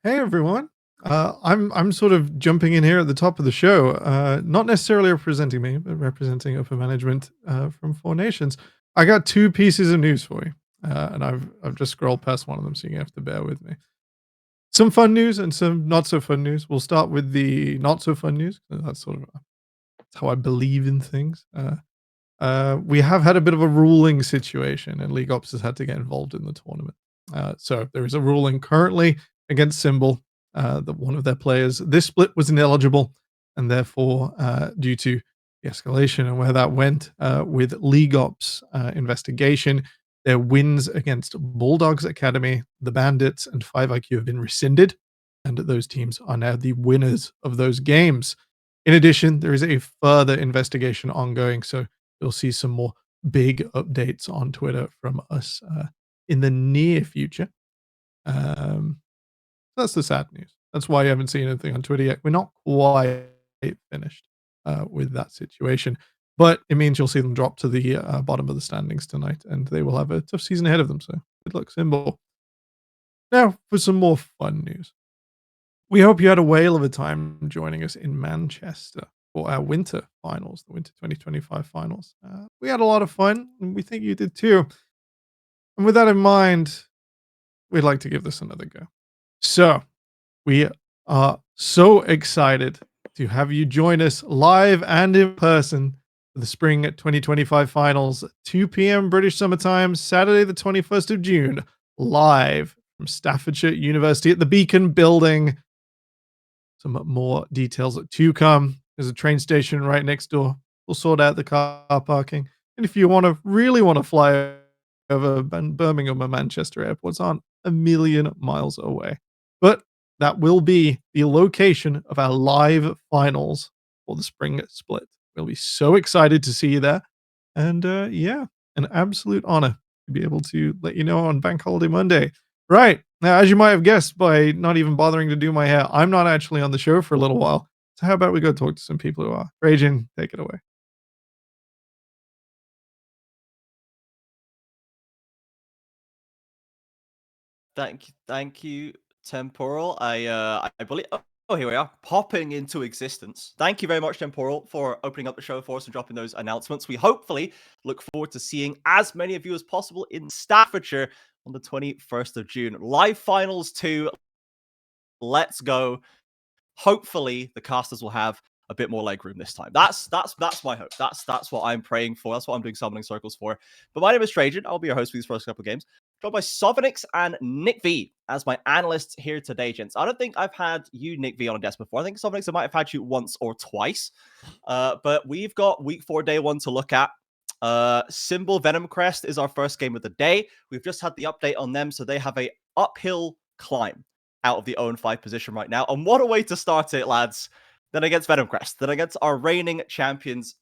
Hey everyone. I'm sort of jumping in here at the top of the show, not necessarily representing me, but representing upper management from Four Nations. I got two pieces of news for you, and I've just scrolled past one of them, so you have to bear with me. Some fun news and some not so fun news. We'll start with the not so fun news. That's sort of that's how I believe in things. We have had a bit of a ruling situation, and League Ops has had to get involved in the tournament. So there is a ruling currently against Symbol that one of their players, this split was ineligible, and therefore, due to the escalation and where that went with League Ops investigation, their wins against Bulldogs Academy, the Bandits, and 5IQ have been rescinded, and those teams are now the winners of those games. In addition, there is a further investigation ongoing, so you'll see some more big updates on Twitter from us in the near future. Um, that's the sad news. That's why you haven't seen anything on Twitter yet. We're not quite finished with that situation, but it means you'll see them drop to the bottom of the standings tonight, and they will have a tough season ahead of them. So good luck, Symbol. Now for some more fun news. We hope you had a whale of a time joining us in Manchester for our winter finals, the winter 2025 finals. We had a lot of fun, and we think you did too. And with that in mind, we'd like to give this another go. So, we are so excited to have you join us live and in person for the spring 2025 finals, 2 p.m. British Summer Time, Saturday, the 21st of June, live from Staffordshire University at the Beacon Building. Some more details to come. There's a train station right next door. We'll sort out the car parking. And if you really want to fly over, Birmingham or Manchester airports aren't a million miles away. But that will be the location of our live finals for the spring split. We'll be so excited to see you there. And yeah, an absolute honor to be able to let you know on Bank Holiday Monday. Right. Now, as you might have guessed by not even bothering to do my hair, I'm not actually on the show for a little while. So how about we go talk to some people who are? Raging, take it away. Thank you, Temporal. I believe. Oh, here we are, popping into existence. Thank you very much, Temporal, for opening up the show for us and dropping those announcements. We hopefully look forward to seeing as many of you as possible in Staffordshire on the 21st of June. Live finals 2. Let's go. Hopefully, the casters will have a bit more leg room this time. That's my hope. That's what I'm praying for. That's what I'm doing summoning circles for. But my name is Trajan. I'll be your host for these first couple of games. Joined by Sovinix and Nick V as my analysts here today, gents. I don't think I've had you, Nick V, on a desk before. I think Sovinix, I might have had you once or twice. But we've got week 4, day 1 to look at. Symbol Venom Crest is our first game of the day. We've just had the update on them, so they have a uphill climb out of the 0-5 position right now. And what a way to start it, lads, than against Venom Crest, than against our reigning champions.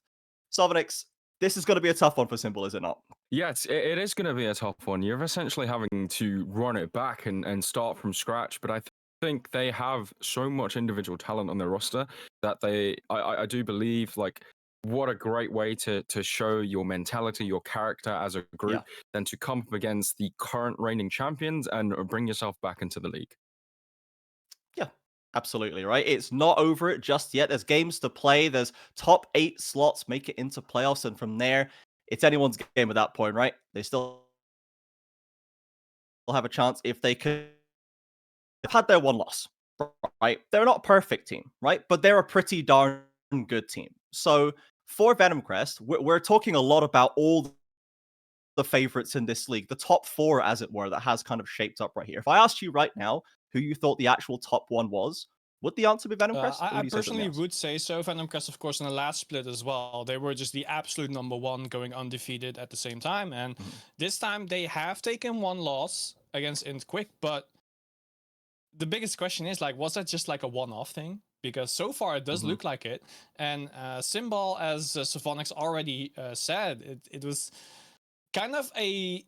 Sovinix, this is going to be a tough one for Symbol, is it not? Yeah, it is going to be a tough one. You're essentially having to run it back and start from scratch. But I think they have so much individual talent on their roster that I do believe, like, what a great way to show your mentality, your character as a group, than to come up against the current reigning champions and bring yourself back into the league. Yeah, absolutely, right? It's not over it just yet. There's games to play. There's top 8 slots, make it into playoffs. And from there, it's anyone's game at that point, right? They still have a chance if they could have had their one loss, right? They're not a perfect team, right? But they're a pretty darn good team. So for Venom Crest, we're talking a lot about all the favorites in this league, the top 4, as it were, that has kind of shaped up right here. If I asked you right now who you thought the actual top 1 was, would the answer be Venom Crest? I personally would say so. Venom Crest, of course, in the last split as well. They were just the absolute number 1, going undefeated at the same time. And this time they have taken 1 loss against Int Quick. But the biggest question is, like, was that just like a one-off thing? Because so far it does look like it. And Symbol, as Savonix already said, it was kind of a...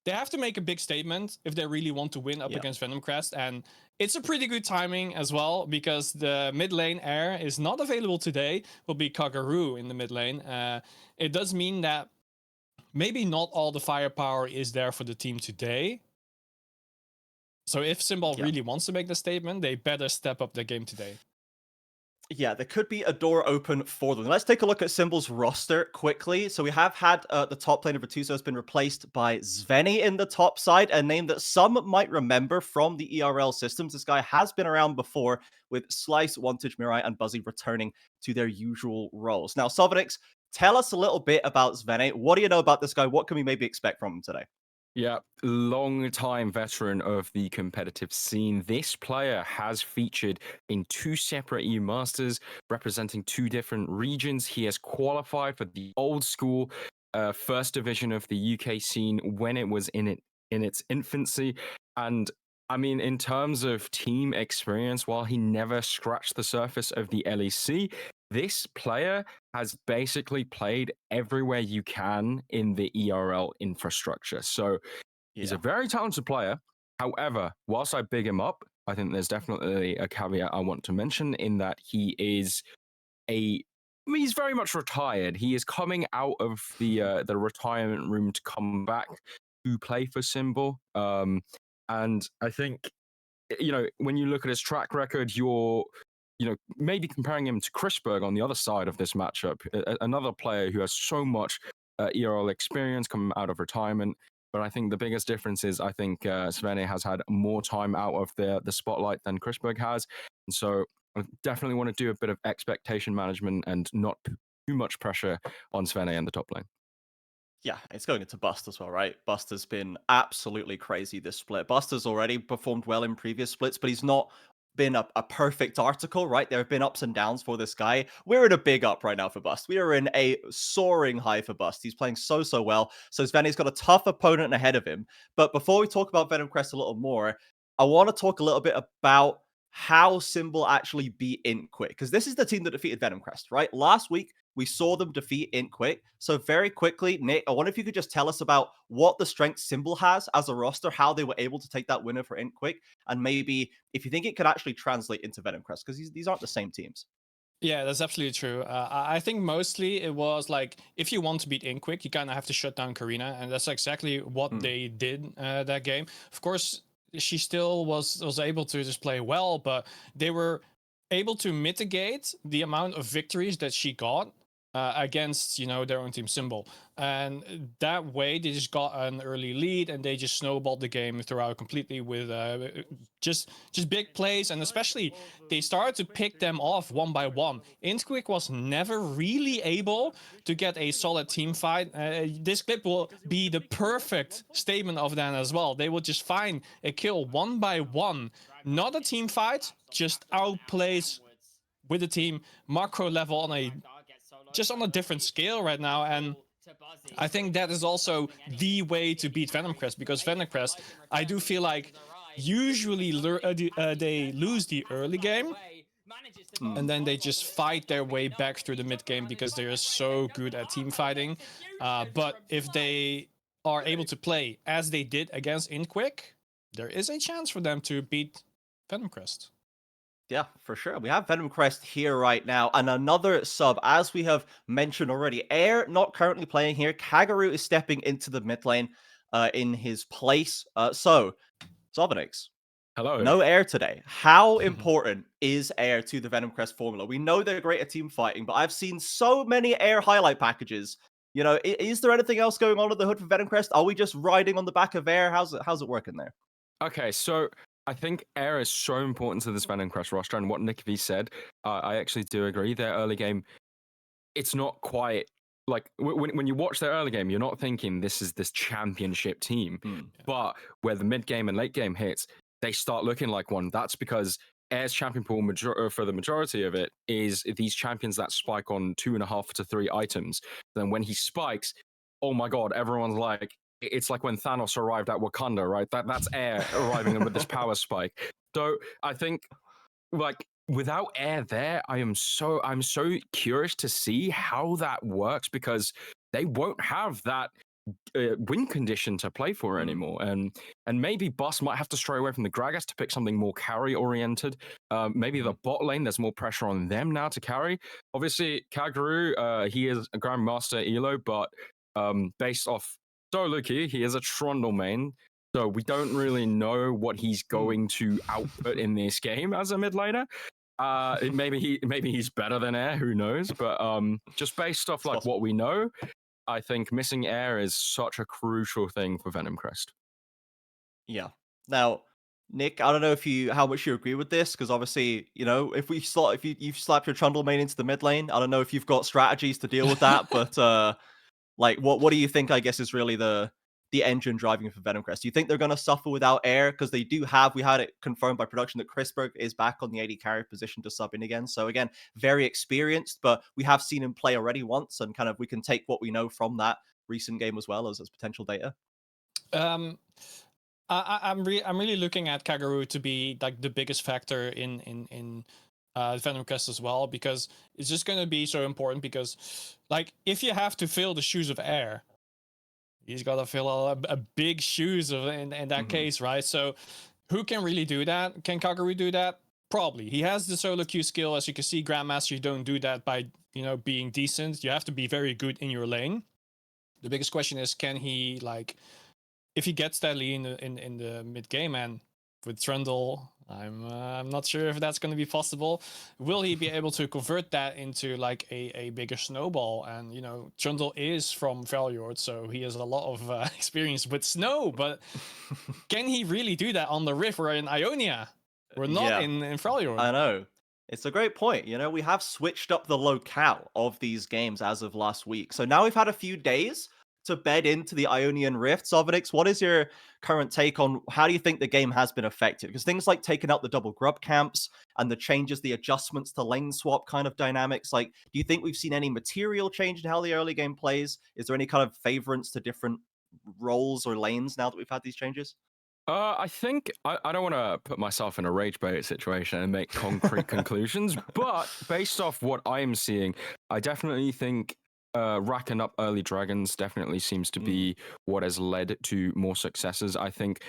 They have to make a big statement if they really want to win up against Venom Crest. And it's a pretty good timing as well, because the mid lane heir is not available today. Will be Kagaru in the mid lane. It does mean that maybe not all the firepower is there for the team today. So if Symbol Yeah. really wants to make the statement, they better step up their game today. Yeah, there could be a door open for them. Let's take a look at Symbol's roster quickly. So we have had the top laner Vituso has been replaced by Sveni in the top side, a name that some might remember from the ERL systems. This guy has been around before with Slice, Wantage, Mirai, and Buzzy returning to their usual roles. Now, Sovereigns, tell us a little bit about Sveni. What do you know about this guy? What can we maybe expect from him today? Yeah, long-time veteran of the competitive scene. This player has featured in 2 separate EU Masters, representing 2 different regions. He has qualified for the old school first division of the UK scene when it was in its infancy. And I mean, in terms of team experience, while he never scratched the surface of the LEC, this player has basically played everywhere you can in the ERL infrastructure. So he's a very talented player. However, whilst I big him up, I think there's definitely a caveat I want to mention in that he's very much retired. He is coming out of the retirement room to come back to play for Symbol. And I think, when you look at his track record, you're maybe comparing him to Chrisberg on the other side of this matchup, another player who has so much ERL experience coming out of retirement. But I think the biggest difference is I think Sveni has had more time out of the spotlight than Chrisberg has. And so I definitely want to do a bit of expectation management and not too much pressure on Sveni in the top lane. Yeah, it's going into Bust as well, right? Bust has been absolutely crazy this split. Bust has already performed well in previous splits, but he's not been a perfect article, right? There have been ups and downs for this guy. We're in a big up right now for Bust. We are in a soaring high for Bust. He's playing so well. So Sveni's got a tough opponent ahead of him. But before we talk about Venom Crest a little more, I want to talk a little bit about how Symbol actually beat Int Quick, because this is the team that defeated Venom Crest, right? Last week, we saw them defeat Int Quick. So very quickly, Nick, I wonder if you could just tell us about what the strength Symbol has as a roster, how they were able to take that winner for Int Quick, and maybe if you think it could actually translate into Venom Crest, because these aren't the same teams. Yeah, that's absolutely true. I think mostly it was like, if you want to beat Inquick, you kind of have to shut down Karina, and that's exactly what they did that game. Of course, she still was able to just play well, but they were able to mitigate the amount of victories that she got against their own team Symbol, and that way they just got an early lead and they just snowballed the game throughout completely with just big plays, and especially they started to pick them off one by one. Intquick was never really able to get a solid team fight. This clip will be the perfect statement of that as well. They will just find a kill one by one, not a team fight, just outplays with the team macro level on a different scale right now. And I think that is also the way to beat Venom Crest, because Venom Crest, I do feel like usually they lose the early game and then they just fight their way back through the mid game because they're so good at team fighting. But if they are able to play as they did against Inquick, there is a chance for them to beat Venom Crest. Yeah, for sure. We have Venom Crest here right now. And another sub, as we have mentioned already, Air not currently playing here. Kagaru is stepping into the mid lane in his place. So, Sovereigns. Hello. No Air today. How important is Air to the Venom Crest formula? We know they're great at team fighting, but I've seen so many Air highlight packages. Is there anything else going on under the hood for Venom Crest? Are we just riding on the back of Air? How's it working there? Okay, so I think Air is so important to this Venom Crest roster, and what Nick V said, I actually do agree. Their early game, it's not quite like when you watch their early game, you're not thinking this is this championship team. But where the mid game and late game hits, they start looking like one. That's because Air's champion pool for the majority of it is these champions that spike on 2.5 to 3 items. Then when he spikes, oh my god, everyone's like, it's like when Thanos arrived at Wakanda, right? That's Air arriving with this power spike. So I think, like, without Air there, I'm so curious to see how that works, because they won't have that win condition to play for anymore, and maybe Bust might have to stray away from the Gragas to pick something more carry oriented. Maybe the bot lane, there's more pressure on them now to carry. Obviously, Kagaru, he is a Grandmaster Elo, but based off Luki, he is a Trundle main. So we don't really know what he's going to output in this game as a mid laner. Maybe he's better than Air, who knows? But just based off like what we know, I think missing Air is such a crucial thing for Venom Crest. Yeah. Now, Nick, I don't know how much you agree with this, because obviously, if you've slapped your Trundle main into the mid lane, I don't know if you've got strategies to deal with that, but like what do you think, I guess, is really the engine driving for Venom Crest? Do you think they're going to suffer without Air? Because we had it confirmed by production that Chrisberg is back on the AD carry position to sub in again. So again, very experienced, but we have seen him play already once, and kind of we can take what we know from that recent game as well as potential data. I'm really looking at Kaguru to be like the biggest factor in Venom Crest as well, because it's just going to be so important. Because like if you have to fill the shoes of Air, he's got to fill a big shoes in that case, right? So who can really do that? Can Kaguru do that? Probably. He has the solo queue skill. As you can see, Grandmaster, you don't do that by being decent. You have to be very good in your lane. The biggest question is, can he, like, if he gets that lead in the mid game, and with Trundle, I'm not sure if that's going to be possible. Will he be able to convert that into like a bigger snowball? And Trundle is from Freljord, so he has a lot of experience with snow. But can he really do that on the Rift or in Ionia? We're not in Freljord. I know. It's a great point. We have switched up the locale of these games as of last week. So now we've had a few days to bed into the Ionian Rift. Sovinix, what is your current take on how do you think the game has been affected? Because things like taking out the double grub camps and the changes, the adjustments to lane swap kind of dynamics, like, do you think we've seen any material change in how the early game plays? Is there any kind of favorites to different roles or lanes now that we've had these changes? I think I don't want to put myself in a rage bait situation and make concrete conclusions, but based off what I'm seeing, I definitely think racking up early dragons definitely seems to be what has led to more successes. I think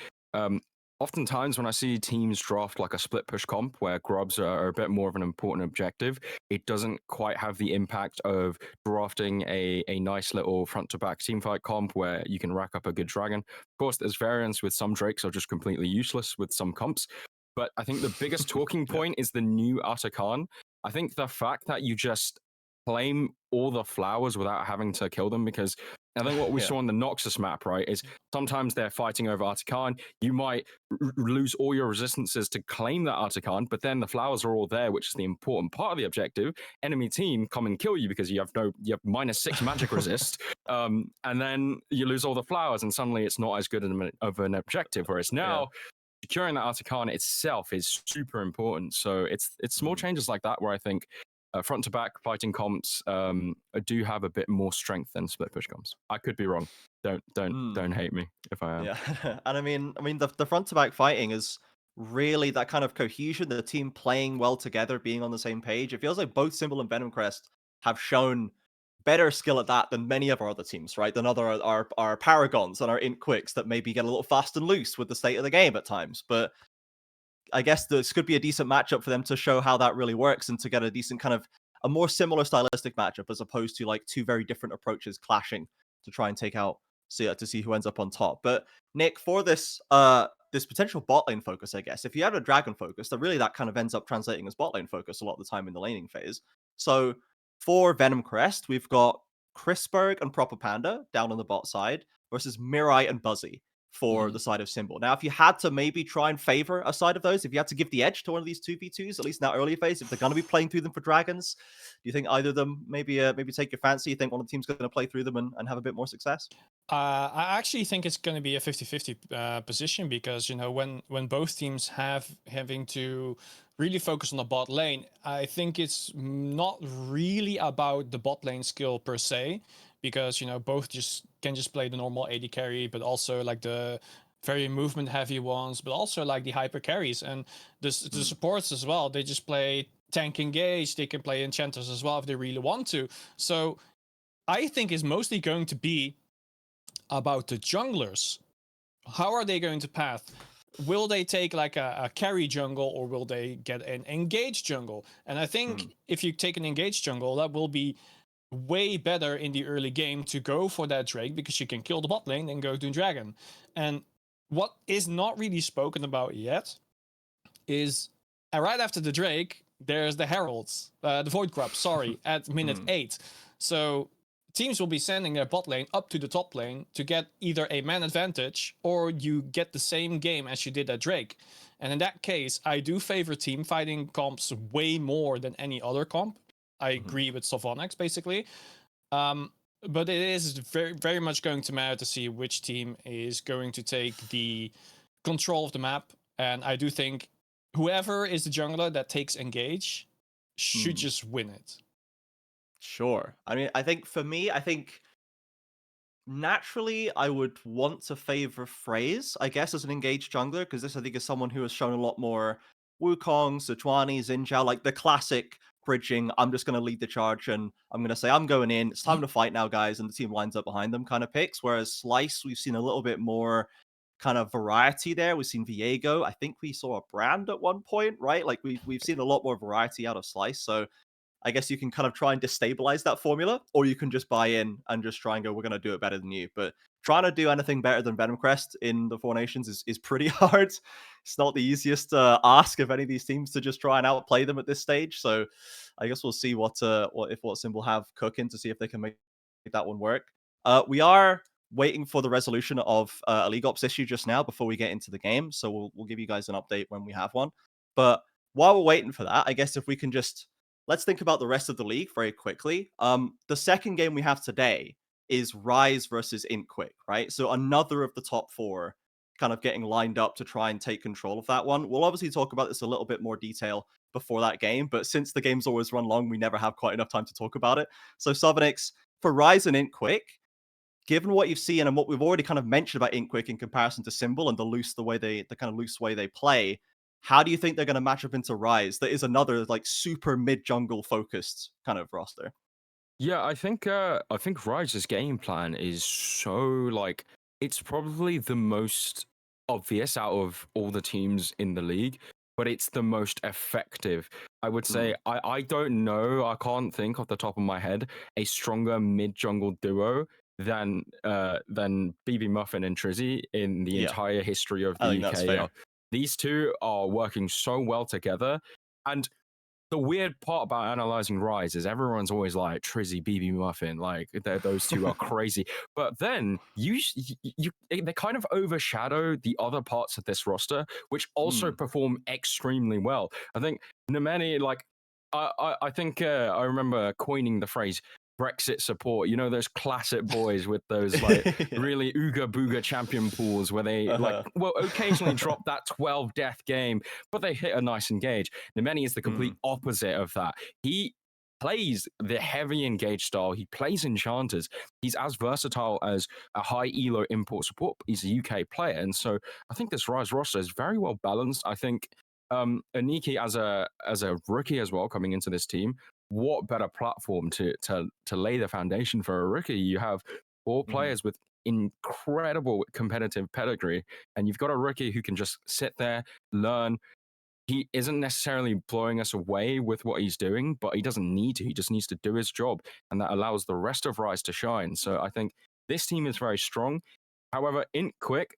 oftentimes when I see teams draft like a split push comp where grubs are a bit more of an important objective, it doesn't quite have the impact of drafting a nice little front to back teamfight comp where you can rack up a good dragon. Of course, there's variance with some drakes are just completely useless with some comps. But I think the biggest talking point is the new Atakan. I think the fact that you just claim all the flowers without having to kill them, because I think what we saw on the Noxus map, right, is sometimes they're fighting over Artican. You might lose all your resistances to claim that Artican, but then the flowers are all there, which is the important part of the objective. Enemy team come and kill you because you have -6 magic resist, and then you lose all the flowers, and suddenly it's not as good of an objective. Whereas now, securing that Artican itself is super important. So it's small changes like that where I think front to back fighting comps do have a bit more strength than split push comps. I could be wrong. Don't hate me if I am. Yeah, and I mean the front to back fighting is really that kind of cohesion, the team playing well together, being on the same page. It feels like both Symbol and Venom Crest have shown better skill at that than many of our other teams, right? Than our Paragons and our Int Quicks that maybe get a little fast and loose with the state of the game at times. But I guess this could be a decent matchup for them to show how that really works and to get a decent kind of a more similar stylistic matchup as opposed to like two very different approaches clashing to try and take out to see who ends up on top. But Nick, for this this potential bot lane focus, I guess if you have a dragon focus, then really that kind of ends up translating as bot lane focus a lot of the time in the laning phase. So for Venom Crest, we've got Chrisberg and Proper Panda down on the bot side versus Mirai and Buzzy for the side of Symbol. Now, if you had to maybe try and favor a side of those, if you had to give the edge to one of these 2v2s, at least in that early phase, if they're going to be playing through them for dragons, do you think either of them maybe take your fancy? You think one of the teams going to play through them and have a bit more success? I actually think it's going to be a 50-50 position, because when both teams having to really focus on the bot lane, I think it's not really about the bot lane skill per se, because both can play the normal AD carry, but also like the very movement heavy ones, but also like the hyper carries and the supports as well. They just play tank engage. They can play enchanters as well if they really want to. So I think it's mostly going to be about the junglers. How are they going to path? Will they take like a carry jungle, or will they get an engaged jungle? And I think if you take an engaged jungle, that will be way better in the early game to go for that Drake, because you can kill the bot lane and go to dragon. And what is not really spoken about yet is right after the Drake, there's the Heralds, the Void Grub, sorry, at minute 8. So teams will be sending their bot lane up to the top lane to get either a man advantage or you get the same game as you did at Drake. And in that case, I do favor team fighting comps way more than any other comp. I agree with Sovonix, basically. But it is very, very much going to matter to see which team is going to take the control of the map. And I do think whoever is the jungler that takes engage should just win it. Sure. I mean, I think for me, naturally I would want to favor Phrase, I guess, as an engaged jungler, because this I think is someone who has shown a lot more Wukong, Sejuani, Xin Zhao, like the classic bridging, I'm just going to lead the charge and I'm going to say, I'm going in, it's time to fight now, guys, and the team lines up behind them kind of picks. Whereas Slice, we've seen a little bit more kind of variety there. We've seen Viego. I think we saw a Brand at one point, right? Like we've seen a lot more variety out of Slice. So I guess you can kind of try and destabilize that formula, or you can just buy in and just try and go, we're going to do it better than you. But trying to do anything better than Venom Crest in the Four Nations is pretty hard. It's not the easiest ask of any of these teams to just try and outplay them at this stage. So I guess we'll see what Symbol have cooking to see if they can make that one work. We are waiting for the resolution of a League Ops issue just now before we get into the game. So we'll give you guys an update when we have one. But while we're waiting for that, I guess if we can just let's think about the rest of the league very quickly. The second game we have today is Rise versus IntQuick, right? So another of the top 4 kind of getting lined up to try and take control of that one. We'll obviously talk about this a little bit more detail before that game, but since the games always run long, we never have quite enough time to talk about it. So Sovonix, for Rise and IntQuick, given what you've seen and what we've already kind of mentioned about IntQuick in comparison to Symbol and the kind of loose way they play, how do you think they're going to match up into Rise? That is another like super mid jungle focused kind of roster. Yeah, I think Rise's game plan is so like it's probably the most obvious out of all the teams in the league, but it's the most effective. I would say I don't know, I can't think off the top of my head a stronger mid jungle duo than BB Muffin and Trizzy in the entire history of the I think that's fair. These two are working so well together, and the weird part about analyzing Rise is everyone's always like Trizzy, BB Muffin, like those two are crazy. But then they kind of overshadow the other parts of this roster, which also perform extremely well. I think Nemeni, like I think I remember coining the phrase Brexit support. You know those classic boys with those like really ooga booga champion pools where they like will occasionally drop that 12 death game, but they hit a nice engage. Nemeni is the complete opposite of that. He plays the heavy engage style. He plays enchanters. He's as versatile as a high elo import support. He's a UK player, and so I think this Rise roster is very well balanced. I think Aniki as a rookie as well coming into this team, what better platform to lay the foundation for a rookie? You have 4 players with incredible competitive pedigree, and you've got a rookie who can just sit there, learn. He isn't necessarily blowing us away with what he's doing, but he doesn't need to. He just needs to do his job, and that allows the rest of Rise to shine. So I think this team is very strong. However, IntQuick,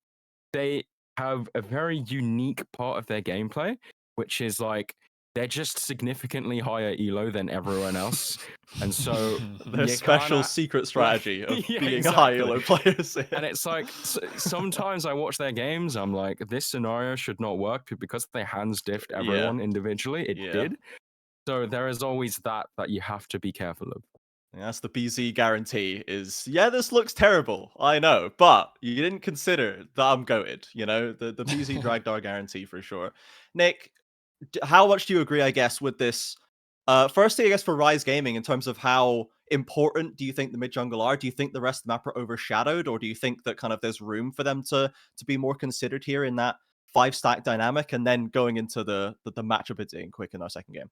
they have a very unique part of their gameplay, which is like they're just significantly higher elo than everyone else. And so their special secret strategy of being high elo players. And it's like sometimes I watch their games, I'm like, this scenario should not work because they hands diffed everyone individually. It did. So there is always that you have to be careful of. Yeah, that's the BZ guarantee is, this looks terrible, I know, but you didn't consider that I'm goated, you know, the BZ Dragdar guarantee for sure. Nick, how much do you agree, I guess, with this? Firstly, I guess, for Rise Gaming, in terms of how important do you think the mid jungle are? Do you think the rest of the map are overshadowed, or do you think that kind of there's room for them to be more considered here in that 5-stack dynamic, and then going into the matchup it's IntQuick in our second game?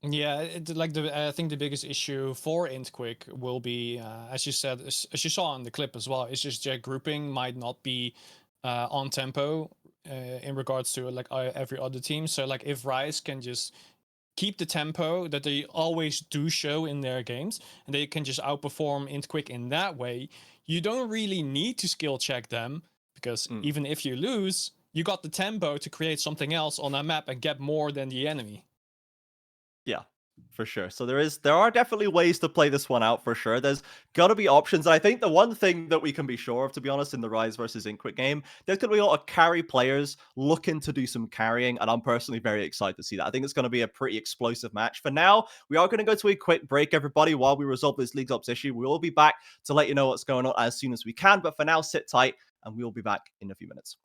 Yeah, I think the biggest issue for IntQuick will be, as you said, as you saw in the clip as well, it's just their grouping might not be on tempo in regards to like every other team. So like if Rise can just keep the tempo that they always do show in their games, and they can just outperform IntQuick in that way, you don't really need to skill check them because even if you lose, you got the tempo to create something else on that map and get more than the enemy. Yeah, for sure. So there are definitely ways to play this one out for sure. There's got to be options. I think the one thing that we can be sure of, to be honest, in the Rise versus Inquit game, there's going to be a lot of carry players looking to do some carrying, and I'm personally very excited to see that. I think it's going to be a pretty explosive match. For now, we are going to go to a quick break, everybody, while we resolve this League Ops issue. We will be back to let you know what's going on as soon as we can, but for now, sit tight, and we will be back in a few minutes.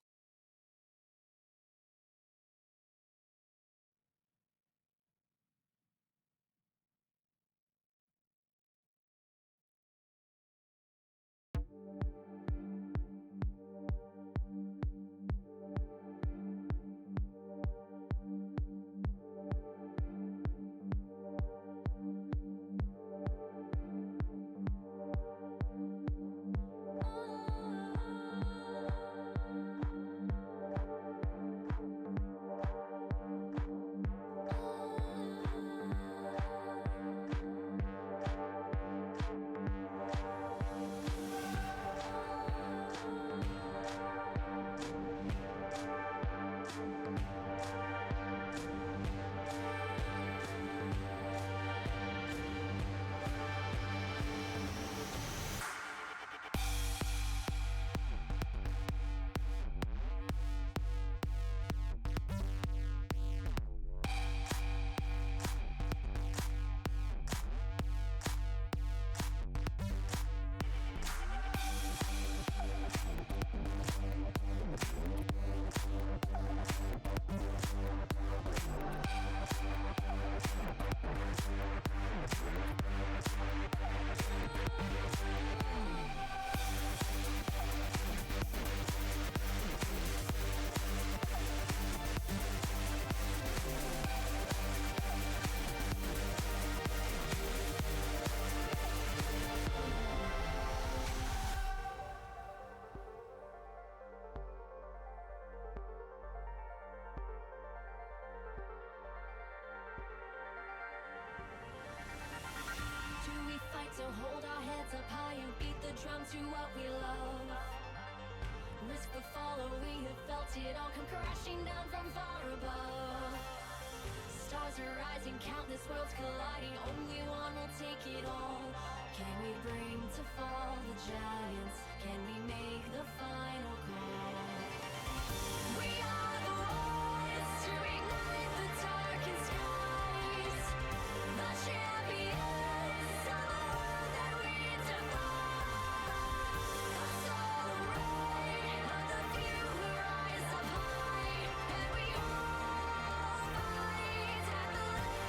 So hold our heads up high and beat the drum to what we love. Risk the fall, or we have felt it all come crashing down from far above. Stars are rising, countless worlds colliding, only one will take it all. Can we bring to fall the giants? Can we make the final call? We are the ones to ignite the darkened skies. The champions of the world that we defy. The solar ray of the few who rise up high, and we all fight at the last light.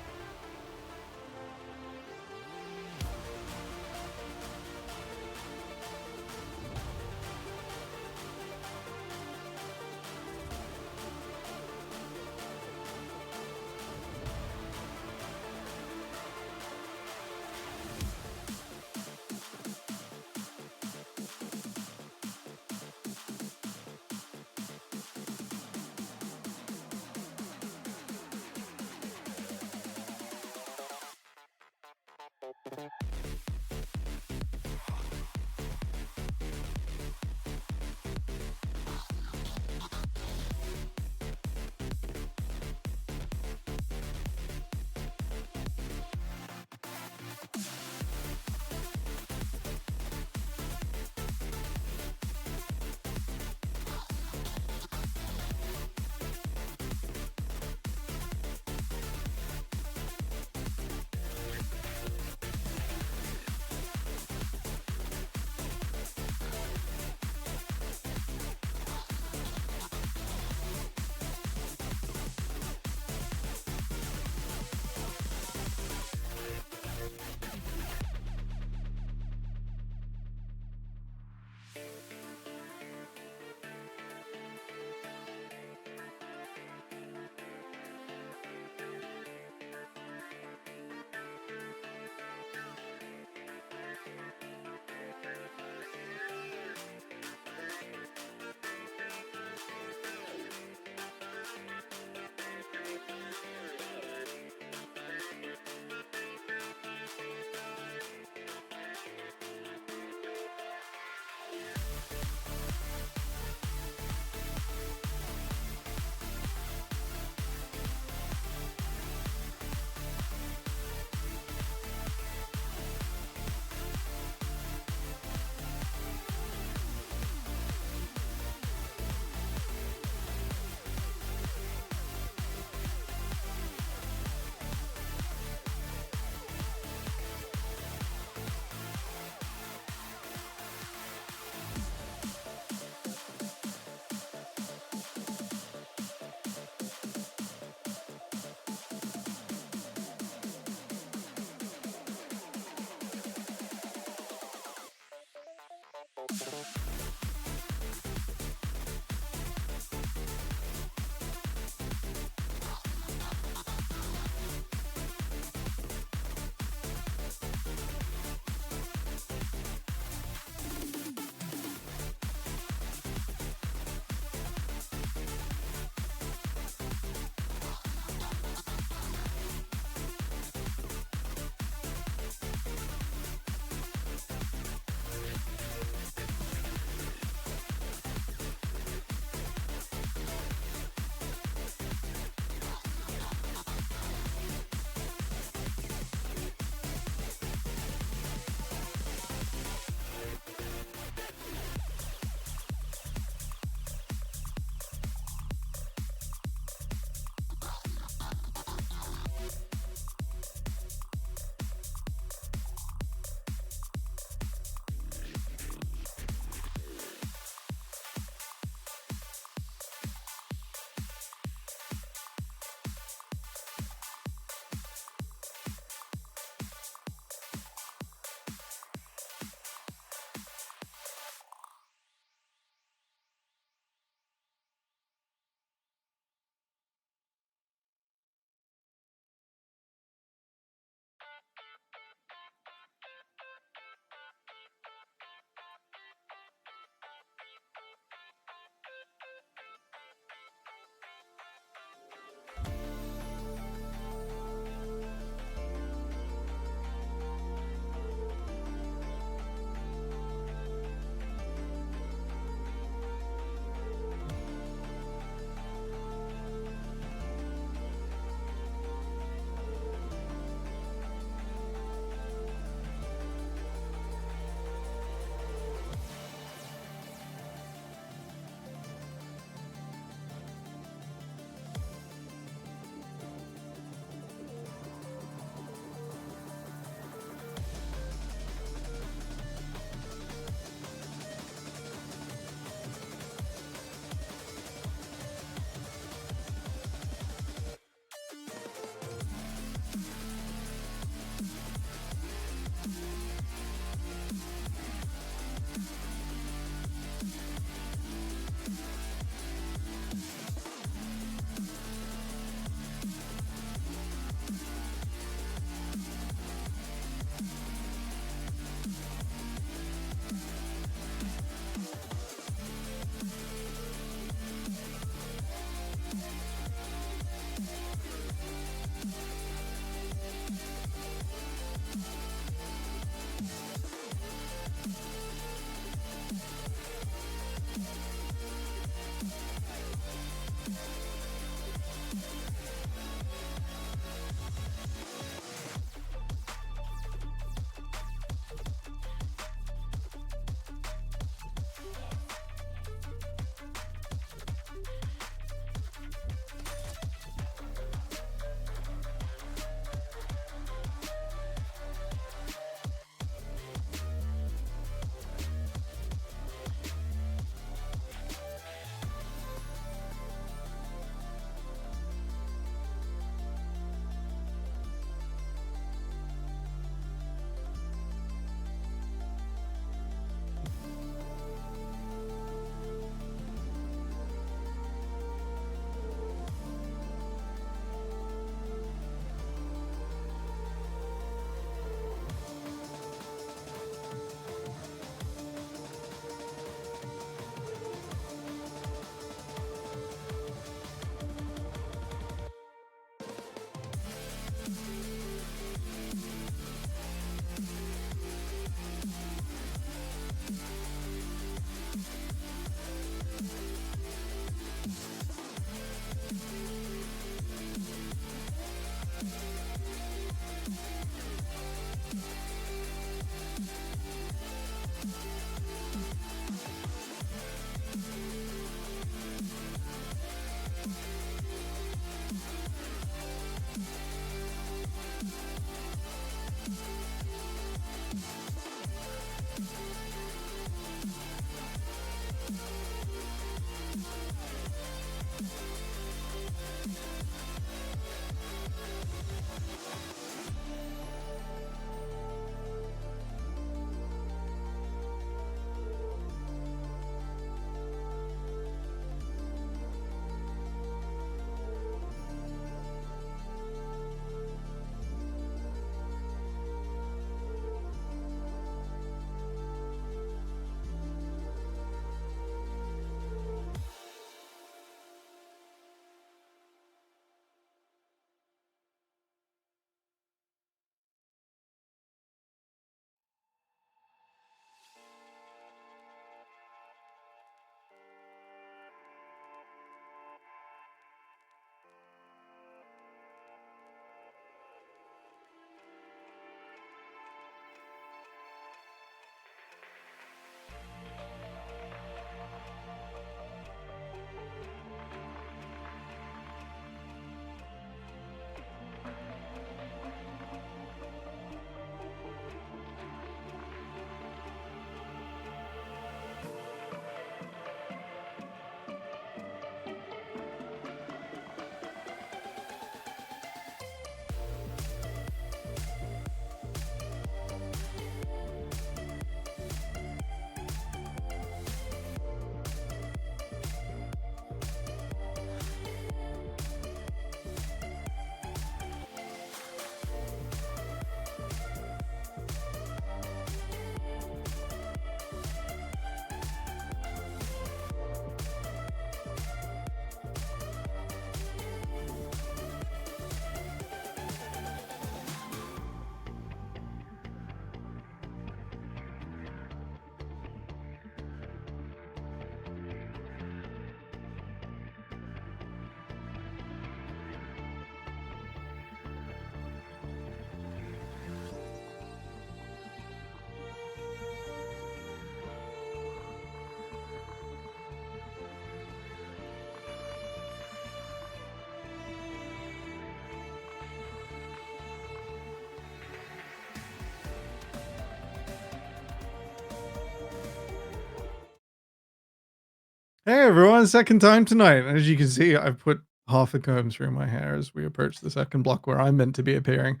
Hey everyone, second time tonight. As you can see, I've put half a comb through my hair as we approach the second block where I'm meant to be appearing.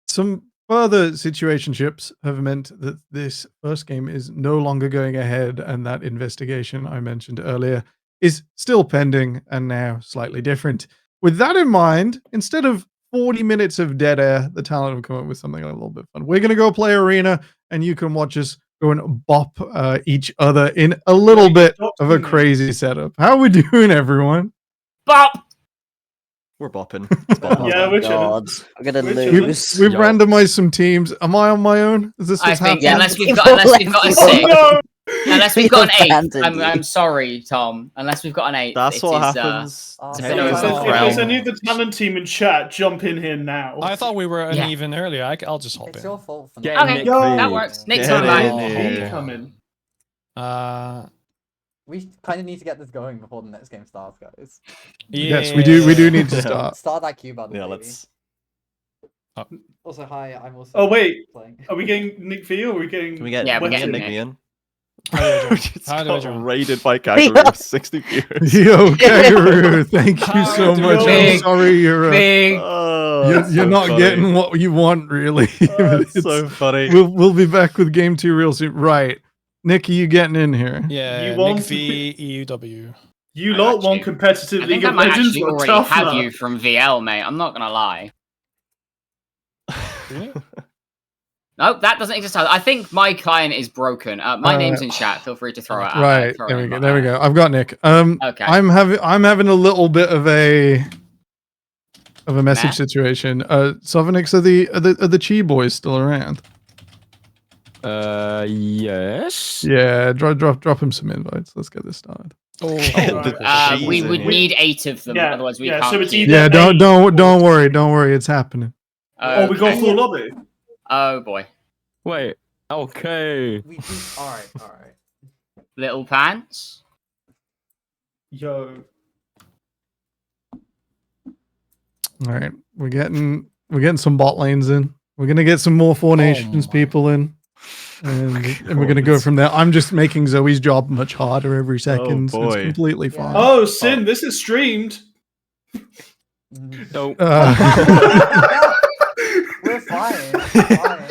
Some further situationships have meant that this first game is no longer going ahead, and that investigation I mentioned earlier is still pending and now slightly different. With that in mind, instead of 40 minutes of dead air, the talent have come up with something a little bit fun. We're going to go play Arena, and you can watch us go and bop each other in a little bit of a crazy setup. How we doing, everyone? Bop! We're bopping. It's bopping. Yeah, Oh we're my chilling. God. I'm gonna We're lose. We've Yo. randomized some teams. Am I on my own? Is this I what's think happening? unless we've got a Oh, six, no! unless we've got an eight. Abandoned I'm you. sorry, Tom. Unless we've got an eight. That's it what is, happens. Oh, it's If a bit no. over there's, the if there's realm. any of the talent team in chat, jump in here now. I thought we were Yeah. uneven earlier. I'll just hop It's in. your fault for Get not. in, Okay, Nick that V. works. Nick's Get on in mine. here. He come in. We kind of need to get this going before the next game starts, guys. Yes, we do need to Yeah. start. Start that queue button, Yeah, baby. let's. Also, hi, I'm also. Oh, wait. Playing. Are we getting Nick V or are we getting? Can we get? Yeah, can we we're get getting Nick Nick. me in? How do I join? Just How do I got join? raided by Kangaroo with 60 viewers. Yo, Kangaroo, thank you How so do much. we- I'm Big, sorry you're Big. Oh, you're, that's you're so not funny. getting what you want, really. Oh, it's It's- so funny. we'll be back with game 2 real soon. Right. Nick, are you getting in here? Yeah, You Nick want- V EUW. You I lot got want you. competitive I League think I of might Legends? actually Well, already tough have luck. you from VL, mate. I'm not gonna lie. No, that doesn't exist. I think my client is broken. My name's in chat. Feel free to throw it out. Right. throw There it we in, go. but, There we go. I've got Nick. Okay. I'm having a little bit of a message Meh? situation. Sovanix, are the Chi boys still around? Yes. Yeah, drop him some invites. Let's get this started. Oh, The we cheese would in here. need 8 of them, Yeah, otherwise we yeah, can't so it's keep. either- Yeah, don't eight don't or worry, it's happening. Oh, we got Okay. full lobby. Oh boy, Wait. Okay. We do. Alright, alright. little pants. Yo. All right, we're getting some bot lanes in. We're gonna get some more Four Nations my. people in, and we're gonna go from there. I'm just making Zoe's job much harder every second. So it's boy. completely Yeah. fine. Oh, Sin, this is streamed. No. We're fine. We're fine.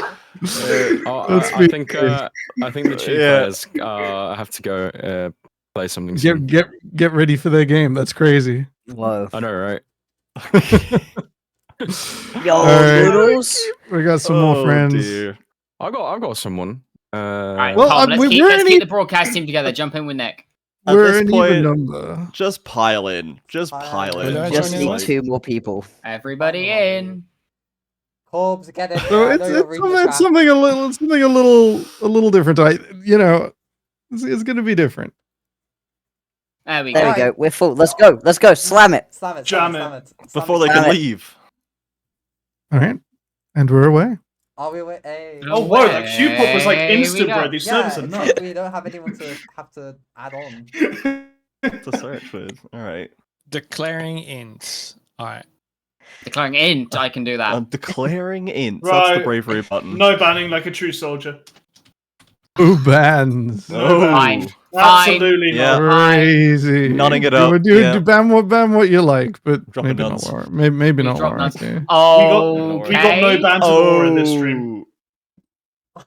Let's I be think the chief Yeah. players have to go play something get soon. get ready for their game. That's crazy. Whoa. I know, right? Yo, Alright. noodles. We got some more Oh, friends. dear. I've got someone. Alright, Well, Tom, let's, we're let's in keep e- the broadcast team together. Jump in with Nick. At We're this an point, even number. just pile in. Just pile Who do I in. Just join need in? 2 more people. Everybody in. Corbs, get in. So I it's, know you're reading the it's chat. something a little different. It's gonna be different. There we There go. we go. We're full. Let's go. Let's go. Slam it. Slam it. Jam Slam it. Before they Damn can it. leave. All right, and we're away. Are we away? Hey. Oh, whoa, that Q pop was like Away we instant, go. bro. These Yeah, servers are except nuts. we don't have anyone to have to add on. To search with. Alright. Declaring int. Alright. Declaring int, I can do that. I'm declaring int. That's the Right. bravery button. No banning like a true soldier. Ooh, bands. Oh. Fine. Absolutely Yeah. not. Crazy. Nutting it up, Do yeah. ban what you like, but Dropping maybe nuns. not Laura. Maybe We not drop Laura. nuns. Okay. Oh, We got no ban to Laura in this stream.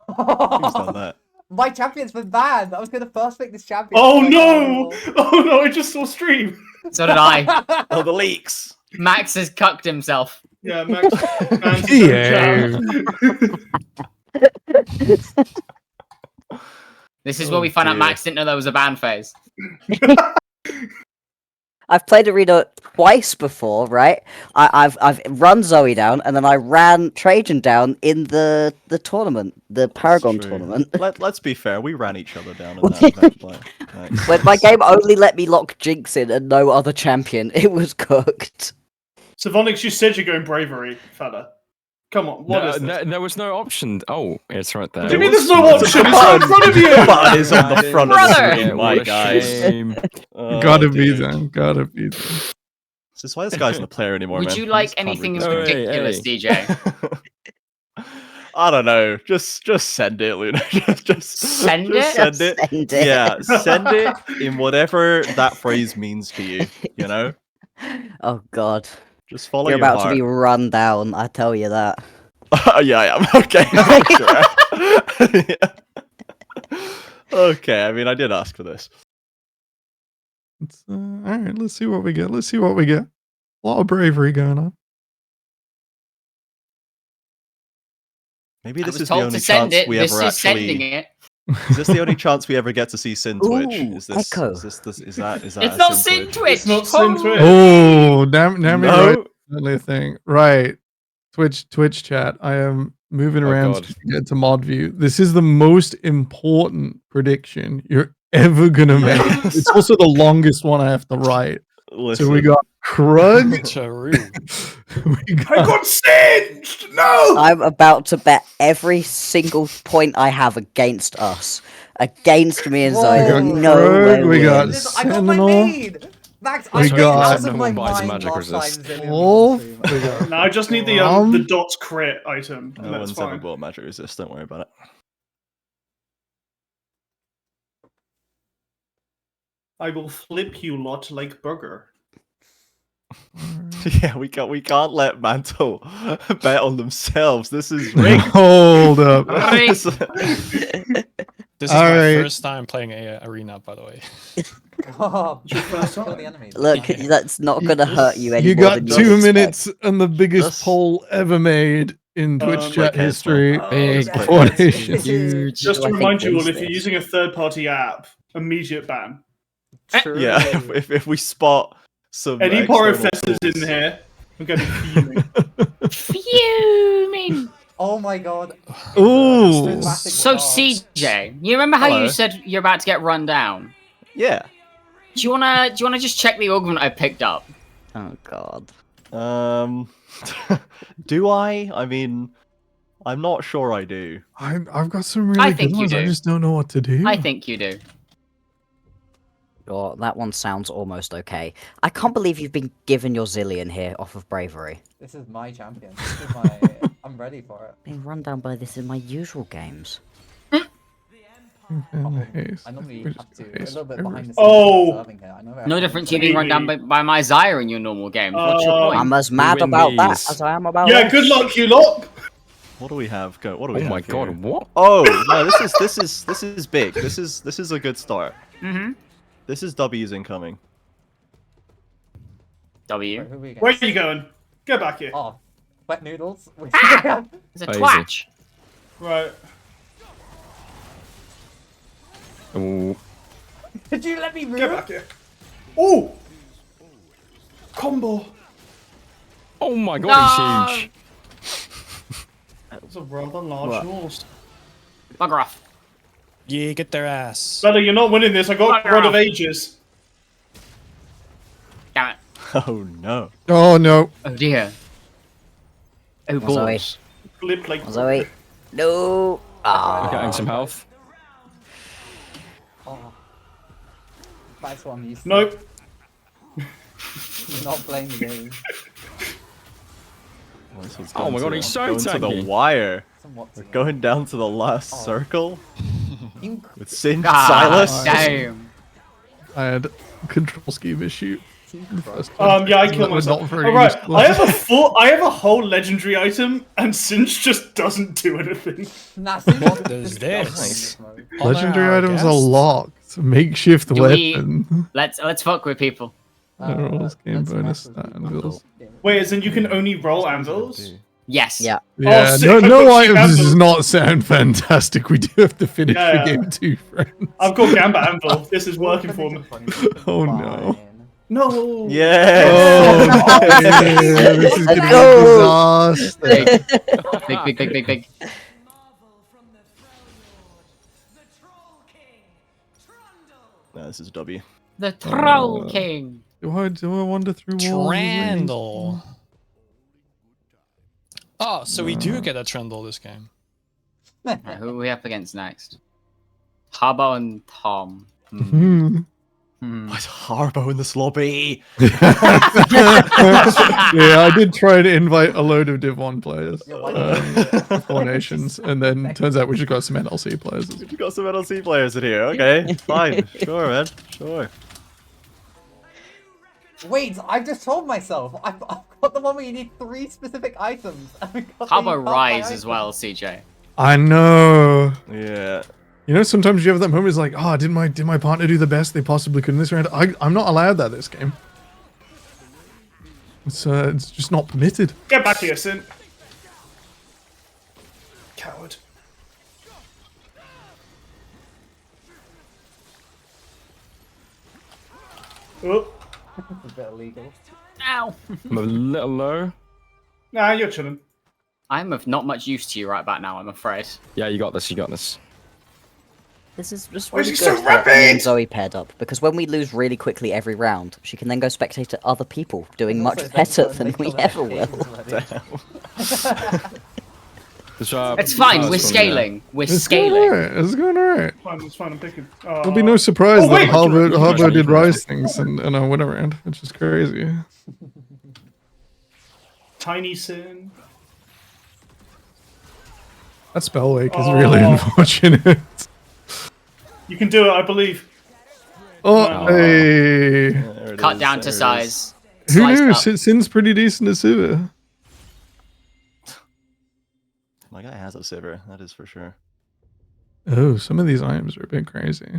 Who's done that? My champion's been banned. I was gonna first pick this champion. Oh That's no! horrible. Oh no, I just saw stream. So did I. Oh, the leaks. Max has cucked himself. Yeah, Max. banned his Yeah. own jam. This is Oh, where we find out dear. Max didn't know there was a ban phase. I've played Arena twice before, right? I've run Zoe down, and then I ran Trajan down in the tournament, the Paragon True. tournament. Let's be fair. We ran each other down in that event. Like, When my game only let me lock Jinx in and no other champion, it was cooked. Savonix, you said you're going bravery, fella. Come on, what is this? There was no option. Oh, it's right there. What do you mean there's no option? It's right in front of you! The button is on the front of the Brother! screen, my What a guys. shame. Oh, Gotta be dear. them. Gotta be them. This is why this guy's not a player anymore, Would man. you He like just can't anything read as the Oh, screen. hey, ridiculous, hey. DJ? I don't know. Just send it, Luna. just Send just it? Send it. Send it. Yeah, send it in whatever that phrase means to you. You know, Oh God, just follow you're your about to heart. be run down. I tell you that. Yeah, I am. Okay. Sure. Yeah. Okay. I mean, I did ask for this. All right, let's see what we get. Let's see what we get. A lot of bravery going on. Maybe I this was is the told only to send chance it. we This ever is sending actually. it. Is this the only chance we ever get to see Sin Twitch? Ooh, Is this? Echo. Is that? It's a not Sin Sin Twitch? Twitch. It's not Sin Twitch. Oh, damn me right. No. Definitely a thing. Right. Twitch chat. I am moving Oh, around God. to get to mod view. This is the most important prediction you're ever gonna make. Yes. It's also the longest one I have to write. Listen. So we got Crud. True. we I got singed! No! I'm about to bet every single point I have against us, against me and Zoe. Whoa. There's We got no Rogue, way we got wins. This- I got my Sentinel. maid! Max, I We got got- out No of my one buys a mind magic last time resist. Zillion Wolf. was on stream. We No, I just need the Rom. dots crit item, and No that's one's ever fine. bought Magic Resist. Don't worry about it. I will flip you lot like burger. Yeah, we can't let Mantle bet on themselves. This is rigged. Hold up. Rigged. This is All my right. first time playing a arena, by the way. Oh, It's your first kill time. the enemies. Look, that's not gonna hurt you any You more got than 2 you expect. minutes and the biggest Just- poll ever made in Twitch Like chat Hazel. history. Oh, Big yes. Formation. Huge. Just Do I to think remind you all, wins if you're this? using a third-party app, immediate ban. True. Yeah, if we spot some Any external Porofessors in tools- here, I'm going to be fuming. Fuming. Oh my god. Ooh. Classic So stars. CJ, you remember how Hello. you said you're about to get run down? Yeah. Do you wanna just check the augment I picked up? Oh God. Do I? I mean, I'm not sure I do. I've got some I really think good you ones. I do. just don't know what to do. I think you do. Oh, that one sounds almost okay. I can't believe you've been given your Zillion here off of bravery. This is my champion. This is my. I'm ready for it. Being run down by this in my usual games. And haste. I normally We have just to. go A haste little bit everywhere. behind the scenes. Oh. Serving here. I know I have No to difference do you being run down Maybe. by my Zyre in your normal games. What's your point? I'm as mad win about that these. as I am about Yeah, this. good luck, you lot. What do we have? Go. What do we Oh have? my god, here? what? Oh no, this is big. This is a good start. Mm-hmm. This is W's incoming. W. Wait, who are we against? Where are you going? Go back here. Oh, wet noodles. Which Ah! It's a Easy. twatch. Right. Ooh. Did you let me move? Go back here. Oh! Combo. Oh my god, No! he's huge. That's a rather large What? horse. Bugger off. Yeah, get their ass. Brother, you're not winning this. I got Bugger Rod of off. Ages. Damn it. Oh no. Oh no. Oh dear. Oh Well, Zoe. balls. Flip like. Zoe. No. Ah. I'm getting some health. Oh. That's what I'm used to. Nope. You're not playing the game. This one's Oh going my to god, the- he's so going to the tanky. wire. Somewhat. We're going down to the last Oh. circle Inc- with Sin Ah, Silas. damn. I had control scheme issue. Yeah, I killed That was myself. not very Alright, useful. I have a whole legendary item, and Sinch just doesn't do anything. Nah, see, What is is this? mode. Legendary Honor our items are guest. locked. Makeshift Do we- weapon. Let's fuck with people. Rolls, game let's bonus, mess with stat, people. anvils. Wait, as in you can only roll anvils? Yes. Yeah. Yeah, sick, no, I've no got cheap items does anvils. not sound fantastic. We do have to finish Yeah, the yeah. game too, friends. I've got Gamba Anvil. This is We'll working for finish me. it 20 minutes, Oh, fine. no. No. Yeah. Oh, yeah, this is gonna be a disaster. Big. No, this is a W. The Troll King. Do I wander through walls? Trandle. Oh, so we do get a Trundle this game. Right, who are we up against next? Harbo and Tom. Hmm. Why's Harbo in this lobby? Yeah, I did try to invite a load of Div 1 players, Yeah, why not? 4 nations, and then turns out we just got some NLC players. You got some NLC players in here. Okay, fine. Sure, man. Sure. Wait, I've just told myself. I've got the one where you need 3 specific items. How about Rise as well, CJ? I know. Yeah. You know, sometimes you have that moment. It's like, oh, did my partner do the best they possibly could in this round? I'm not allowed that this game. It's just not permitted. Get back here, Sin. Coward. Oh, It's a bit illegal. Ow! I'm a little low. nah, you're chilling. I'm of not much use to you right about now, I'm afraid. Yeah, you got this. You got this. This is just Why is really he good so that me and rapid? Zoe paired up, because when we lose really quickly every round, she can then go spectate to other people doing And much also, better they than we kill their ever will. faces already. It's fine, we're scaling. We're It's scaling. going alright. It's going alright. It's fine, I'm picking. There'll be no surprise Oh, wait, that Harbo Harbo did Rise things and I went around, which is crazy. Tiny Sin. That spell wake is really Oh. unfortunate. You can do it, I believe. Oh, Oh. hey. There it Cut is, down there to it is. size. Who Sliced knew? up. Sin's pretty decent at Sivir. My guy has a Sivir, that is for sure. Oh, some of these items are a bit crazy.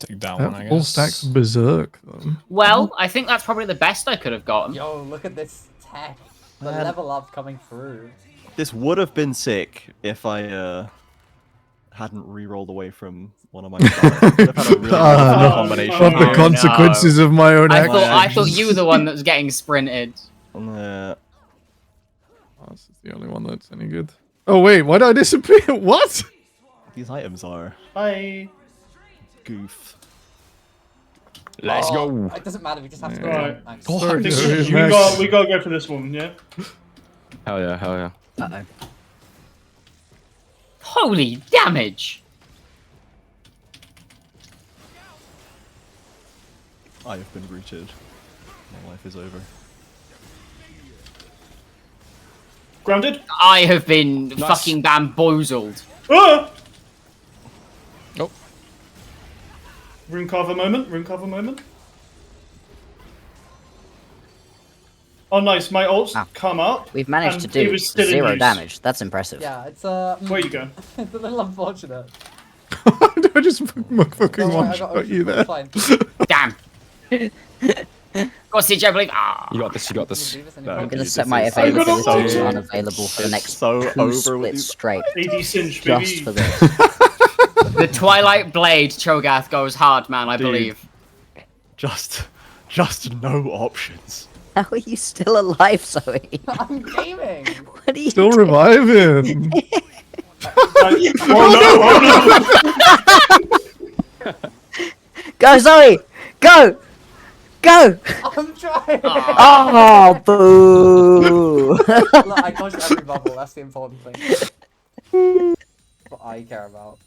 Take that one, I That full guess. stacks Berserk, though. Well, I think that's probably the best I could have gotten. Yo, look at this tech. The Man. level up coming through. This would have been sick if I hadn't re-rolled away from one of my cards. Would have had a really Ah, good no. combination Of the here. consequences of my own I actions. thought you were the one that was getting sprinted. Yeah. Oh, this is the only one that's any good. Oh wait, why did I disappear? What? These items are Bye. goof. Let's Oh, go. It doesn't matter, we just have to go. Alright. Max. Oh, Sorry, I think Joey, we Max. got to go for this one, yeah? Hell yeah. Hell yeah. Uh-oh. Holy damage! I have been greeted. My life is over. Grounded? I have been fucking bamboozled. Ah! Oh. Room cover moment, room cover moment. Oh nice, my ults Ah. come up. We've managed and to it do was still in 0 use. damage. That's impressive. Yeah, it's Where you go? it's a little unfortunate. I just fucking Don't worry, one I got shot you Ocean, there. it's fine. Damn. Go on, CJ, I believe. Ah. You got this. You got this. Leave us in No, your I'm pocket. gonna Dude, set this my is so availability good. to Oh, unavailable for the it's next so two over with splits these- straight. AD Singe, Just for baby. this. The Twilight Blade Cho'Gath goes hard, man, I Dude. believe. Just no options. How are you still alive, Zoe? I'm gaming! What are you Still doing? reviving. Oh no! Go, Zoe! Go! Go! I'm trying! Oh, boo! Look, I dodged every bubble, that's the important thing. What I care about.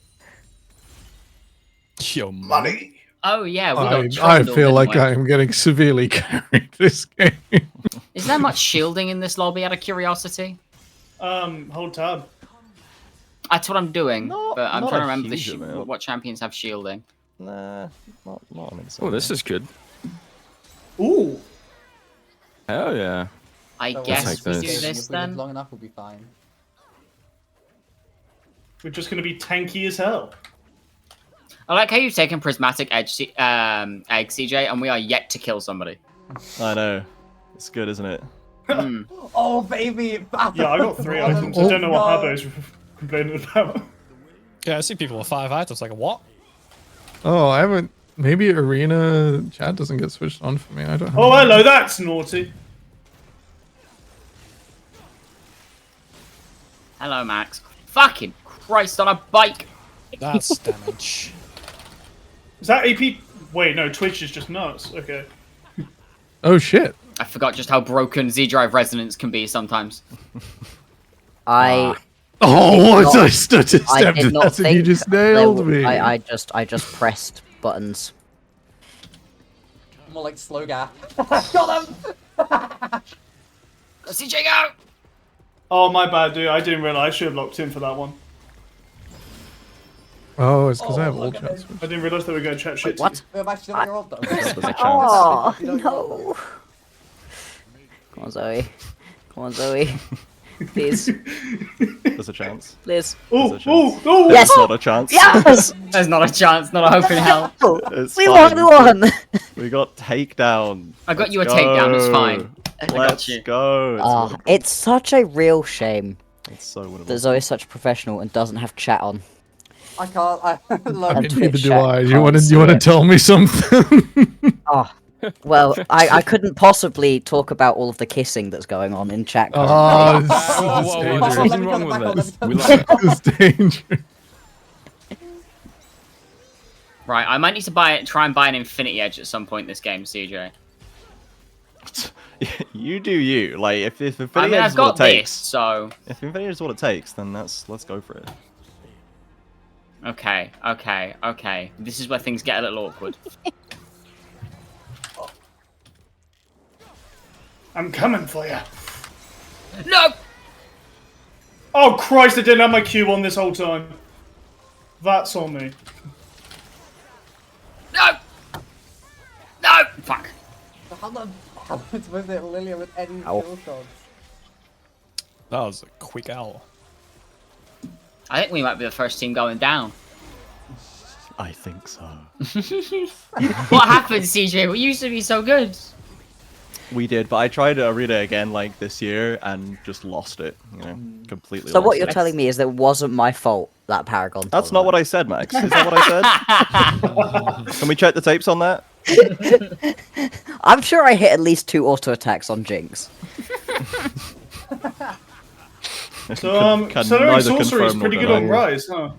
Yo, Money! Oh yeah, we got I trundled, feel like didn't we? I am getting severely carried this game. Is there much shielding in this lobby out of curiosity? Hold tab. That's what I'm doing, Not- but I'm not trying to a remember huge amount. what champions have shielding. Nah, not an Oh, this is good. Ooh! Hell yeah. I Don't guess take we do this. this If we live then. long enough, we'll be fine. We're just gonna be tanky as hell. I like how you've taken prismatic egg, CJ, and we are yet to kill somebody. I know. It's good, isn't it? Mm. Oh, baby! Yeah, I got 3 items. I don't know what Harbo's complaining about. Yeah, I see people with 5 items. Like, what? Oh, I haven't. Maybe arena chat doesn't get switched on for me. I don't. Have Oh, hello, that's naughty. Hello, Max. Fucking Christ on a bike! That's damage. Is that AP? Wait, no, Twitch is just nuts. Okay. Oh shit! I forgot just how broken Z-Drive resonance can be sometimes. I Oh, what? not- I stuttered I stepped did at not that and you think just there nailed w- me. I just pressed buttons. More like slow gap. Got him! Go CJ, go! Oh, my bad, dude. I didn't realize I should have locked in for that one. Oh, it's because I Oh, have all look at chance. I didn't realize they were going to chat shit. What? We have actually got your ult though. There's a chance. Oh You know your ult, though. no! Come on, Zoe. Come on, Zoe. Please, There's a chance. please. Oh, There's a chance. oh, Yes! It's not a chance. Yes! There's not a chance, not a hope in hell. It's We fine. won! We got takedown. I got you a Let's takedown, it's go. fine. I got Let's you. go. It's Oh, winnable. it's such a real shame It's so winnable. that Zoe's such a professional and doesn't have chat on. I can't. I I love mean, And neither Twitch do chat I. You can't want to see it. tell me something? Oh, well, I couldn't possibly talk about all of the kissing that's going on in chat. Oh, currently. Whoa, this is whoa, whoa, dangerous. there's Let nothing me wrong come with back on, this. let me We come love it. This is dangerous. Right, I might need to try and buy an Infinity Edge at some point in this game, CJ. You do you. Like, if Infinity I mean, Edge I've is what got it this, takes. so... If Infinity Edge is what it takes, then let's go for it. Okay, okay, okay. This is where things get a little awkward. I'm coming for you. No! Oh, Christ, I didn't have my Q on this whole time. That's on me. No! No! Fuck. How the balance with it, Lilia, with any Ow. kill shots? That was a quick owl. I think we might be the first team going down. I think so. What happened, CJ? We used to be so good. We did, but I tried Arena again like this year and just lost it. You know, completely. So lost what you're it. telling me is that it wasn't my fault, that Paragon. That's not what I said, Max. Is that what I said? Can we check the tapes on that? I'm sure I hit at least 2 auto attacks on Jinx. So, Can Accelerating neither Sorcery is confirm nor pretty good deny. on Rise, huh?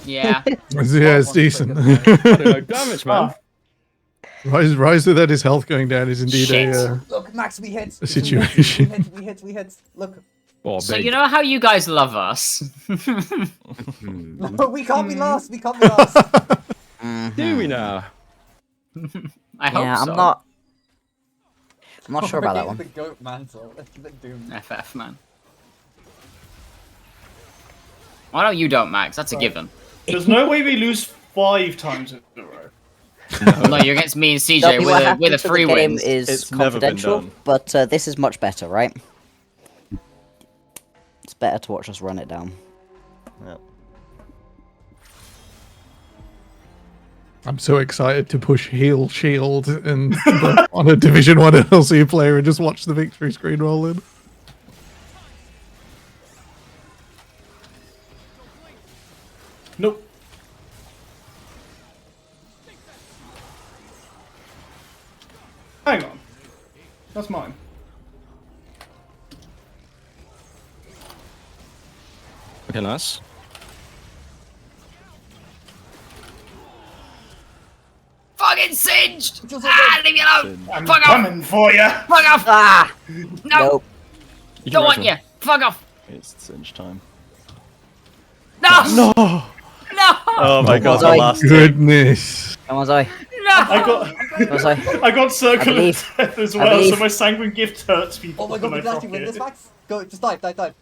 Yeah. Yeah, it's decent. No damage, man. Rise without his health going down is indeed Shit. Look, Max, we hit. A situation. We hit. Look. Oh, So big. you know how you guys love us? No, we can't be lost. We can't be lost. Do we now? I hope Yeah, so. I'm not sure about that Against one. The goat mantle. It's a bit doomed. FF, man. Why don't you don't, Max? That's a given. There's no way we lose 5 times in a row. No, you're against me and CJ Tell me what with a happens for free the game wins. is It's never been confidential, done. but this is much better, right? It's better to watch us run it down. Yeah. I'm so excited to push heal shield and on a Division 1 LC player and just watch the victory screen roll in. Nope. Hang on. That's mine. Okay, nice. Fucking singed! Ah, leave me alone! I'm Fuck off! coming for you. Fuck off! Ah! No! Nope. You Don't can want rest you! Fuck off! It's cinch time. No! No! No! Oh my god, the Zoe. last team. Goodness. Come on, Zoe. No! I got Come on, Zoe. I got circle believe. of death as I well, so believe. my sanguine gift hurts people. Oh my god, we when can I actually win proc this, it. Max. Go, just dive.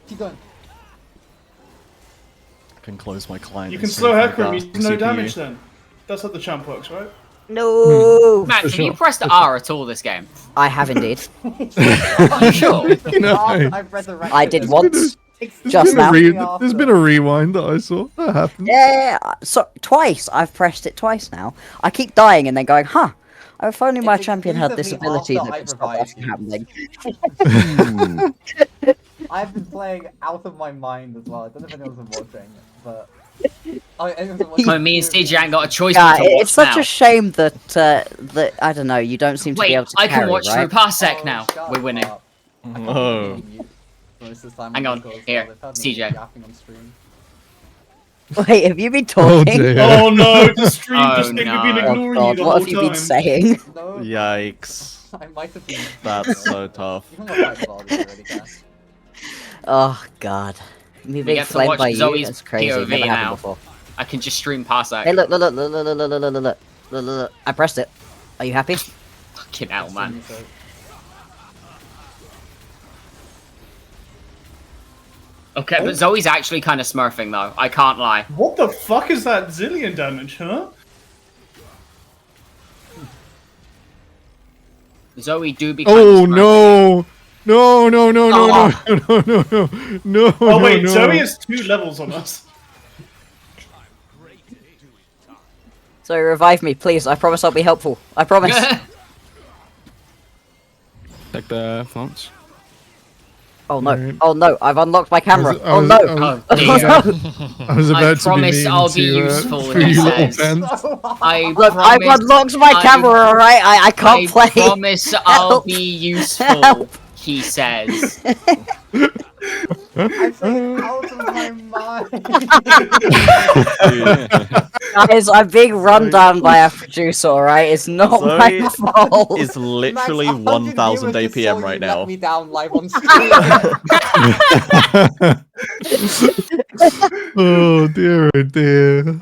Keep going. I can close my client. You and can slow sync Hecarim, my you do no CPU. damage then. That's how the champ works, right? No! Max, have you pressed R at all this game? I have indeed. Are you sure? You know, I've resurrected I did him. once. It's Just now. there's been a rewind that I saw. That happened. Yeah, so twice. I've pressed it twice now. I keep dying and then going, huh. If only my It's champion had this exclusively ability after that I could stop that revived from happening. I've been playing out of my mind as well. I don't know if anyone's been watching, but anyone's been watching. Well, me and CJ ain't got a choice Yeah, but to watch it's such now. a shame that that I don't know. You don't seem to be Wait, able to I carry, can watch right? through Parsec Oh, now. shut We're winning. up. I can't Oh. believe you most of the time Hang on, because, here, they've heard me CJ. yapping on stream. Wait, have you been Oh talking? dear. Oh no, the stream Oh, just think we've been no. Oh ignoring god, you the what whole have you time. been saying? No. Yikes. I might have been. That's so tough. You can look like Baldi already, guys. Oh god. Me We being get to flamed watch by you? Zoe's That's crazy. POV Never happened now. before. I can just stream Parsec. Hey, look, look, look, look, look, look, look, look, look, look, look, look. I pressed it. Are you happy? Fucking hell, man. Okay, but Zoe's actually kind of smurfing though. I can't lie. What the fuck is that zillion damage, huh? Zoe do be. Kind Oh of smurfing. no! No, no, no, no, Oh. no, no, no, no, no. Oh wait, no. Zoe has 2 levels on us. So revive me, please. I promise I'll be helpful. I promise. Take the fonts. Oh no! Alright. Oh no! I've unlocked my camera. I was- Oh I no! was- Oh, dear. I was about to promise be mean I'll be to, useful, for he you little says. fans. I Look, I've promise, unlocked my camera. All right, I can't play. promise I'll Help. be useful. Help. He says. I'm saying out of my mind. Guys, I'm being run down by a producer. All right, it's not Zoe my fault. Is literally Max, 1,000 I just saw APM you right let now. me down live on stream. Oh dear, oh dear.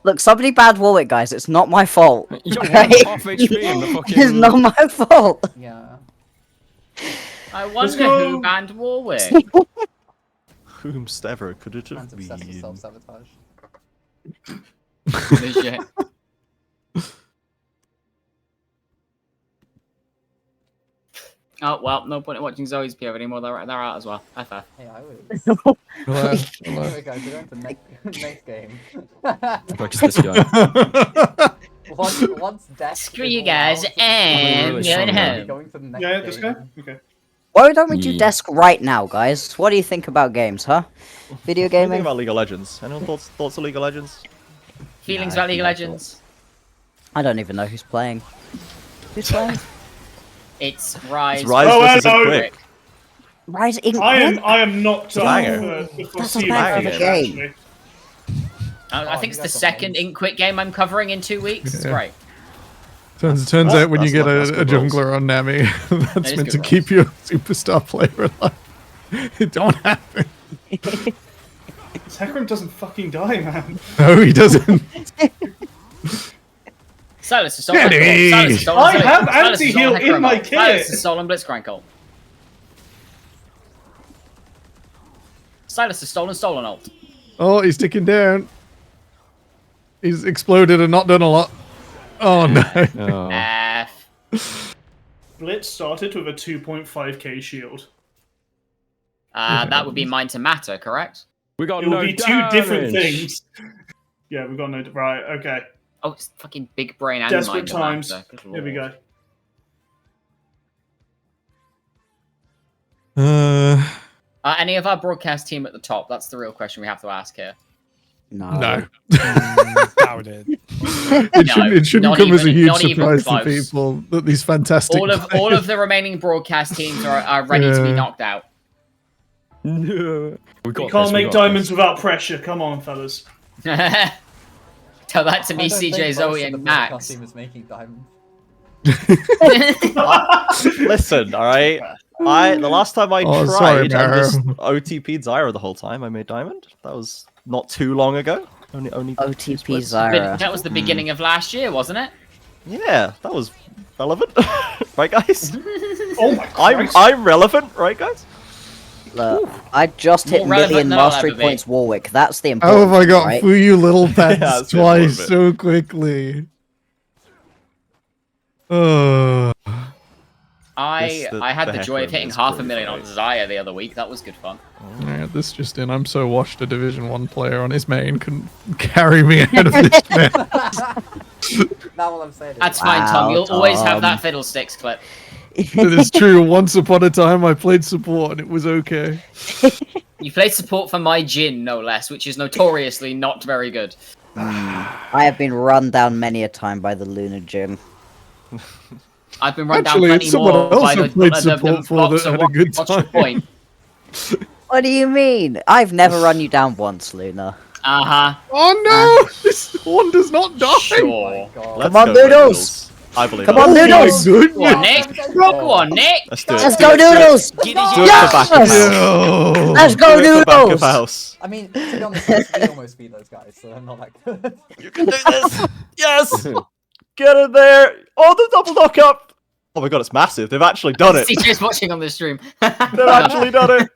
Look, somebody banned Warwick, guys. It's not my fault. You're okay? half HP in the fucking. It's not my fault. Yeah. I wonder go. who banned Warwick. Whomstever could it have Man's obsessed with been? self-sabotage. Legit. Oh well, no point in watching Zoe's PO anymore. They're out as well. FF. Hey, I would. Relax, Anyway, guys, we're going to next game. Like, it's this guy. once death. Screw is you all guys, out, and really going strong, we're home. going to the next Yeah, this guy? game. Okay. Why don't we do Yeah. desk right now, guys? What do you think about games, huh? Video What do you think gaming? about League of Legends? Anyone thoughts of League of Legends? Feelings Nah, about League of no Legends. I don't even know who's playing. Who's playing? It's Rise. It's Rise Oh, versus hello. Quick. Rise Ink. I am not banger. done for the That's a foreseeable banger of a future, game. actually. I Oh, think it's you the guys are second nice. Ink Quick game I'm covering in 2 weeks. It's Yeah. great. Turns That's- out when you get that's a good rolls. jungler on Nami, that's is meant good to keep your superstar player alive. It don't happen. Zekrom doesn't fucking die, man. No, he doesn't. Silas is stolen. Daddy! Silas is stolen. I Zoe. have Silas is anti-heal stolen in my Hecarimol. Silas kit. is stolen Blitzcrankle. Silas has stolen ult. Oh, he's ticking down. He's exploded and not done a lot. Oh no. Oh. F. Blitz started with a 2.5k shield. That would be mine to matter, correct? We got It will no be 2 different damage. things. Yeah, we got no. Right, okay. Oh, it's fucking big brain and Desperate mind to times. matter. Good Here we lord. go. Any of our broadcast team at the top? That's the real question we have to ask here. No. No. Doubt it. It shouldn't not come as a even- huge not even surprise to close. people that these fantastic All of the remaining broadcast teams are ready to be Yeah. knocked out. No. We got We can't this, make got diamonds this. without pressure. Come on, fellas. Tell that to I me, don't think CJ, most Zoe, of the and broadcast Max. team is making diamonds. Listen, alright. The last time I Oh, tried sorry, and just Maro. OTP'd Zyra the whole time, I made diamond. That was not too long ago. Only OTP splits. Zyra. That was the beginning of last year, wasn't it? Yeah, that was relevant, right, guys? Oh my I'm Christ. relevant, right, guys? Look, I just hit More relevant million than I'll mastery ever be. points Warwick. That's the important How have I thing, got right? for you little pants that's the twice important so quickly? Oh. Guess I had the the joy of Hecarim hitting is 500,000 on glorified. Zaya the other week. That was good fun. Yeah, this just in. I'm so washed a Division 1 player on his main couldn't carry me out of this match. Now what I'm saying is, That's fine, Tom. Wow, You'll always have Tom. that fiddlesticks clip. It is true. Once upon a time, I played support and it was okay. You played support for my Jin, no less, which is notoriously not very good. I have been run down many a time by the Lunar Gym. I've been run Actually, down it's plenty someone more else by I the played support for box that of had a good what's your time. point? What do you mean? I've never run you down once, Luna. Uh-huh. Oh no! This one does not die. Sure. God. Let's Come on, go, Noodles! I believe Come it. on, Oh my Noodles! Go on, goodness! Nick. Go on, Nick. Let's do it. Let's go, Noodles! Do it for back of Yes! house. Yo. Let's go, Do it for back of Noodles! house. I mean, to be honest, we almost beat those guys, so I'm not that good. You can do this. Yes. Get in there. Oh, the double knock up. Oh my god, it's massive. They've actually done it. CJ's watching on the stream. They've actually done it.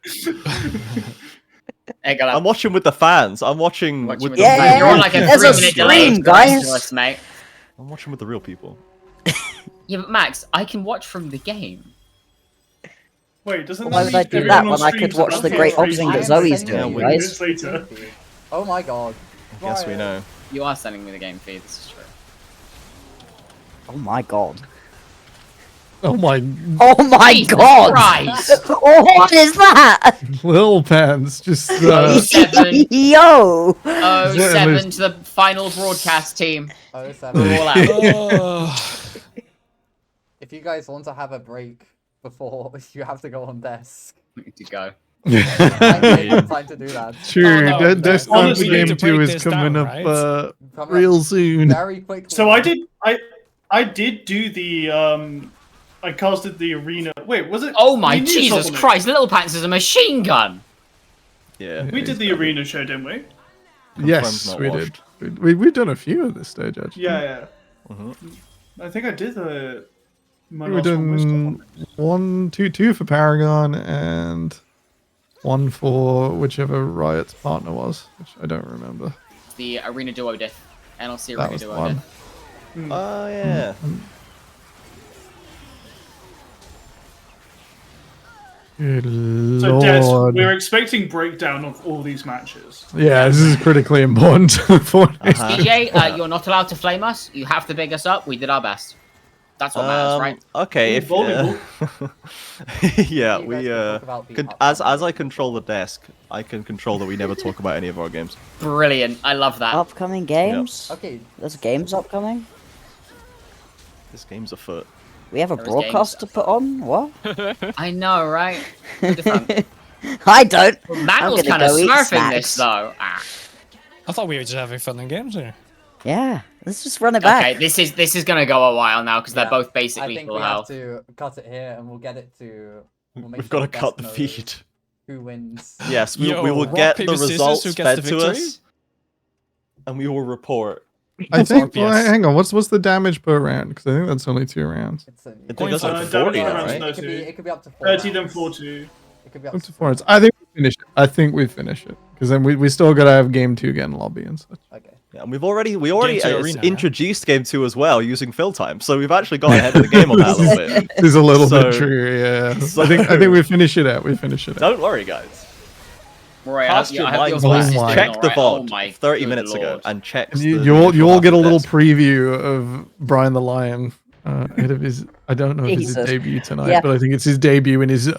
Hey, go I'm watching with the fans. I'm watching with the the Yeah, fans. You're on like a there's a 3-minute delay. stream, guys. To us, mate. I'm watching with the real people. Yeah, but Max, I can watch from the game. Wait, doesn't Why that would I mean do everyone that on when I could streams watch that the don't great stream opening I that am Zoe's sending doing, you guys? the Later. feed. Oh my god. Yes, we Brian. know. You are sending me the game feed, this is true. Oh my god. Oh my Oh my Jesus god! Christ! What is that? little pants just Oh, 7. Yo! Oh, Yeah, 7 to the final broadcast team. Oh, We're seven. all out. If you guys want to have a break before you have to go on desk, to go. I take the time to do that. True, Oh, no, Death no. Time Honestly, for Game to 2 break is this coming down, up right? Come real up soon. very quickly. So I did do the I casted the arena. Wait, was it? Oh my we knew Jesus something. Christ, Little Pants is a machine gun! Yeah. We did the arena show, didn't we? Yes, not we washed. did. We've done a few at this stage, actually. Yeah. Mhm. I think I did the. My We've last one was done two for Paragon and one for whichever Riot's partner was, which I don't remember. The Arena Duo Diff. NLC That Arena was the Duo one. Diff. Oh yeah. Good So, Des, lord. we're expecting breakdown of all these matches. Yeah, this is critically important for DJ, you're not allowed to flame us. You have to big us up. We did our best. That's what matters, right? Okay, Ooh, if volleyball. yeah, You guys we can talk about the as upcoming- I control the desk, I can control that we never talk about any of our games. Brilliant. I love that. Upcoming games? Okay, There's games upcoming? This game's afoot. We have a There is broadcast games to put on? What? I know, right? Who the fuck- I don't. Well, I'm Manuel's gonna kind of go eat smurfing this, snacks. though. Ah. I thought we were just having fun in games here. Yeah, let's just run it back. Okay, this is gonna go a while now because yeah, they're both I basically think full we have health. to cut it here, and we'll get it to. We'll make We've sure got to Des cut the knows feed. Who wins? Yes, we Yo, will rock, get paper, the scissors, results who gets fed the to victory? us, and we will report. I think. Well, RPS. hang on. What's the damage per round? Because I think that's only 2 rounds. It's a, It Point goes five. like 40 now, Don't- right? don't- it could be up to 4 30 then rounds. 4-2. It could be up Up to to 4 rounds. I think we finish it. I think we finish it because then we still gotta have game 2 get in lobby and such. Okay. Yeah, and we already Game 2 arena, yeah. introduced game 2 as well using fill time, so we've actually got ahead of the game on that a little bit. This is a little So- bit true, yeah. so- I think we finish it out. We finish it out. Don't worry, guys. Right, Cast your I hope minds your back. voice is Oh doing my. Check the alright. Oh VOD my 30 good minutes ago lord. and check. And you all get a little preview of Brian the Lion ahead of his. I don't know if it's his Jesus. debut tonight, Yeah. but I think it's his debut in his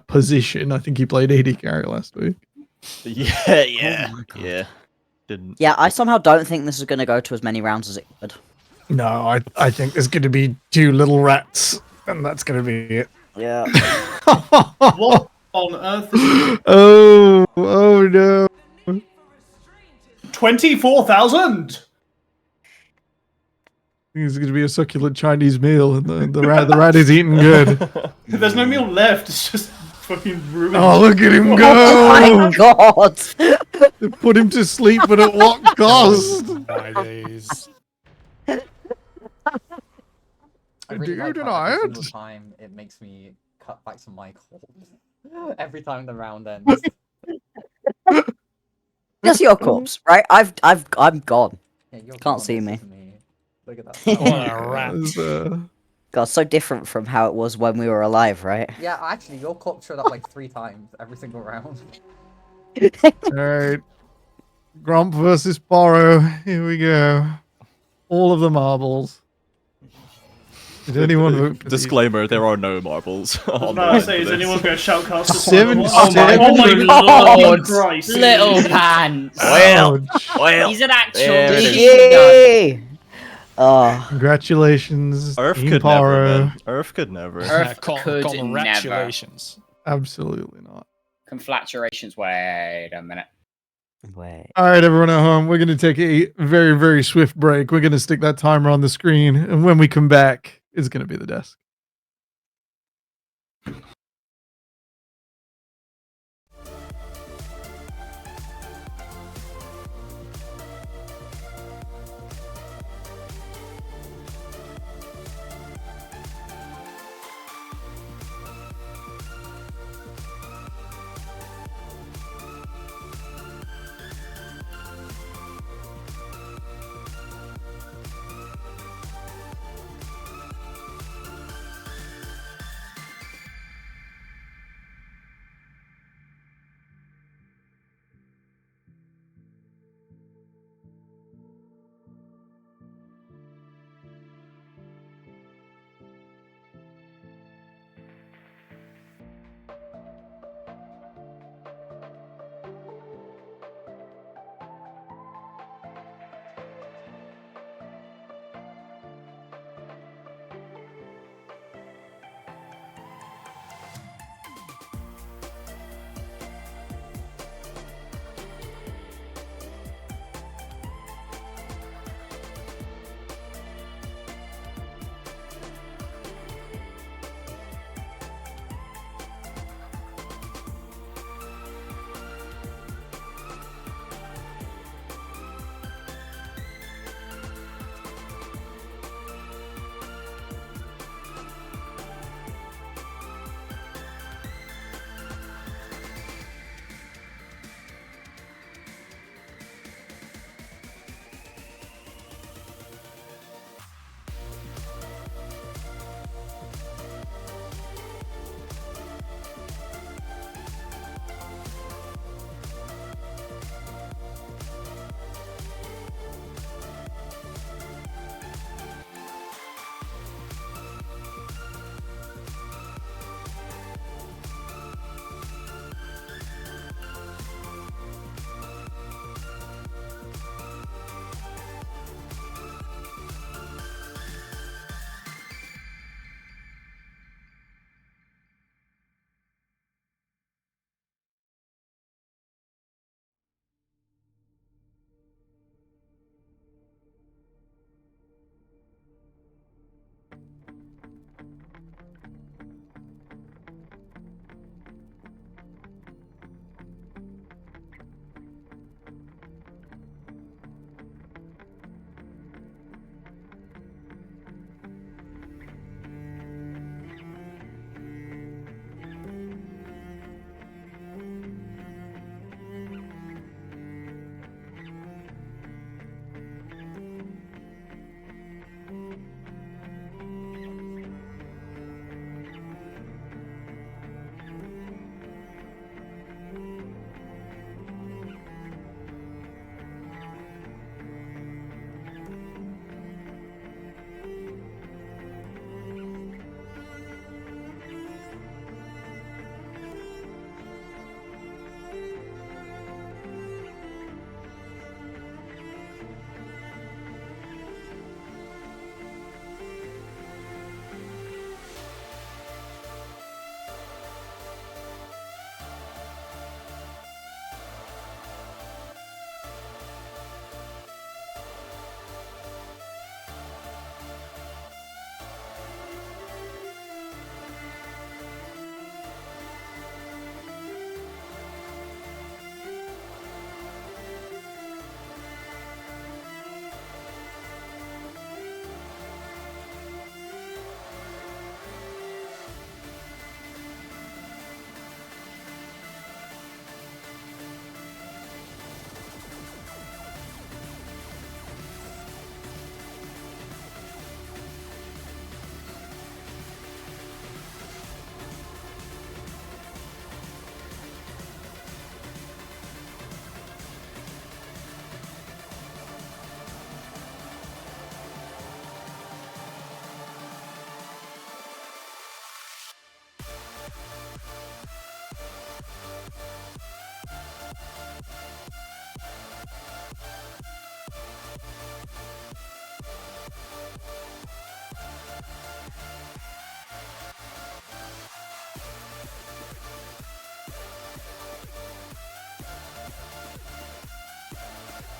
position. I think he played AD carry last week. Yeah. Oh my God. Yeah. Didn't. Yeah, I somehow don't think this is going to go to as many rounds as it could. No, I think there's going to be 2 little rats, and that's going to be it. Yeah. What on earth is Oh no. 24,000? I think it's going to be a succulent Chinese meal, and the rat is eating good. There's no meal left. It's just fucking ruined. Oh, look at him Oh my go! god! Put him to sleep, but at what cost? My days. I really Dude, like and how every I- single time it makes me cut back to my calls. Every time the round ends. That's your corpse, right? I'm gone. Yeah, you're Can't gone, see this me. is Look at that. What a rat. It's, God, so different from how it was when we were alive, right? Yeah, actually, your corp showed up like 3 times every single round. Alright. Grump versus Borrow. Here we go. All of the marbles. Did anyone vote for these? Disclaimer: there are no marbles. I was on about the to say, is list. anyone going to shoutcast the Seven- final one? Oh my seven- god! Lord, Christ. Little Pants. Well, Ouch. well. He's an actual There it is. machine gun. Yay! Oh, Congratulations. Earth Team could Paro. never, man. Earth could never. Earth Yeah, could congratulations. Absolutely not. Conflaturations. Wait a minute. Wait. All right, everyone at home, we're going to take a very, very swift break. We're going to stick that timer on the screen. And when we come back, it's going to be the desk.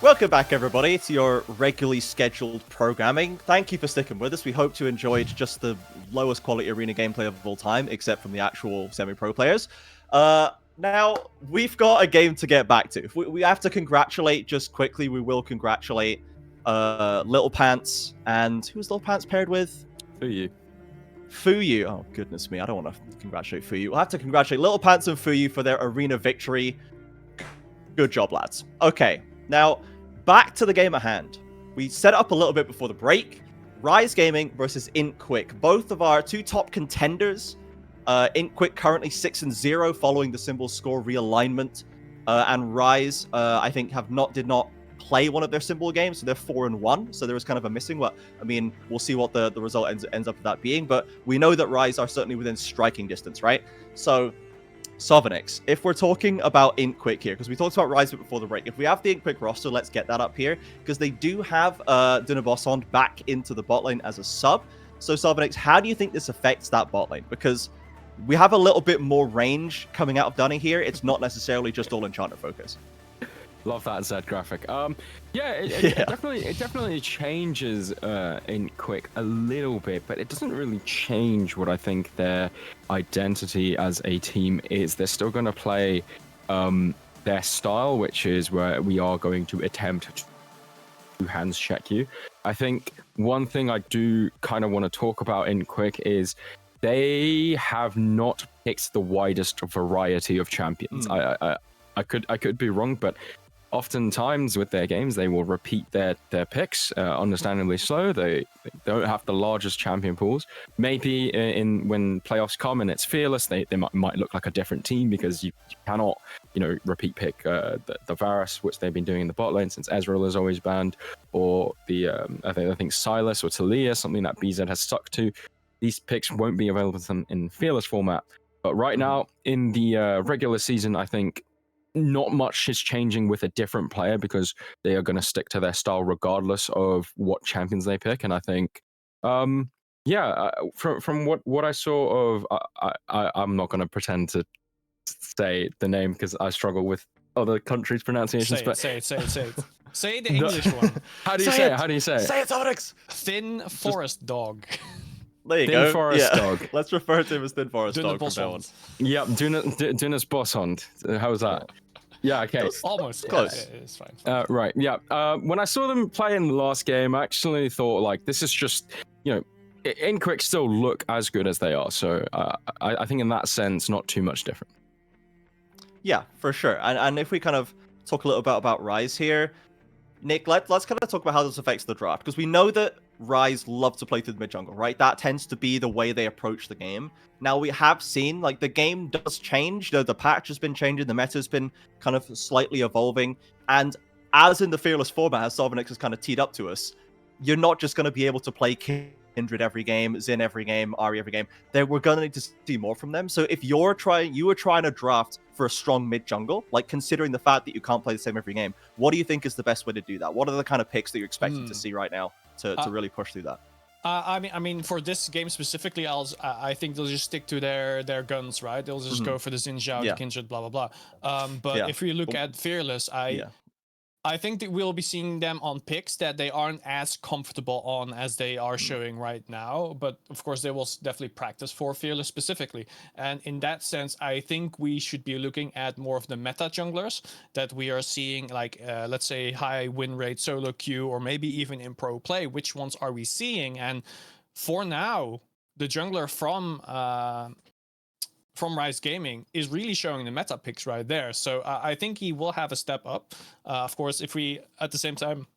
Welcome back, everybody, to your regularly scheduled programming. Thank you for sticking with us. We hope you enjoyed just the lowest quality arena gameplay of all time, except from the actual semi-pro players. Now, we've got a game to get back to. We have to congratulate, just quickly, we will congratulate Little Pants, and who's Little Pants paired with? Fuyu. Fuyu. Oh, goodness me, I don't want to congratulate Fuyu. We'll have to congratulate Little Pants and Fuyu for their arena victory. Good job, lads. Okay, now, back to the game at hand. We set it up a little bit before the break. Rise Gaming versus IntQuick. Both of our two top contenders. IntQuick currently 6-0 following the symbol score realignment. And Rise, I think, did not play one of their symbol games, so they're 4-1. So there was kind of a missing. But I mean, we'll see what the result ends up with that being. But we know that Rise are certainly within striking distance, right? So Sovereigns, if we're talking about IntQuick here, because we talked about Rise before the break, if we have the IntQuick roster, let's get that up here, because they do have Dunabosond back into the bot lane as a sub. So Sovereigns, how do you think this affects that bot lane? Because we have a little bit more range coming out of Dunny here. It's not necessarily just all Enchanter focus. Love that Z graphic. Yeah, it definitely changes IntQuick a little bit, but it doesn't really change what I think their identity as a team is. They're still going to play their style, which is where we are going to attempt to hands check you. I think one thing I do kind of want to talk about IntQuick is they have not picked the widest variety of champions. I could be wrong, but oftentimes with their games, they will repeat their picks, understandably so. They don't have the largest champion pools. Maybe when playoffs come and it's Fearless, they might look like a different team because you cannot, repeat pick the Varus, which they've been doing in the bot lane since Ezreal is always banned, or the I think Silas or Talia, something that BZ has stuck to. These picks won't be available to them in Fearless format. But right now, in the regular season, I think not much is changing with a different player because they are going to stick to their style regardless of what champions they pick. And I think, from what I saw of, I'm not going to pretend to say the name because I struggle with other countries' pronunciations. Say it. Say the English one. How do you say it? How do you say it? Say it, Onyx! Thin Forest Dog. There you Thin go. Forest Dog. Let's refer to him as Thin Forest Dog from now on. Yep, Dunas Bossond. How's that? Yeah, okay. Almost close. Yeah, it's fine. Right, yeah. When I saw them play in the last game, I actually thought, like, this is just, IntQuick still look as good as they are. So I think in that sense, not too much different. Yeah, for sure. And if we kind of talk a little bit about Rise here, Nick, let's kind of talk about how this affects the draft, because we know that Rise love to play through the mid jungle, right? That tends to be the way they approach the game. Now, we have seen, like, the game does change. The patch has been changing. The meta's been kind of slightly evolving. And as in the Fearless format, as Sovereign has kind of teed up to us, you're not just going to be able to play Kindred every game, Xin every game, Ahri every game. We're going to need to see more from them. So if you were trying to draft for a strong mid jungle, like considering the fact that you can't play the same every game, what do you think is the best way to do that? What are the kind of picks that you're expecting to see right now to really push through that? I mean, for this game specifically, I think they'll just stick to their guns, right? They'll just go for the Xin Zhao, the Kindred, blah blah blah. But if we look at Fearless, I think that we'll be seeing them on picks that they aren't as comfortable on as they are showing right now. But of course, they will definitely practice for Fearless specifically. And in that sense, I think we should be looking at more of the meta junglers that we are seeing, like, let's say, high win rate solo queue, or maybe even in pro play. Which ones are we seeing? And for now, the jungler from Rise Gaming is really showing the meta picks right there. So I think he will have a step up. Of course, if we, at the same time,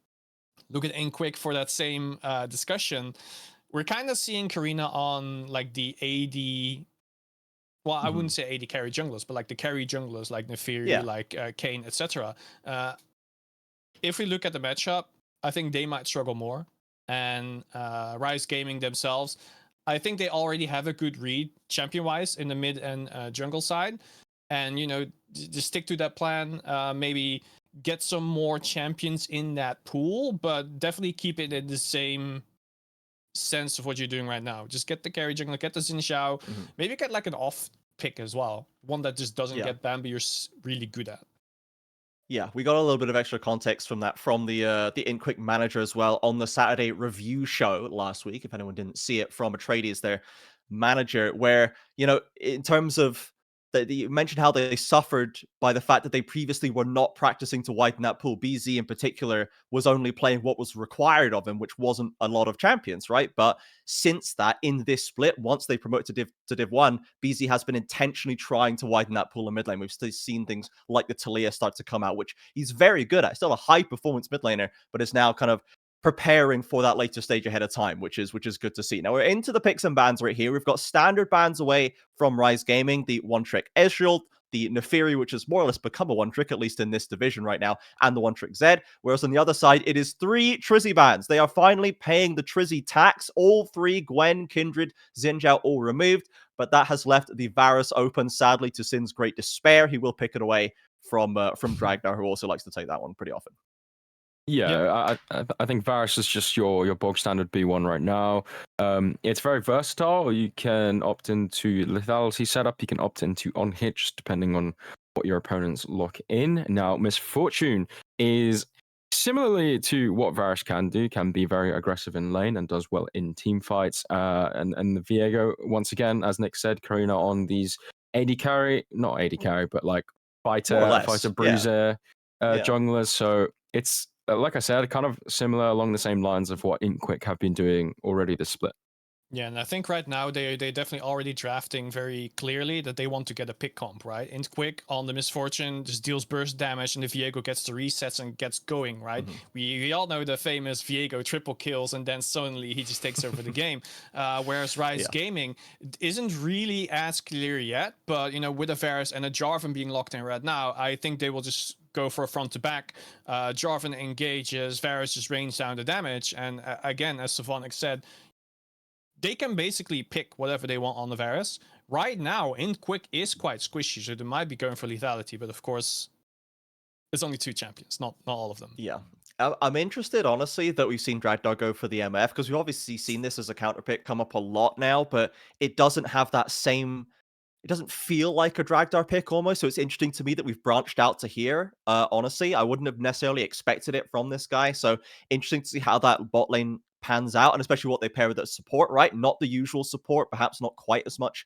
look at IntQuick for that same discussion, we're kind of seeing Karina on, like, the AD... Well, I wouldn't say AD carry junglers, but, like, the carry junglers, like Nefiri, like Kayn, etc. If we look at the matchup, I think they might struggle more. And Rise Gaming themselves, I think they already have a good read champion-wise in the mid and jungle side. And, just stick to that plan. Maybe get some more champions in that pool, but definitely keep it in the same sense of what you're doing right now. Just get the carry jungler, get the Xin Zhao. Maybe get, like, an off pick as well. One that just doesn't get banned, but you're really good at. Yeah, we got a little bit of extra context from that from the InQuick manager as well on the Saturday review show last week. If anyone didn't see it, from Atreides, their manager, where in terms of you mentioned how they suffered by the fact that they previously were not practicing to widen that pool. BZ in particular was only playing what was required of him, which wasn't a lot of champions, right? But since that, in this split, once they promote to Div 1, BZ has been intentionally trying to widen that pool in mid lane. We've still seen things like the Talia start to come out, which he's very good at. Still a high performance mid laner, but is now kind of preparing for that later stage ahead of time, which is good to see. Now we're into the picks and bans right here. We've got standard bans away from Rise Gaming, the one trick Ezreal, the Neferi, which has more or less become a one trick, at least in this division right now, and the one trick Zed. Whereas on the other side, it is 3 Trizzy bans. They are finally paying the Trizzy tax. All 3, Gwen, Kindred, Xin Zhao, all removed, but that has left the Varus open, sadly, to Sin's great despair. He will pick it away from Dragnar, who also likes to take that one pretty often. Yeah, I think Varus is just your bog standard B1 right now. It's very versatile. You can opt into lethality setup. You can opt into unhitched, depending on what your opponents lock in. Now, Misfortune is similarly to what Varus can do, can be very aggressive in lane and does well in team fights. And the Viego, once again, as Nick said, Karina on these AD carry, not AD carry, but like fighter bruiser junglers. So it's like I said, kind of similar along the same lines of what InQuick have been doing already this split. Yeah, and I think right now they definitely already drafting very clearly that they want to get a pick comp, right? InQuick on the Misfortune just deals burst damage, and the Viego gets the resets and gets going, right? Mm-hmm. We all know the famous Viego triple kills, and then suddenly he just takes over the game. Whereas Rise Gaming isn't really as clear yet, but with a Varus and a Jarvan being locked in right now, I think they will just go for a front to back. Jarvan engages, Varus just rains down the damage, and again, as Savonic said, they can basically pick whatever they want on the Varus. Right now, InQuick is quite squishy, so they might be going for lethality, but of course, it's only 2 champions, not all of them. Yeah. I'm interested, honestly, that we've seen Dragdar go for the MF, because we've obviously seen this as a counter pick come up a lot now, but it doesn't have that same... It doesn't feel like a Dragdar pick almost, so it's interesting to me that we've branched out to here. Honestly, I wouldn't have necessarily expected it from this guy, so interesting to see how that bot lane pans out, and especially what they pair with that support, right? Not the usual support, perhaps not quite as much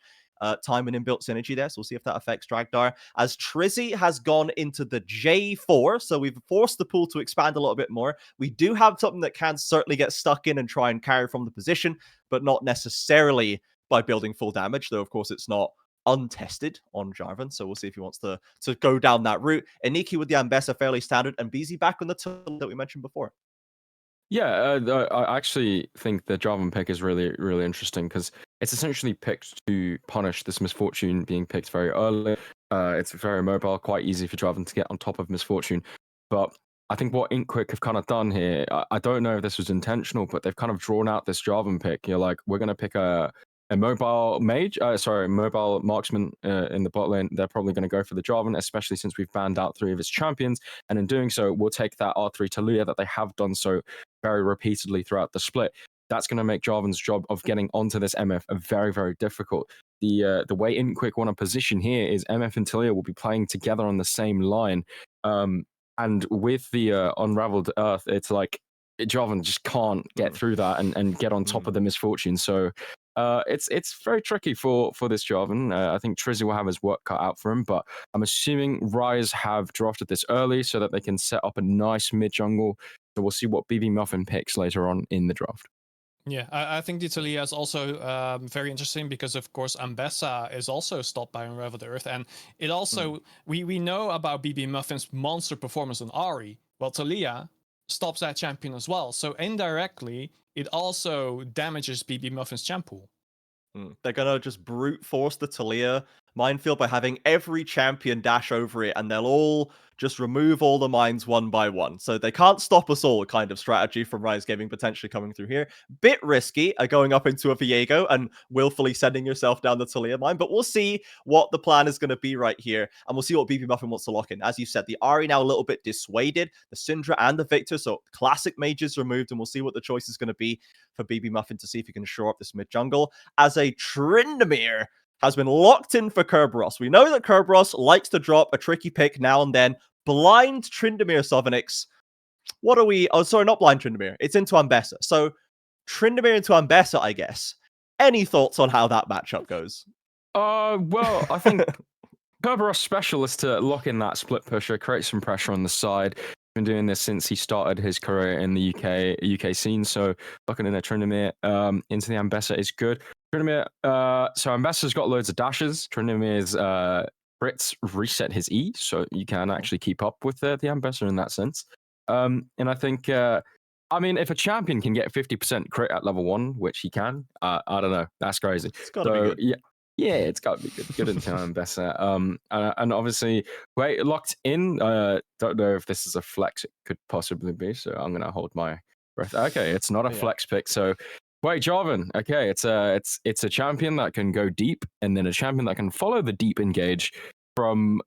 time and inbuilt synergy there, so we'll see if that affects Dragdar. As Trizzy has gone into the J4, so we've forced the pool to expand a little bit more. We do have something that can certainly get stuck in and try and carry from the position, but not necessarily by building full damage, though of course it's not untested on Jarvan, so we'll see if he wants to go down that route. Iniki with the Ambessa fairly standard, and BZ back on the tool that we mentioned before. Yeah, I actually think the Jarvan pick is really, really interesting because it's essentially picked to punish this Misfortune being picked very early. It's very mobile, quite easy for Jarvan to get on top of Misfortune. But I think what InQuick have kind of done here, I don't know if this was intentional, but they've kind of drawn out this Jarvan pick. You're like, we're going to pick a mobile mage, mobile marksman in the bot lane. They're probably going to go for the Jarvan, especially since we've banned out 3 of his champions. And in doing so, we'll take that R3 Talia that they have done so very repeatedly throughout the split. That's going to make Jarvan's job of getting onto this MF very, very difficult. The way InQuick want to position here is MF and Talia will be playing together on the same line. And with the Unraveled Earth, it's like Jarvan just can't get through that and get on top of the Misfortune. So it's very tricky for this Jarvan. I think Trizzy will have his work cut out for him, but I'm assuming Rise have drafted this early so that they can set up a nice mid jungle. So we'll see what BB Muffin picks later on in the draft. Yeah, I think the Talia is also very interesting because, of course, Ambessa is also stopped by Unraveled Earth. And it also, we know about BB Muffin's monster performance on Ahri. Well, Talia stops that champion as well. So indirectly, it also damages BB Muffin's champ pool. They're going to just brute force the Talia minefield by having every champion dash over it, and they'll all just remove all the mines one by one. So they can't stop us all kind of strategy from Rise Gaming potentially coming through here. Bit risky going up into a Viego and willfully sending yourself down the Talia mine, but we'll see what the plan is going to be right here, and we'll see what BB Muffin wants to lock in. As you said, the Ahri now a little bit dissuaded, the Syndra and the Victor, so classic mages removed, and we'll see what the choice is going to be for BB Muffin to see if he can shore up this mid jungle. As a Tryndamere has been locked in for Kerberos. We know that Kerberos likes to drop a tricky pick now and then, blind Tryndamere Sovnix. What are we? Oh, sorry, not blind Tryndamere. It's into Ambessa. So Tryndamere into Ambessa, I guess. Any thoughts on how that matchup goes? Well, I think Kerberos specialist to lock in that split pusher, create some pressure on the side. Been doing this since he started his career in the UK scene. So locking in a Tryndamere into the Ambessa is good. Tryndamere, so Ambessa's got loads of dashes. Tryndamere's crits reset his E, so you can actually keep up with the Ambessa in that sense. And I think, I mean, if a champion can get 50% crit at level 1, which he can, I don't know, that's crazy. It's got to be good. Yeah, it's got to be good. Good into Ambessa. And obviously, wait, locked in. Don't know if this is a flex. It could possibly be. So I'm gonna hold my breath. Okay, it's not a flex pick. So wait, Jarvan. Okay, it's a champion that can go deep, and then a champion that can follow the deep engage from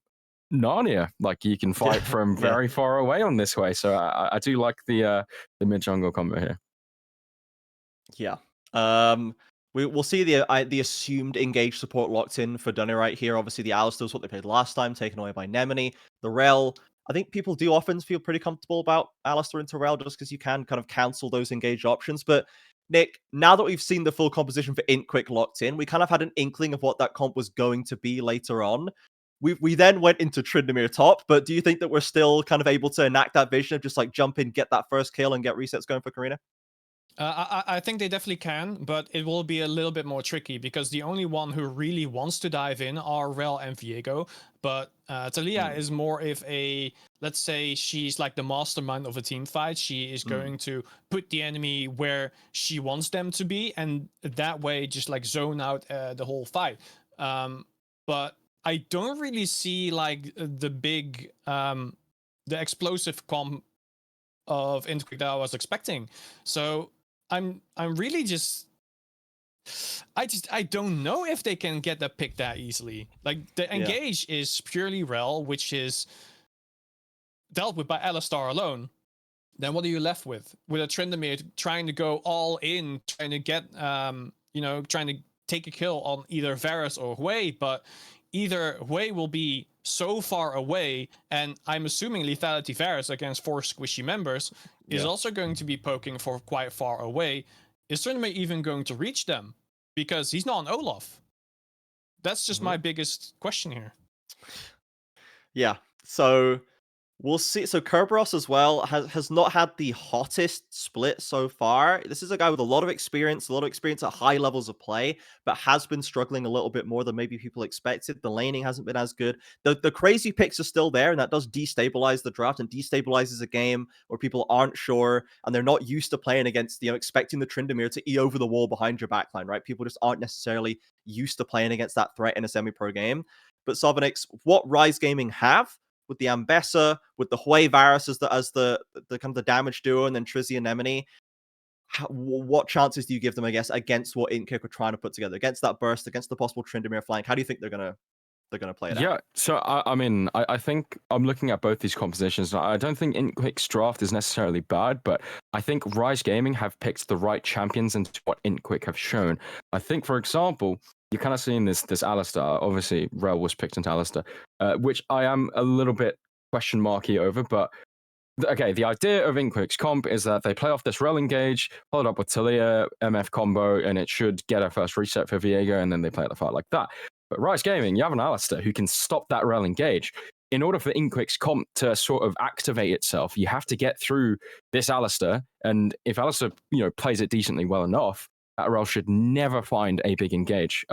Narnia. Like you can fight from very far away on this way. So I do like the mid jungle combo here. Yeah. We'll see the assumed engage support locked in for Dunny right here. Obviously, the Alistar's what they played last time, taken away by Nemini. The Rel, I think people do often feel pretty comfortable about Alistar into Rel just because you can kind of cancel those engaged options. But Nick, now that we've seen the full composition for Int Quick locked in, we kind of had an inkling of what that comp was going to be later on. We then went into Tryndamere top, but do you think that we're still kind of able to enact that vision of just like jump in, get that first kill, and get resets going for Karina? I think they definitely can, but it will be a little bit more tricky because the only one who really wants to dive in are Rel and Viego. But Talia is more if let's say she's like the mastermind of a team fight. She is going to put the enemy where she wants them to be, and that way just like zone out the whole fight. But I don't really see like the big, the explosive comp of Int Quick that I was expecting. So I'm really just I don't know if they can get that pick that easily. Like the engage is purely Rel, which is dealt with by Alistar alone. Then what are you left with? With a Tryndamere trying to go all in, trying to get trying to take a kill on either Varus or Hui, but either Hui will be so far away, and I'm assuming Lethality Varus against 4 squishy members is also going to be poking for quite far away. Is Tryndamere even going to reach them? Because he's not an Olaf. That's just my biggest question here. Yeah, so we'll see. So Kerberos as well has not had the hottest split so far. This is a guy with a lot of experience at high levels of play, but has been struggling a little bit more than maybe people expected. The laning hasn't been as good. The crazy picks are still there, and that does destabilize the draft and destabilizes a game where people aren't sure and they're not used to playing against, expecting the Tryndamere to E over the wall behind your backline, right? People just aren't necessarily used to playing against that threat in a semi-pro game. But Sovnix, what Rise Gaming have with the Ambessa, with the Hui Varus as the kind of the damage duo, and then Trizzy and Nemini, what chances do you give them, I guess, against what Int Quick are trying to put together, against that burst, against the possible Tryndamere flank? How do you think they're gonna play it out? Yeah, so I mean, I think I'm looking at both these compositions. I don't think Int Quick's draft is necessarily bad, but I think Rise Gaming have picked the right champions into what Int Quick have shown. I think, for example, you're kind of seeing this Alistar. Obviously, Rel was picked into Alistar, which I am a little bit question marky over. But okay, the idea of Int Quick's comp is that they play off this Rel engage, followed up with Talia, MF combo, and it should get a first reset for Viego, and then they play the fight like that. But Rise Gaming, you have an Alistar who can stop that Rel engage. In order for Int Quick's comp to sort of activate itself, you have to get through this Alistar, and if Alistar, plays it decently well enough, that Rel should never find a big engage.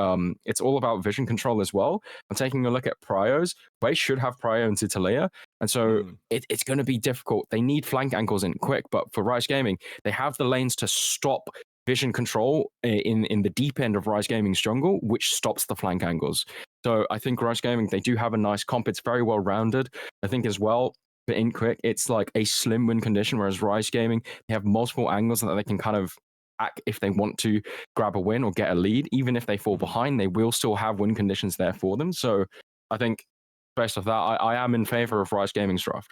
It's all about vision control as well. I'm taking a look at Pryos. They should have Pryo into Talia, and so it's going to be difficult. They need flank angles in quick, but for Rise Gaming, they have the lanes to stop vision control in the deep end of Rise Gaming's jungle, which stops the flank angles. So I think Rise Gaming, they do have a nice comp. It's very well rounded. I think as well, for Int Quick, it's like a slim win condition, whereas Rise Gaming, they have multiple angles that they can kind of if they want to grab a win or get a lead. Even if they fall behind, they will still have win conditions there for them. So I think based off that, I am in favor of Rise Gaming's draft.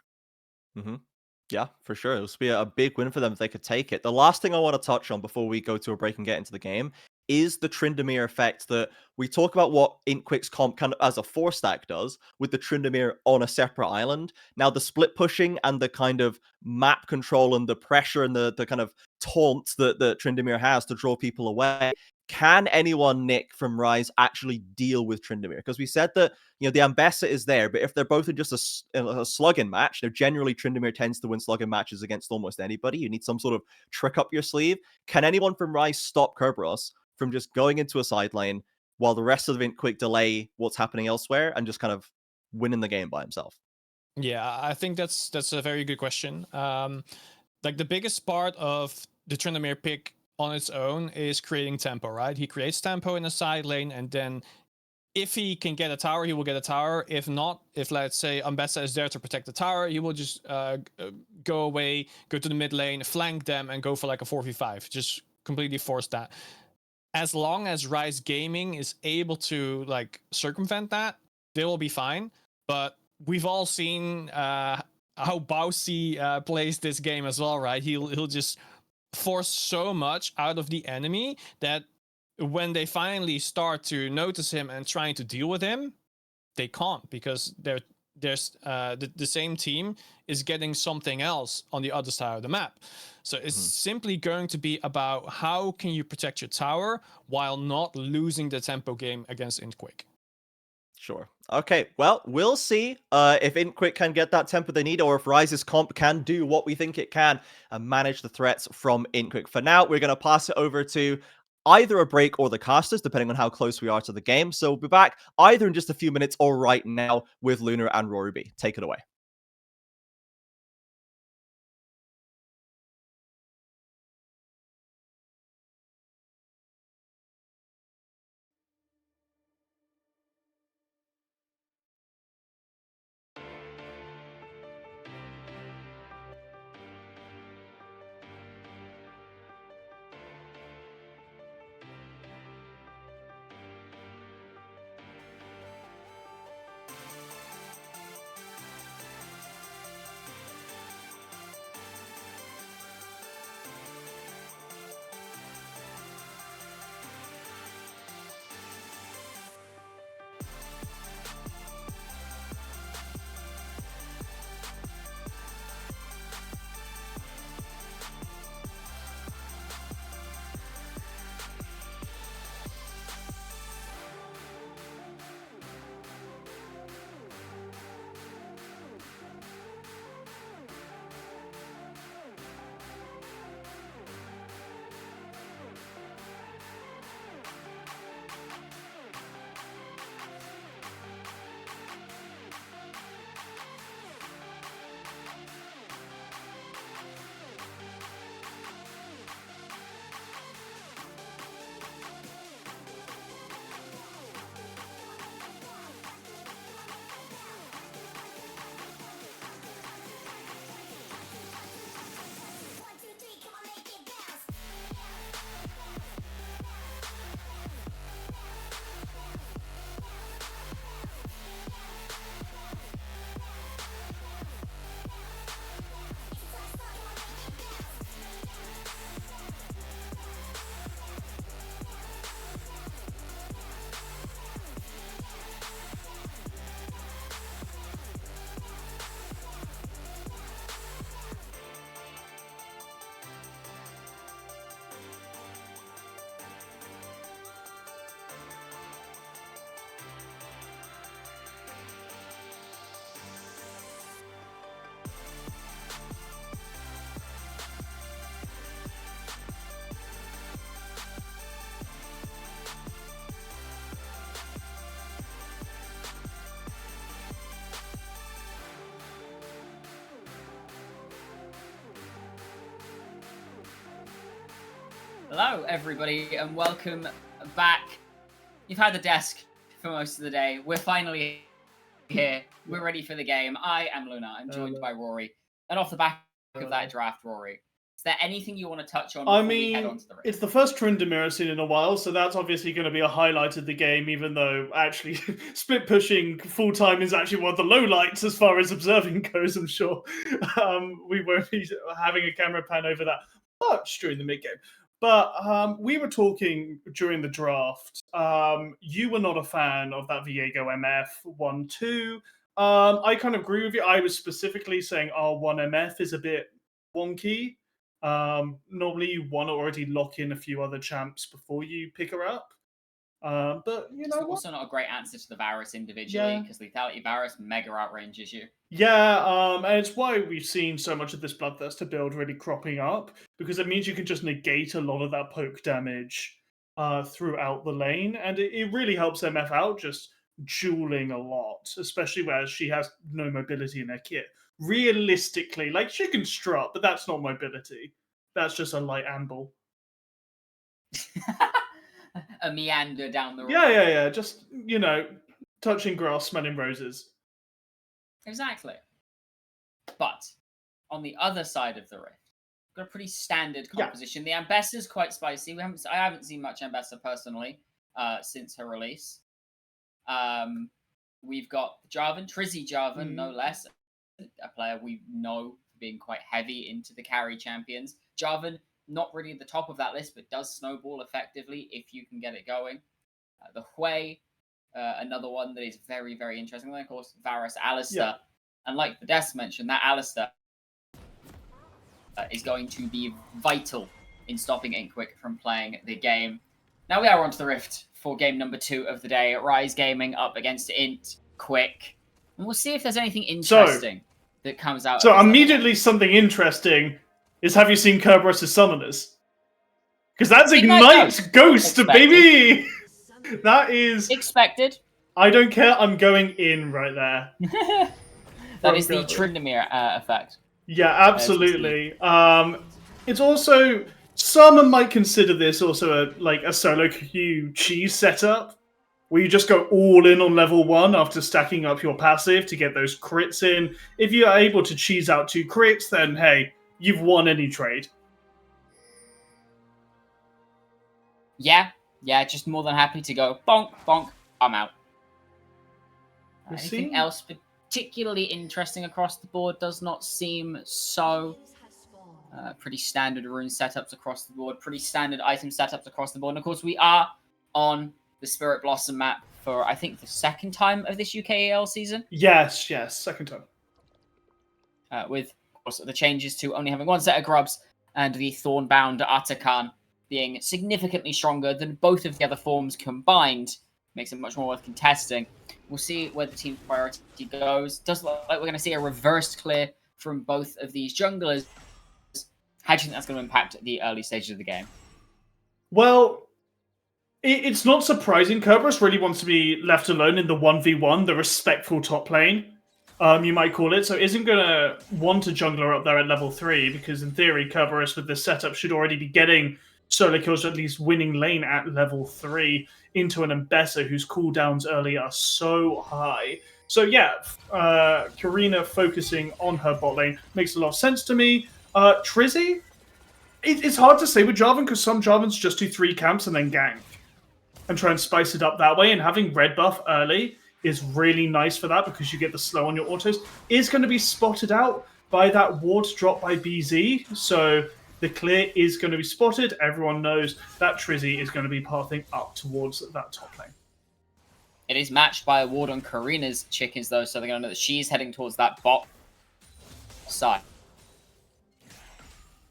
Yeah, for sure. It would be a big win for them if they could take it. The last thing I want to touch on before we go to a break and get into the game is the Tryndamere effect that we talk about what Inkquick's comp kind of as a 4-stack does with the Tryndamere on a separate island. Now, the split pushing and the kind of map control and the pressure and the kind of taunt that Tryndamere has to draw people away. Can anyone, Nick, from Rise actually deal with Tryndamere? Because we said that, the Ambessa is there, but if they're both in just a slug-in match, generally Tryndamere tends to win slug-in matches against almost anybody. You need some sort of trick up your sleeve. Can anyone from Rise stop Kerberos from just going into a side lane while the rest of the Inkquick delay what's happening elsewhere and just kind of winning the game by himself? Yeah, I think that's a very good question. Like the biggest part of the Tryndamere pick on its own is creating tempo, right? He creates tempo in the side lane, and then if he can get a tower, he will get a tower. If not, if let's say Ambessa is there to protect the tower, he will just go away, go to the mid lane, flank them, and go for like a 4v5. Just completely force that. As long as Rise Gaming is able to like circumvent that, they will be fine. But we've all seen how Bowsy plays this game as well, right? He'll just force so much out of the enemy that when they finally start to notice him and trying to deal with him, they can't, because there's the same team is getting something else on the other side of the map. So it's simply going to be about how can you protect your tower while not losing the tempo game against Inkquick. Sure. Okay, well, we'll see if Inkquick can get that tempo they need, or if Rise's comp can do what we think it can and manage the threats from Inkquick. For now, we're going to pass it over to either a break or the casters, depending on how close we are to the game. So we'll be back either in just a few minutes or right now with Lunar and Rory B. Take it away. Hello, everybody, and welcome back. You've had the desk for most of the day. We're finally here. We're ready for the game. I am Luna. I'm joined by Rory. And off the back of that draft, Rory, is there anything you want to touch on before we head on to the ring? It's the first Tryndamere I've seen in a while, so that's obviously going to be a highlight of the game, even though actually split pushing full-time is actually one of the lowlights as far as observing goes, I'm sure. We won't be having a camera pan over that much during the mid-game. But we were talking during the draft. You were not a fan of that Viego MF 1-2. I kind of agree with you. I was specifically saying R1 MF is a bit wonky. Normally, you want to already lock in a few other champs before you pick her up. But you It's know what? also not a great answer to the Varus individually, Yeah. because Lethality Varus mega outranges you. Yeah, and it's why we've seen so much of this Bloodthirster build really cropping up, because it means you can just negate a lot of that poke damage throughout the lane, and it really helps MF out, just dueling a lot, especially where she has no mobility in her kit. Realistically, like, she can strut, but that's not mobility. That's just a light amble. A meander down the road. Yeah, just, touching grass, smelling roses. Exactly. But on the other side of the rift, got a pretty standard Yeah. composition. The Ambassador's quite spicy. I haven't seen much Ambassador personally since her release. We've got Jarvan, Trizzy Jarvan, no less, a player we know for being quite heavy into the carry champions. Jarvan, not really at the top of that list, but does snowball effectively if you can get it going. The Hui, another one that is very, very interesting. And of course, Varus, Alistair. Yeah. And like the Death mentioned, that Alistair is going to be vital in stopping Inkwick from playing the game. Now we are on to the Rift for game number 2 of the day. Rise Gaming up against Int Quick. And we'll see if there's anything interesting that comes out. So immediately something interesting is, have you seen Kerberos' Summoners? Because that's Ignite Ghost, baby! That is... expected. I don't care, I'm going in right there. That is the Tryndamere effect. Yeah, absolutely. It's also... Some might consider this also a solo queue cheese setup, where you just go all in on level 1 after stacking up your passive to get those crits in. If you are able to cheese out 2 crits, then hey, you've won any trade. Yeah, just more than happy to go bonk, bonk, I'm out. Anything else particularly interesting across the board? Does not seem so. Pretty standard rune setups across the board, pretty standard item setups across the board. And of course, we are on the Spirit Blossom map for, I think, the second time of this UKEL season. Yes, second time. With, of course, the changes to only having 1 set of grubs and the Thornbound Atakan being significantly stronger than both of the other forms combined. Makes it much more worth contesting. We'll see where the team's priority goes. Does look like we're going to see a reversed clear from both of these junglers. How do you think that's going to impact the early stages of the game? Well, it's not surprising. Kerberos really wants to be left alone in the 1v1, the respectful top lane, you might call it. So isn't going to want a jungler up there at level 3, because in theory, Kerberos with this setup should already be getting solo kills, or at least winning lane at level 3 into an Ambessa whose cooldowns early are so high. So yeah, Karina focusing on her bot lane makes a lot of sense to me. Trizzy, it's hard to say with Jarvan, because some Jarvans just do 3 camps and then gank and try and spice it up that way, and having red buff early is really nice for that, because you get the slow on your autos. Is going to be spotted out by that ward drop by BZ, so the clear is going to be spotted. Everyone knows that Trizzy is going to be pathing up towards that top lane. It is matched by a ward on Karina's chickens, though, so they're going to know that she's heading towards that bot side.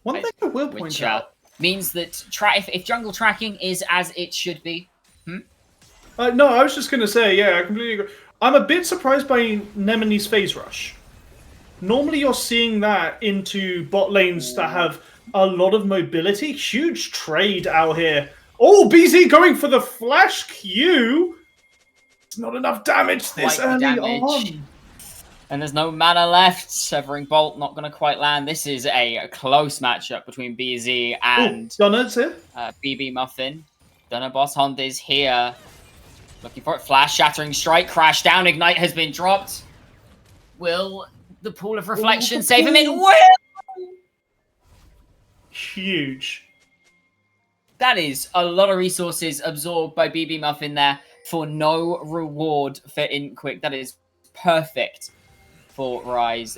One thing I will point out means that if jungle tracking is as it should be. No, I was just going to say, yeah, I completely agree. I'm a bit surprised by Nemini's phase rush. Normally you're seeing that into bot lanes that have a lot of mobility. Huge trade out here. Oh, BZ going for the flash Q. It's not enough damage this early on. And there's no mana left. Severing Bolt not going to quite land. This is a close matchup between BZ and BB Muffin. Dunno Boss Hond is here. Looking for it. Flash, Shattering Strike, Crash Down. Ignite has been dropped. Will the Pool of Reflection save him? It will! Huge. That is a lot of resources absorbed by BB Muffin there for no reward for Inkwick. That is perfect for Rise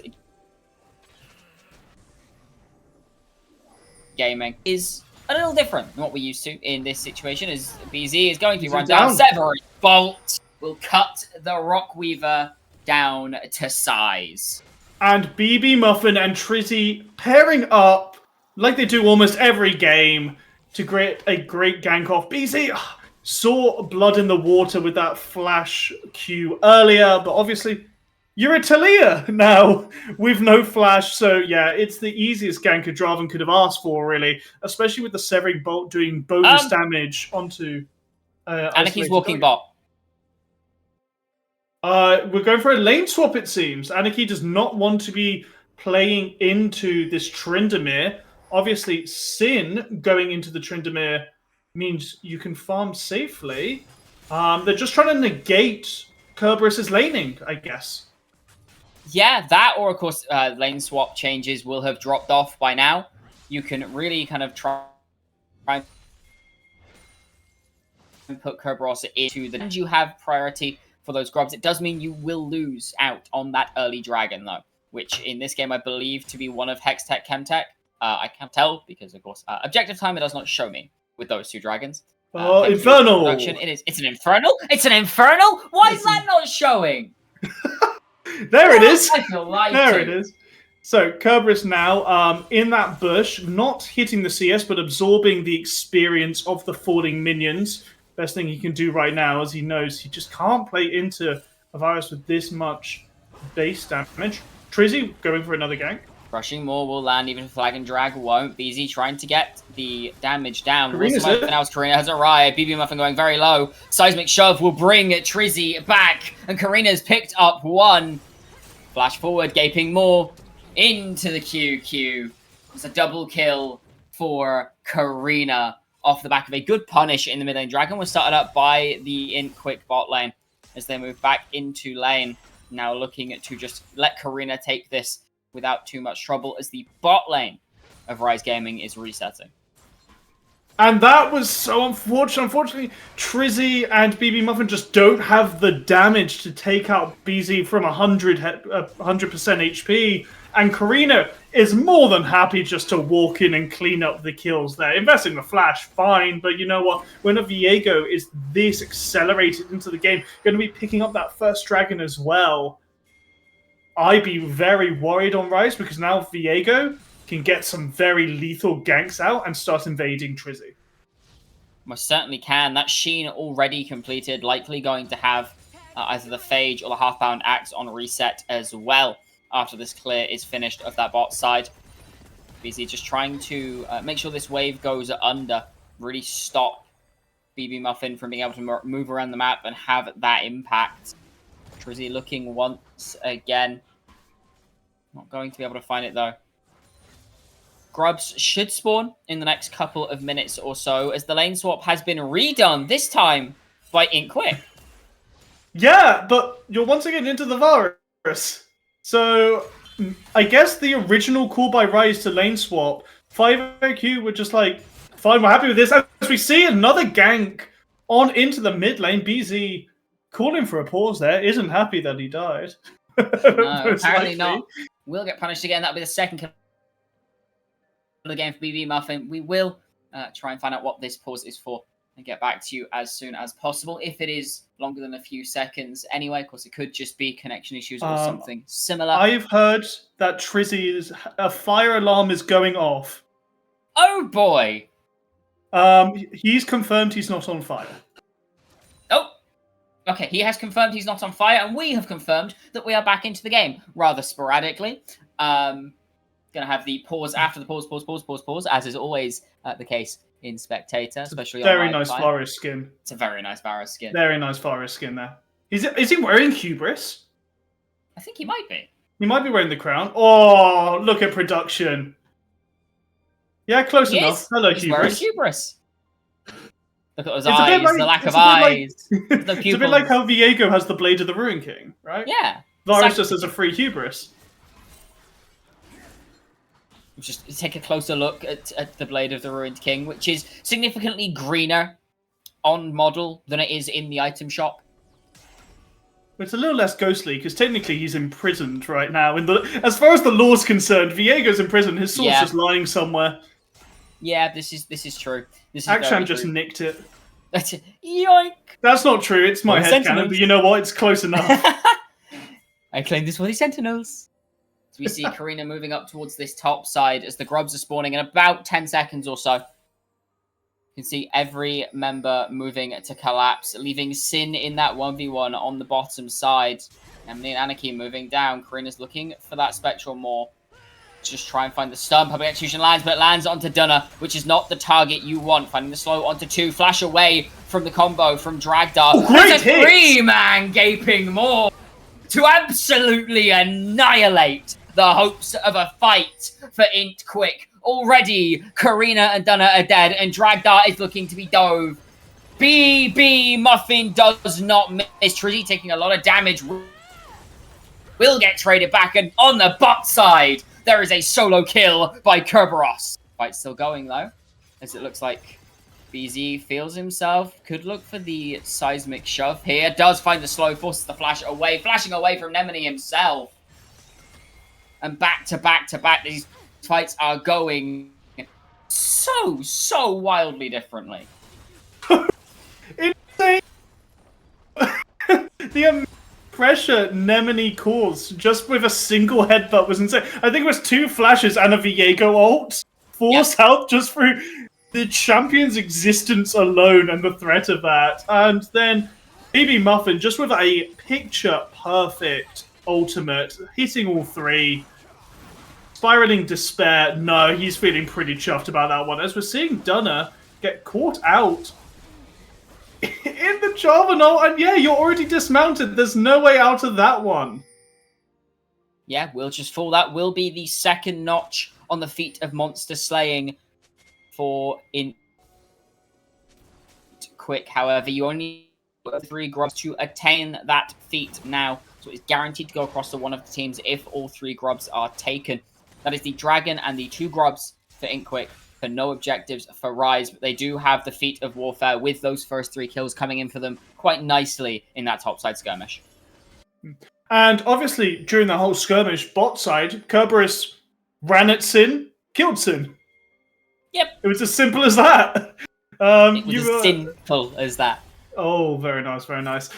Gaming. Is a little different than what we're used to in this situation, as BZ is going to BZ run down. down. Severus Bolt will cut the Rockweaver down to size. And BB Muffin and Trizzy pairing up like they do almost every game to create a great gank off. BZ saw blood in the water with that flash Q earlier, but obviously you're a Talia now with no flash. So yeah, it's the easiest gank a Draven could have asked for, really, especially with the Severing Bolt doing bonus damage onto Anaki's walking bot. We're going for a lane swap, it seems. Anarchy does not want to be playing into this Tryndamere. Obviously, Sin going into the Tryndamere means you can farm safely. They're just trying to negate Kerberus's laning, I guess. Yeah, that or, of course, lane swap changes will have dropped off by now. You can really kind of try and put Kerberos into the... And you have priority for those grubs. It does mean you will lose out on that early dragon, though, which in this game I believe to be one of Hextech, Chemtech. I can't tell because, of course, objective time it does not show me with those two dragons. Infernal! It's an infernal? It's an infernal? Why is that not showing? There it is! I feel lied There to. it is. So, Kerberus now in that bush, not hitting the CS, but absorbing the experience of the falling minions. Best thing he can do right now, as he knows he just can't play into a virus with this much base damage. Trizzy going for another gank. Rushing more will land, even if Flag and Drag won't. BZ trying to get the damage down. Karina's Will it. survive, now as Karina has arrived. BB Muffin going very low. Seismic Shove will bring Trizzy back. And Karina's picked up one. Flash forward, gaping more into the QQ. It's a double kill for Karina off the back of a good punish in the mid lane. Dragon was started up by the Int Quick bot lane as they move back into lane. Now looking to just let Karina take this without too much trouble as the bot lane of Rise Gaming is resetting. And that was so unfortunate. Unfortunately, Trizzy and BB Muffin just don't have the damage to take out BZ from 100% HP. And Karina is more than happy just to walk in and clean up the kills there. Investing the flash, fine. But you know what? When a Viego is this accelerated into the game, going to be picking up that first dragon as well, I'd be very worried on Rise because now Viego can get some very lethal ganks out and start invading Trizzy. Most certainly can. That Sheen already completed, likely going to have either the Phage or the Half-Bound Axe on reset as well after this clear is finished of that bot side. BZ just trying to make sure this wave goes under, really stop BB Muffin from being able to move around the map and have that impact. Trizzy looking once again. Not going to be able to find it though. Grubs should spawn in the next couple of minutes or so as the lane swap has been redone, this time by Int Quick. Yeah, but you're once again into the virus. So, I guess the original call by Rise to lane swap, 5AQ were just like, fine, we're happy with this. As we see another gank on into the mid lane, BZ calling for a pause there, isn't happy that he died. No, apparently not. Will get punished again. That'll be the second kill of the game for BB Muffin. We will try and find out what this pause is for and get back to you as soon as possible. If it is longer than a few seconds anyway, of course, it could just be connection issues or something similar. I've heard that Trizzy's fire alarm is going off. Oh boy! He's confirmed he's not on fire. Oh! Okay, he has confirmed he's not on fire, and we have confirmed that we are back into the game rather sporadically. Gonna have the pause after the pause, as is always the case in Spectator, especially on Very live nice fire. Varus skin. It's a very nice Varus skin. Very nice Varus skin there. Is he wearing Hubris? I think he might be. He might be wearing the crown. Oh, look at production. Yeah, close He enough. is. Hello, He's wearing Hubris. hubris. Look at those It's a bit eyes, like- the lack it's of a bit like- eyes, the It's a bit pupils. like how Viego has the Blade of the Ruin King, right? Yeah. Varus exactly. just has a free Hubris. Just take a closer look at the Blade of the Ruined King, which is significantly greener on model than it is in the item shop. It's a little less ghostly, because technically he's imprisoned right now. As far as the law's concerned, Viego's in prison. His sword's Yeah. just lying somewhere. Yeah, this is true. This is Akshan very just true. nicked it. Yoink! That's not true. It's my Well, headcanon, Sentinels. but you know what? It's close enough. I claim this for the Sentinels. So we see Karina moving up towards this top side as the grubs are spawning in about 10 seconds or so. You can see every member moving to collapse, leaving Sin in that 1v1 on the bottom side. Emily and Anarchy moving down. Karina's looking for that Spectral more. Just try and find the stun. Public Execution lands, but it lands onto Dunner, which is not the target you want. Finding the slow onto 2. Flash away from the combo from Dragdar. Oh, great hit! 3-man gaping more to absolutely annihilate the hopes of a fight for Int Quick. Already, Karina and Dunner are dead, and Dragdar is looking to be dove. BB Muffin does not miss. Trizzy taking a lot of damage. Will get traded back, and on the bot side, there is a solo kill by Kerberos. Fight's still going, though, as it looks like BZ feels himself. Could look for the seismic shove here. Does find the slow, forces the flash away. Flashing away from Nemini himself. And back to back to back, these fights are going so wildly differently. Insane! The pressure Nemini caused just with a single headbutt was insane. I think it was 2 flashes and a Viego ult. Force out just through the champion's existence alone and the threat of that. And then BB Muffin just with a picture-perfect ultimate, hitting all 3. Spiraling Despair, no, he's feeling pretty chuffed about that one. As we're seeing Dunner get caught out in the Java, and yeah, you're already dismounted. There's no way out of that one. Yeah, will just fall. That will be the second notch on the feat of monster slaying for Int Quick. However, you only need 3 grubs to attain that feat now. So it's guaranteed to go across to one of the teams if all 3 grubs are taken. That is the Dragon and the 2 grubs for Int Quick. For no objectives for Rise, but they do have the feat of Warfare with those first 3 kills coming in for them quite nicely in that topside skirmish. And obviously, during the whole skirmish, bot side, Kerberos ran at Sin, killed Sin. Yep. It was as simple as that. It was as simple as that. Oh, very nice, very nice.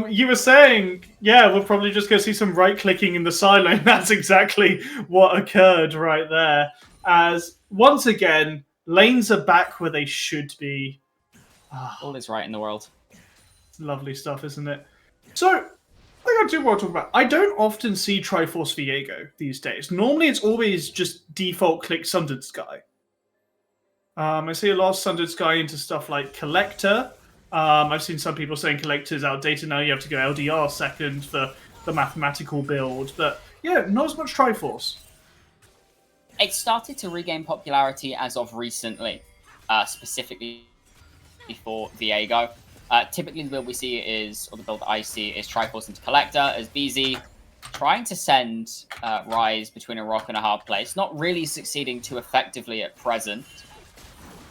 You were saying, yeah, we'll probably just go see some right-clicking in the silo. That's exactly what occurred right there. As, once again, lanes are back where they should be. All is right in the world. Lovely stuff, isn't it? So, I think I do want to talk about. I don't often see Triforce Viego these days. Normally, it's always just default click Sundered Sky. I see a lot of Sundered Sky into stuff like Collector. I've seen some people saying Collector is outdated now. You have to go LDR second for the mathematical build. But yeah, not as much Triforce. It started to regain popularity as of recently, specifically for Viego. Typically, the build we see is, or the build that I see, is Triforce into Collector, as BZ trying to send Rise between a rock and a hard place. Not really succeeding too effectively at present.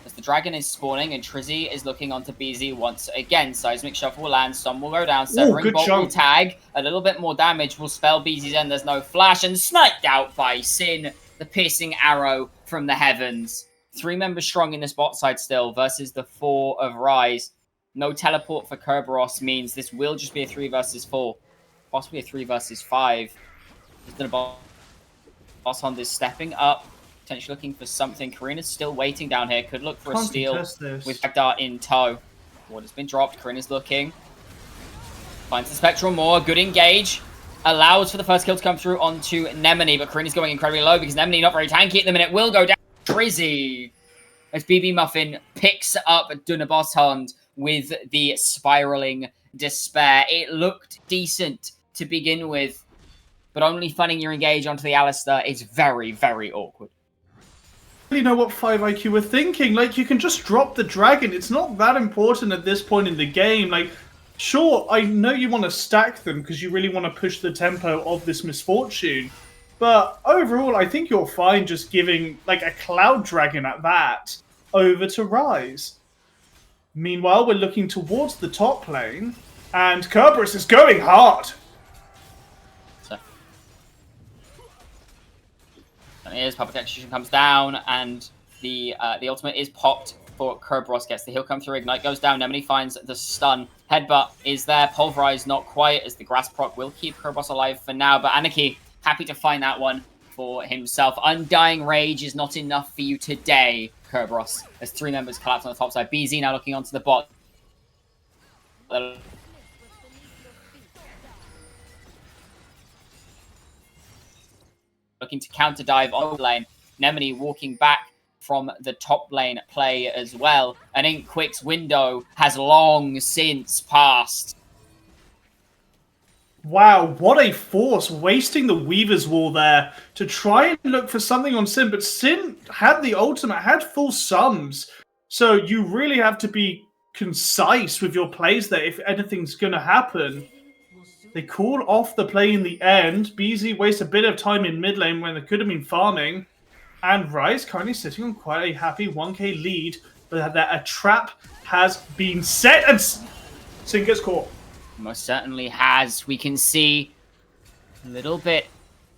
As the Dragon is spawning and Trizzy is looking onto BZ once again. Seismic Shuffle will land, Stun will go down, Severing Bolt will tag. A little bit more damage will spell BZ's end. There's no flash, and sniped out by Sin. The piercing arrow from the heavens. 3 members strong in this bot side still versus the 4 of Rise. No teleport for Kerberos means this will just be a 3 versus 4. Possibly a 3 versus 5. Boss Hunt is stepping up. Potentially looking for something. Karina's still waiting down here. Could look for a steal with Baghdad in tow. What has been dropped. Karina's looking. Finds the Spectral more. Good engage. Allows for the first kill to come through onto Nemini, but Karina's going incredibly low because Nemini not very tanky at the minute. Will go down. Trizzy. As BB Muffin picks up Dunaboss Hunt with the spiraling despair. It looked decent to begin with, but only funning your engage onto the Alistair is very, very awkward. I don't really know what 5IQ were thinking. Like, you can just drop the Dragon. It's not that important at this point in the game. Like, sure, I know you want to stack them because you really want to push the tempo of this Misfortune. But overall, I think you're fine just giving, like, a Cloud Dragon at that over to Rise. Meanwhile, we're looking towards the top lane, and Kerberos is going hard. And here's Public Execution comes down, and the ultimate is popped for Kerberos. Gets the heal come through. Ignite goes down. Nemini finds the stun. Headbutt is there. Pulverize not quite, as the grass proc will keep Kerberos alive for now. But Anarchy happy to find that one for himself. Undying Rage is not enough for you today, Kerberos, as 3 members collapse on the top side. BZ now looking onto the bot. Looking to counter dive on the lane. Nemini walking back from the top lane play as well. And Inkquick's window has long since passed. Wow, what a force, wasting the Weaver's Wall there to try and look for something on Sin, but Sin had the ultimate, had full sums, so you really have to be concise with your plays there if anything's going to happen. They call off the play in the end. BZ wastes a bit of time in mid lane when they could have been farming, and Rise currently sitting on quite a happy 1k lead, but that a trap has been set, and Sin gets caught. Most certainly has. We can see a little bit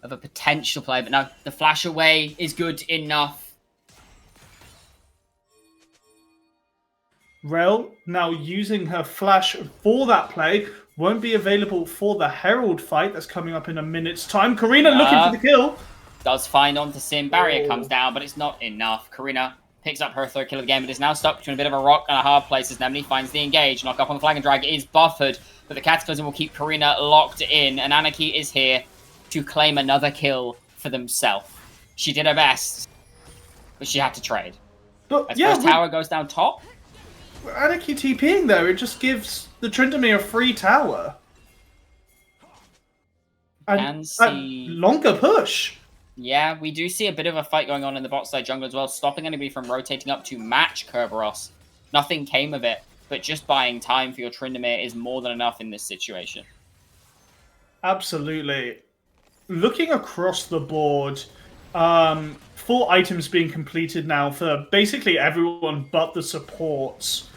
of a potential play, but no, the flash away is good enough. Rel now using her flash for that play. Won't be available for the Herald fight that's coming up in a minute's time. Karina looking for the kill. Does find onto Sim. Barrier comes down, but it's not enough. Karina picks up her third kill of the game, but is now stuck between a bit of a rock and a hard place as Nemini finds the engage. Knock up on the flag and drag is buffered, but the Cataclysm will keep Karina locked in, and Anarchy is here to claim another kill for themselves. She did her best, but she had to trade. But As yeah, first tower goes down top. Anarchy TPing there, it just gives the Tryndamere a free tower. And Can see... longer push. Yeah, we do see a bit of a fight going on in the bot side jungle as well, stopping anybody from rotating up to match Kerberos. Nothing came of it, but just buying time for your Tryndamere is more than enough in this situation. Absolutely. Looking across the board, 4 items being completed now for basically everyone but the supports.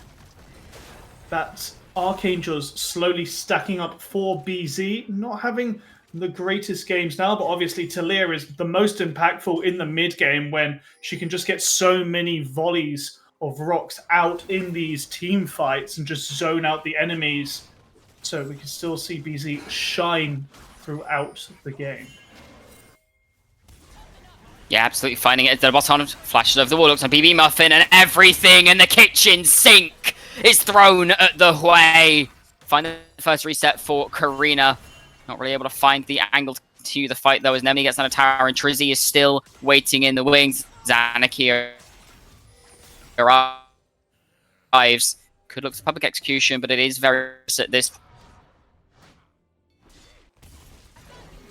That's Archangels slowly stacking up for BZ, not having the greatest games now, but obviously Talia is the most impactful in the mid game when she can just get so many volleys of rocks out in these team fights and just zone out the enemies. So we can still see BZ shine throughout the game. Yeah, absolutely finding it at the bottom. Flashes over the wall, looks like BB Muffin, and everything in the kitchen sink is thrown at the way. Find the first reset for Karina. Not really able to find the angle to the fight, though, as Nemini gets on a tower, and Trizzy is still waiting in the wings. Zanarchy arrives. Could look for public execution, but it is very at this.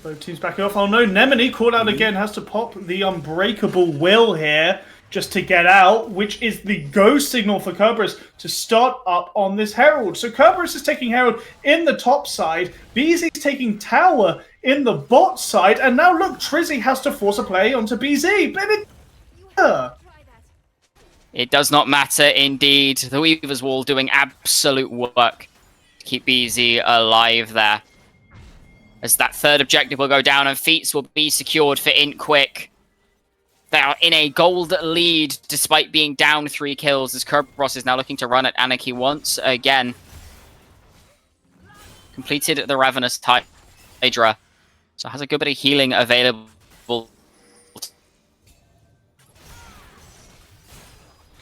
Both teams backing off. Oh no, Nemini caught out again, has to pop the Unbreakable Will here just to get out, which is the go signal for Kerberos to start up on this Herald. So Kerberos is taking Herald in the top side, BZ's taking Tower in the bot side, and now look, Trizzy has to force a play onto BZ. But it does not matter indeed. The Weaver's Wall doing absolute work to keep BZ alive there. As that third objective will go down and feats will be secured for Inkquick. They are in a gold lead despite being down 3 kills as Kerberos is now looking to run at Anarchy once again. Completed the Ravenous Hydra. So has a good bit of healing available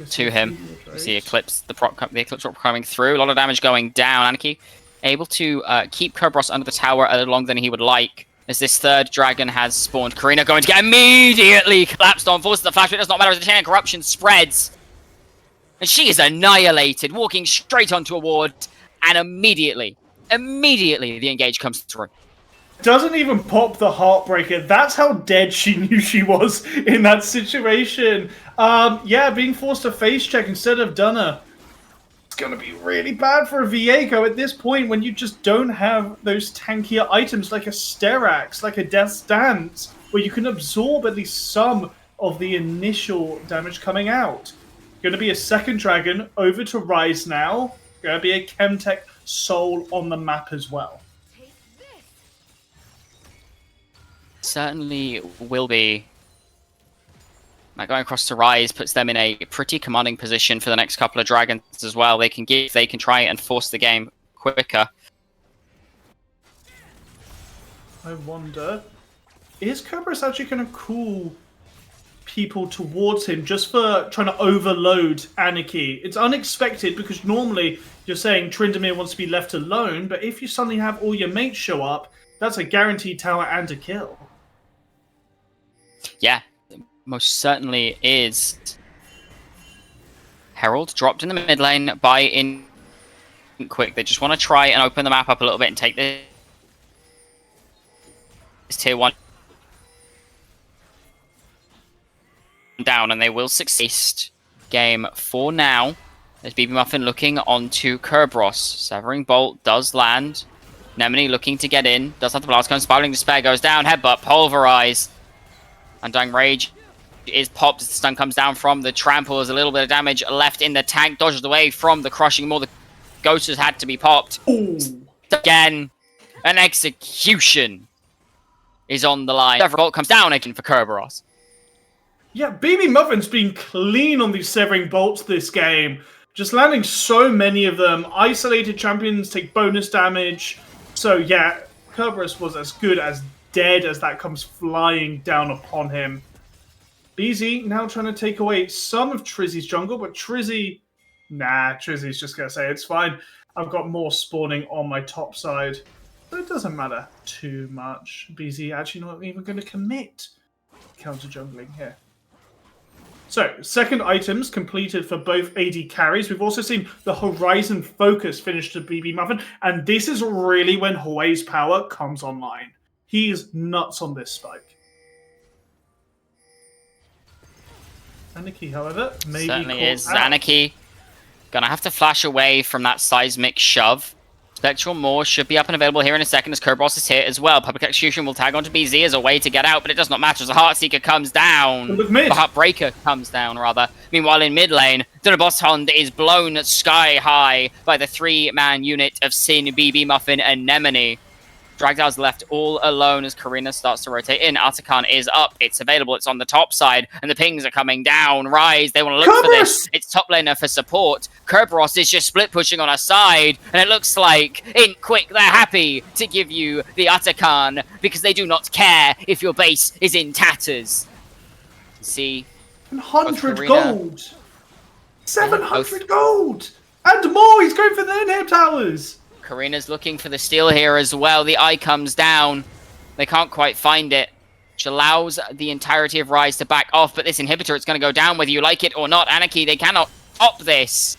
to him. You see Eclipse, the Eclipse drop coming through. A lot of damage going down. Anarchy able to keep Kerberos under the tower a little longer than he would like, as this third dragon has spawned. Karina going to get immediately collapsed on, forces the flash, but it does not matter as the chain of corruption spreads. And she is annihilated, walking straight onto a ward, and immediately the engage comes through. doesn't even pop the Heartbreaker. That's how dead she knew she was in that situation. Yeah, being forced to face check instead of Dunner. It's going to be really bad for a Viego at this point when you just don't have those tankier items like a Sterax, like a Death's Dance, where you can absorb at least some of the initial damage coming out. Going to be a second dragon over to Rise now. Going to be a Chemtech Soul on the map as well. Certainly will be. That going across to Rise puts them in a pretty commanding position for the next couple of dragons as well. They can try and force the game quicker. I wonder, is Kerberos actually going to call people towards him just for trying to overload Anarchy? It's unexpected because normally you're saying Tryndamere wants to be left alone, but if you suddenly have all your mates show up, that's a guaranteed tower and a kill. Yeah, most certainly is. Herald dropped in the mid lane by in quick. They just want to try and open the map up a little bit and take this tier 1 down, and they will succeed. Game 4 now. There's BB Muffin looking onto Kerberos. Severing Bolt does land. Nemini looking to get in. Does have the blast cone. Spiraling Despair goes down. Headbutt. Pulverize. Undying Rage is popped as the stun comes down from the trample. There's a little bit of damage left in the tank. Dodges away from the crushing maul. The ghost has had to be popped. Ooh. Again, an execution is on the line. Severing Bolt comes down again for Kerberos. Yeah, BB Muffin's been clean on these Severing Bolts this game. Just landing so many of them. Isolated champions take bonus damage. So yeah, Kerberos was as good as dead as that comes flying down upon him. BZ now trying to take away some of Trizzy's jungle, but Trizzy's just going to say, it's fine. I've got more spawning on my top side. But it doesn't matter too much. BZ actually not even going to commit counter jungling here. So, second items completed for both AD carries. We've also seen the Horizon Focus finish to BB Muffin, and this is really when Huawei's power comes online. He is nuts on this spike. Anarchy, however, maybe Certainly caught is. out. Anarchy gonna have to flash away from that seismic shove. Spectral Maw should be up and available here in a second as Kerberos is here as well. Public Execution will tag onto BZ as a way to get out, but it does not matter as the Heartseeker comes down. Look mid. The Heartbreaker comes down, rather. Meanwhile, in mid lane, Dunabosshond is blown sky high by the 3-man unit of Sin, BB Muffin, and Nemini. Dragdal's left all alone as Karina starts to rotate in. Atakan is up. It's available. It's on the top side. And the pings are coming down. Rise. They want to look for this. It's top laner for support. Kerberos is just split pushing on a side. And it looks like, in quick, they're happy to give you the Atakan because they do not care if your base is in tatters. See? 100 gold. 700 gold. And more. He's going for the in-air towers. Karina's looking for the steal here as well. The eye comes down. They can't quite find it, which allows the entirety of Rise to back off. But this inhibitor, it's going to go down whether you like it or not. Anarchy, they cannot stop this.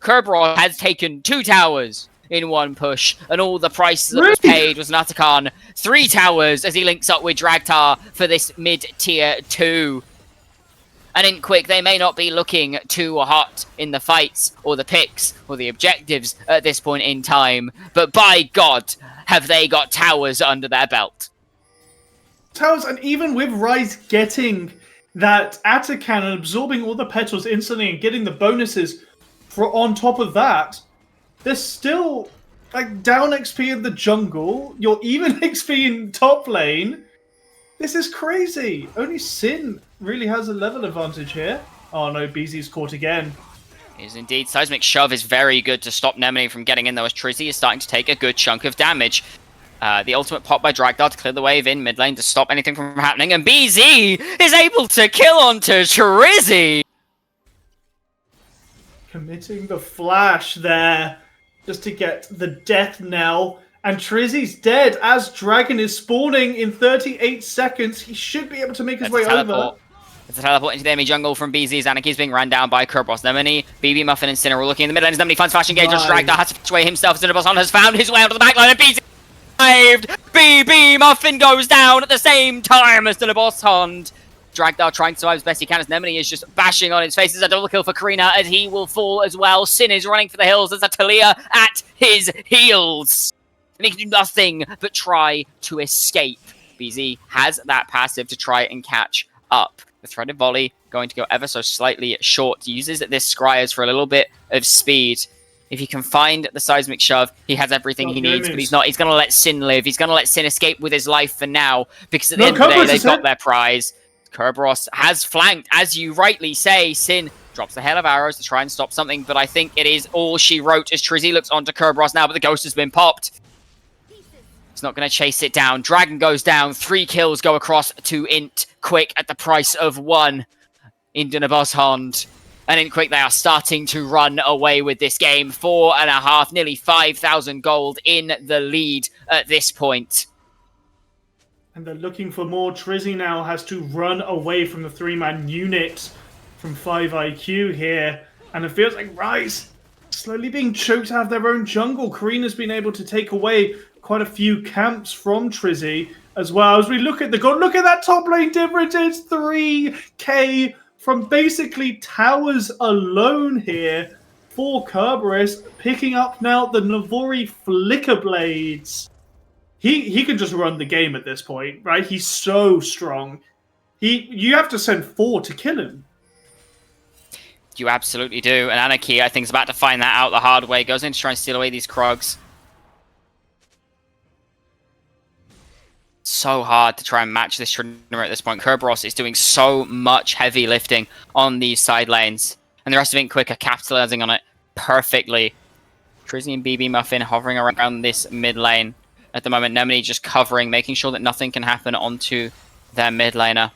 Kerberos has taken 2 towers in one push, and all the price that was paid was Natakan 3 towers as he links up with Dragtar for this mid-tier 2. And in quick, they may not be looking too hot in the fights or the picks or the objectives at this point in time. But by God, have they got towers under their belt. Towers, and even with Rise getting that Atakan and absorbing all the petals instantly and getting the bonuses for on top of that, there's still like down XP in the jungle. You're even XP in top lane. This is crazy. Only Sin really has a level advantage here. Oh no, BZ's caught again. Is indeed. Seismic Shove is very good to stop Nemini from getting in, though, as Trizzy is starting to take a good chunk of damage. The ultimate pop by Dragdar to clear the wave in mid lane to stop anything from happening, and BZ is able to kill onto Trizzy! Committing the flash there just to get the death knell. And Trizzy's dead as Dragon is spawning in 38 seconds. He should be able to make his way over. It's a teleport into the enemy jungle from BZ's. Anarchy's being ran down by Kerberos. Nemini, BB Muffin, and Sinner are looking in the mid lane. Nemini finds Flash Engage. Dragdar has to fetch away himself. Dunabosshond has found his way onto the back line, and BZ saved! BB Muffin goes down at the same time as Dunabosshond. Dragdar trying to survive as best he can as Nemini is just bashing on his face. There's a double kill for Karina as he will fall as well. Sin is running for the hills. There's a Talia at his heels. And he can do nothing but try to escape. BZ has that passive to try and catch up. The threaded volley going to go ever so slightly short. Uses this Scryers for a little bit of speed. If he can find the seismic shove, he has everything he needs, but he's not. He's going to let Sin live. He's going to let Sin escape with his life for now, because at the end of the day, they've got their prize. Kerberos has flanked, as you rightly say. Sin drops the hail of arrows to try and stop something, but I think it is all she wrote as Trizzy looks onto Kerberos now, but the ghost has been popped. He's not going to chase it down. Dragon goes down. 3 kills go across to Int Quick at the price of 1 in Dunabashond. And Int Quick, they are starting to run away with this game. 4.5, nearly 5,000 gold in the lead at this point. And they're looking for more. Trizzy now has to run away from the 3-man unit from 5IQ here. And it feels like Rise slowly being choked out of their own jungle. Karina's been able to take away quite a few camps from Trizzy as well. As we look at the goal, look at that top lane difference. It's 3k from basically towers alone here for Kerberos, picking up now the Navori Flicker Blades. He can just run the game at this point, right? He's so strong. You have to send 4 to kill him. You absolutely do. And Anarchy, I think, is about to find that out the hard way. Goes in to try and steal away these Krogs. So hard to try and match this Trinner at this point. Kerberos is doing so much heavy lifting on these side lanes. And the rest of Int Quick are capitalizing on it perfectly. Trizzy and BB Muffin hovering around this mid lane. At the moment, Nemini just covering, making sure that nothing can happen onto their mid laner.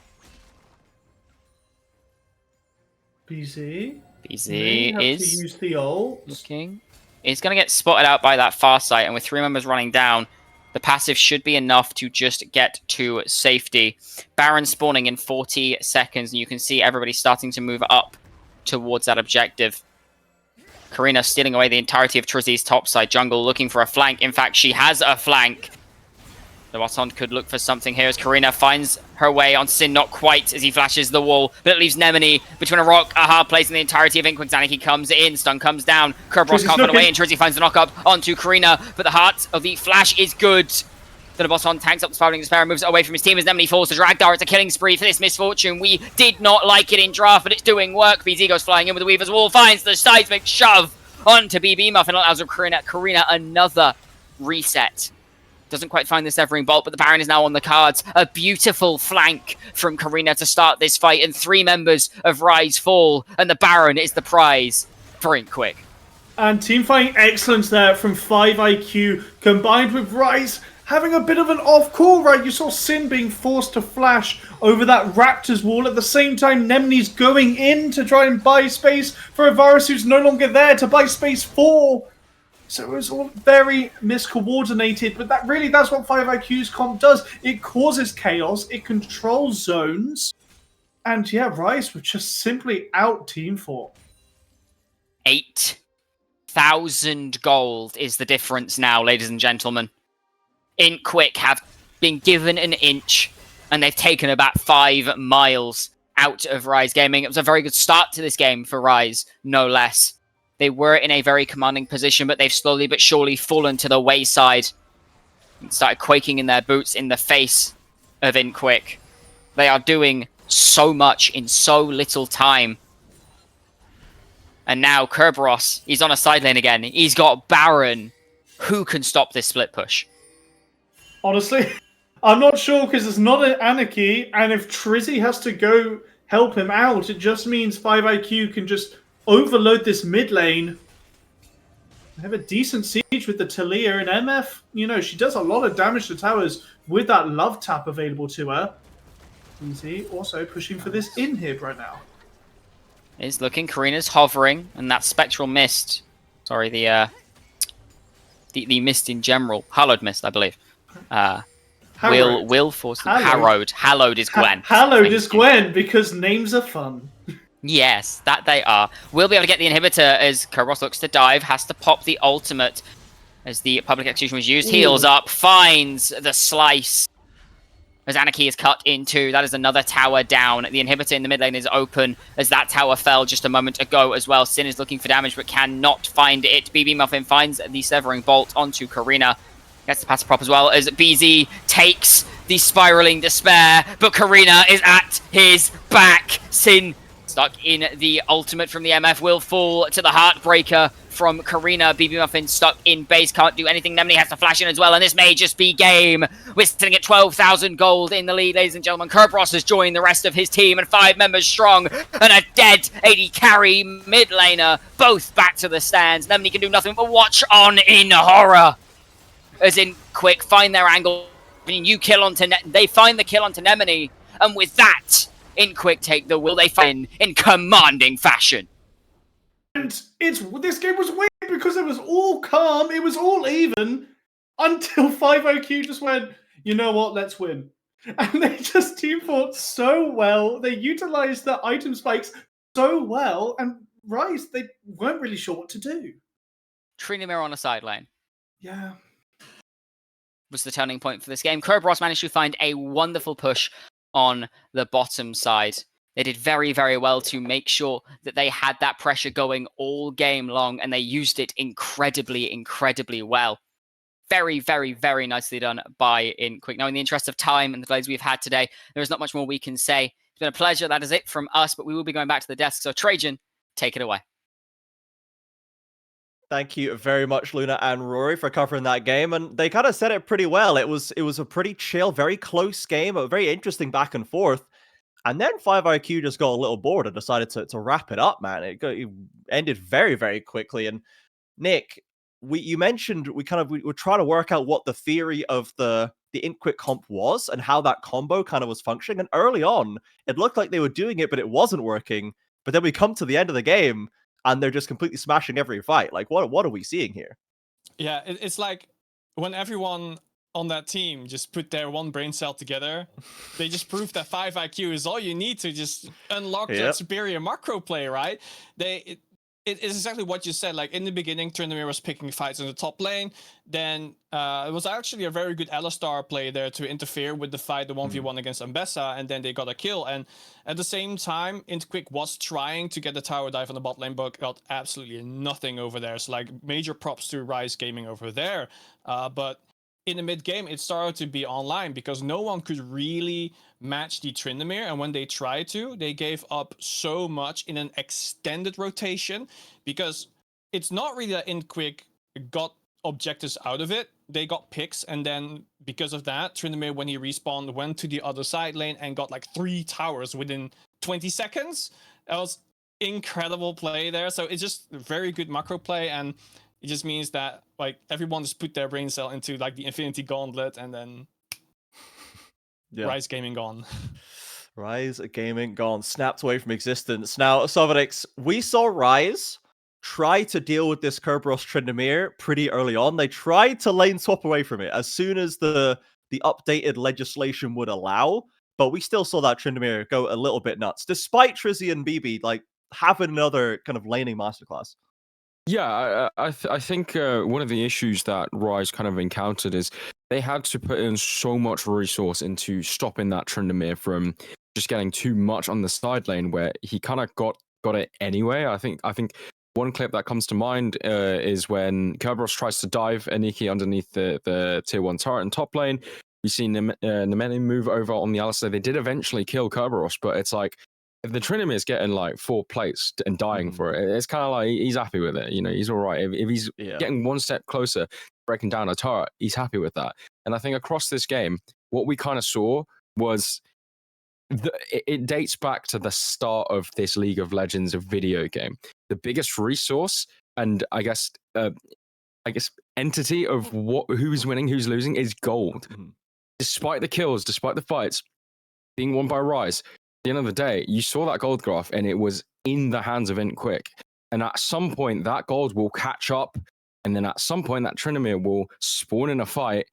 BZ is to use the ult. Looking. It's going to get spotted out by that far side, and with 3 members running down, the passive should be enough to just get to safety. Baron spawning in 40 seconds, and you can see everybody starting to move up towards that objective. Karina stealing away the entirety of Trizzy's topside jungle, looking for a flank. In fact, she has a flank. The Wasson could look for something here as Karina finds her way on Sin, not quite as he flashes the wall, but it leaves Nemini between a rock, a hard place, and the entirety of Inkwick. Zaniki comes in, stun comes down, Kerberos can't get away, and Trizzy finds the knock up onto Karina, but the heart of the flash is good. The Wasson tanks up the Spouting Despair and moves away from his team as Nemini falls to Dragdar. It's a killing spree for this misfortune. We did not like it in draft, but it's doing work. BZ goes flying in with the Weaver's Wall, finds the seismic shove onto BB Muffin, allows Karina another reset. Doesn't quite find the Severing Bolt, but the Baron is now on the cards. A beautiful flank from Karina to start this fight, and 3 members of Rise fall, and the Baron is the prize for Int Quick. And teamfighting excellence there from 5IQ, combined with Rise having a bit of an off-call, right? You saw Sin being forced to flash over that Raptor's wall. At the same time, Nemni's going in to try and buy space for a Varus who's no longer there to buy space for. So it was all very miscoordinated, but that's what 5IQ's comp does. It causes chaos, it controls zones, and yeah, Rise was just simply out team for. 8,000 gold is the difference now, ladies and gentlemen. Int Quick have been given an inch, and they've taken about 5 miles out of Rise Gaming. It was a very good start to this game for Rise, no less. They were in a very commanding position, but they've slowly but surely fallen to the wayside and started quaking in their boots in the face of Int Quick. They are doing so much in so little time. And now Kerberos, he's on a side lane again. He's got Baron. Who can stop this split push? Honestly, I'm not sure because it's not an Anarchy, and if Trizzy has to go help him out, it just means 5IQ can just overload this mid lane. They have a decent siege with the Talia and MF. You know, she does a lot of damage to towers with that love tap available to her. Easy, also pushing for this inhib right now. Is looking, Karina's hovering, and that spectral mist. Sorry, the mist in general, hallowed mist, I believe. Will force Harrowed. Hallowed is Gwen. Hallowed is Gwen because names are fun. Yes, that they are. We'll be able to get the inhibitor as Kerberos looks to dive, has to pop the ultimate as the public execution was used. Ooh. Heals up, finds the slice as Anarchy is cut in 2. That is another tower down. The inhibitor in the mid lane is open as that tower fell just a moment ago as well. Sin is looking for damage but cannot find it. BB Muffin finds the Severing Bolt onto Karina. Gets the passive prop as well as BZ takes the Spiraling Despair, but Karina is at his back. Sin Stuck in the ultimate from the MF will fall to the Heartbreaker from Karina. BB Muffin stuck in base, can't do anything. Nemini has to flash in as well, and this may just be game. We're sitting at 12,000 gold in the lead, ladies and gentlemen. Kerberos has joined the rest of his team, and 5 members strong, and a dead AD carry mid laner, both back to the stands. Nemini can do nothing but watch on in horror. As in Quick find their angle, you kill onto they find the kill onto Nemini, and with that, in Quick take the will they find in commanding fashion. And this game was weird because it was all calm, it was all even, until 5IQ just went, you know what, let's win. And they just team fought so well, they utilized the item spikes so well, and Rise, they weren't really sure what to do. Trinamir on a side lane Yeah. was the turning point for this game. Kerberos managed to find a wonderful push on the bottom side. They did very, very well to make sure that they had that pressure going all game long, and they used it incredibly, incredibly well. Very, very, very nicely done by Quick. Now, in the interest of time and the delays we've had today, there is not much more we can say. It's been a pleasure. That is it from us, but we will be going back to the desk. So, Trajan, take it away. Thank you very much, Luna and Rory, for covering that game. And they kind of said it pretty well. It was a pretty chill, very close game, a very interesting back and forth. And then 5IQ just got a little bored and decided to wrap it up, man. It ended very, very quickly. And Nick, you mentioned we were trying to work out what the theory of the Quick comp was and how that combo kind of was functioning. And early on, it looked like they were doing it, but it wasn't working. But then we come to the end of the game, and they're just completely smashing every fight. Like, what are we seeing here? Yeah, it's like when everyone on that team just put their one brain cell together, they just proved that 5IQ is all you need to just unlock that superior macro play, right? It is exactly what you said. Like in the beginning, Tryndamere was picking fights in the top lane. Then it was actually a very good Alistar play there to interfere with the fight, the 1v1 against Ambessa, and then they got a kill. And at the same time, Quick was trying to get the tower dive on the bot lane, but got absolutely nothing over there. So like major props to Rise Gaming over there. But in the mid game, it started to be online because no one could really match the Tryndamere, and when they tried to, they gave up so much in an extended rotation because it's not really that Quick got objectives out of it. They got picks, and then because of that, Tryndamere, when he respawned, went to the other side lane and got like 3 towers within 20 seconds. That was incredible play there. So it's just very good macro play, and it just means that like everyone just put their brain cell into like the Infinity Gauntlet, and then Rise Gaming gone. Rise Gaming gone, snapped away from existence. Now, Sovereign, we saw Rise try to deal with this Kerberos Tryndamere pretty early on. They tried to lane swap away from it as soon as the updated legislation would allow, but we still saw that Tryndamere go a little bit nuts, despite Trizzy and BB like having another kind of laning masterclass. Yeah, I think one of the issues that Rise kind of encountered is they had to put in so much resource into stopping that Tryndamere from just getting too much on the side lane, where he kind of got it anyway. I think one clip that comes to mind is when Kerberos tries to dive Aniki underneath the tier 1 turret in top lane. We've seen Nemeni move over on the Alistar. They did eventually kill Kerberos, but it's like, if the Tryndamere is getting like 4 plates and dying for it, it's kind of like he's happy with it. You know, he's all right. If he's getting one step closer, breaking down a turret, he's happy with that. And I think across this game, what we kind of saw was it dates back to the start of this League of Legends video game. The biggest resource and I guess entity of who's winning, who's losing is gold. Despite the kills, despite the fights being won by Rise, the end of the day, you saw that gold graph and it was in the hands of Quick. And at some point, that gold will catch up. And then at some point, that Tryndamere will spawn in a fight,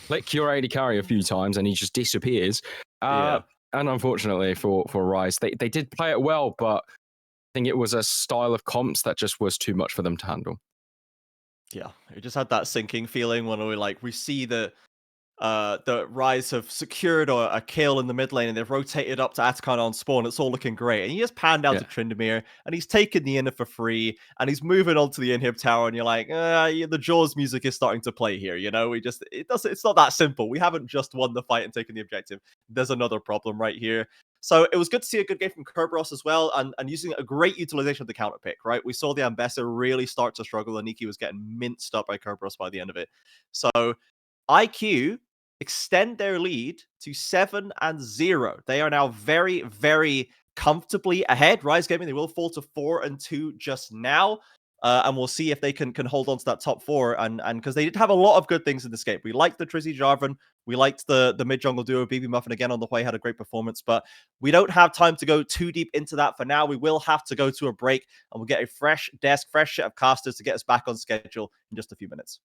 click your AD carry a few times, and he just disappears. And unfortunately for Rise, they did play it well, but I think it was a style of comps that just was too much for them to handle. Yeah, it just had that sinking feeling when we see the the Rise have secured a kill in the mid lane and they've rotated up to Atacon on spawn. It's all looking great. And you just pan down to Tryndamere and he's taking the inner for free and he's moving on to the inhib tower and you're like, the Jaws music is starting to play here. It's not that simple. We haven't just won the fight and taken the objective. There's another problem right here. So it was good to see a good game from Kerberos as well, and using a great utilization of the counter pick, right? We saw the Ambessa really start to struggle, and Nikki was getting minced up by Kerberos by the end of it. So IQ extend their lead to 7-0. They are now very, very comfortably ahead. Rise Gaming, they will fall to 4-2 just now. And we'll see if they can hold on to that top 4. And because they did have a lot of good things in this game. We liked the Trizzy Jarvan. We liked the mid-jungle duo. BB Muffin again on the way had a great performance. But we don't have time to go too deep into that for now. We will have to go to a break. And we'll get a fresh desk, fresh set of casters to get us back on schedule in just a few minutes.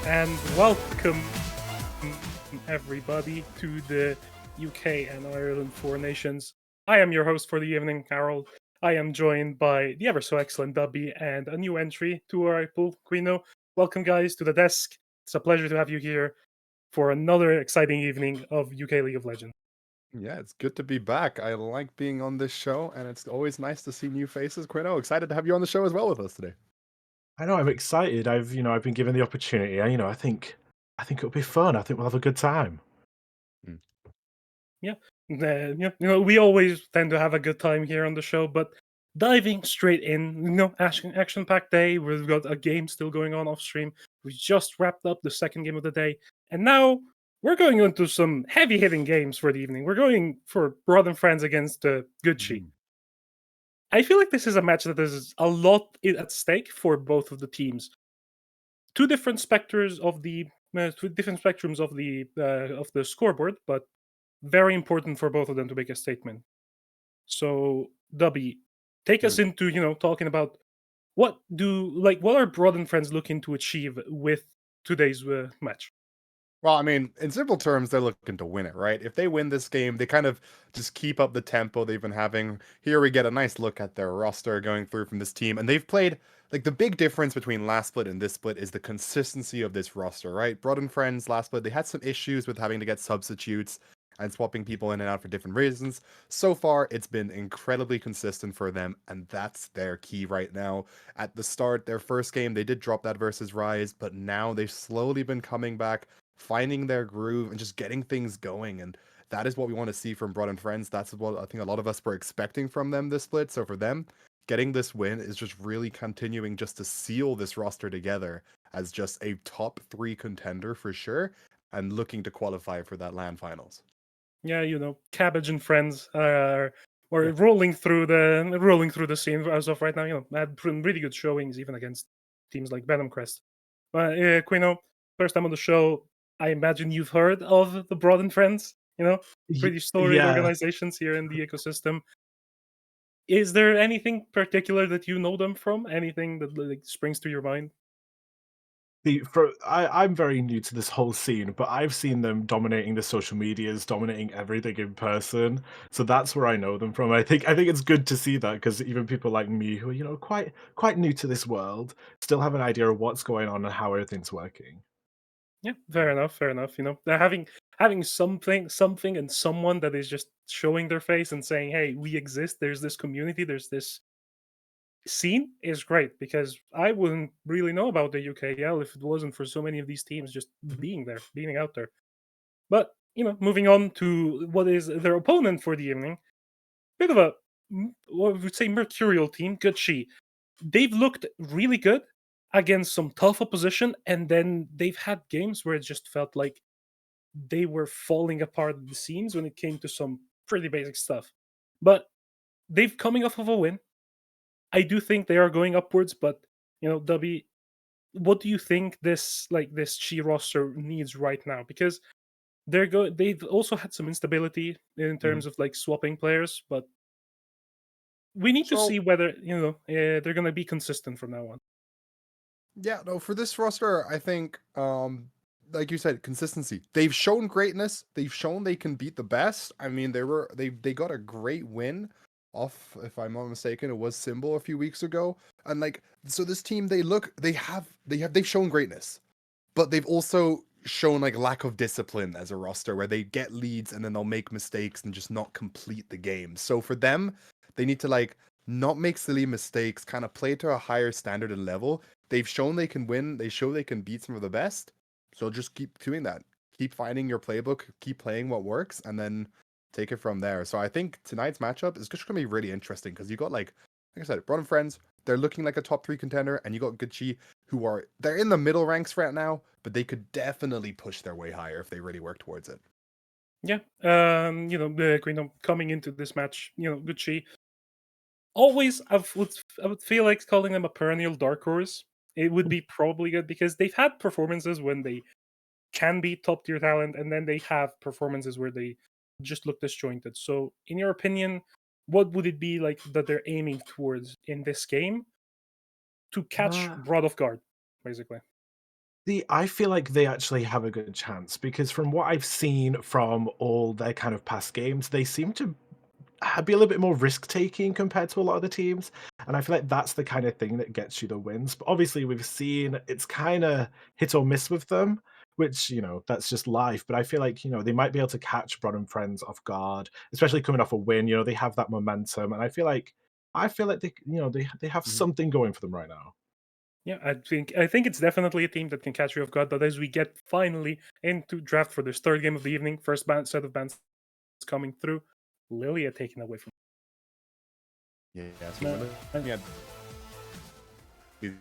and welcome everybody to the UK and Ireland Four Nations. I am your host for the evening, Carol. I am joined by the ever so excellent Dubby and a new entry to our pool, Quino. Welcome, guys, to the desk. It's a pleasure to have you here for another exciting evening of UK League of Legends. Yeah, it's good to be back. I like being on this show, and it's always nice to see new faces. Quino, excited to have you on the show as well with us today. I know I'm excited. I've been given the opportunity. I think it'll be fun. I think we'll have a good time. We always tend to have a good time here on the show, but diving straight in, action-packed day. We've got a game still going on off stream. We just wrapped up the second game of the day, and now we're going into some heavy-hitting games for the evening. We're going for Broad and Friends against Gucci. I feel like this is a match that is a lot at stake for both of the teams. Two different spectrums of the scoreboard, but very important for both of them to make a statement. So, Dubby, take us into talking about what are Broad and Friends looking to achieve with today's match. Well, I mean, in simple terms, they're looking to win it, right? If they win this game, they kind of just keep up the tempo they've been having. Here we get a nice look at their roster going through from this team, and they've played like the big difference between last split and this split is the consistency of this roster, right? Broad and Friends last split, they had some issues with having to get substitutes and swapping people in and out for different reasons. So far, it's been incredibly consistent for them, and that's their key right now. At the start, their first game, they did drop that versus Rise, but now they've slowly been coming back, finding their groove and just getting things going. And that is what we want to see from Broad and Friends. That's what I think a lot of us were expecting from them this split. So for them, getting this win is just really continuing just to seal this roster together as just a top 3 contender for sure and looking to qualify for that LAN finals. Yeah, Cabbage and Friends are rolling through the scene as of right now. Had really good showings even against teams like Venom Crest. But Quino, first time on the show, I imagine you've heard of the Broad and Friends. Pretty storied organizations here in the ecosystem. Is there anything particular that you know them from? Anything that springs to your mind? I'm very new to this whole scene, but I've seen them dominating the social medias, dominating everything in person. So that's where I know them from. I think it's good to see that because even people like me who are quite new to this world still have an idea of what's going on and how everything's working. Yeah, fair enough. They're having something and someone that is just showing their face and saying, "Hey, we exist. There's this community. There's this scene," is great because I wouldn't really know about the UKL if it wasn't for so many of these teams just being out there. But moving on to what is their opponent for the evening, bit of a what we would say mercurial team, Gucci. They've looked really good against some tough opposition, and then they've had games where it just felt like they were falling apart at the seams when it came to some pretty basic stuff. But they've coming off of a win. I do think they are going upwards, but Dubby, what do you think this Chi roster needs right now? Because they've also had some instability in terms of swapping players, but we need to see whether they're going to be consistent from now on. Yeah, no, for this roster, I think, like you said, consistency. They've shown greatness. They've shown they can beat the best. I mean, they got a great win off, if I'm not mistaken, it was Symbol a few weeks ago. And so this team, they've shown greatness, but they've also shown lack of discipline as a roster where they get leads and then they'll make mistakes and just not complete the game. So for them, they need to not make silly mistakes, kind of play to a higher standard and level. They've shown they can win. They show they can beat some of the best. So just keep doing that. Keep finding your playbook. Keep playing what works, and then take it from there. So I think tonight's matchup is just going to be really interesting because you got like I said, Broad and Friends. They're looking like a top 3 contender, and you got Gucci, they're in the middle ranks right now, but they could definitely push their way higher if they really work towards it. Yeah, coming into this match, Gucci. Always, I would feel like calling them a perennial dark horse. It would be probably good because they've had performances when they can be top tier talent, and then they have performances where they just look disjointed. So, in your opinion, what would it be like that they're aiming towards in this game to catch Broad off guard, basically? I feel like they actually have a good chance because from what I've seen from all their kind of past games, they seem to be a little bit more risk taking compared to a lot of the teams. And I feel like that's the kind of thing that gets you the wins. But obviously, we've seen it's kind of hit or miss with them, which, that's just life. But I feel like, they might be able to catch Brod and Friends off guard, especially coming off a win. They have that momentum. And I feel like they have Mhm. something going for them right now. Yeah, I think it's definitely a team that can catch you off guard. But as we get finally into draft for this third game of the evening, first set of bands coming through, Lilia taken away from. Yeah, so we're looking at these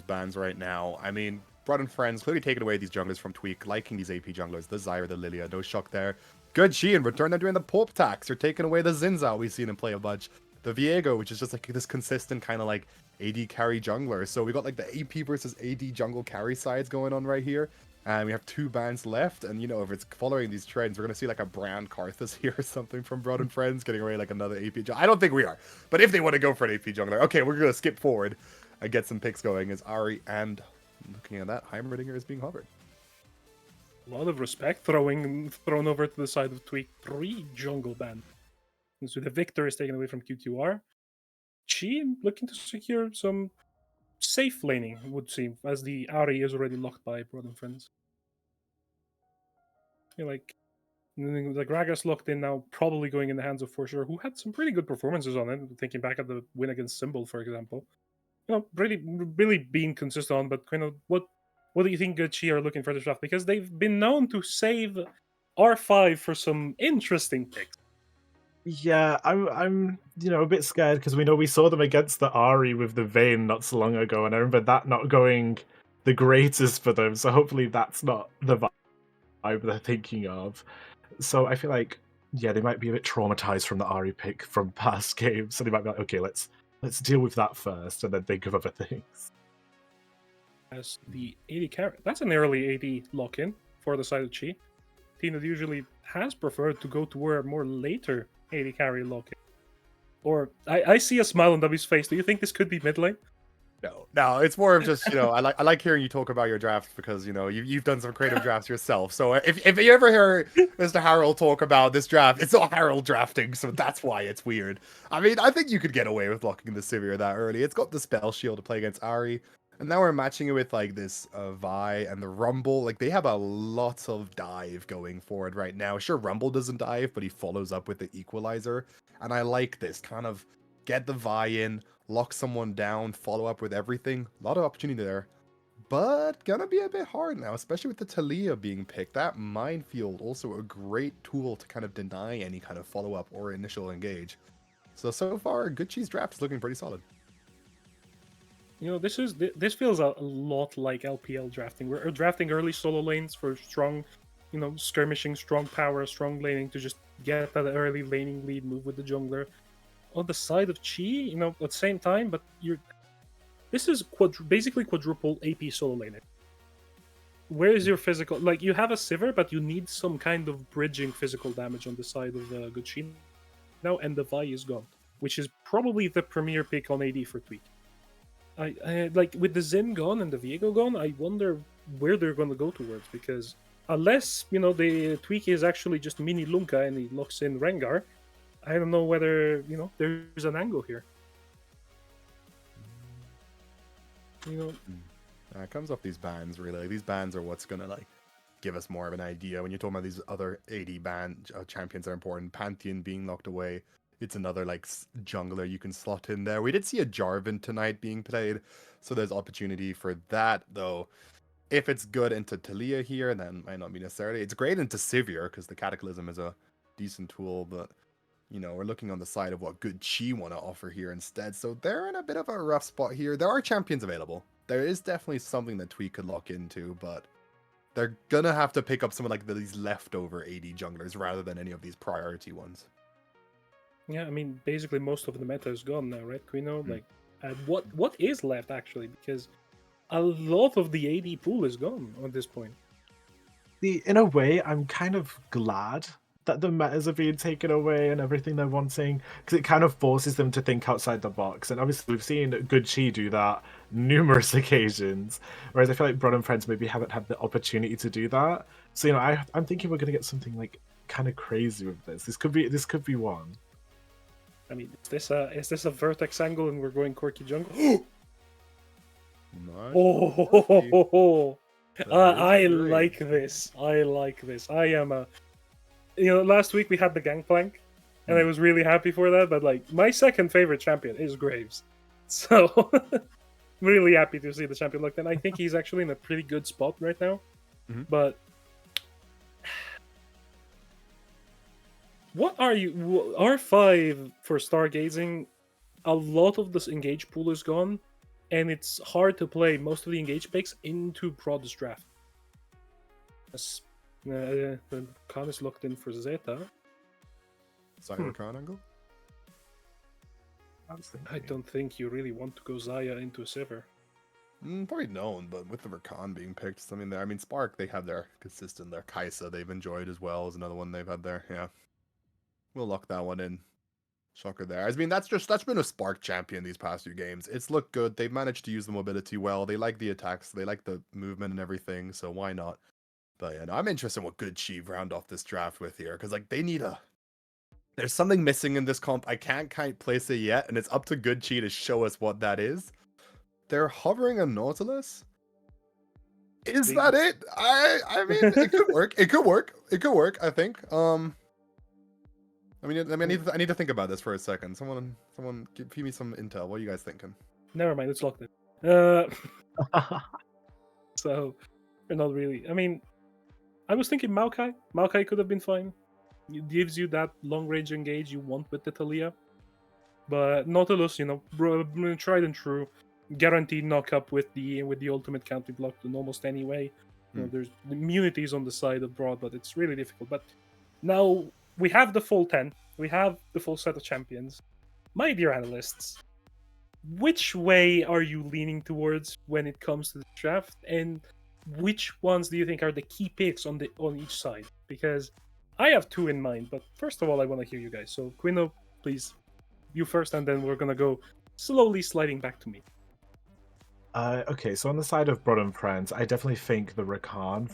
bans right now. I mean, Broad and Friends clearly taking away these junglers from Tweak, liking these AP junglers, the Zyra, the Lilia, no shock there. Good Chi in return, they're doing the Pope tax. They're taking away the Zinzao we've seen him play a bunch. The Viego, which is just like this consistent kind of like AD carry jungler. So we got like the AP versus AD jungle carry sides going on right here. And we have 2 bans left. And if it's following these trends, we're going to see like a Brand Karthus here or something from Broad and Friends getting away like another AP jungler. I don't think we are. But if they want to go for an AP jungler, okay, we're going to skip forward and get some picks going as Ari and looking at that, Heimerdinger is being hovered. A lot of respect thrown over to the side of Tweak. 3 jungle ban. And so the victor is taken away from QQR. Chi looking to secure some safe laning, would seem, as the Ari is already locked by Broad and Friends. I feel like Gragas locked in now, probably going in the hands of For Sure, who had some pretty good performances on it. Thinking back at the win against Symbol, for example. Really being consistent on, but kind of what do you think Chi are looking for this draft? Because they've been known to save R5 for some interesting picks. Yeah, I'm a bit scared because we saw them against the Ari with the Vayne not so long ago, and I remember that not going the greatest for them. So hopefully that's not the vibe they're thinking of. So I feel like they might be a bit traumatized from the Ari pick from past games. So they might be like, okay, let's deal with that first, and then think of other things. As the 80 carry, that's an early 80 lock-in for the side of Chi. Team that usually has preferred to go to a more later 80 carry lock-in. Or I see a smile on W's face. Do you think this could be mid lane? No, it's more of just, I like hearing you talk about your drafts because, you've done some creative drafts yourself. So if you ever hear Mr. Harold talk about this draft, it's not Harold drafting, so that's why it's weird. I mean, I think you could get away with locking the Sivir that early. It's got the spell shield to play against Ari. And now we're matching it with like this Vi and the Rumble. Like they have a lot of dive going forward right now. Sure, Rumble doesn't dive, but he follows up with the Equalizer. And I like this kind of get the Vi in, lock someone down, follow up with everything. A lot of opportunity there. But gonna be a bit hard now, especially with the Talia being picked. That minefield, also a great tool to kind of deny any kind of follow-up or initial engage. So far, Gucci's draft is looking pretty solid. This feels a lot like LPL drafting. We're drafting early solo lanes for strong, skirmishing, strong power, strong laning to just get that early laning lead, move with the jungler. On the side of Chi, at the same time, but this is basically quadruple AP solo laning. Where is your physical? Like you have a Sivir, but you need some kind of bridging physical damage on the side of Gucci now, and the Vi is gone, which is probably the premier pick on AD for Tweak. I like with the Zin gone and the Viego gone, I wonder where they're going to go towards, because unless the Tweak is actually just mini Lunka and he locks in Rengar, I don't know whether there's an angle here. It comes off these bans really. These bans are what's gonna give us more of an idea. When you're talking about these other 80 ban champions are important. Pantheon being locked away. It's another jungler you can slot in there. We did see a Jarvan tonight being played, so there's opportunity for that though. If it's good into Talia here, then might not be necessarily. It's great into Sivir because the Cataclysm is a decent tool, but we're looking on the side of what good Chi want to offer here instead. So they're in a bit of a rough spot here. There are champions available. There is definitely something that Tweak could lock into, but they're gonna have to pick up some of these leftover AD junglers rather than any of these priority ones. Yeah, I mean, basically most of the meta is gone now, right, Quino? What is left actually? Because a lot of the AD pool is gone at this point. In a way, I'm kind of glad that the metas are being taken away and everything they're wanting, because it kind of forces them to think outside the box. And obviously we've seen Good Chi do that numerous occasions, whereas I feel like Broad and Friends maybe haven't had the opportunity to do that. So I'm thinking we're gonna get something like kind of crazy with this. This could be one. I mean, is this a vertex angle and we're going quirky jungle? Nice. Oh, I That is like great. this. I like this. I am a. Last week we had the Gangplank, and I was really happy for that. But like, my second favorite champion is Graves, so really happy to see the champion like that. I think he's actually in a pretty good spot right now. But what are you? R5 for stargazing. A lot of this engage pool is gone, and it's hard to play most of the engage picks into Broad's draft. Khan is locked in for Zeta. Zaya Khan angle? I don't think you really want to go Zaya into Sivir. Probably known, but with the Rakan being picked, I mean, Spark, they have their consistent, their Kaisa they've enjoyed as well, is another one they've had there. Yeah. We'll lock that one in. Shocker there. I mean, that's been a Spark champion these past few games. It's looked good. They've managed to use the mobility well. They like the attacks. They like the movement and everything, so why not? But yeah, no, I'm interested in what Good Chi round off this draft with here, because like they need there's something missing in this comp. I can't place it yet, and it's up to Good Chi to show us what that is. They're hovering a Nautilus. Is that it? I mean, it could work. It could work. It could work. I think. I need to think about this for a second. Someone, give me some intel. What are you guys thinking? Never mind, it's locked in. So, not really. I mean, I was thinking Maokai. Maokai could have been fine. It gives you that long range engage you want with the Talia. But Nautilus, tried and true, guaranteed knock up with the ultimate counter block in almost any way. There's immunities on the side of Broad, but it's really difficult. But now we have the full 10. We have the full set of champions. My dear analysts, which way are you leaning towards when it comes to the draft, and which ones do you think are the key picks on each side? Because I have two in mind, but first of all, I want to hear you guys. So, Quino, please, you first, and then we're gonna go slowly sliding back to me. Okay, so on the side of Broad and Friends, I definitely think the Rakan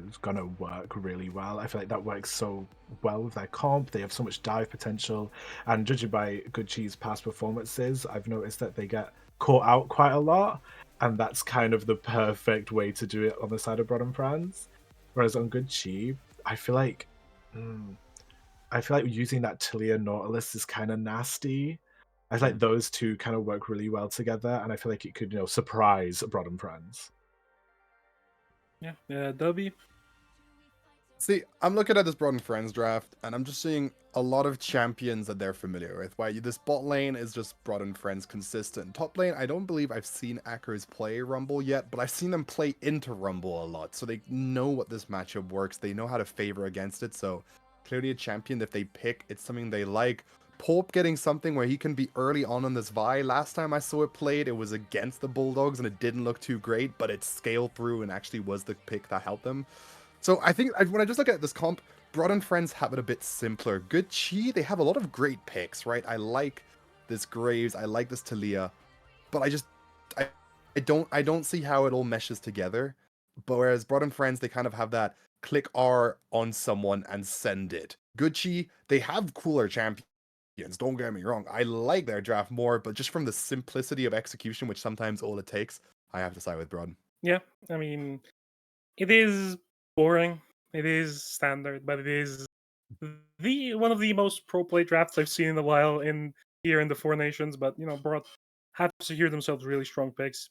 is gonna work really well. I feel like that works so well with their comp. They have so much dive potential, and judging by Good Chi's past performances, I've noticed that they get caught out quite a lot, and that's kind of the perfect way to do it on the side of Broad and Friends. Whereas on Good Chi, I feel like using that Talia Nautilus is kind of nasty. I feel like those two kind of work really well together, and I feel like it could, surprise Broad and Friends. Yeah, W. See, I'm looking at this Broad and Friends draft, and I'm just seeing a lot of champions that they're familiar with. Why this bot lane is just Broad and Friends consistent. Top lane, I don't believe I've seen Akers play Rumble yet, but I've seen them play into Rumble a lot, so they know what this matchup works. They know how to favor against it, so clearly a champion that they pick, it's something they like. Pope getting something where he can be early on this Vi. Last time I saw it played, it was against the Bulldogs, and it didn't look too great, but it scaled through and actually was the pick that helped them. So I think when I just look at this comp, Broad and Friends have it a bit simpler. Good Chi, they have a lot of great picks, right? I like this Graves, I like this Talia, but I don't see how it all meshes together. But whereas Broad and Friends, they kind of have that click R on someone and send it. Good Chi, they have cooler champions. Don't get me wrong. I like their draft more, but just from the simplicity of execution, which sometimes all it takes, I have to side with Broad. Yeah, I mean, it is boring. It is standard, but it is one of the most pro play drafts I've seen in a while here in the Four Nations. But Broad have secured themselves really strong picks.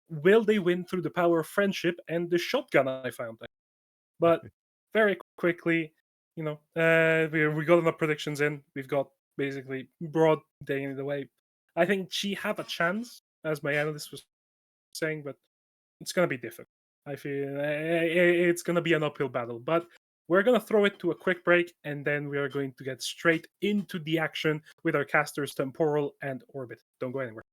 Will they win through the power of friendship and the shotgun I found there? But very quickly, we got enough predictions in. We've got basically Broad taking it away. I think Chi have a chance, as my analyst was saying, but it's gonna be difficult. I feel it's gonna be an uphill battle. But we're gonna throw it to a quick break, and then we are going to get straight into the action with our casters Temporal and Orbit. Don't go anywhere.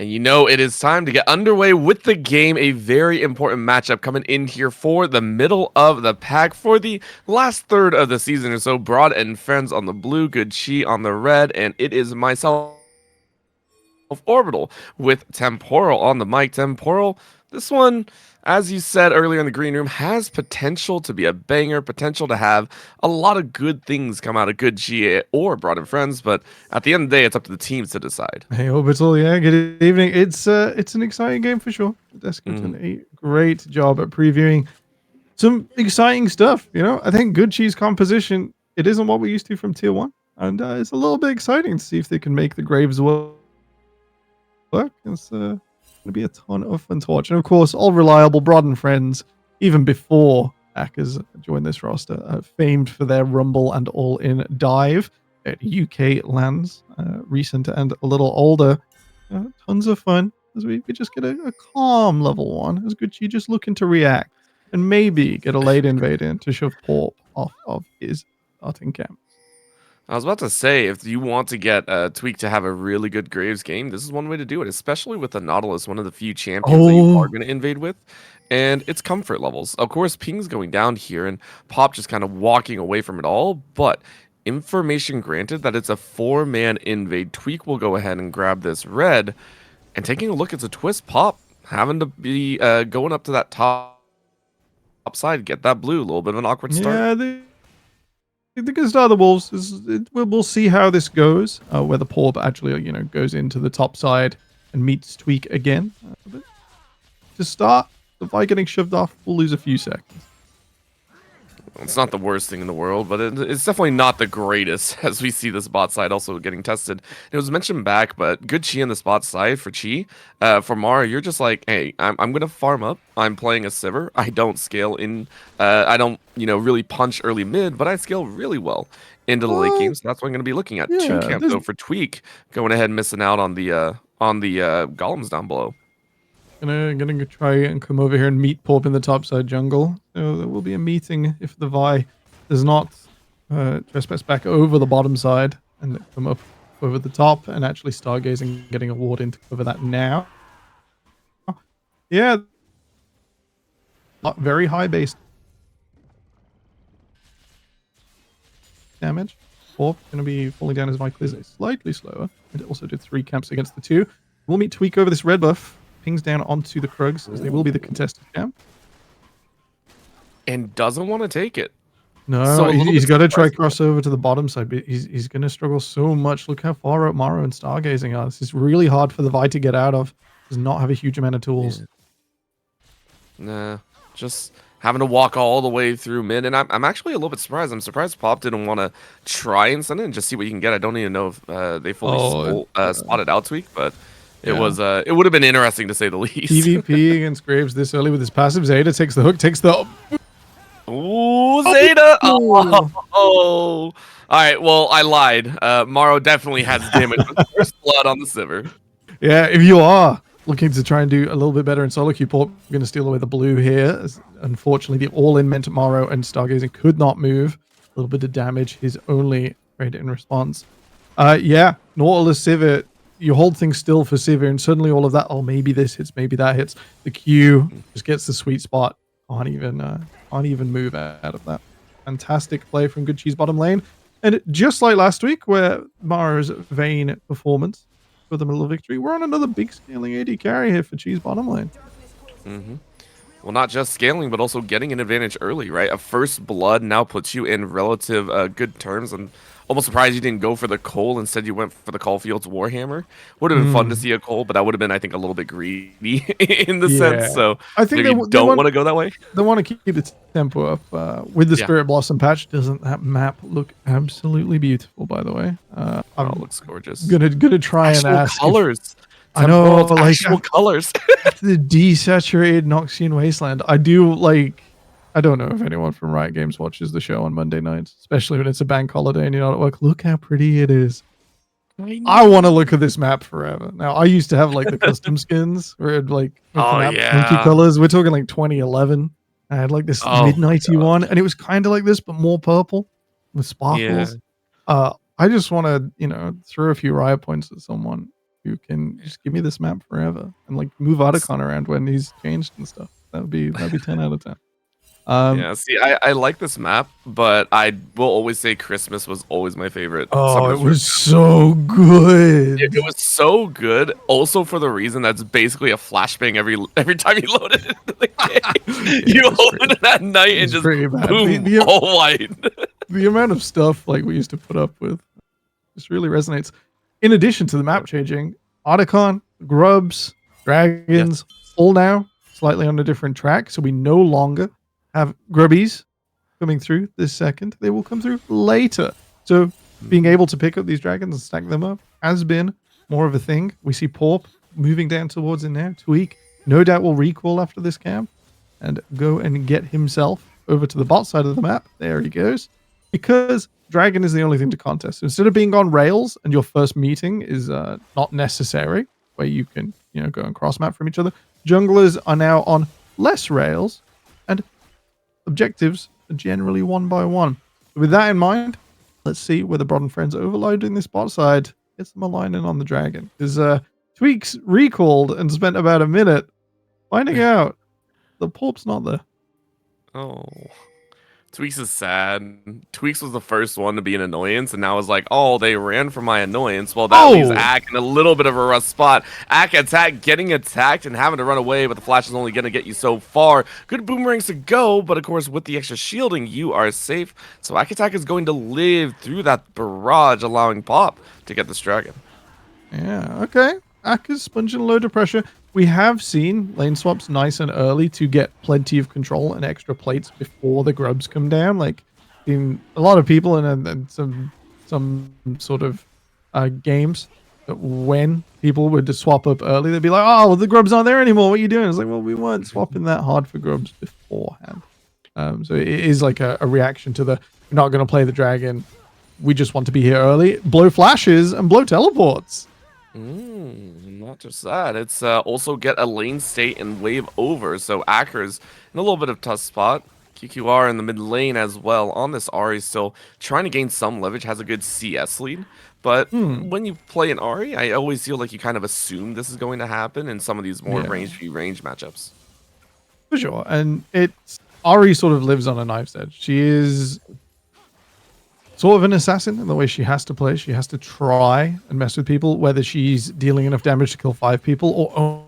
And you know it is time to get underway with the game. A very important matchup coming in here for the middle of the pack for the last third of the season or so. Broad and Friends on the blue, Good Chi on the red, and it is myself, Orbital, with Temporal on the mic. Temporal, this one, as you said earlier in the green room, has potential to be a banger, potential to have a lot of good things come out of Good Chi or Broad and Friends, but at the end of the day, it's up to the teams to decide. Hey Orbital, yeah, good evening. It's an exciting game for sure. Desko done a great job at previewing some exciting stuff. You know, I think Good Chi's composition, it isn't what we're used to from Tier 1, and it's a little bit exciting to see if they can make the Graves work. It's going to be a ton of fun to watch. And of course, all reliable Broad and Friends, even before Hackers joined this roster, famed for their Rumble and all-in dive at UK lands, recent and a little older. Tons of fun as we just get a calm level 1 as Good Chi just looking to react and maybe get a late invade in to shove Porp off of his starting camp. I was about to say, if you want to get Tweak to have a really good Graves game, this is one way to do it, especially with the Nautilus, one of the few champions that you are going to invade with, and it's comfort levels. Of course, Ping's going down here, and Pop just kind of walking away from it all, but information granted that it's a 4-man invade. Tweak will go ahead and grab this red, and taking a look, it's a twist. Pop having to be going up to that top side, get that blue, a little bit of an awkward start. Yeah, the good start of the Wolves is we'll see how this goes, whether Porp actually goes into the top side and meets Tweak again. But to start, the Vi getting shoved off, we'll lose a few seconds. It's not the worst thing in the world, but it's definitely not the greatest as we see this bot side also getting tested. It was mentioned back, but Good Chi in the bot side for Chi. For Mara, you're just like, hey, I'm going to farm up. I'm playing a Sivir. I don't scale in. I don't, really punch early mid, but I scale really well into the late game. So that's what I'm going to be looking at. 2 camp, though, for Tweak, going ahead and missing out on the golems down below. Gonna try and come over here and meet Porp in the topside jungle. So there will be a meeting if the Vi does not trespass back over the bottom side and come up over the top and actually stargazing, getting a ward in to cover that now. Yeah, very high base damage. Porp gonna be falling down as Vi clears it slightly slower. And it also did 3 camps against the 2. We'll meet Tweak over this red buff. Pings down onto the Krugs as they will be the contested camp. And doesn't want to take it. No, So he's got to try crossover to the bottom side, but he's going to struggle so much. Look how far out Maro and Stargazing are. This is really hard for the Vi to get out of. Does not have a huge amount of tools. Yeah. Nah, just having to walk all the way through mid, and I'm actually a little bit surprised. I'm surprised Pop didn't want to try and send it and just see what you can get. I don't even know if they fully spotted out Tweak, but it was it would have been interesting to say the least. PvP against Graves this early with his passive. Zeta takes the hook, takes the... Ooh, Zeta! Oh. All right, well, I lied. Maro definitely has damage with first blood on the Sivir. Yeah, if you are looking to try and do a little bit better in solo queue, Porp going to steal away the blue here. As unfortunately, the all-in meant Maro and Stargazing could not move. A little bit of damage, his only trade in response. Yeah, Nautilus Sivir, you hold things still for Sivir, and suddenly all of that, oh, maybe this hits, maybe that hits. The Q just gets the sweet spot. Can't even move out of that. Fantastic play from Good Chi's bottom lane. And just like last week, where Mara's Vayne performance for the middle of victory, we're on another big scaling AD carry here for Chi's bottom lane. Well, not just scaling, but also getting an advantage early, right? A first blood now puts you in relative good terms. I'm almost surprised you didn't go for the Cole. Instead, you went for the Caulfield's Warhammer. Would have been fun to see a Cole, but that would have been, I think, a little bit greedy in the sense. So I think maybe they don't want to go that way. They want to keep the tempo up. With the Spirit Blossom patch, doesn't that map look absolutely beautiful, by the way? It looks gorgeous. Gonna try and ask colors. I know, like actual colors. The desaturated Noxian Wasteland. I do like. I don't know if anyone from Riot Games watches the show on Monday nights, especially when it's a bank holiday and you're not at work. Look how pretty it is. I want to look at this map forever. Now, I used to have like the custom skins where it like funky colors. We're talking like 2011. I had like this midnighty one, and it was kind of like this, but more purple with sparkles. I just want to, throw a few Riot points at someone. who can just give me this map forever and like move Otacon around when he's changed and stuff. That'd be 10 out of 10. Yeah, see, I like this map, but I will always say Christmas was always my favorite. Oh, Summer's it was Rift. so good. It was so good. Also, for the reason that's basically a flashbang every time you load it into the game. You open it at night and just pretty bad. boom, all white. The amount of stuff like we used to put up with just really resonates. In addition to the map changing, Otacon, Grubs, Dragons, all now slightly on a different track, so we no longer have Grubbies coming through this second. They will come through later. So being able to pick up these dragons and stack them up has been more of a thing. We see Porp moving down towards it now. Tweak no doubt will recall after this camp and go and get himself over to the bot side of the map. There he goes. Because Dragon is the only thing to contest. So instead of being on rails and your first meeting is not necessary, where you can go and cross map from each other, junglers are now on less rails and objectives are generally one by one. With that in mind, let's see whether Brod and Friends overloading this bot side gets them aligning on the Dragon. Because Tweaks recalled and spent about a minute finding out the Porp's not there. Oh. Tweaks is sad. Tweaks was the first one to be an annoyance, and now it's like, oh, they ran from my annoyance. Well, that leaves Ack in a little bit of a rough spot. Ack getting attacked and having to run away, but the flash is only going to get you so far. Good boomerangs to go, but of course, with the extra shielding, you are safe. So Ack Attack is going to live through that barrage, allowing Pop to get this dragon. Yeah, okay. Ack is sponging a load of pressure. We have seen lane swaps nice and early to get plenty of control and extra plates before the grubs come down. Like, in a lot of people and some sort of games, that when people would just swap up early, they'd be like, oh, well, the grubs aren't there anymore. What are you doing? It's like, well, we weren't swapping that hard for grubs beforehand. So it is like a reaction to the, we're not going to play the dragon. We just want to be here early. Blow flashes and blow teleports. Not just that. It's also get a lane state and wave over. So Acker's in a little bit of tough spot. QQR in the mid lane as well. On this Ahri, still trying to gain some leverage. Has a good CS lead. But when you play an Ahri, I always feel like you kind of assume this is going to happen in some of these more range matchups. For sure. And Ahri sort of lives on a knife's edge. She is sort of an assassin in the way she has to play. She has to try and mess with people, whether she's dealing enough damage to kill 5 people or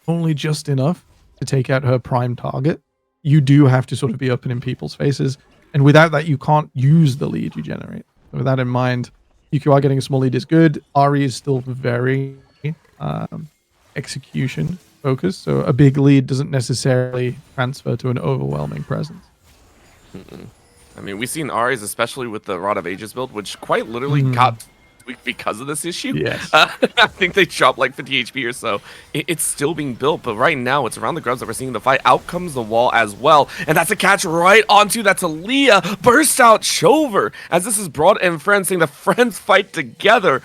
only just enough to take out her prime target. You do have to sort of be up and in people's faces. And without that, you can't use the lead you generate. So with that in mind, QQR getting a small lead is good. Ahri is still very execution focused. So a big lead doesn't necessarily transfer to an overwhelming presence. I mean, we've seen Ahri's, especially with the Rod of Ages build, which quite literally got tweaked because of this issue. Yes. I think they dropped like 50 HP or so. It's still being built, but right now it's around the grubs that we're seeing the fight. Out comes the wall as well, and that's a catch right onto that's Aaliyah. Burst out Chover, as this is Broad and Friends saying the friends fight together.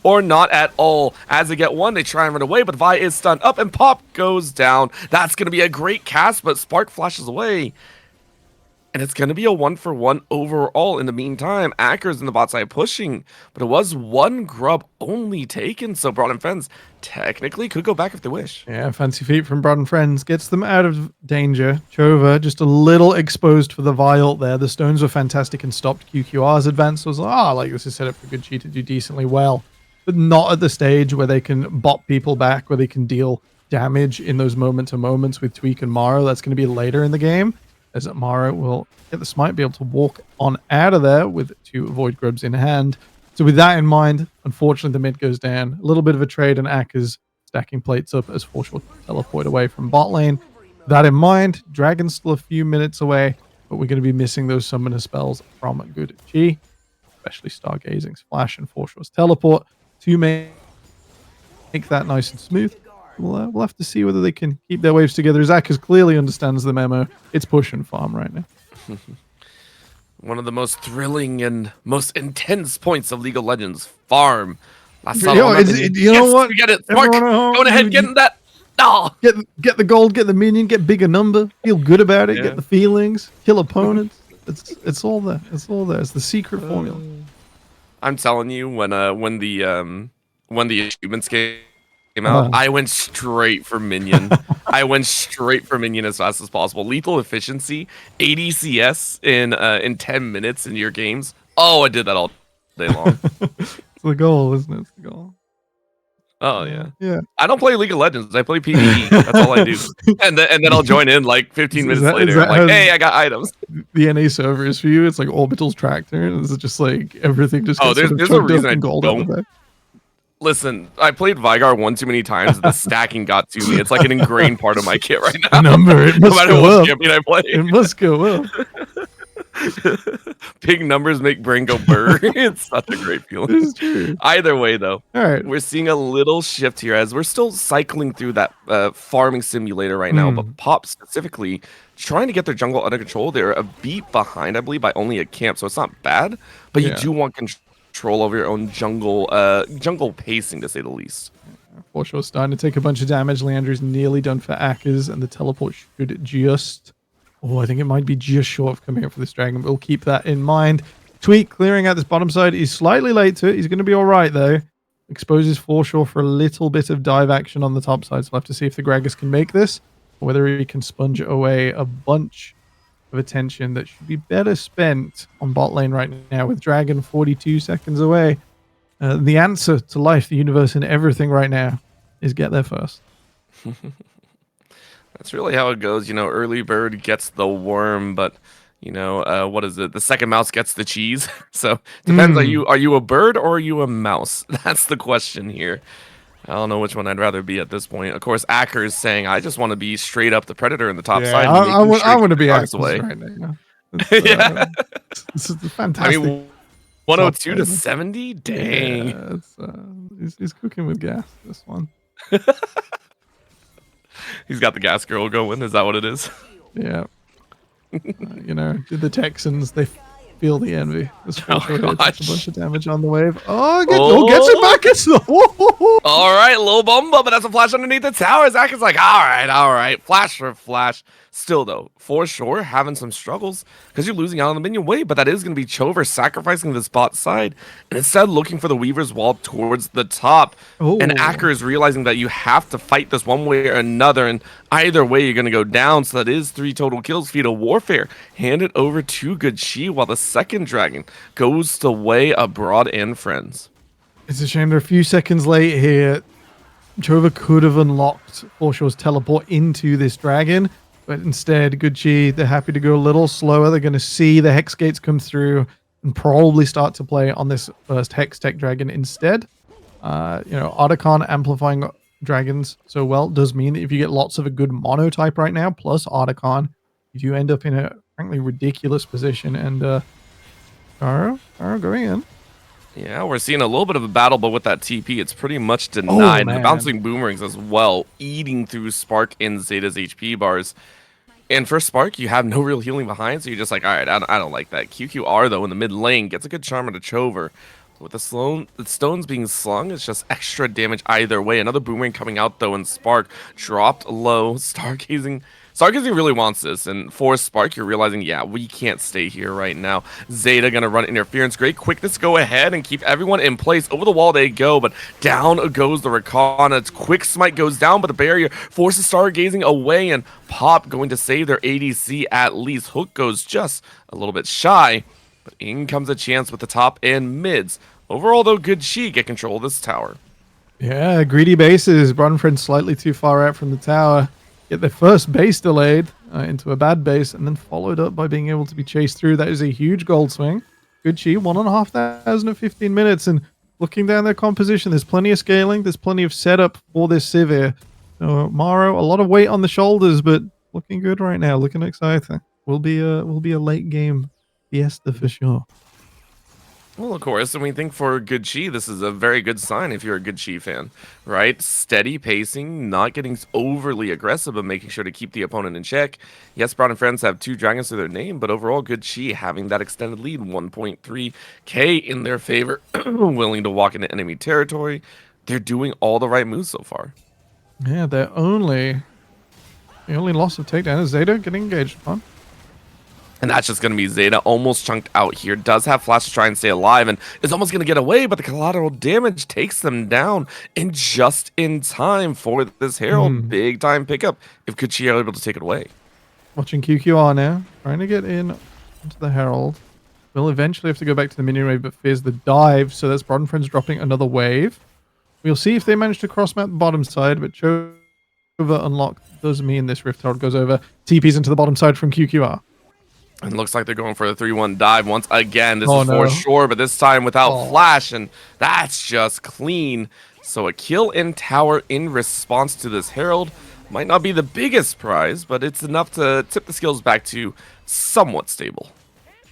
Or not at all. As they get one, they try and run away, but Vi is stunned up, and Pop goes down. That's going to be a great cast, but Spark flashes away. And it's going to be a 1-for-1 overall. In the meantime, Acker's in the bot side pushing, but it was one grub only taken, so Broad and Friends technically could go back if they wish. Yeah, fancy feet from Broad and Friends gets them out of danger. Chova just a little exposed for the vial there. The stones were fantastic and stopped QQR's advance. So I was like, this is set up for good Chi to do decently well, but not at the stage where they can bot people back, where they can deal damage in those moment-to-moments with Tweak and Maro. That's going to be later in the game, as Maro will get the smite, be able to walk on out of there with 2 avoid grubs in hand. So with that in mind, unfortunately the mid goes down. A little bit of a trade, and Acker's stacking plates up as Forshore teleport away from bot lane. That in mind, Dragon's still a few minutes away, but we're going to be missing those summoner spells from good Chi, especially Stargazing's flash and Forshore's teleport to make that nice and smooth. We'll have to see whether they can keep their waves together. Ackers clearly understands the memo. It's push and farm right now. One of the most thrilling and most intense points of League of Legends. Farm. You know what? We get it. Mark, going ahead, getting that. Oh. Get the gold, get the minion, get bigger number, feel good about it, get the feelings, kill opponents. It's all there. It's all there. It's the secret formula. I'm telling you, when the when the achievements came out, I went straight for minion. I went straight for minion as fast as possible. Lethal efficiency, 80 CS in 10 minutes in your games. Oh, I did that all day long. It's the goal, isn't it? It's the goal. Oh yeah. Yeah. I don't play League of Legends. I play PvE. That's all I do. And then I'll join in like 15 minutes later. I'm like, hey, I got items. The NA server is for you. It's like Orbital's tractor. And it's just like everything just gets there's sort of a chugged up reason I and gold out the don't. back. Listen, I played Vigar one too many times. The stacking got to me. It's like an ingrained part of my kit right now. Number, it no must matter go what up. champion I play. It must go up. Big numbers make brain go burr. It's such a great feeling. This is true. Either way, though, All right. we're seeing a little shift here as we're still cycling through that farming simulator right now. But Pop specifically trying to get their jungle under control. They're a beat behind, I believe, by only a camp, so it's not bad. But you do want control over your own jungle pacing, to say the least. Forshaw starting to take a bunch of damage. Leandre's nearly done for Akkers, and the teleport should just... Oh, I think it might be just short of coming up for this dragon. We'll keep that in mind. Tweak clearing out this bottom side. He's slightly late to it. He's going to be all right, though. Exposes Forshaw for a little bit of dive action on the top side. So we'll have to see if the Gragas can make this, or whether he can sponge away a bunch of attention that should be better spent on bot lane right now, with Dragon 42 seconds away. The answer to life, the universe, and everything right now is get there first. That's really how it goes. You know, early bird gets the worm, but you know, what is it? The second mouse gets the cheese. So depends. Are you a bird or are you a mouse? That's the question here. I don't know which one I'd rather be at this point. Of course, Acker is saying, I just want to be straight up the predator in the top side. I want to be Acker right now. Yeah. This is fantastic. I mean, 102 to 70? Dang. Yeah, he's cooking with gas, this one. He's got the gas girl going. Is that what it is? Yeah. You know, the Texans, they feel the envy. This takes a bunch of damage on the wave. Oh, gets it back. It's all right, low bomba, but that's a flash underneath the tower. Zach is like, all right. Flash for flash. Still, though, for sure, having some struggles because you're losing out on the minion wave, but that is going to be Chover sacrificing the bot side and instead looking for the Weaver's Wall towards the top. And Acker is realizing that you have to fight this one way or another, and either way, you're going to go down. So that is 3 total kills. Feat of Warfare handed over to Good Chi, while the second dragon goes the way of Broad and Friends. It's a shame they're a few seconds late here. Chover could have unlocked Forshaw's teleport into this dragon. But instead, Good Chi, they're happy to go a little slower. They're going to see the Hex Gates come through and probably start to play on this first Hex Tech Dragon instead. You know, Otacon amplifying dragons so well does mean that if you get lots of a good mono type right now, plus Otacon, you do end up in a frankly ridiculous position. And Garo going in. Yeah, we're seeing a little bit of a battle, but with that TP, it's pretty much denied. The bouncing boomerangs as well, eating through Spark and Zeta's HP bars. And for Spark, you have no real healing behind, so you're just like, all right, I don't like that. QQR, though, in the mid lane, gets a good charmer to Chover. With the stones being slung, it's just extra damage either way. Another boomerang coming out, though, and Spark dropped low. Stargazing really wants this, and for Spark, you're realizing, yeah, we can't stay here right now. Zeta gonna run interference. Great quickness, go ahead and keep everyone in place. Over the wall they go, but down goes the Rakana. Its quick smite goes down, but the barrier forces Stargazing away, and Pop going to save their ADC at least. Hook goes just a little bit shy, but in comes a chance with the top and mids. Overall, though, Good Chi get control of this tower. Yeah, greedy bases. Bronfred slightly too far out from the tower. Get their first base delayed into a bad base, and then followed up by being able to be chased through. That is a huge gold swing. Good Chi, 1,500 at 15 minutes. And looking down their composition, there's plenty of scaling. There's plenty of setup for this Sivir. So Maro, a lot of weight on the shoulders, but looking good right now. Looking exciting. Will be a late game fiesta for sure. Well, of course, and we think for Good Chi, this is a very good sign if you're a Good Chi fan, right? Steady pacing, not getting overly aggressive, but making sure to keep the opponent in check. Yes, Brown and Friends have 2 dragons to their name, but overall, Good Chi having that extended lead, 1.3k in their favor, willing to walk into enemy territory. They're doing all the right moves so far. Yeah, the only loss of takedown is Zeta getting engaged upon. And that's just going to be Zeta almost chunked out here. Does have flash to try and stay alive and is almost going to get away, but the collateral damage takes them down and just in time for this Herald. Big time pickup if Kuchi are able to take it away. Watching QQR now, trying to get in into the Herald. Will eventually have to go back to the minion wave, but fears the dive, so that's Broad and Friends dropping another wave. We'll see if they manage to cross map the bottom side, but Chova unlock does mean this Rift Herald goes over. TP's into the bottom side from QQR. And looks like they're going for the 3-1 dive once again. This is no. for sure, but this time without flash, and that's just clean. So a kill in tower in response to this Herald might not be the biggest prize, but it's enough to tip the skills back to somewhat stable.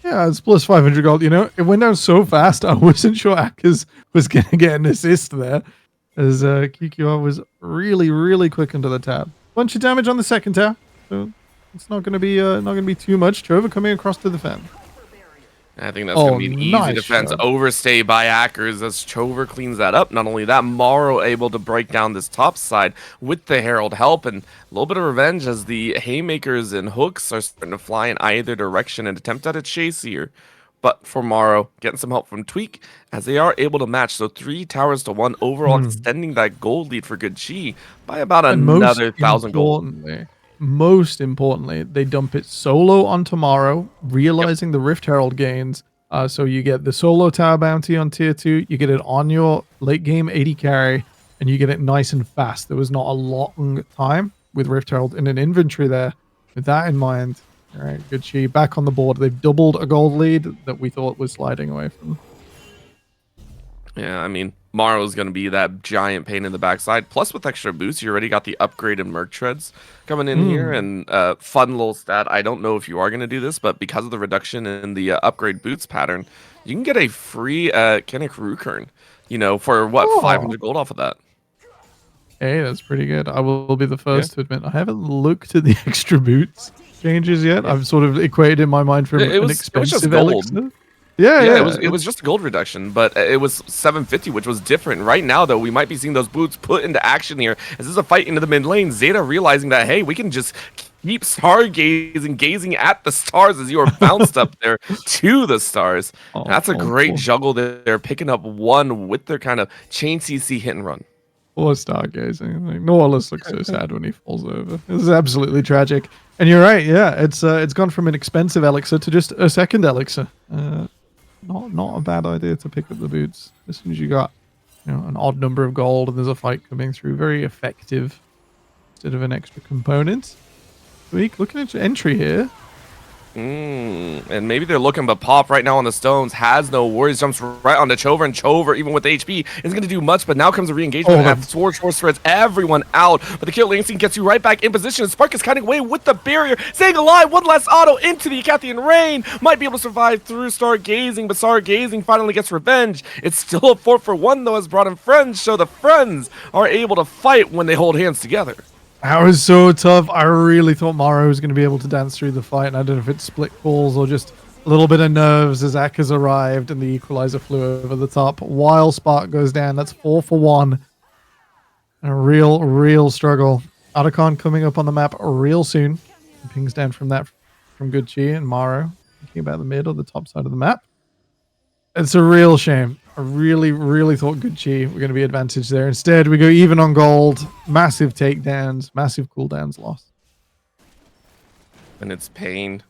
Yeah, it's plus 500 gold. You know, it went down so fast, I wasn't sure Akers was going to get an assist there, as QQR was really, really quick into the tab. Bunch of damage on the second tab, so it's not going to be too much. Chova coming across to defend. I think that's going to be an easy defense overstay by Akers as Chover cleans that up. Not only that, Morrow able to break down this top side with the Herald help, and a little bit of revenge as the haymakers and hooks are starting to fly in either direction and attempt at a chase here. But for Morrow, getting some help from Tweak as they are able to match. So 3 towers to 1 overall, extending that gold lead for Good Chi by about another 1,000 gold. Most importantly, they dump it solo on Tomorrow, realizing the Rift Herald gains. So you get the solo tower bounty on tier 2, you get it on your late game 80 carry, and you get it nice and fast. There was not a long time with Rift Herald in an inventory there. With that in mind, all right, Good Chi back on the board. They've doubled a gold lead that we thought was sliding away from them. Yeah, I mean, Morrow's going to be that giant pain in the backside. Plus, with extra boosts, you already got the upgraded Merc Treads coming in here. And fun little stat, I don't know if you are going to do this, but because of the reduction in the upgrade boots pattern, you can get a free Kennick Rukern, you know, for what, 500 gold off of that. Hey, that's pretty good. I will be the first to admit I haven't looked at the extra boots changes yet. I've sort of equated in my mind from an expensive elixir. Yeah. It was just a gold reduction, but it was 750, which was different. Right now, though, we might be seeing those boots put into action here. As this is a fight into the mid lane, Zeta realizing that, hey, we can just keep stargazing, gazing at the stars as you are bounced up there to the stars. That's a great juggle that they're picking up one with their kind of chain CC hit and run. Or stargazing. Like, Norlis looks so sad when he falls over. This is absolutely tragic. And you're right, yeah. It's gone from an expensive elixir to just a second elixir. Not a bad idea to pick up the boots as soon as you got, you know, an odd number of gold and there's a fight coming through. Very effective instead of an extra component. Weak looking at your entry here. And maybe they're looking, but Pop right now on the stones has no worries. Jumps right onto Chover, and Chover, even with HP, isn't going to do much. But now comes a re-engagement. And Sword spreads everyone out. But the kill instinct gets you right back in position. Spark is cutting away with the barrier, staying alive. One last auto into the Acathian Rain. Might be able to survive through Stargazing, but Stargazing finally gets revenge. It's still a 4-for-1 though, as Broad and Friends show the friends are able to fight when they hold hands together. That was so tough. I really thought Morrow was going to be able to dance through the fight, and I don't know if it's split calls or just a little bit of nerves as Akers arrived and the equalizer flew over the top. While Spark goes down, that's 4-for-1. And a real struggle. Otacon coming up on the map real soon. He pings down from that from Good Chi and Morrow, thinking about the mid or the top side of the map. It's a real shame. I really thought Good Chi were going to be advantaged there. Instead, we go even on gold. Massive takedowns, massive cooldowns lost. And it's pain.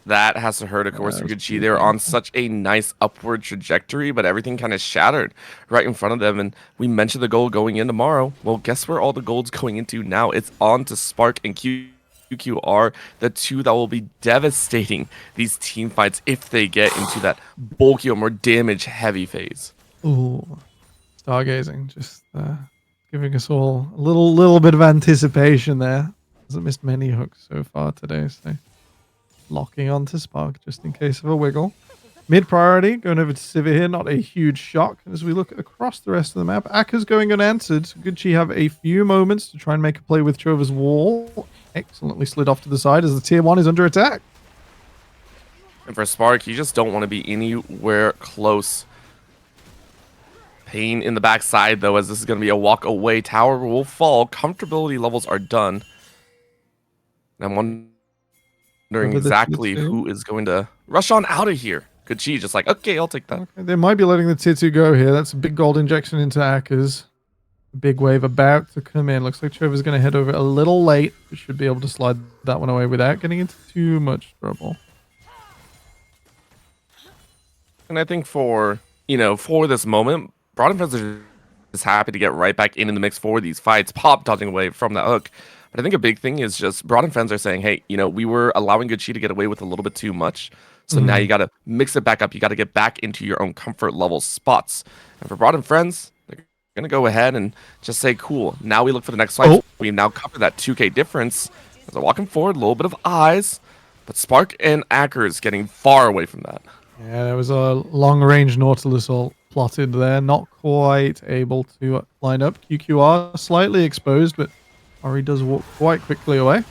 That has to hurt, of course, for Good Chi. They're on such a nice upward trajectory, but everything kind of shattered right in front of them. And we mentioned the gold going in tomorrow. Well, guess where all the gold's going into now? It's on to Spark and QQR, the two that will be devastating these team fights if they get into that bulkier, more damage-heavy phase. Ooh, stargazing, just giving us all a little bit of anticipation there. Hasn't missed many hooks so far today, so locking onto Spark just in case of a wiggle. Mid priority, going over to Sivir here, not a huge shock. As we look across the rest of the map, Akers going unanswered. Good Chi have a few moments to try and make a play with Chover's wall. Excellently slid off to the side as the tier 1 is under attack. And for Spark, you just don't want to be anywhere close. Pain in the backside, though, as this is going to be a walk away. Tower will fall. Comfortability levels are done. I'm wondering wondering Over the exactly T2. who is going to rush on out of here. Good Chi just like, okay, I'll take that. Okay, they might be letting the T2 go here. That's a big gold injection into Akers. Big wave about to come in. Looks like Trover's going to head over a little late. We should be able to slide that one away without getting into too much trouble. And I think for this moment, Broad and Friends are just happy to get right back in the mix for these fights. Pop dodging away from that hook. But I think a big thing is just Broad and Friends are saying, hey, we were allowing Good Chi to get away with a little bit too much. So now you got to mix it back up. You got to get back into your own comfort level spots. And for Broad and Friends, they're going to go ahead and just say, cool, now we look for the next fight. We now cover that 2K difference. As they're walking forward, a little bit of eyes. But Spark and Akers getting far away from that. Yeah, there was a long-range Nautilus ult plotted there. Not quite able to line up. QQR slightly exposed, but Ori does walk quite quickly away.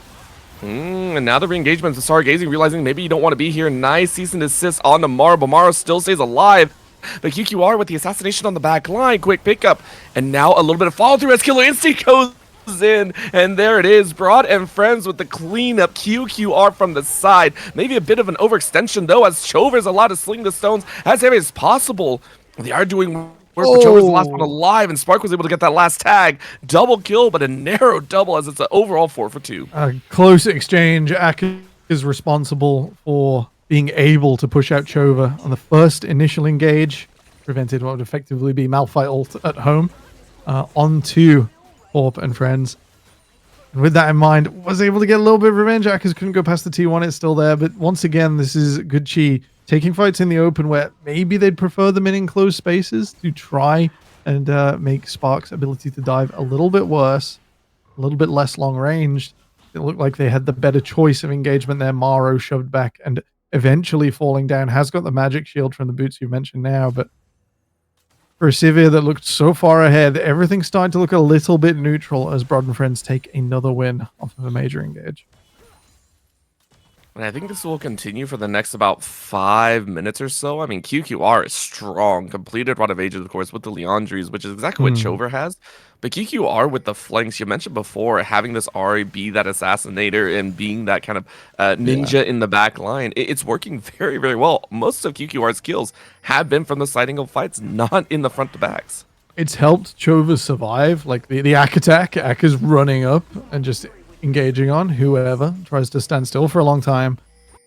And now the re-engagement. Stargazing realizing maybe you don't want to be here. Nice cease and desist on to Maro, but Maro still stays alive. But QQR with the assassination on the back line. Quick pickup. And now a little bit of follow-through as Killer Instinct goes in. And there it is. Broad and Friends with the cleanup. QQR from the side. Maybe a bit of an overextension, though, as Chover's allowed to sling the stones as heavy as possible. They are doing work, but Chover's the last one alive, and Spark was able to get that last tag. Double kill, but a narrow double as it's an overall 4 for 2. Close exchange. Akers is responsible for being able to push out Chover on the first initial engage, prevented what would effectively be Malphite ult at home, onto Orp and Friends. And with that in mind, was able to get a little bit of revenge. Akers couldn't go past the T1, it's still there, but once again, this is Good Chi taking fights in the open where maybe they'd prefer them in enclosed spaces to try and make Spark's ability to dive a little bit worse, a little bit less long ranged. It looked like they had the better choice of engagement there. Maro shoved back and eventually falling down. Has got the magic shield from the boots you mentioned now, but for a Sivir that looked so far ahead, everything's starting to look a little bit neutral as Broad and Friends take another win off of a major engage. And I think this will continue for the next about 5 minutes or so. I mean, QQR is strong. Completed Rod of Ages, of course, with the Leandries, which is exactly what Chover has. But QQR with the flanks, you mentioned before, having this Ahri be that assassinator and being that kind of ninja in the back line, it's working very, very well. Most of QQR's kills have been from the side angle fights, not in the front to backs. It's helped Chover survive, like the Ak attack. Ak is running up and just engaging on whoever tries to stand still for a long time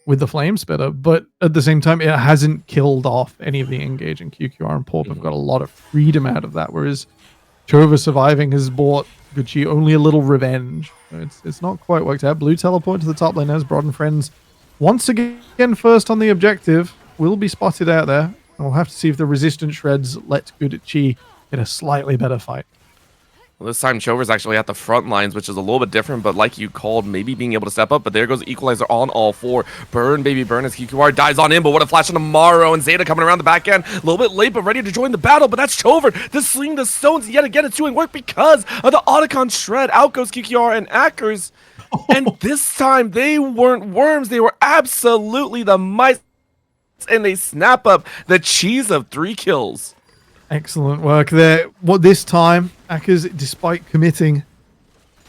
with the flame spitter, but at the same time it hasn't killed off any of the engaging. QQR and Porp have got a lot of freedom out of that, whereas Chover surviving has bought Good Chi only a little revenge. It's not quite worked out. Blue teleport to the top lane as Broad and Friends once again first on the objective, will be spotted out there, and we'll have to see if the resistance shreds let Good Chi get a slightly better fight. Well, this time Chover's actually at the front lines, which is a little bit different, but like you called, maybe being able to step up. But there goes Equalizer on all 4. Burn, baby, burn as QQR dives on in, but what a flash on Amaro and Zeta coming around the back end. A little bit late, but ready to join the battle. But that's Chover to sling the stones. Yet again, it's doing work because of the Otacon shred. Out goes QQR and Akers. And this time, they weren't worms. They were absolutely the mice. And they snap up the cheese of 3 kills. Excellent work there. What this time, Akers, despite committing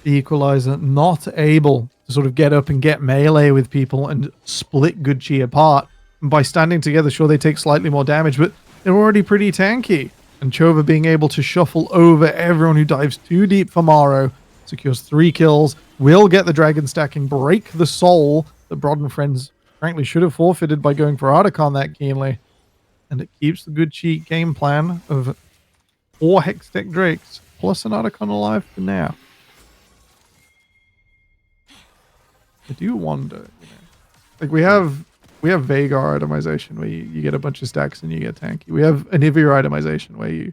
the equalizer, not able to sort of get up and get melee with people and split Good Chi apart. And by standing together, sure, they take slightly more damage, but they're already pretty tanky. And Chover being able to shuffle over everyone who dives too deep for Maro, secures 3 kills, will get the dragon stacking, break the soul that Broad and Friends frankly should have forfeited by going for Articon that keenly. And it keeps the Good Chi game plan of 4 Hextech Drakes plus an Articon alive for now. I do wonder, like we have Vagar itemization where you get a bunch of stacks and you get tanky. We have Anivir itemization where you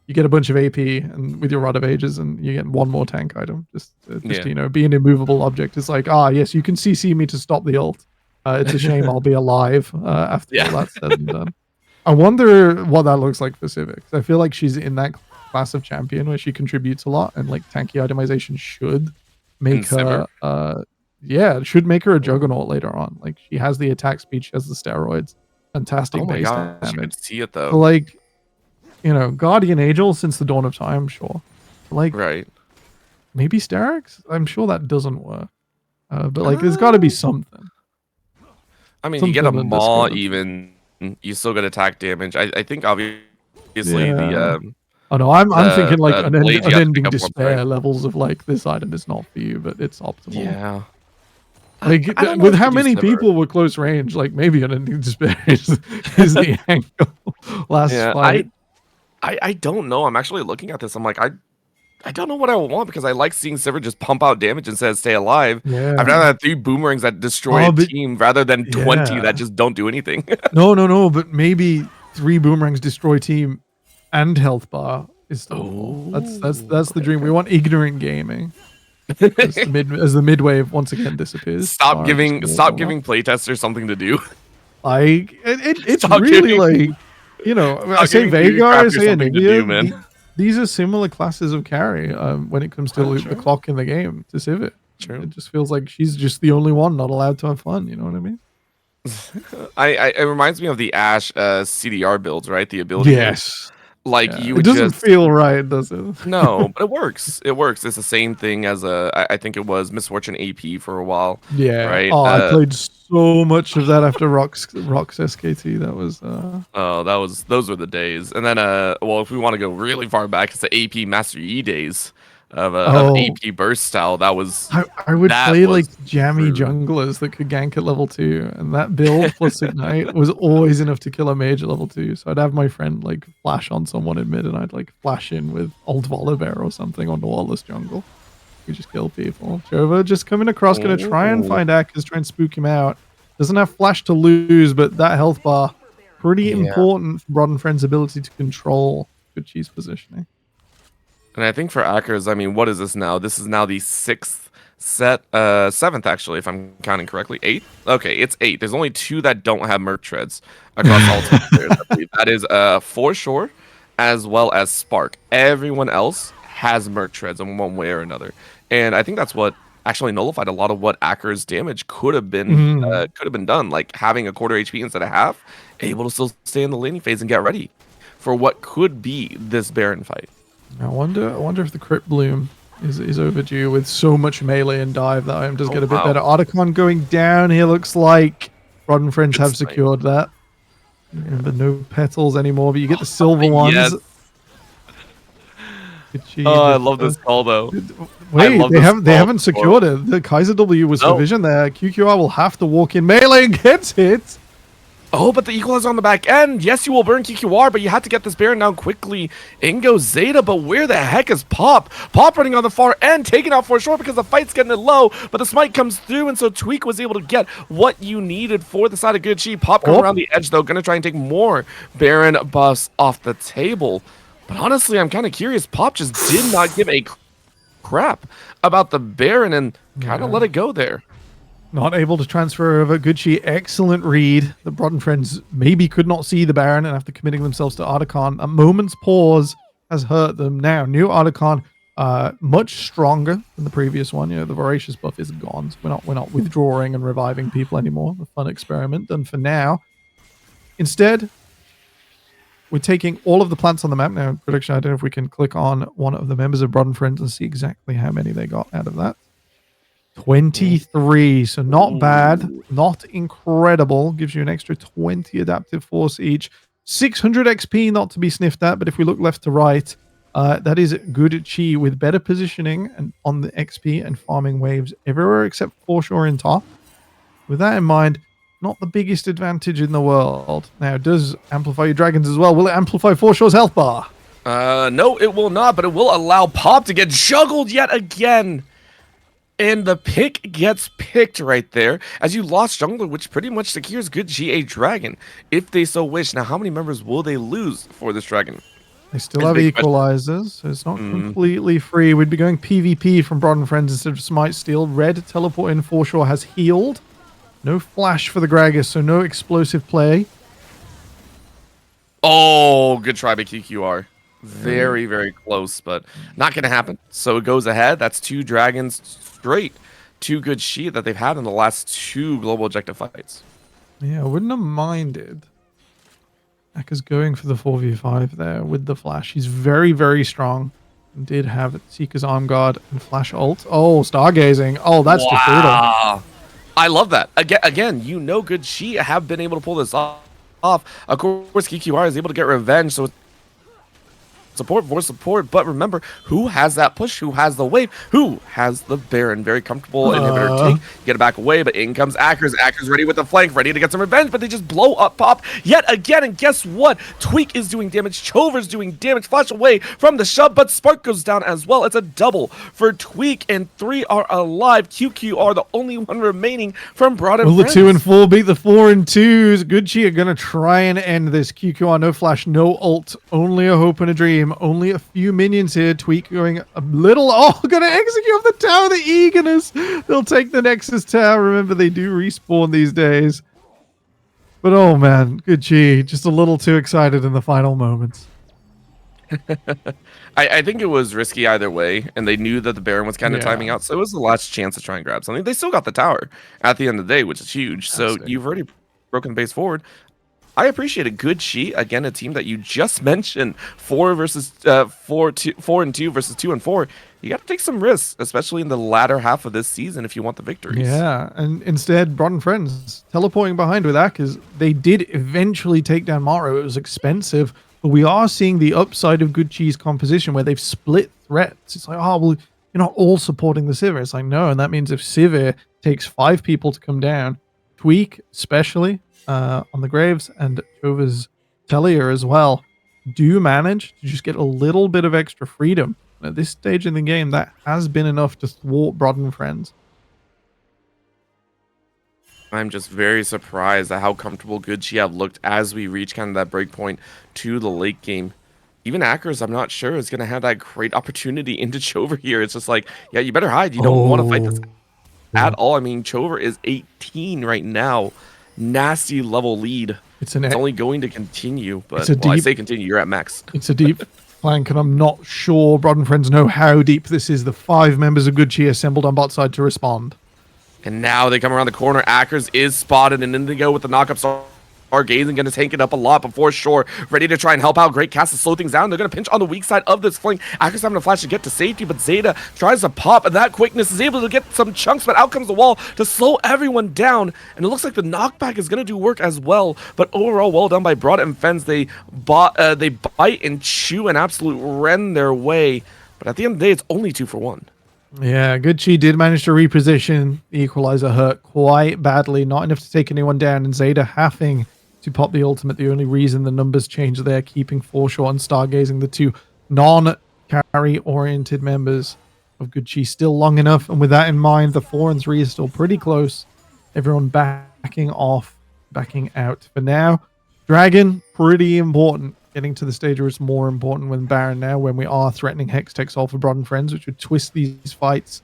get a bunch of AP and with your Rod of Ages and you get 1 more tank item. Just be an immovable object. It's like, yes, you can CC me to stop the ult. It's a shame I'll be alive after all that's said and done. I wonder what that looks like for Civic. I feel like she's in that class of champion where she contributes a lot, and like tanky itemization should make her, should make her a juggernaut later on. Like she has the attack speed, she has the steroids, fantastic base damage. You can see it though. So, like, Guardian Angel since the dawn of time, sure. Like, right? Maybe Sterix. I'm sure that doesn't work. But like, there's got to be something. I mean, you get a Something maw undiscovered. even, you still get attack damage. I think obviously Yeah. Oh no, I'm thinking like the blades, you have to pick unending up more despair price. levels of like this item is not for you, but it's optimal. Yeah. Like I don't know with if how you do many Sivir. people were close range, like maybe unending despair is the angle. Last Yeah, fight. I don't know. I'm actually looking at this. I'm like, I don't know what I want because I like seeing Sivir just pump out damage and says stay alive. Yeah. I'd rather have 3 boomerangs that destroy Oh, a but- team rather than 20 yeah. that just don't do anything. No, but maybe 3 boomerangs destroy team and health bar is still full. That's the dream. We want ignorant gaming. As the mid wave once again disappears. Stop Bar giving just walks off. playtesters something to do. Like it's Stop really giving- like, you know, I Stop say giving Veigar, I Crafters say something to do, Anivia. man. These are similar classes of carry when it comes to the clock in the game to Sivir. True. It just feels like she's just the only one not allowed to have fun. You know what I mean? It reminds me of the Ashe CDR builds, right? The ability. Yes. Like Yeah. you It would doesn't just feel right, does it? No, but it works. It works. It's the same thing as I think it was Misfortune AP for a while. Yeah. Right. Oh, I played so much of that after Rock's SKT. That was Oh, those were the days. And then well, if we want to go really far back, it's the AP Master E days of AP burst style. That was I would that play was like jammy junglers that could gank at level 2, and that build plus Ignite was always enough to kill a mage at level 2. So I'd have my friend like flash on someone in mid, and I'd like flash in with Old Volibear or something on the Wallace jungle. We just kill people. Jova just coming across, gonna try and find Akers, try and spook him out. Doesn't have flash to lose, but that health bar pretty important for Broad and Friend's ability to control good cheese positioning. And I think for Akers, I mean, what is this now? This is now the 6th set, 7th actually, if I'm counting correctly. 8th? Okay, it's 8. There's only 2 that don't have Merc Treads across all 10 players, I believe. That is For Sure, as well as Spark. Everyone else has Merc Treads in one way or another. And I think that's what actually nullified a lot of what Akers' damage could have been done. Like having a quarter HP instead of half, able to still stay in the laning phase and get ready for what could be this Baron fight. I wonder if the Crypt Bloom is overdue with so much melee and dive that item does get a bit better. Otacon going down here looks like Rod and Friends have secured that. Remember, no petals anymore, but you get the silver ones. Yes. Oh, I love this call though. Wait, they haven't secured it. The Kaiser W was for vision there. QQR will have to walk in melee and gets hit. Oh, but the equalizer on the back end. Yes, you will burn QQR, but you have to get this Baron down quickly. In goes Zeta, but where the heck is Pop? Pop running on the far end, taking out For Sure because the fight's getting it low, but the smite comes through, and so Tweak was able to get what you needed for the side of Good Chi. Pop coming around the edge, though, gonna try and take more Baron buffs off the table. But honestly, I'm kind of curious. Pop just did not give a crap about the Baron and kind of let it go there. Not able to transfer over. Gucci, excellent read. The Broad and Friends maybe could not see the Baron, and after committing themselves to Otacon, a moment's pause has hurt them. Now, new Otacon, much stronger than the previous one. You know, the Voracious buff is gone. So we're not withdrawing and reviving people anymore. A fun experiment done for now. Instead, we're taking all of the plants on the map now. Prediction, I don't know if we can click on one of the members of Broad and Friends and see exactly how many they got out of that. 23, so not bad, not incredible. Gives you an extra 20 adaptive force each. 600 XP, not to be sniffed at, but if we look left to right, that is good chi with better positioning and on the XP and farming waves everywhere except For Sure in top. With that in mind, not the biggest advantage in the world. Now, it does amplify your dragons as well. Will it amplify For Sure's health bar? No, it will not, but it will allow Pop to get juggled yet again. And the pick gets picked right there as you lost jungler, which pretty much secures good GA Dragon, if they so wish. Now, how many members will they lose for this Dragon? They still have equalizers, so it's not completely free. We'd be going PvP from Broad and Friends instead of Smite Steal. Red teleport in For Sure has healed. No flash for the Gragas, so no explosive play. Oh, good try by QQR. Very, very close, but not going to happen. So it goes ahead. That's 2 dragons straight. 2 good sheet that they've had in the last 2 global objective fights. Yeah, I wouldn't have minded. Aka's going for the 4v5 there with the flash. He's very, very strong. Did have Seeker's Arm Guard and Flash ult. Oh, Stargazing. Oh, that's just brutal. I love that. Again, you know, Good Chi have been able to pull this off. Of course, KQR is able to get revenge, so support for support, but remember, who has that push? Who has the wave? Who has the Baron? Very comfortable inhibitor take. Get it back away, but in comes Akers. Akers ready with the flank, ready to get some revenge, but they just blow up Pop yet again, and guess what? Tweak is doing damage, Chover's doing damage, flash away from the shove, but Spark goes down as well. It's a double for Tweak, and 3 are alive. QQ are the only one remaining from Broad and Will the Friends. 2 and 4 beat the 4 and 2s? Good Chi are going to try and end this. QQR, no flash, no ult, only a hope and a dream. Only a few minions here. Tweak going a little. Oh, gonna execute off the tower. The eagerness. They'll take the Nexus tower. Remember, they do respawn these days. But oh man, Good Chi just a little too excited in the final moments. I think it was risky either way, and they knew that the Baron was kind of timing out, so it was the last chance to try and grab something. They still got the tower at the end of the day, which is huge. So you've already broken the base forward. I appreciate a Good Chi, again, a team that you just mentioned, 4 and 2 versus 2 and 4. You got to take some risks, especially in the latter half of this season if you want the victories. Yeah, and instead, Broad and Friends teleporting behind with Akers. They did eventually take down Maro. It was expensive, but we are seeing the upside of Good Chi's composition where they've split threats. It's like, oh, well, you're not all supporting the Sivir. It's like, no, and that means if Sivir takes 5 people to come down, Tweak especially, on the Graves, and Chover's Tellier as well, do manage to just get a little bit of extra freedom. At this stage in the game, that has been enough to thwart Broad and Friends. I'm just very surprised at how comfortable Good Chi have looked as we reach kind of that break point to the late game. Even Akers, I'm not sure, is going to have that great opportunity into Chover here. It's just like, yeah, you better hide. You don't want to fight this at all. I mean, Chover is 18 right now. Nasty level lead. It's only going to continue, but I say continue, you're at max. It's a deep flank, and I'm not sure Broad and Friends know how deep this is. The 5 members of Good Chi assembled on bot side to respond. And now they come around the corner. Akers is spotted, and Indigo with the knockup Stargazing going to tank it up a lot before Shore, ready to try and help out. Great cast to slow things down. They're going to pinch on the weak side of this flank. Akers having a flash to get to safety, but Zeta tries to pop, and that quickness is able to get some chunks, but out comes the wall to slow everyone down. And it looks like the knockback is going to do work as well. But overall, well done by Broad and Fens. They bite and chew and absolute rend their way. But at the end of the day, it's only 2 for 1. Yeah, Good Chi did manage to reposition. The Equalizer hurt quite badly, not enough to take anyone down, and Zeta having to pop the ultimate. The only reason the numbers changed there, keeping Foreshore and Stargazing, the 2 non-carry oriented members of Good Chi, still long enough. And with that in mind, the 4 and 3 is still pretty close. Everyone backing off, backing out for now. Dragon, pretty important. Getting to the stage where it's more important with Baron now, when we are threatening Hextech Soul for Broad and Friends, which would twist these fights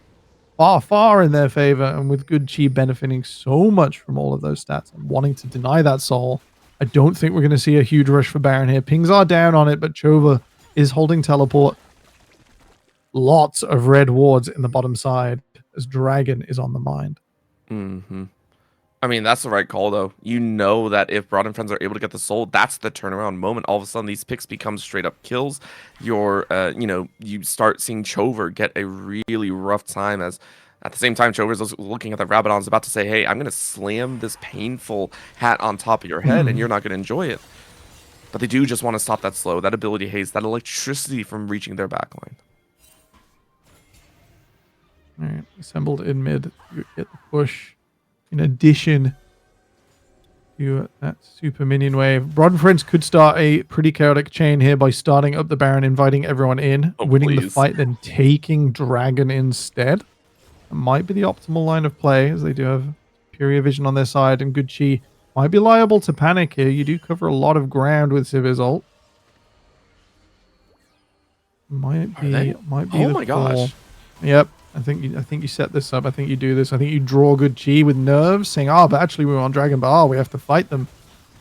far in their favor. And with Good Chi benefiting so much from all of those stats and wanting to deny that soul, I don't think we're going to see a huge rush for Baron here. Pings are down on it, but Chover is holding teleport. Lots of red wards in the bottom side as Dragon is on the mind. I mean, that's the right call, though. You know that if Broad and Friends are able to get the soul, that's the turnaround moment. All of a sudden, these picks become straight up kills. You start seeing Chover get a really rough time, as at the same time, Chover's looking at the Rabadon's about to say, hey, I'm going to slam this painful hat on top of your head, and you're not going to enjoy it. But they do just want to stop that slow, that ability haste, that electricity from reaching their backline. All right, assembled in mid. You get the push. In addition to that super minion wave, Broad and Friends could start a pretty chaotic chain here by starting up the Baron, inviting everyone in, winning the fight, then taking Dragon instead. That might be the optimal line of play, as they do have Superior Vision on their side, and Good Chi might be liable to panic here. You do cover a lot of ground with Sivir's ult. Might be oh my gosh. Yep. I think you set this up. I think you do this. I think you draw Good Chi with nerves, saying, "Oh, but actually we're on Dragon, but we have to fight them."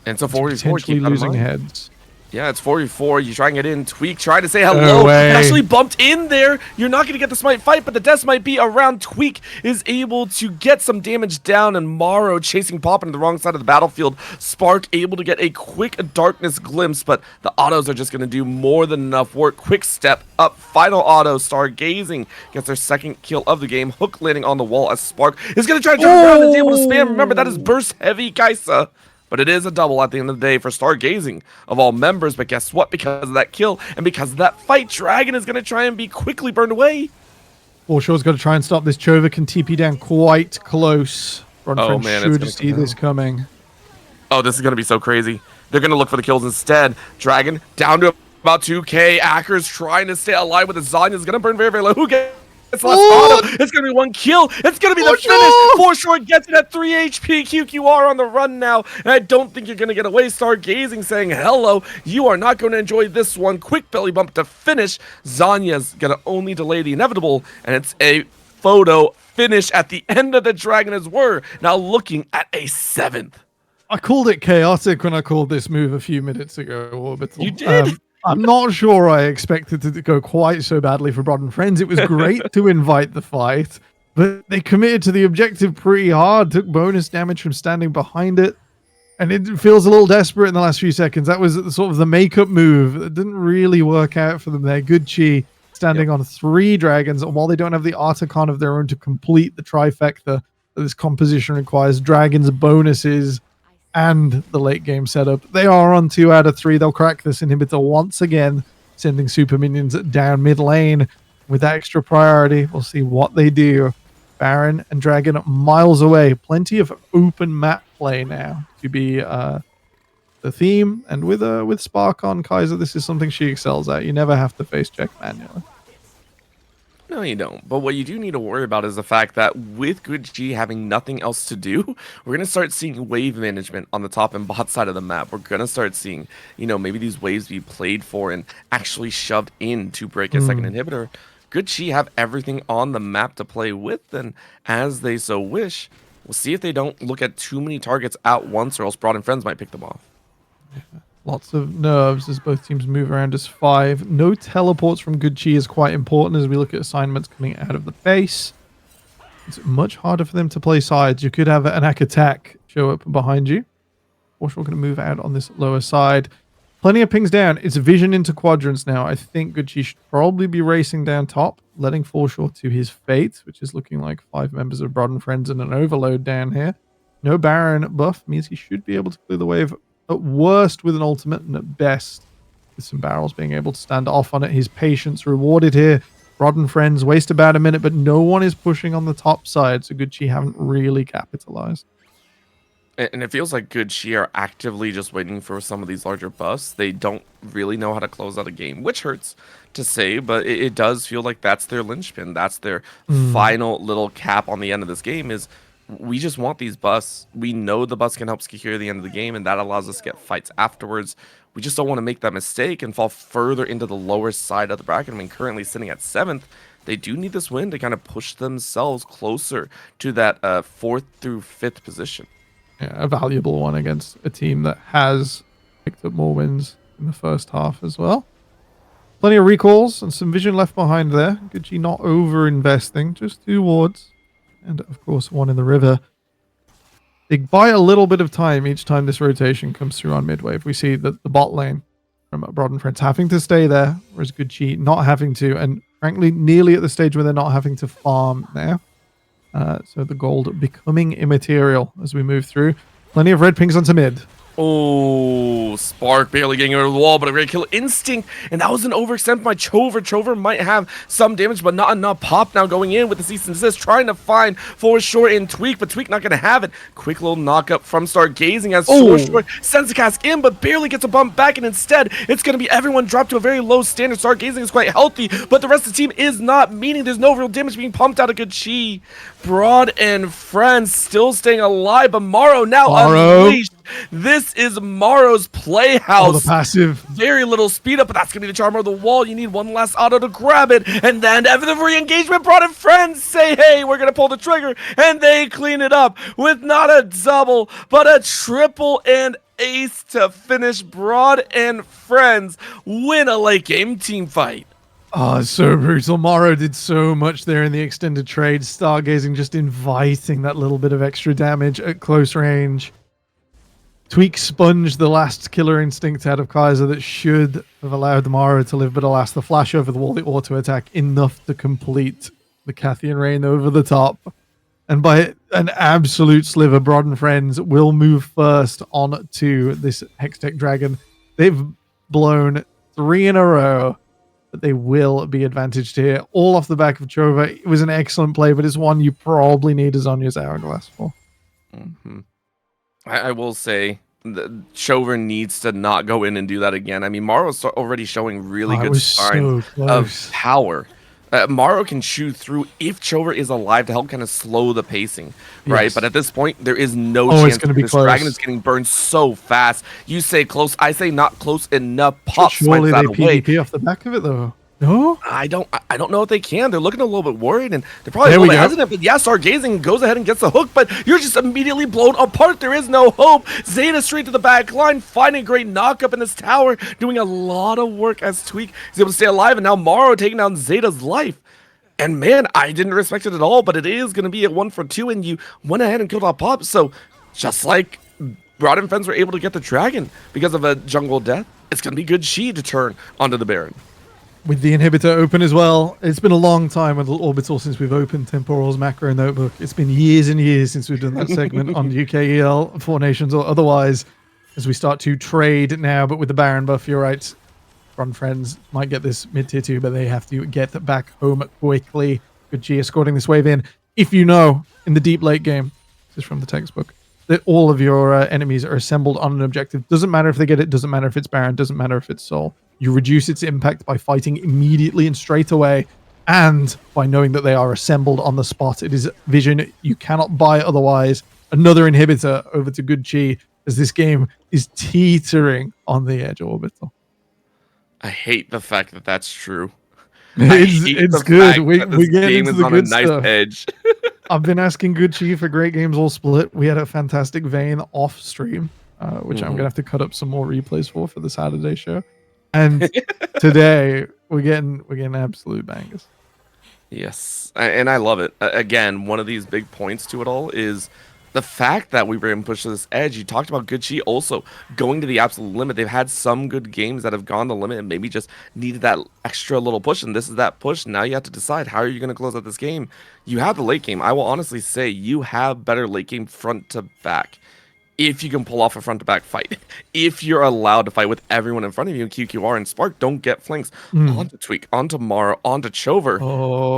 And so potentially losing heads. Yeah, it's 4v4. You try and get in. Tweak trying to say No hello. way. Actually bumped in there. You're not going to get the smite fight, but the death might be around. Tweak is able to get some damage down, and Morrow chasing Pop into the wrong side of the battlefield. Spark able to get a quick darkness glimpse, but the autos are just going to do more than enough work. Quick step up. Final auto. Stargazing gets their second kill of the game. Hook landing on the wall as Spark is going to try to jump around and is able to spam. Remember, that is burst heavy Kaisa. But it is a double at the end of the day for Stargazing of all members. But guess what? Because of that kill and because of that fight, Dragon is going to try and be quickly burned away. Foreshaw's got to try and stop this. Chova can TP down quite close. Oh, man, should see this coming. Oh, this is going to be so crazy. They're going to look for the kills instead. Dragon down to about 2k. Acker's trying to stay alive with the Zanya. Is going to burn very, very low. Who gets last auto? It's going to be one kill. It's going to be the finish. Foreshore gets it at 3 HP. QQR on the run now. And I don't think you're going to get away. Stargazing saying, hello, you are not going to enjoy this one. Quick belly bump to finish. Zanya's going to only delay the inevitable. And it's a photo finish at the end of the Dragon as we're now looking at a 7th. I called it chaotic when I called this move a few minutes ago, Orbital. You did? I'm not sure I expected it to go quite so badly for Broad and Friends. It was great to invite the fight, but they committed to the objective pretty hard, took bonus damage from standing behind it, and it feels a little desperate in the last few seconds. That was sort of the makeup move. It didn't really work out for them there. Good Chi standing on 3 dragons, and while they don't have the Articon of their own to complete the trifecta that this composition requires, dragons, bonuses, and the late game setup, they are on 2 out of 3. They'll crack this inhibitor once again, sending super minions down mid lane with that extra priority. We'll see what they do. Baron and Dragon miles away. Plenty of open map play now to be the theme, and with Spark on Kaiser, this is something she excels at. You never have to face check manually. No, you don't. But what you do need to worry about is the fact that with Good G having nothing else to do, we're going to start seeing wave management on the top and bot side of the map. We're going to start seeing, maybe these waves be played for and actually shoved in to break a second inhibitor. Good G have everything on the map to play with, and as they so wish, we'll see if they don't look at too many targets at once, or else Broad and Friends might pick them off. Yeah. Lots of nerves as both teams move around as 5. No teleports from Good Chi is quite important as we look at assignments coming out of the base. It's much harder for them to play sides. You could have an attack show up behind you. Foreshore going to move out on this lower side. Plenty of pings down. It's vision into quadrants now. I think Good Chi should probably be racing down top, letting Foreshore to his fate, which is looking like 5 members of Broad and Friends and an overload down here. No Baron buff means he should be able to clear the wave. At worst with an ultimate, and at best with some barrels being able to stand off on it. His patience rewarded here. Rod and Friends waste about a minute, but no one is pushing on the top side, so Good Chi haven't really capitalized. And it feels like Good Chi are actively just waiting for some of these larger buffs. They don't really know how to close out a game, which hurts to say, but it does feel like that's their linchpin. That's their final little cap on the end of this game is, we just want these buffs. We know the buffs can help secure the end of the game, and that allows us to get fights afterwards. We just don't want to make that mistake and fall further into the lower side of the bracket. I mean, currently sitting at 7th, they do need this win to kind of push themselves closer to that 4th through 5th position. Yeah, a valuable one against a team that has picked up more wins in the first half as well. Plenty of recalls and some vision left behind there. Good Chi not over-investing, just 2 wards. And, of course, 1 in the river. They buy a little bit of time each time this rotation comes through on mid-wave. We see that the bot lane from Broad and Friends having to stay there, whereas Good Chi not having to, and frankly, nearly at the stage where they're not having to farm now. So the gold becoming immaterial as we move through. Plenty of red pings onto mid. Oh, Spark barely getting over the wall, but a great kill. Instinct, and that was an overextend by Chover. Chover might have some damage, but not enough. Pop now going in with the cease and desist, trying to find Foreshore in Tweak, but Tweak not going to have it. Quick little knock up from Stargazing as Foreshore sends the cast in, but barely gets a bump back, and instead, it's going to be everyone dropped to a very low standard. Stargazing is quite healthy, but the rest of the team is not, meaning there's no real damage being pumped out of Good Chi. Broad and Friends still staying alive, but Morrow now unleashed. This is Morrow's Playhouse. Oh, the passive. Very little speed up, but that's going to be the charmer of the wall. You need one last auto to grab it. And then after the re-engagement, Broad and Friends say, hey, we're going to pull the trigger. And they clean it up with not a double, but a triple and ace to finish. Broad and Friends win a late game team fight. Oh, it's so brutal. Morrow did so much there in the extended trade. Stargazing just inviting that little bit of extra damage at close range. Tweak sponged the last killer instinct out of Kaiser that should have allowed Morrow to live, but alas, the flash over the wall, the auto attack, enough to complete the Cathian Rain over the top. And by an absolute sliver, Broad and Friends will move first on to this Hextech Dragon. They've blown 3 in a row. But they will be advantaged here, all off the back of Chova. It was an excellent play, but it's one you probably need a Zhonya's Hourglass for. I will say that Chover needs to not go in and do that again. I mean, Morrow's already showing really good signs of power. Morrow can chew through if Chover is alive to help kind of slow the pacing, right? Yes. But at this point, there is no Oh, it's chance gonna be this close. dragon is getting burned so fast. You say close, I say not close enough. Pop Surely swipes they that away. PvP off the back of it, though. No? I don't know if they can. They're looking a little bit worried, and they're probably There a we little bit go. hesitant. But yeah, Stargazing goes ahead and gets the hook, but you're just immediately blown apart. There is no hope. Zeta straight to the back line, finding a great knock-up in this tower, doing a lot of work as Tweak is able to stay alive, and now Morrow taking down Zeta's life. And man, I didn't respect it at all, but it is going to be a 1 for 2, and you went ahead and killed off Pop. So just like Broad and Friends were able to get the dragon because of a jungle death, it's going to be good Shi to turn onto the Baron. With the inhibitor open as well. It's been a long time with Orbital since we've opened Temporal's macro notebook. It's been years and years since we've done that segment on UKEL, 4 Nations or otherwise, as we start to trade now. But with the Baron buff, you're right. Broad Friends might get this mid-tier 2, but they have to get back home quickly. Good G escorting this wave in. If you know, in the deep late game, this is from the textbook, that all of your enemies are assembled on an objective. Doesn't matter if they get it, doesn't matter if it's Baron, doesn't matter if it's Soul. You reduce its impact by fighting immediately and straight away, and by knowing that they are assembled on the spot. It is vision you cannot buy otherwise. Another inhibitor over to Good Chi, as this game is teetering on the edge of Orbital. I hate the fact that that's true. It's good. We get into the good nice stuff. edge. I've been asking Good Chi for great games all split. We had a fantastic Vayne off stream, which I'm gonna have to cut up some more replays for the Saturday show. And today we're getting absolute bangers. Yes, and I love it. Again, one of these big points to it all is the fact that we were able to push to this edge. You talked about Good Chi also going to the absolute limit. They've had some good games that have gone the limit and maybe just needed that extra little push, and this is that push. Now you have to decide, how are you going to close out this game? You have the late game. I will honestly say you have better late game front to back. If you can pull off a front-to-back fight, if you're allowed to fight with everyone in front of you, QQR and Spark don't get flanks onto Tweak, onto Mara, onto Chover.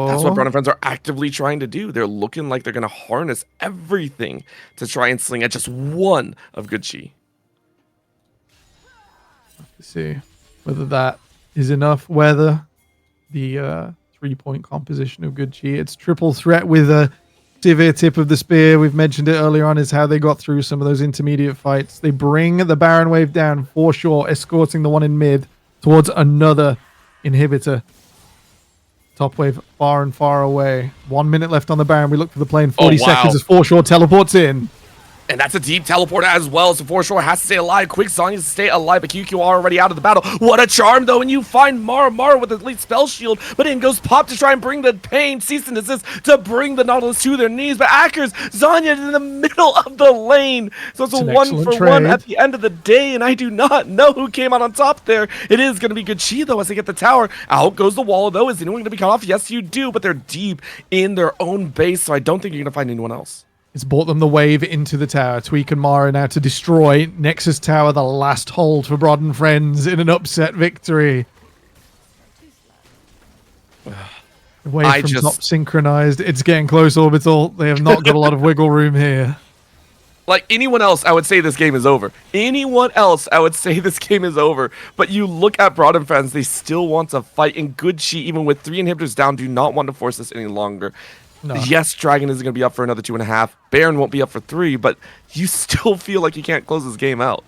That's what Brown and Friends are actively trying to do. They're looking like they're going to harness everything to try and sling at just one of Good Chi. Let's see whether that is enough. Whether the 3-point composition of Good Chi, it's triple threat with a severe tip of the spear. We've mentioned it earlier on, is how they got through some of those intermediate fights. They bring the Baron wave down for sure, escorting the one in mid towards another inhibitor. Top wave far and far away. 1 minute left on the Baron. We look for the plane. 40 seconds as Foreshore teleports in. And that's a deep teleport as well, so Foreshore has to stay alive. Quick Zhonya's to stay alive, but QQ already out of the battle. What a charm, though, and you find Mara with the lead spell shield, but in goes Pop to try and bring the pain, cease and desist, to bring the Nautilus to their knees, but Ackers, Zhonya in the middle of the lane. So it's a 1-for-1 at the end of the day, and I do not know who came out on top there. It is going to be Good Chi, though, as they get the tower. Out goes the wall, though. Is anyone going to be cut off? Yes, you do, but they're deep in their own base, so I don't think you're going to find anyone else. It's brought them the wave into the tower. Tweak and Mara now to destroy Nexus Tower, the last hold for Broad and Friends in an upset victory. Wave from top synchronized. It's getting close, Orbital. They have not got a lot of wiggle room here. Like anyone else, I would say this game is over. Anyone else, I would say this game is over. But you look at Broad and Friends, they still want to fight. And Good Chi, even with 3 inhibitors down, do not want to force this any longer. No. Yes, Dragon isn't going to be up for another 2.5. Baron won't be up for 3, but you still feel like you can't close this game out.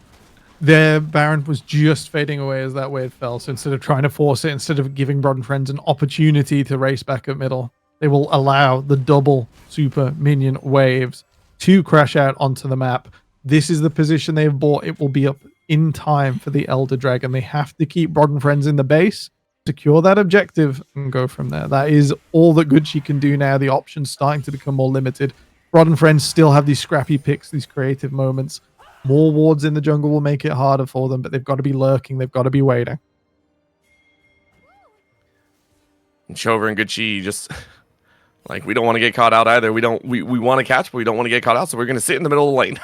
Their Baron was just fading away as that wave fell. So instead of trying to force it, instead of giving Broad and Friends an opportunity to race back at middle, they will allow the double super minion waves to crash out onto the map. This is the position they've bought. It will be up in time for the Elder Dragon. They have to keep Brod and Friends in the base, secure that objective, and go from there. That is all that Gucci can do now. The options starting to become more limited. Brod and Friends still have these scrappy picks, these creative moments. More wards in the jungle will make it harder for them, but they've got to be lurking. They've got to be waiting. And Chover and Gucci just like, we don't want to get caught out either. We want to catch, but we don't want to get caught out, so we're going to sit in the middle of the lane.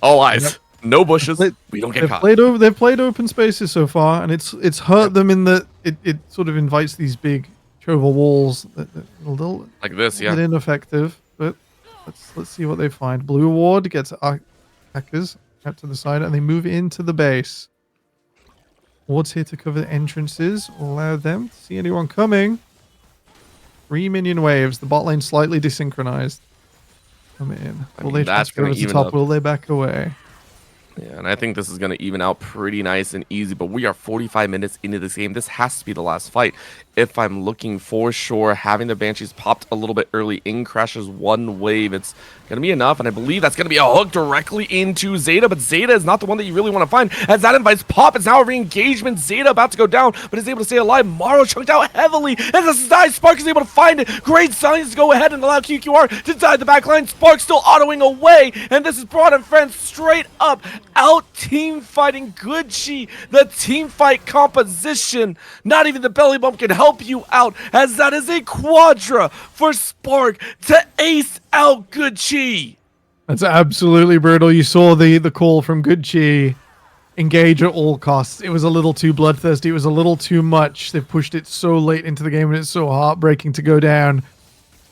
All eyes. Yep. No bushes. We don't get caught. They've played open spaces so far, and it's hurt them in that it sort of invites these big Chover walls that a little like this, yeah. Ineffective. But let's see what they find. Blue ward gets hackers out to the side, and they move into the base. Wards here to cover the entrances, allow them to see anyone coming. 3 minion waves. The bot lane slightly desynchronized. Come in. Will they transfer over to the top? Will they back away? Yeah, and I think this is going to even out pretty nice and easy, but we are 45 minutes into this game. This has to be the last fight. If I'm looking for sure, having the Banshees popped a little bit early in crashes one wave, it's going to be enough, and I believe that's going to be a hook directly into Zeta, but Zeta is not the one that you really want to find, as that invites Pop. It's now a re-engagement. Zeta about to go down, but is able to stay alive. Maro chunked out heavily, and this dies. Spark is able to find it. Great science to go ahead and allow QQR to die the back line. Spark still autoing away, and this is Brod and Friends straight up out team fighting Gucci. The team fight composition, not even the belly bump can help you out, as that is a quadra for Spark to ace out Gucci. That's absolutely brutal. You saw the call from Gucci. Engage at all costs. It was a little too bloodthirsty. It was a little too much. They've pushed it so late into the game, and it's so heartbreaking to go down.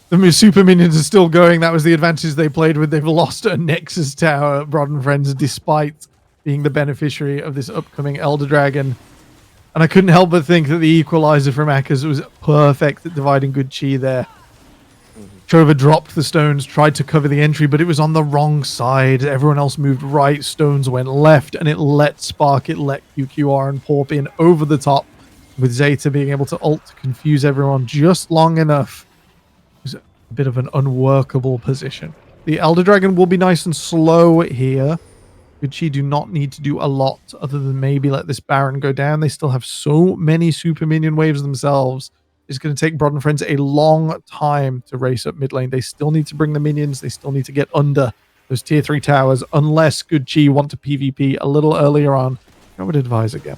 The super minions are still going. That was the advantage they played with. They've lost a Nexus Tower, Brod and Friends, despite being the beneficiary of this upcoming Elder Dragon. And I couldn't help but think that the equalizer from Akers was perfect at dividing good chi there. Chover dropped the stones, tried to cover the entry, but it was on the wrong side. Everyone else moved right, stones went left, and it let Spark, it let QQR and Porp in over the top, with Zeta being able to ult to confuse everyone just long enough. It was a bit of an unworkable position. The Elder Dragon will be nice and slow here. Gucci do not need to do a lot other than maybe let this Baron go down. They still have so many super minion waves themselves. It's going to take Brod and Friends a long time to race up mid lane. They still need to bring the minions. They still need to get under those tier 3 towers, unless Gucci want to PvP a little earlier on. I would advise again.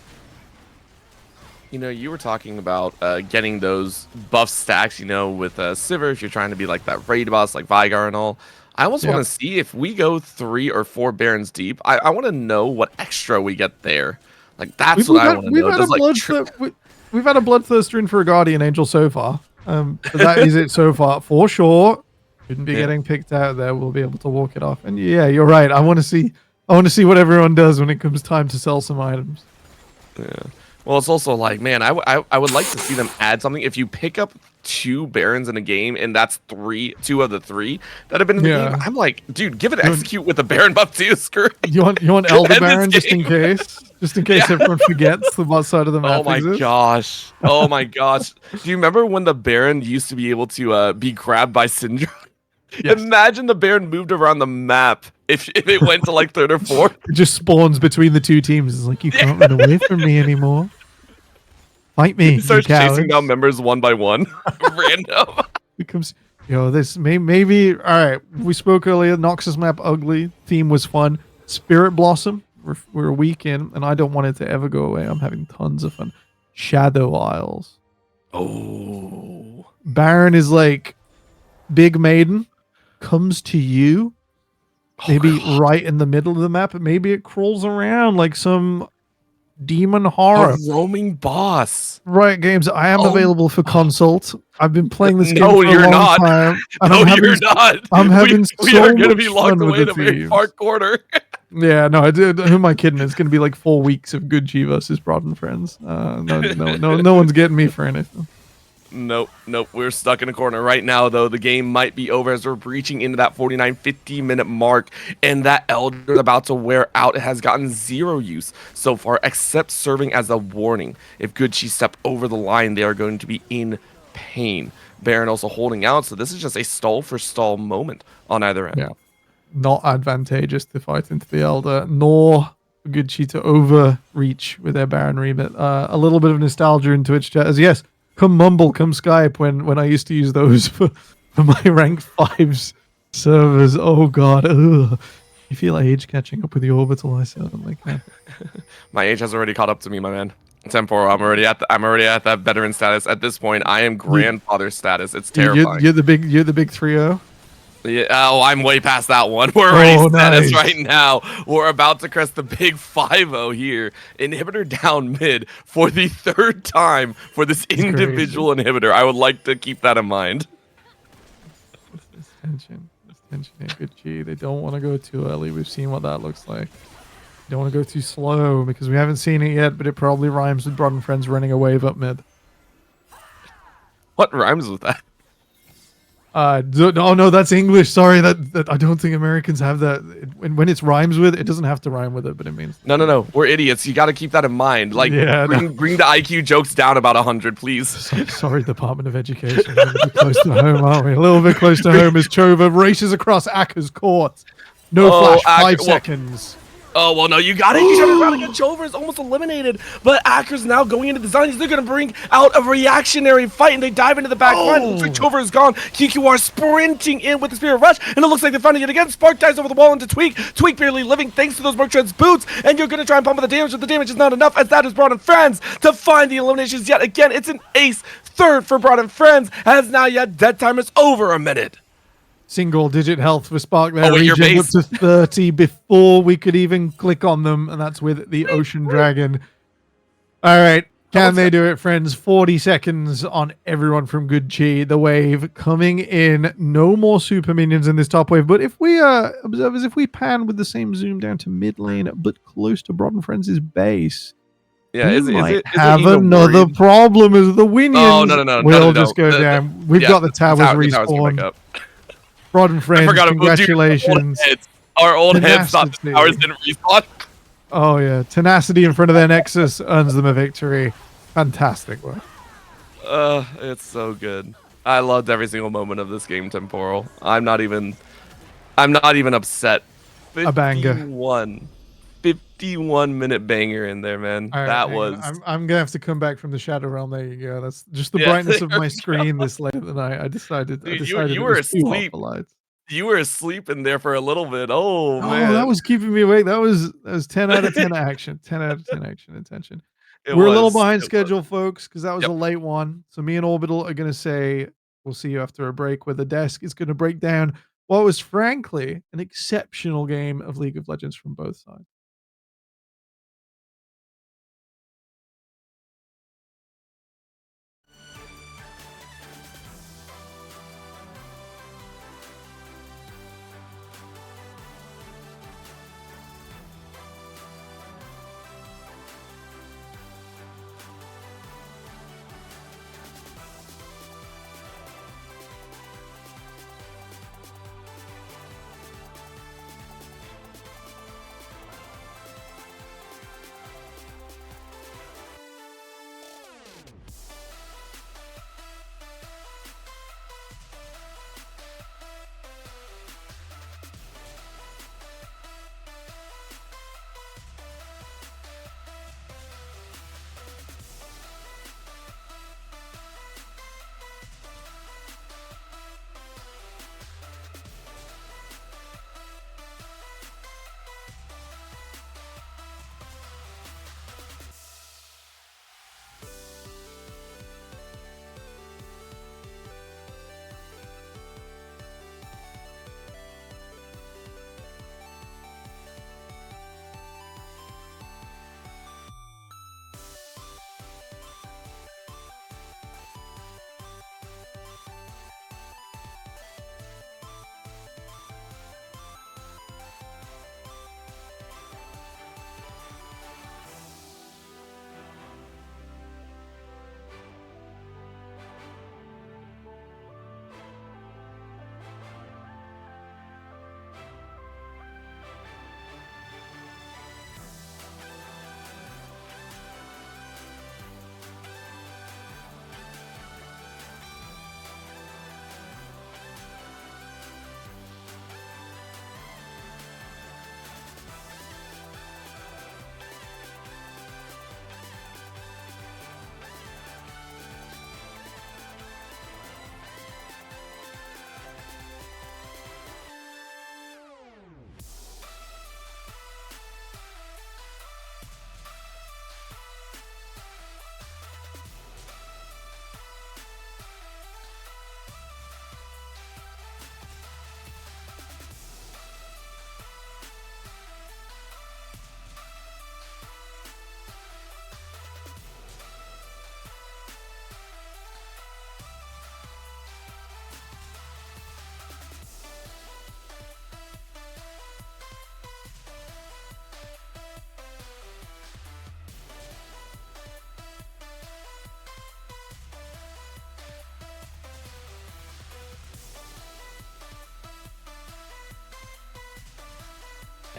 You know, you were talking about getting those buff stacks, you know, with Sivir, if you're trying to be like that raid boss, like Vigar and all. I also want to see if we go 3 or 4 Barons deep. I want to know what extra we get there. Like, that's what I want to know. We've had a Bloodthirster in for a Guardian Angel so far. But that is it so far. For sure. Shouldn't be getting picked out there. We'll be able to walk it off. And yeah, you're right. I want to see what everyone does when it comes time to sell some items. Yeah. Well, it's also like, man, I would like to see them add something. If you pick up 2 Barons in a game, and that's 2 of the 3 that have been in the game, I'm like, dude, give it execute with the Baron buff too. Screw. You want Elder Baron just in case? Just in case everyone forgets the bot side of the map. Oh my gosh. Oh my gosh. Do you remember when the Baron used to be able to be grabbed by Syndrome? Yes. Imagine the Baron moved around the map if it went to like 3rd or 4th. It just spawns between the 2 teams. It's like, you can't run away from me anymore. Fight me. He starts chasing down members one by one. Random. Becomes, this maybe. All right. We spoke earlier. Noxus map ugly. Theme was fun. Spirit Blossom. We're a week in, and I don't want it to ever go away. I'm having tons of fun. Shadow Isles. Oh. Baron is like Big Maiden comes to you. Maybe right in the middle of the map. Maybe it crawls around like some demon horror. A roaming boss. Right, games. I am available for consult. I've been playing this game for a long time. No, you're not. I'm having we so are going to much be locked fun away in with a the very teams. far corner. Yeah, no, I did. Who am I kidding? It's going to be like 4 weeks of good G versus Brod and Friends. No one's getting me for anything. Nope. We're stuck in a corner right now, though. The game might be over as we're breaching into that 49-50 minute mark, and that Elder is about to wear out. It has gotten 0 use so far, except serving as a warning. If Gucci step over the line, they are going to be in pain. Baron also holding out, so this is just a stall for stall moment on either end. Yeah. not advantageous to fight into the Elder, nor for good Chi to overreach with their Baron Remit. A little bit of nostalgia in Twitch chat as yes, come Mumble, come Skype when I used to use those for my rank 5s servers. Oh god, ugh. You feel age catching up with the orbital, I certainly can. My age has already caught up to me, my man. Temporal, I'm already at that veteran status. At this point, I am grandfather status. It's terrifying. You're the big 3-0. Yeah, oh, I'm way past that one. We're already status nice. right now. We're about to crest the big 5-0 here. Inhibitor down mid for the 3rd time for this individual inhibitor. I would like to keep that in mind. What's this tension? This tension ain't good Chi. They don't want to go too early. We've seen what that looks like. They don't want to go too slow because we haven't seen it yet, but it probably rhymes with Broad and Friends running a wave up mid. What rhymes with that? Oh no, that's English. Sorry, that I don't think Americans have that. When it's rhymes with, it doesn't have to rime with it, but it means. No. We're idiots. You got to keep that in mind. Like, yeah, bring the IQ jokes down about 100, please. Sorry, Department of Education. We're a little bit close to home, aren't we? A little bit close to home as Chova races across Akka's court. No flash, 5 seconds. Oh, well, no, you got it. You turned around again. Chover is almost eliminated, but Acker's now going into the zone. They're going to bring out a reactionary fight, and they dive into the back line. It looks like Chover is gone. QQR sprinting in with the Spirit Rush, and it looks like they found it yet again. Spark dives over the wall into Tweak. Tweak barely living thanks to those Merchant's boots, and you're going to try and pump the damage, but the damage is not enough, as that is Broad and Friends to find the eliminations yet again. It's an ace. 3rd for Broad and Friends, as now yet dead time is over a minute. Single-digit health for Spark there. Your Regen up base. to 30 before we could even click on them, and that's with the Ocean Dragon. All right, can they do it, friends? 40 seconds on everyone from Good Chi. The wave coming in. No more super minions in this top wave, but if we observers, if we pan with the same zoom down to mid lane, but close to Broad and Friends' base. Yeah, we might is have it even another worried? problem as the Winions No. will just go down. We've got the towers The towers came back respawned. up. Broad and Friends, forgot about- dude, congratulations. Our old heads thought the Tenacity. towers didn't respawn. Oh yeah, tenacity in front of their Nexus earns them a victory. Fantastic work. It's so good. I loved every single moment of this game, Temporal. I'm not even upset. A banger. 51-minute banger in there, man. All right, That hang was. on. I'm gonna have to come back from the Shadow Realm. There you go. That's just the Yeah, brightness of there my we screen go. this late at the night. I decided Dude, it you were was too hot asleep. for lights. You were asleep in there for a little bit. Oh, Oh, man. that was keeping me awake. That was 10 out of 10 action. 10 out of 10 action intention. It We're a little was. behind It schedule, folks, because that was Yep. a late one. So me and Orbital are gonna say we'll see you after a break, where the desk is gonna break down what was frankly an exceptional game of League of Legends from both sides.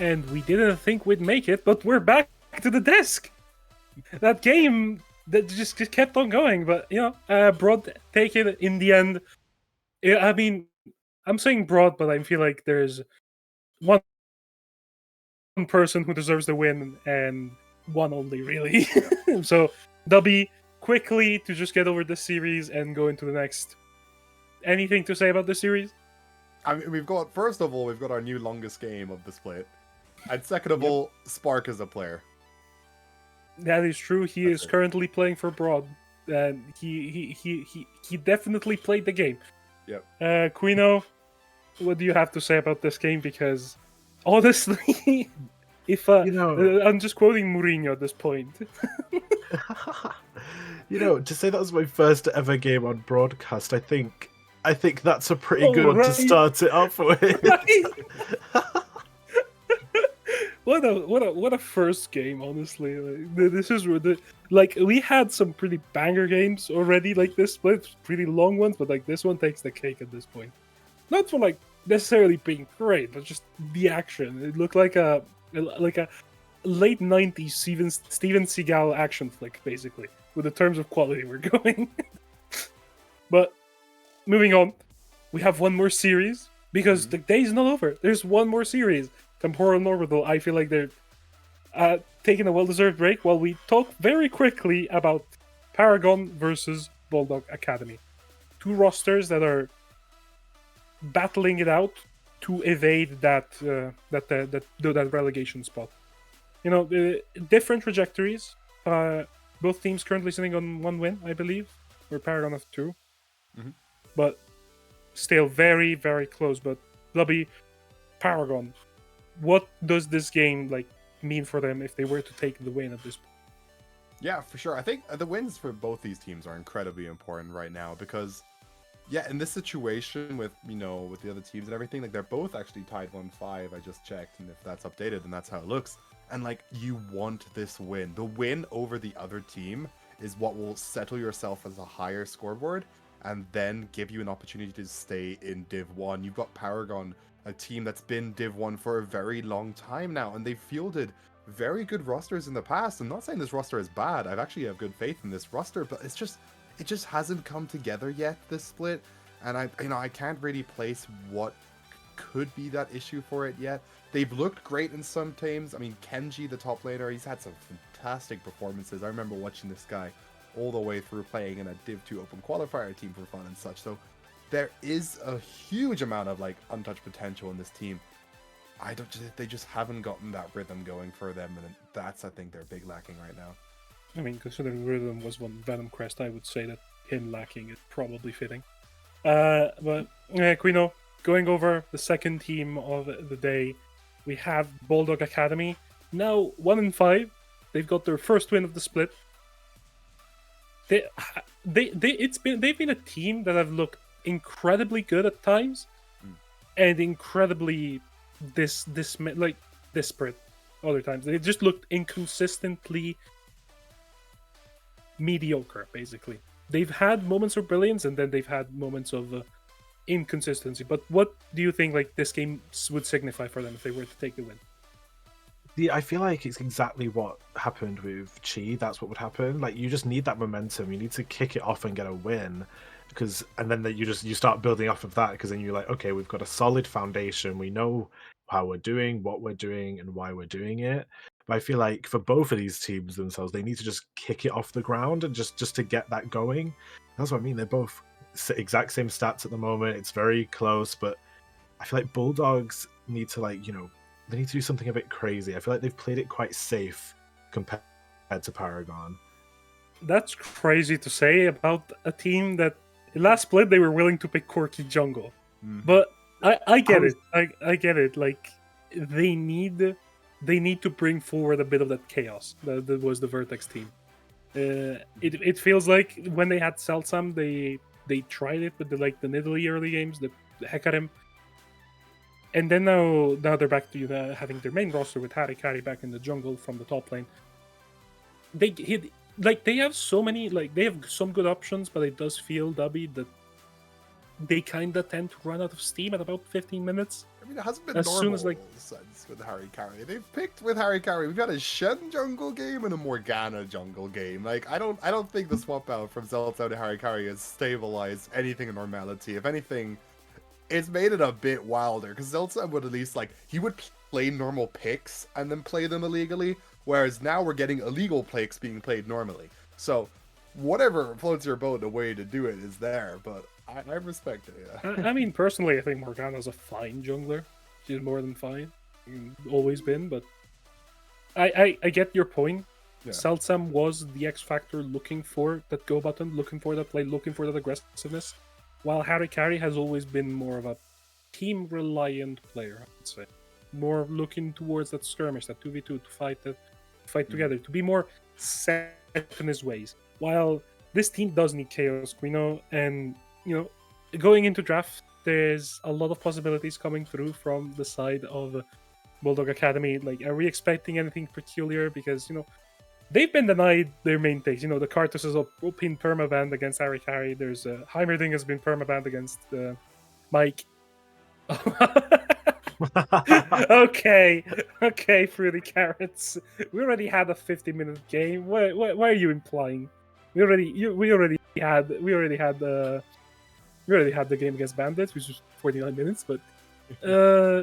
and we didn't think we'd make it, but we're back to the desk. That game that just kept on going, but Broad take it in the end. I mean, I'm saying Broad, but I feel like there's one person who deserves the win and one only, really. So W, quickly to just get over this series and go into the next. Anything to say about this series? I mean, first of all, we've got our new longest game of the split, and second of all, Spark is a player. That is true. He is currently playing for Broad, and he definitely played the game. Yep. Quino, what do you have to say about this game? Because honestly, if I'm just quoting Mourinho at this point. To say that was my first ever game on broadcast, I think that's a pretty good one to start it off with. What a first game, honestly. This is we had some pretty banger games already, like this split, pretty long ones, but like this one takes the cake at this point. Not for like necessarily being great, but just the action. It looked like a late 90s Steven Seagal action flick, basically, with the terms of quality we're going. But moving on, we have one more series because the day's not over. There's one more series. Temporal and Orbital, I feel like they're taking a well-deserved break while we talk very quickly about Paragon versus Bulldog Academy. Two rosters that are battling it out to evade that relegation spot. Different trajectories. Both teams currently sitting on 1 win, I believe, where Paragon have 2. Mm-hmm. But still very, very close. But Paragon, what does this game mean for them if they were to take the win at this point? Yeah, for sure. I think the wins for both these teams are incredibly important right now because, in this situation with with the other teams and everything, they're both actually tied 1-5. I just checked, and if that's updated, then that's how it looks. And you want this win. The win over the other team is what will settle yourself as a higher scoreboard and then give you an opportunity to stay in Div 1. You've got Paragon, a team that's been Div 1 for a very long time now, and they've fielded very good rosters in the past. I'm not saying this roster is bad. I actually have good faith in this roster, but it just hasn't come together yet, this split. And I can't really place what could be that issue for it yet. They've looked great in some teams. I mean, Kenji, the top laner, he's had some fantastic performances. I remember watching this guy all the way through playing in a Div 2 Open Qualifier team for fun and such. So there is a huge amount of untouched potential in this team. They just haven't gotten that rhythm going for them, and that's, I think, they're big lacking right now. I mean, considering rhythm was one Venom Crest, I would say that him lacking is probably fitting. But Quino, going over the second team of the day, we have Bulldog Academy. Now 1-5. They've got their first win of the split. They've been a team that have looked incredibly good at times, and incredibly disparate other times. They just looked inconsistently mediocre, basically. They've had moments of brilliance, and then they've had moments of inconsistency. But what do you think this game would signify for them if they were to take the win? Yeah, I feel like it's exactly what happened with Chi. That's what would happen. You just need that momentum. You need to kick it off and get a win, and then you start building off of that. Because then you're like, okay, we've got a solid foundation. We know how we're doing, what we're doing, and why we're doing it. But I feel like for both of these teams themselves, they need to just kick it off the ground and just to get that going. That's what I mean. They're both exact same stats at the moment. It's very close, but I feel like Bulldogs need to they need to do something a bit crazy. I feel like they've played it quite safe compared to Paragon. That's crazy to say about a team that last split they were willing to pick Corki jungle. But I get it. I get it. They need to bring forward a bit of that chaos that was the Vertex team. It feels like when they had Celsam, they tried it with the Nidalee early games, the heck at him. And then now they're back to having their main roster with Harikari back in the jungle from the top lane. They have so many they have some good options, but it does feel, Dubby, that they kind of tend to run out of steam at about 15 minutes. I mean, it hasn't been As normal soon as, like- since with Harry Carey. They've picked with Harry Carey. We've got a Shen jungle game and a Morgana jungle game. Like, I don't think the swap out from Zelda to Harry Carey has stabilized anything in normality. If anything, it's made it a bit wilder because Zelda would at least he would play normal picks and then play them illegally, whereas now we're getting illegal picks being played normally. So whatever floats your boat, the way to do it is there, but I respect it. Yeah. I mean, personally, I think Morgana's a fine jungler. She's more than fine. Always been, but I get your point. Yeah. Seltsam was the X factor looking for that go button, looking for that play, looking for that aggressiveness, while Harry Carey has always been more of a team reliant player, I would say. More looking towards that skirmish, that 2v2 to fight together, to be more set in his ways. While this team does need chaos, and going into draft, there's a lot of possibilities coming through from the side of Bulldog Academy. Like, are we expecting anything peculiar? Because they've been denied their main takes. The Karthus is been permabanned against Harry Carey. There's Heimerding has been permabanned against Mike. okay, Fruity Carrots. We already had a 50-minute game. Why are you implying? We already had the game against Bandits, which was 49 minutes. But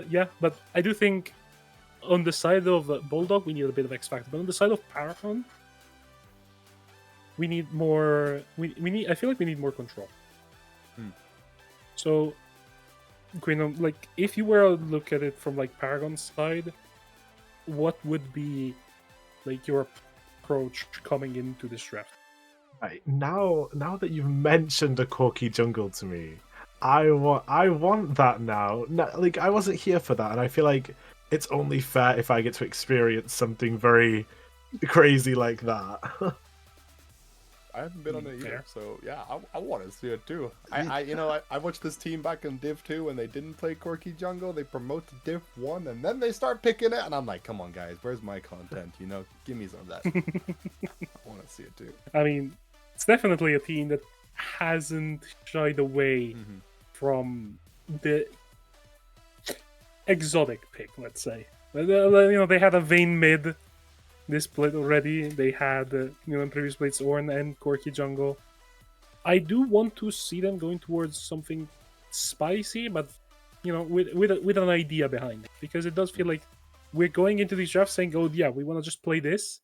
yeah, but I do think on the side of Bulldog we need a bit of X Factor, but on the side of Paragon we need more. I feel like we need more control. So, if you were to look at it from Paragon's side, what would be your approach coming into this draft? Right, now that you've mentioned a Corki jungle to me, I want that now. I wasn't here for that, and I feel like it's only fair if I get to experience something very crazy like that. I haven't been on it either, so yeah, I want to see it too. I watched this team back in Div 2 and they didn't play Corki jungle. They promote to Div 1 and then they start picking it, and I'm like, come on guys, where's my content? Give me some of that. I want to see it too. I mean, it's definitely a team that hasn't shied away from the exotic pick, let's say. They had a Vayne mid this split already. They had in previous splits Ornn and Corki jungle. I do want to see them going towards something spicy, but with an idea behind it, because it does feel like we're going into these drafts saying, oh yeah, we want to just play this,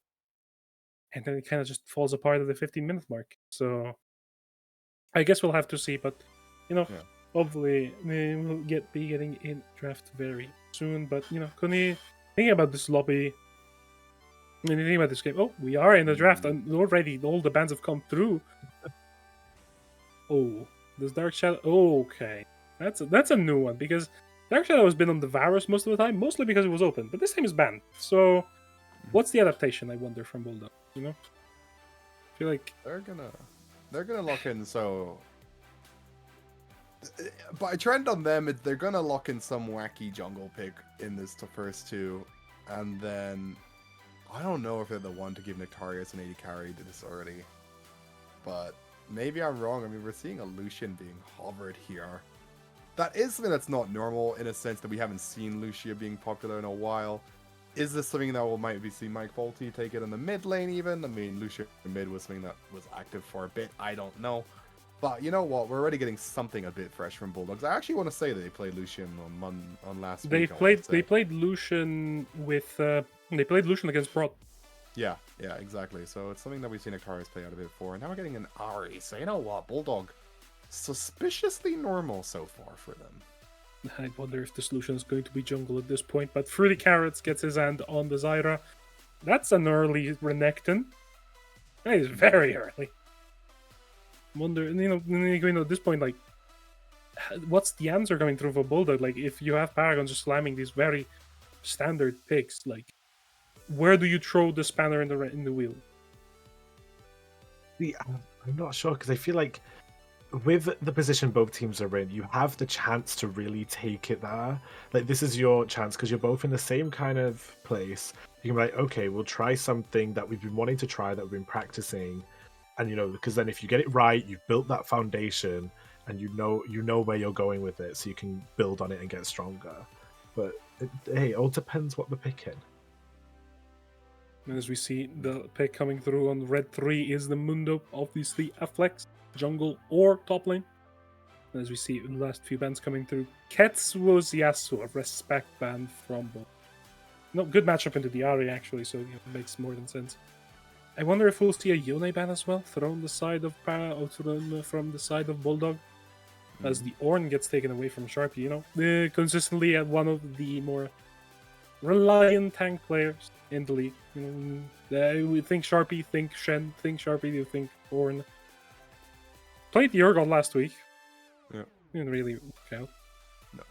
and then it kind of just falls apart at the 15-minute mark. So I guess we'll have to see, but hopefully we will be getting in draft very soon. But Connie, thinking about this lobby, anything about this game? Oh, we are in the draft, and already all the bands have come through. Oh, this Dark Shadow. Oh, okay, that's a new one, because Dark Shadow has been on the Varus most of the time, mostly because it was open, but this time is banned. So, what's the adaptation? I wonder from Bulldog. I feel like they're gonna lock in. So, by trend on them, they're gonna lock in some wacky jungle pick in this first two, and then. I don't know if they're the one to give Nectarius an 80 carry to this already, but maybe I'm wrong. I mean, we're seeing a Lucian being hovered here. That is something that's not normal in a sense that we haven't seen Lucia being popular in a while. Is this something that might be see Mike Volti take it in the mid lane even? I mean, Lucia mid was something that was active for a bit. I don't know. But you know what? We're already getting something a bit fresh from Bulldogs. I actually want to say that they played Lucian on last week. They played Lucian with they played Lucian against Broad. Yeah, exactly. So it's something that we've seen Nectarius play out a bit for. And now we're getting an Ari. So you know what? Bulldog, suspiciously normal so far for them. I wonder if the solution is going to be jungle at this point. But Fruity Carrots gets his hand on the Zyra. That's an early Renekton. That is very early. Wonder, at this point, what's the answer coming through for Bulldog? If you have Paragon just slamming these very standard picks, where do you throw the spanner in the wheel? I'm not sure, because I feel like with the position both teams are in, you have the chance to really take it there. This is your chance, because you're both in the same kind of place. You can be like, okay, we'll try something that we've been wanting to try, that we've been practicing. And, because then if you get it right, you've built that foundation, and you know where you're going with it, so you can build on it and get stronger. But hey, it all depends what they're picking. And as we see the pick coming through on red 3 is the Mundo, obviously a flex, jungle or top lane. And as we see in the last few bans coming through, Ketsuo's Yasuo, a respect ban from both. No, good matchup into the Ahri actually, so it makes more than sense. I wonder if we'll see a Yone ban as well, thrown the side of from the side of Bulldog, as the Ornn gets taken away from Sharpie. Consistently at one of the more reliant tank players in the league. We think Sharpie, think Shen, think Sharpie, you think Ornn. Played the Urgot last week. Yeah. Didn't really work out. No.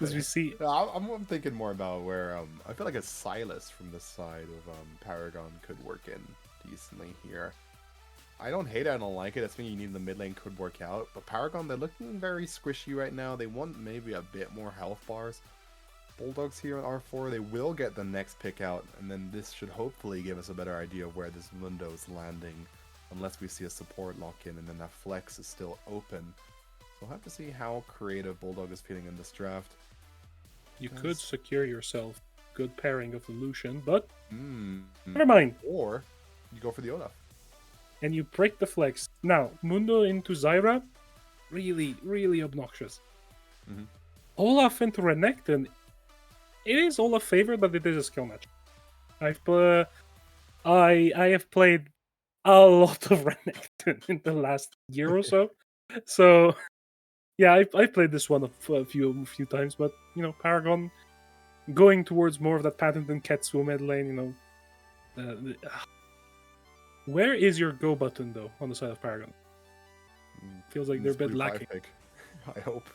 As we see. I'm thinking more about where I feel like a Silas from the side of Paragon could work in decently here. I don't hate it, I don't like it. That's when you need the mid lane could work out. But Paragon, they're looking very squishy right now. They want maybe a bit more health bars. Bulldogs here on R4, they will get the next pick out, and then this should hopefully give us a better idea of where this Mundo is landing, unless we see a support lock in, and then that flex is still open. We'll have to see how creative Bulldog is feeling in this draft. You could secure yourself good pairing of the Lucian, but never mind. Or you go for the Olaf. And you break the flex. Now, Mundo into Zyra, really, really obnoxious. Olaf into Renekton, it is Olaf favored, but it is a skill match. I have played a lot of Renekton in the last year or so. So, yeah, I've played this one a few times, but, Paragon going towards more of that patented Ketsuo mid lane, where is your go button, though, on the side of Paragon? Feels like they're a bit lacking. Pick, I hope.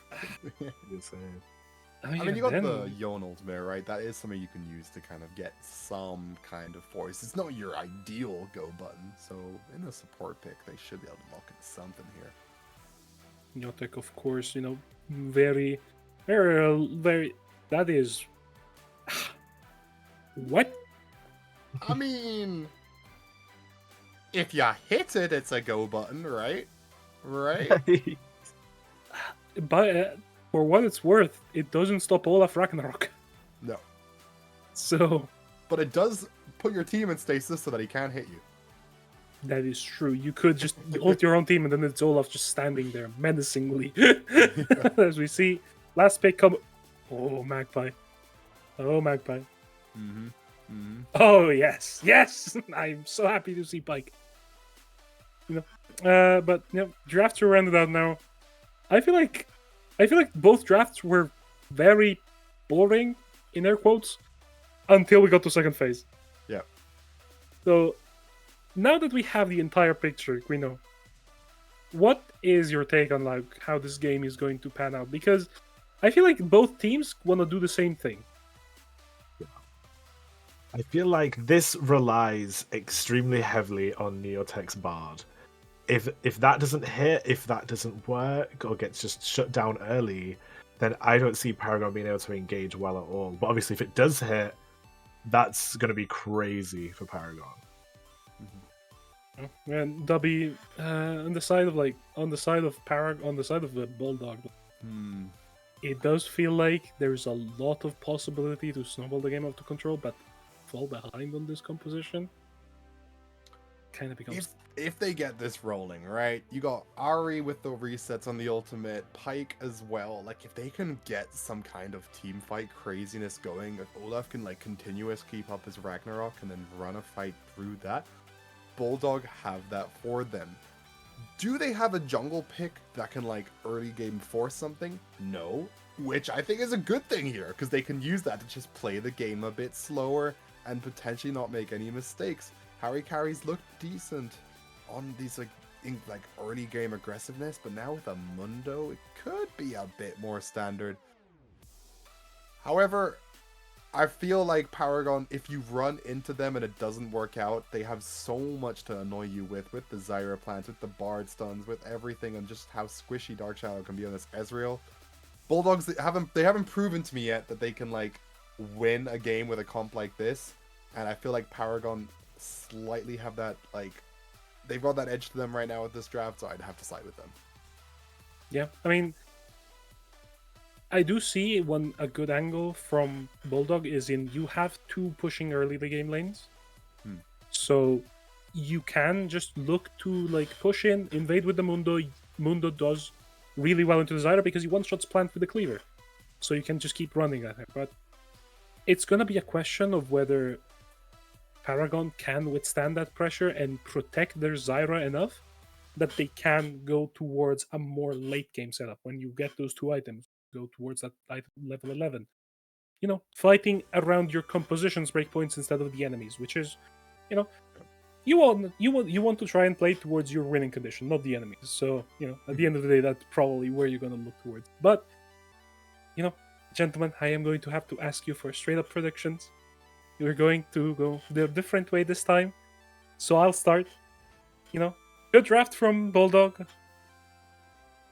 Oh, I yeah, mean, you got then- the Yone ultimate, right? That is something you can use to kind of get some kind of force. It's not your ideal go button, so in a support pick, they should be able to lock in something here. Nyotek, of course, very, very, very. That is. What? I mean, if you hit it, it's a go button, right? Right? But for what it's worth, it doesn't stop Olaf Ragnarok. No. So. But it does put your team in stasis so that he can't hit you. That is true. You could just ult your own team and then it's Olaf just standing there menacingly. As we see, last pick come. Oh, Magpie. Oh, Magpie. Oh, yes. Yes! I'm so happy to see Pike. But, drafts are rounded out now. I feel like both drafts were very boring, in air quotes, until we got to second phase. Yeah. So, now that we have the entire picture, we know. What is your take on how this game is going to pan out? Because I feel like both teams want to do the same thing. I feel like this relies extremely heavily on Neotech's Bard. If that doesn't hit, if that doesn't work, or gets just shut down early, then I don't see Paragon being able to engage well at all. But obviously, if it does hit, that's going to be crazy for Paragon. And W on the side of the Bulldog, it does feel like there's a lot of possibility to snowball the game up to control, but fall behind on this composition kind of becomes. If they get this rolling, right? You got Ahri with the resets on the ultimate, Pike as well. Like, if they can get some kind of team fight craziness going, if Olaf can continuous keep up his Ragnarok and then run a fight through that, Bulldog have that for them. Do they have a jungle pick that can early game force something? No, which I think is a good thing here because they can use that to just play the game a bit slower and potentially not make any mistakes. Harry carries look decent on these early game aggressiveness, but now with a Mundo, it could be a bit more standard. However, I feel like Paragon, if you run into them and it doesn't work out, they have so much to annoy you with the Zyra plants, with the Bard stuns, with everything, and just how squishy Dark Shadow can be on this Ezreal. Bulldogs, they haven't proven to me yet that they can win a game with a comp like this, and I feel like Paragon slightly have that they've got that edge to them right now with this draft, so I'd have to side with them. Yeah, I mean, I do see a good angle from Bulldog is in you have two pushing early the game lanes, so you can just look to like push in, invade with the Mundo. Mundo does really well into the Zyra because he one-shots plant with the cleaver, so you can just keep running at him. But it's gonna be a question of whether Paragon can withstand that pressure and protect their Zyra enough that they can go towards a more late game setup. When you get those two items, go towards that level 11. You know, fighting around your composition's breakpoints instead of the enemies, which is, you know, you want to try and play towards your winning condition, not the enemies. So, you know, at the end of the day, that's probably where you're gonna look towards. But, you know, gentlemen, I am going to have to ask you for straight up predictions. You're going to go the different way this time. So I'll start. You know, good draft from Bulldog.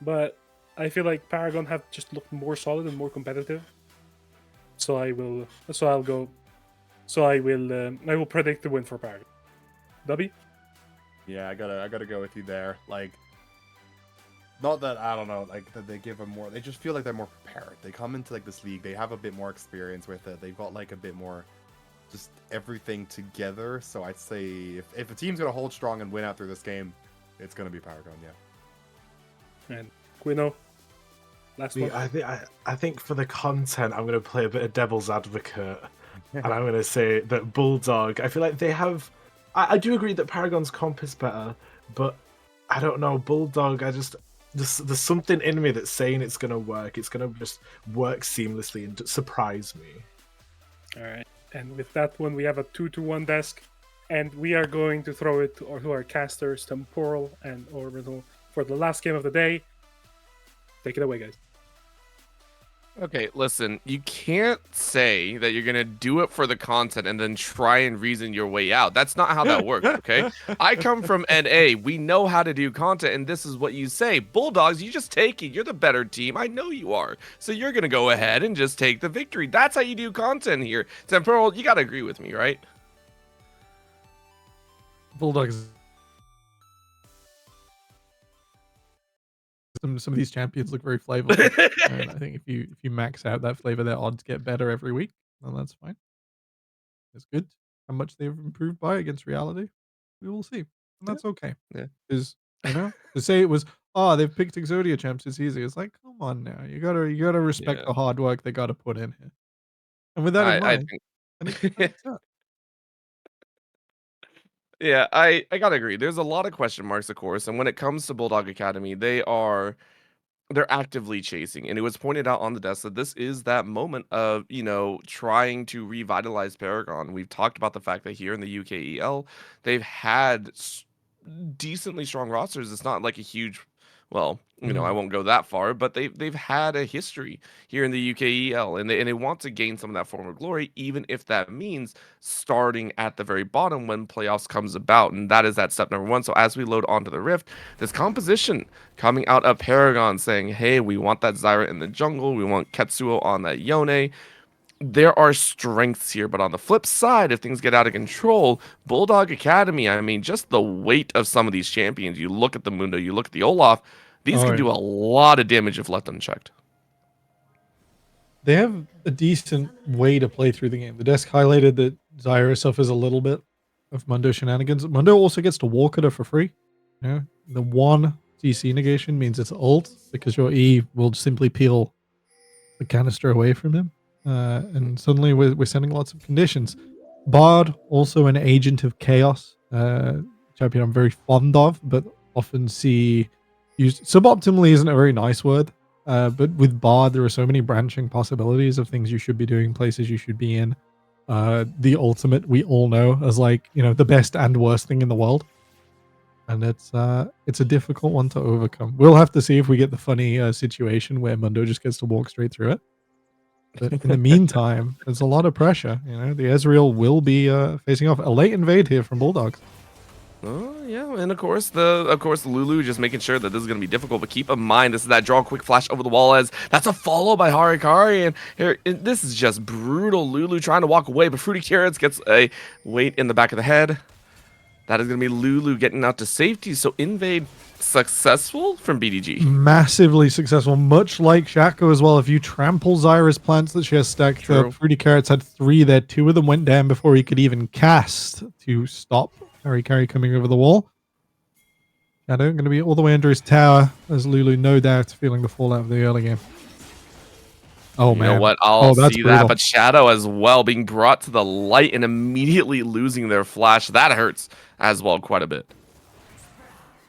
But I feel like Paragon have just looked more solid and more competitive. So I will predict the win for Paragon. W? Yeah, I gotta go with you there. Like, not that I don't know, like that they give them more. They just feel like they're more prepared. They come into like this league, they have a bit more experience with it. They've got like a bit more, just everything together. So I'd say if a team's gonna hold strong and win out through this game, it's gonna be Paragon. Yeah. And Quino, last one. I think for the content, I'm gonna play a bit of devil's advocate, and I'm gonna say that Bulldog. I feel like they have. I do agree that Paragon's comp is better, but I don't know, Bulldog. There's something in me that's saying it's gonna work. It's gonna just work seamlessly and surprise me. All right, and with that one, we have a 2-1 desk, and we are going to throw it to our casters, Temporal and Orbital, for the last game of the day. Take it away, guys. Okay, listen, you can't say that you're going to do it for the content and then try and reason your way out. That's not how that works, okay? I come from NA. We know how to do content, and this is what you say. Bulldogs, you just take it. You're the better team. I know you are. So you're going to go ahead and just take the victory. That's how you do content here. Temporal, you got to agree with me, right? Bulldogs. Some of these champions look very flavorful. And I think if you max out that flavor, their odds get better every week. Well, that's fine. It's good. How much they've improved by against reality, we will see. And that's okay. Yeah. Because, you know, to say it was, oh, they've picked Exodia champs, it's easy. It's like, come on now. You gotta respect the hard work they gotta put in here. And with that in mind, Yeah, I gotta agree. There's a lot of question marks, of course, and when it comes to Bulldog Academy, they're actively chasing, and it was pointed out on the desk that this is that moment of, you know, trying to revitalize Paragon. We've talked about the fact that here in the UKEL, they've had decently strong rosters. It's not like a huge, well, you know, I won't go that far, but they've had a history here in the UKEL, and they want to gain some of that former glory, even if that means starting at the very bottom when playoffs comes about, and that is that step number one. So as we load onto the Rift, this composition coming out of Paragon saying, hey, we want that Zyra in the jungle, we want Ketsuo on that Yone. There are strengths here, but on the flip side, if things get out of control, Bulldog Academy, I mean, just the weight of some of these champions, you look at the Mundo, you look at the Olaf, these can do a lot of damage if left unchecked. they have a decent way to play through the game. The desk highlighted that Zyra suffers a little bit of Mundo shenanigans. Mundo also gets to walk at her for free. You know, the one CC negation means it's ult because your E will simply peel the canister away from him. And suddenly we're sending lots of conditions. Bard, also an agent of chaos, champion I'm very fond of, but often see used suboptimally isn't a very nice word. But with Bard, there are so many branching possibilities of things you should be doing, places you should be in. The ultimate we all know as like, you know, the best and worst thing in the world. And it's a difficult one to overcome. We'll have to see if we get the funny situation where Mundo just gets to walk straight through it. But in the meantime, there's a lot of pressure. You know, the Ezreal will be facing off a late invade here from Bulldogs. Oh yeah, and of course Lulu just making sure that this is gonna be difficult. But keep in mind, this is that draw quick flash over the wall as that's a follow by Harikari, and here this is just brutal. Lulu trying to walk away, but Fruity Carrots gets a weight in the back of the head. That is going to be Lulu getting out to safety. So invade successful from BDG. Massively successful, much like Shaco as well. If you trample Zyra's plants that she has stacked True. up, Fruity Carrots had 3 there. 2 of them went down before he could even cast to stop Harry Carey coming over the wall. Shadow going to be all the way under his tower as Lulu, no doubt, feeling the fallout of the early game. Oh, You man. know what? I'll that's see brutal. that. But Shadow as well being brought to the light and immediately losing their flash. That hurts as well quite a bit.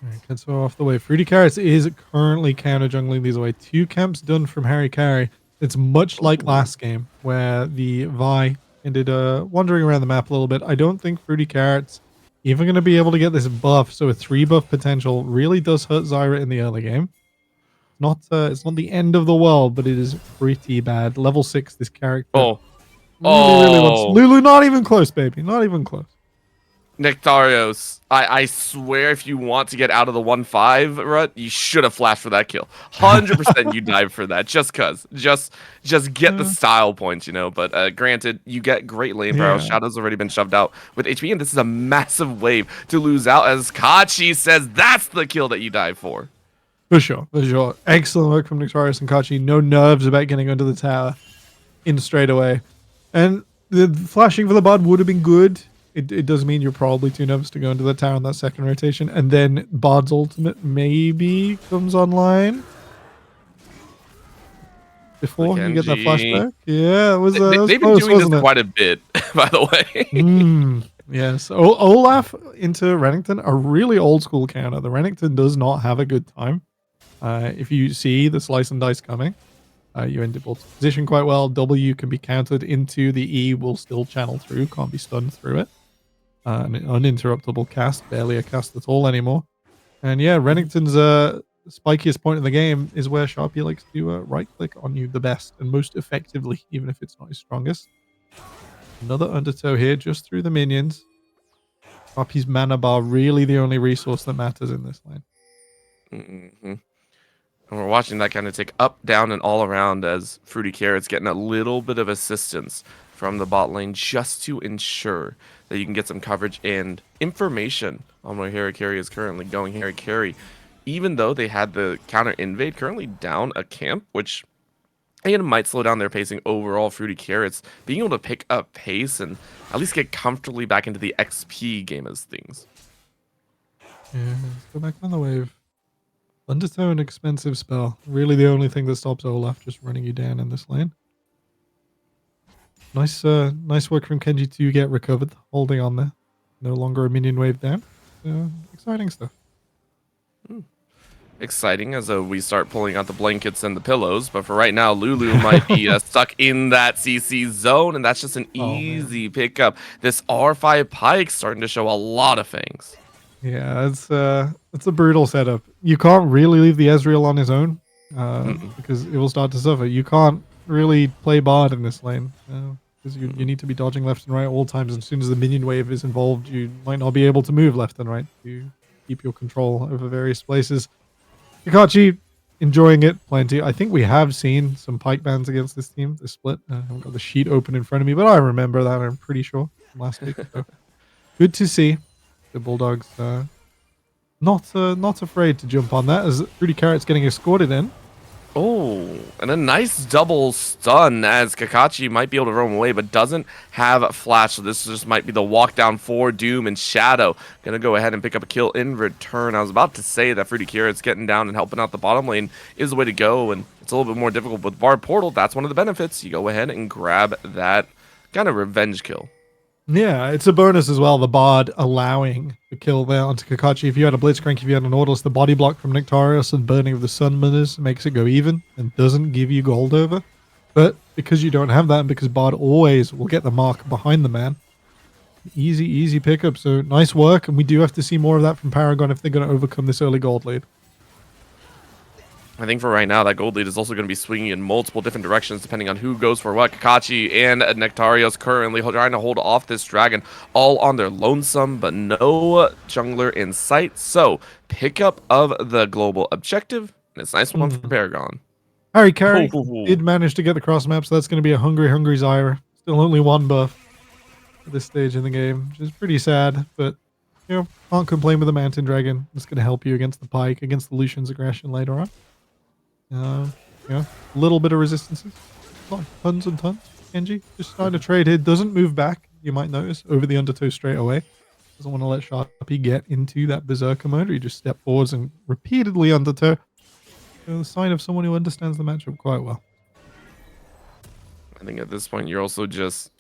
Alright, Kenso off the way. Fruity Carrots is currently counter jungling these away. 2 camps done from Harry Carey. It's much like last game where the Vi ended wandering around the map a little bit. I don't think Fruity Carrots even going to be able to get this buff. So a 3 buff potential really does hurt Zyra in the early game. It's not the end of the world, but it is pretty bad. Level 6, this character. Really wants Lulu, not even close, baby. Not even close. Nectarios, I swear if you want to get out of the 1-5 rut, you should have flashed for that kill. 100% you dive for that, just cuz. Just get the style points, you know. But granted, you get great lane power. Shadow's already been shoved out with HP, and this is a massive wave to lose out, as Kachi says that's the kill that you dive for. For sure, for sure. Excellent work from Nectarios and Kachi. No nerves about getting under the tower in straight away. And the flashing for the bard would have been good. It does mean you're probably too nervous to go into the tower in that second rotation. And then Bard's ultimate maybe comes online before you get that flashback. Yeah, it was. They've been doing this quite a bit, by the way. Yes. Olaf into Renekton, a really old school counter. The Renekton does not have a good time. If you see the slice and dice coming, you end up position quite well. W can be countered into the E, will still channel through, can't be stunned through it. An uninterruptible cast, barely a cast at all anymore. And yeah, Renekton's spikiest point in the game is where Sharpie likes to right click on you the best and most effectively, even if it's not his strongest. Another undertow here just through the minions. Sharpie's mana bar really the only resource that matters in this lane. And we're watching that kind of take up, down, and all around as Fruity Carrot's getting a little bit of assistance from the bot lane just to ensure that you can get some coverage and information on where Harry Carey is currently going. Harry Carey, even though they had the counter invade, currently down a camp, which again might slow down their pacing overall. Fruity Carrots being able to pick up pace and at least get comfortably back into the XP game as things. Yeah, let's go back on the wave. Undertow, an expensive spell. Really the only thing that stops Olaf just running you down in this lane. Nice work from Kenji to get recovered, holding on there. No longer a minion wave down. Exciting stuff. Exciting as we start pulling out the blankets and the pillows, but for right now, Lulu might be stuck in that CC zone, and that's just an easy pickup. This R5 Pike starting to show a lot of things. Yeah, it's a brutal setup. You can't really leave the Ezreal on his own because it will start to suffer. You can't really play Bard in this lane because you need to be dodging left and right all times. As soon as the minion wave is involved, you might not be able to move left and right to keep your control over various places. Hikachi enjoying it plenty. I think we have seen some Pike bans against this team, this split. I haven't got the sheet open in front of me, but I remember that, I'm pretty sure, from last week. So good to see the Bulldogs not afraid to jump on that as Fruity Carrot's getting escorted in. Oh, and a nice double stun as Kakashi might be able to roam away, but doesn't have a flash. So this just might be the walk down for Doom and Shadow. Gonna go ahead and pick up a kill in return. I was about to say that Fruity Carrot's getting down and helping out the bottom lane is the way to go, and it's a little bit more difficult with Bard Portal. That's one of the benefits. You go ahead and grab that kind of revenge kill. Yeah, it's a bonus as well, the Bard allowing the kill there onto Kakashi. If you had a Blitzcrank, if you had a Nautilus, the body block from Nectarios and Burning of the Summoners makes it go even and doesn't give you gold over. But because you don't have that and because Bard always will get the mark behind the man, easy pickup. So nice work, and we do have to see more of that from Paragon if they're going to overcome this early gold lead. I think for right now, that gold lead is also going to be swinging in multiple different directions depending on who goes for what. Kakashi and Nectarios currently trying to hold off this dragon all on their lonesome, but no jungler in sight. So, pickup of the global objective, and it's a nice one for Paragon. Harry Carey did manage to get the cross map, so that's going to be a hungry Zyra. Still only one buff at this stage in the game, which is pretty sad, but can't complain with the Mountain Dragon. It's going to help you against the Pike, against the Lucian's aggression later on. A little bit of resistances. Not tons and tons. Kenji just starting to trade here. Doesn't move back, you might notice, over the undertow straight away. Doesn't want to let Sharpie get into that Berserker mode. He just step forwards and repeatedly undertow. The sign of someone who understands the matchup quite well. I think at this point, you're also just,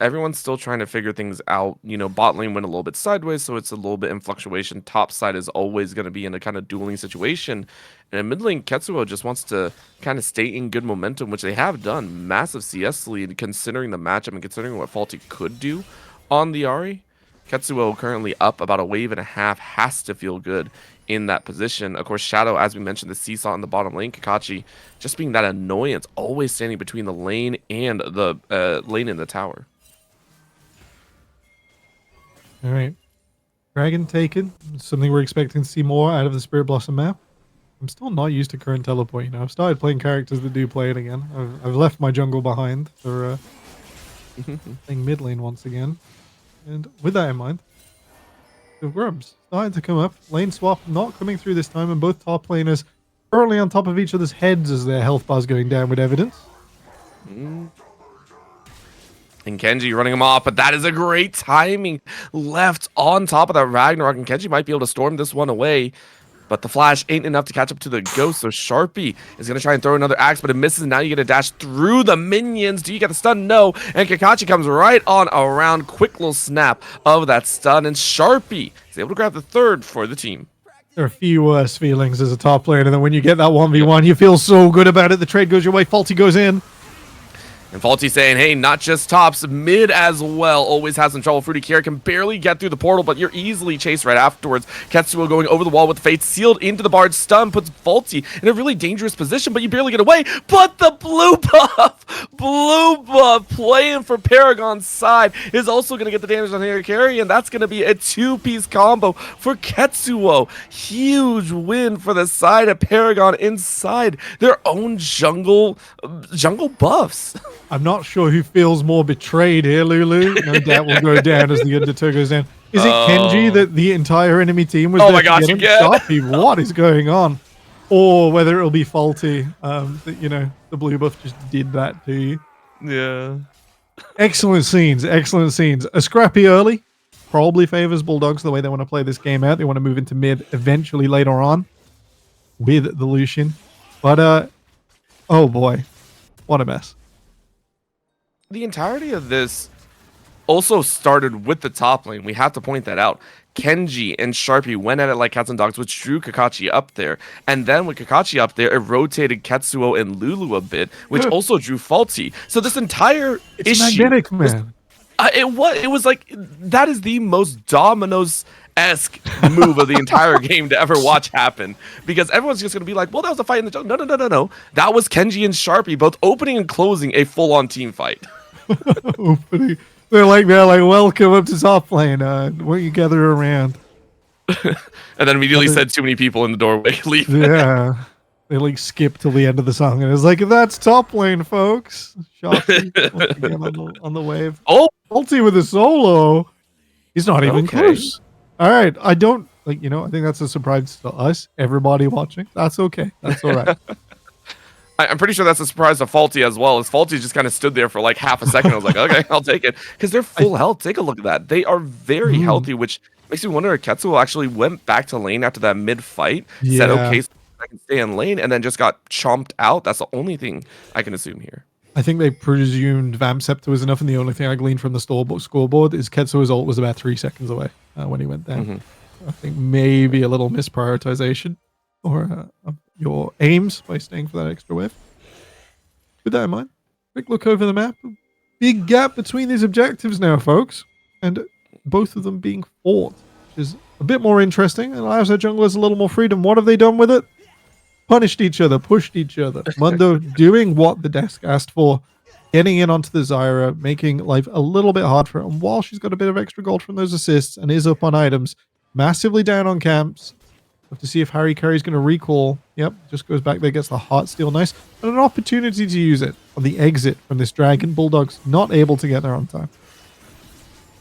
everyone's still trying to figure things out. Bot lane went a little bit sideways, so it's a little bit in fluctuation. Top side is always going to be in a kind of dueling situation. And in mid lane, Ketsuo just wants to kind of stay in good momentum, which they have done. Massive CS lead, considering the matchup and considering what Faulty could do on the Ahri. Ketsuo currently up about a wave and a half, has to feel good in that position. Of course, Shadow, as we mentioned, the seesaw in the bottom lane. Kakashi just being that annoyance, always standing between the lane and the lane in the tower. All right. Dragon taken. Something we're expecting to see more out of the Spirit Blossom map. I'm still not used to current teleport. I've started playing characters that do play it again. I've left my jungle behind for playing mid lane once again. And with that in mind, the Grubs starting to come up. Lane swap not coming through this time, and both top laners currently on top of each other's heads as their health bar's going down with evidence. And Kenji running him off, but that is a great timing left on top of that Ragnarok, and Kenji might be able to storm this one away. But the flash ain't enough to catch up to the ghost, so Sharpie is going to try and throw another axe, but it misses. Now you get a dash through the minions. Do you get the stun? No. And Kakashi comes right on around. Quick little snap of that stun, and Sharpie is able to grab the third for the team. There are a few worse feelings as a top player, and then when you get that 1v1, you feel so good about it. The trade goes your way. Faulty goes in. And Faulty saying, hey, not just tops, mid as well. Always has some trouble. Fruity Kier can barely get through the portal, but you're easily chased right afterwards. Ketsuo going over the wall with Fate sealed into the Bard. Stun puts Faulty in a really dangerous position, but you barely get away. But the blue buff playing for Paragon's side is also going to get the damage on Harry Carry, and that's going to be a two-piece combo for Ketsuo. Huge win for the side of Paragon inside their own jungle buffs. I'm not sure who feels more betrayed here, Lulu. No doubt will go down as the undertow goes down. Is it Kenji that the entire enemy team was there to get him? Sharpie, what is going on? Or whether it'll be Faulty that, the blue buff just did that to you. Yeah. Excellent scenes, excellent scenes. A scrappy early probably favors Bulldogs the way they want to play this game out. They want to move into mid eventually later on with the Lucian. But, oh boy, what a mess. The entirety of this also started with the top lane. We have to point that out. Kenji and Sharpie went at it like cats and dogs, which drew Kakashi up there. And then with Kakashi up there, it rotated Ketsuo and Lulu a bit, which also drew Faulty. So this entire issue... magnetic, man. It was like, that is the most Dominoes-esque move of the entire game to ever watch happen. Because everyone's just going to be like, well, that was a fight in the jungle. No. That was Kenji and Sharpie both opening and closing a full-on team fight. Opening. They're like, welcome up to top lane. Why don't you gather around? And then immediately said too many people in the doorway. Leave. Yeah. They like skip till the end of the song, and it's like, that's top lane, folks. Sharpie once again on the wave. Oh, Ulti with a solo. He's not even close. All right, I don't I think that's a surprise to us, everybody watching. That's okay. That's all right. I'm pretty sure that's a surprise to Faulty as well, as Faulty just kind of stood there for like half a second. I was like, okay, I'll take it. Because they're full health. Take a look at that. They are very healthy, which makes me wonder if Ketsuo actually went back to lane after that mid-fight, said, okay, so I can stay in lane, and then just got chomped out. That's the only thing I can assume here. I think they presumed Vamp Scepter was enough, and the only thing I gleaned from the scoreboard is Ketsuo's ult was about 3 seconds away when he went down. I think maybe a little misprioritization or your aims by staying for that extra wave. With that in mind, quick look over the map. Big gap between these objectives now, folks, and both of them being fought, which is a bit more interesting and allows our junglers a little more freedom. What have they done with it? Punished each other, pushed each other. Mundo doing what the desk asked for, getting in onto the Zyra, making life a little bit hard for her. And while she's got a bit of extra gold from those assists and is up on items, massively down on camps. Have to see if Harry Carey's going to recall. Yep, just goes back there, gets the heart steal. Nice. And an opportunity to use it on the exit from this dragon. Bulldogs not able to get there on time.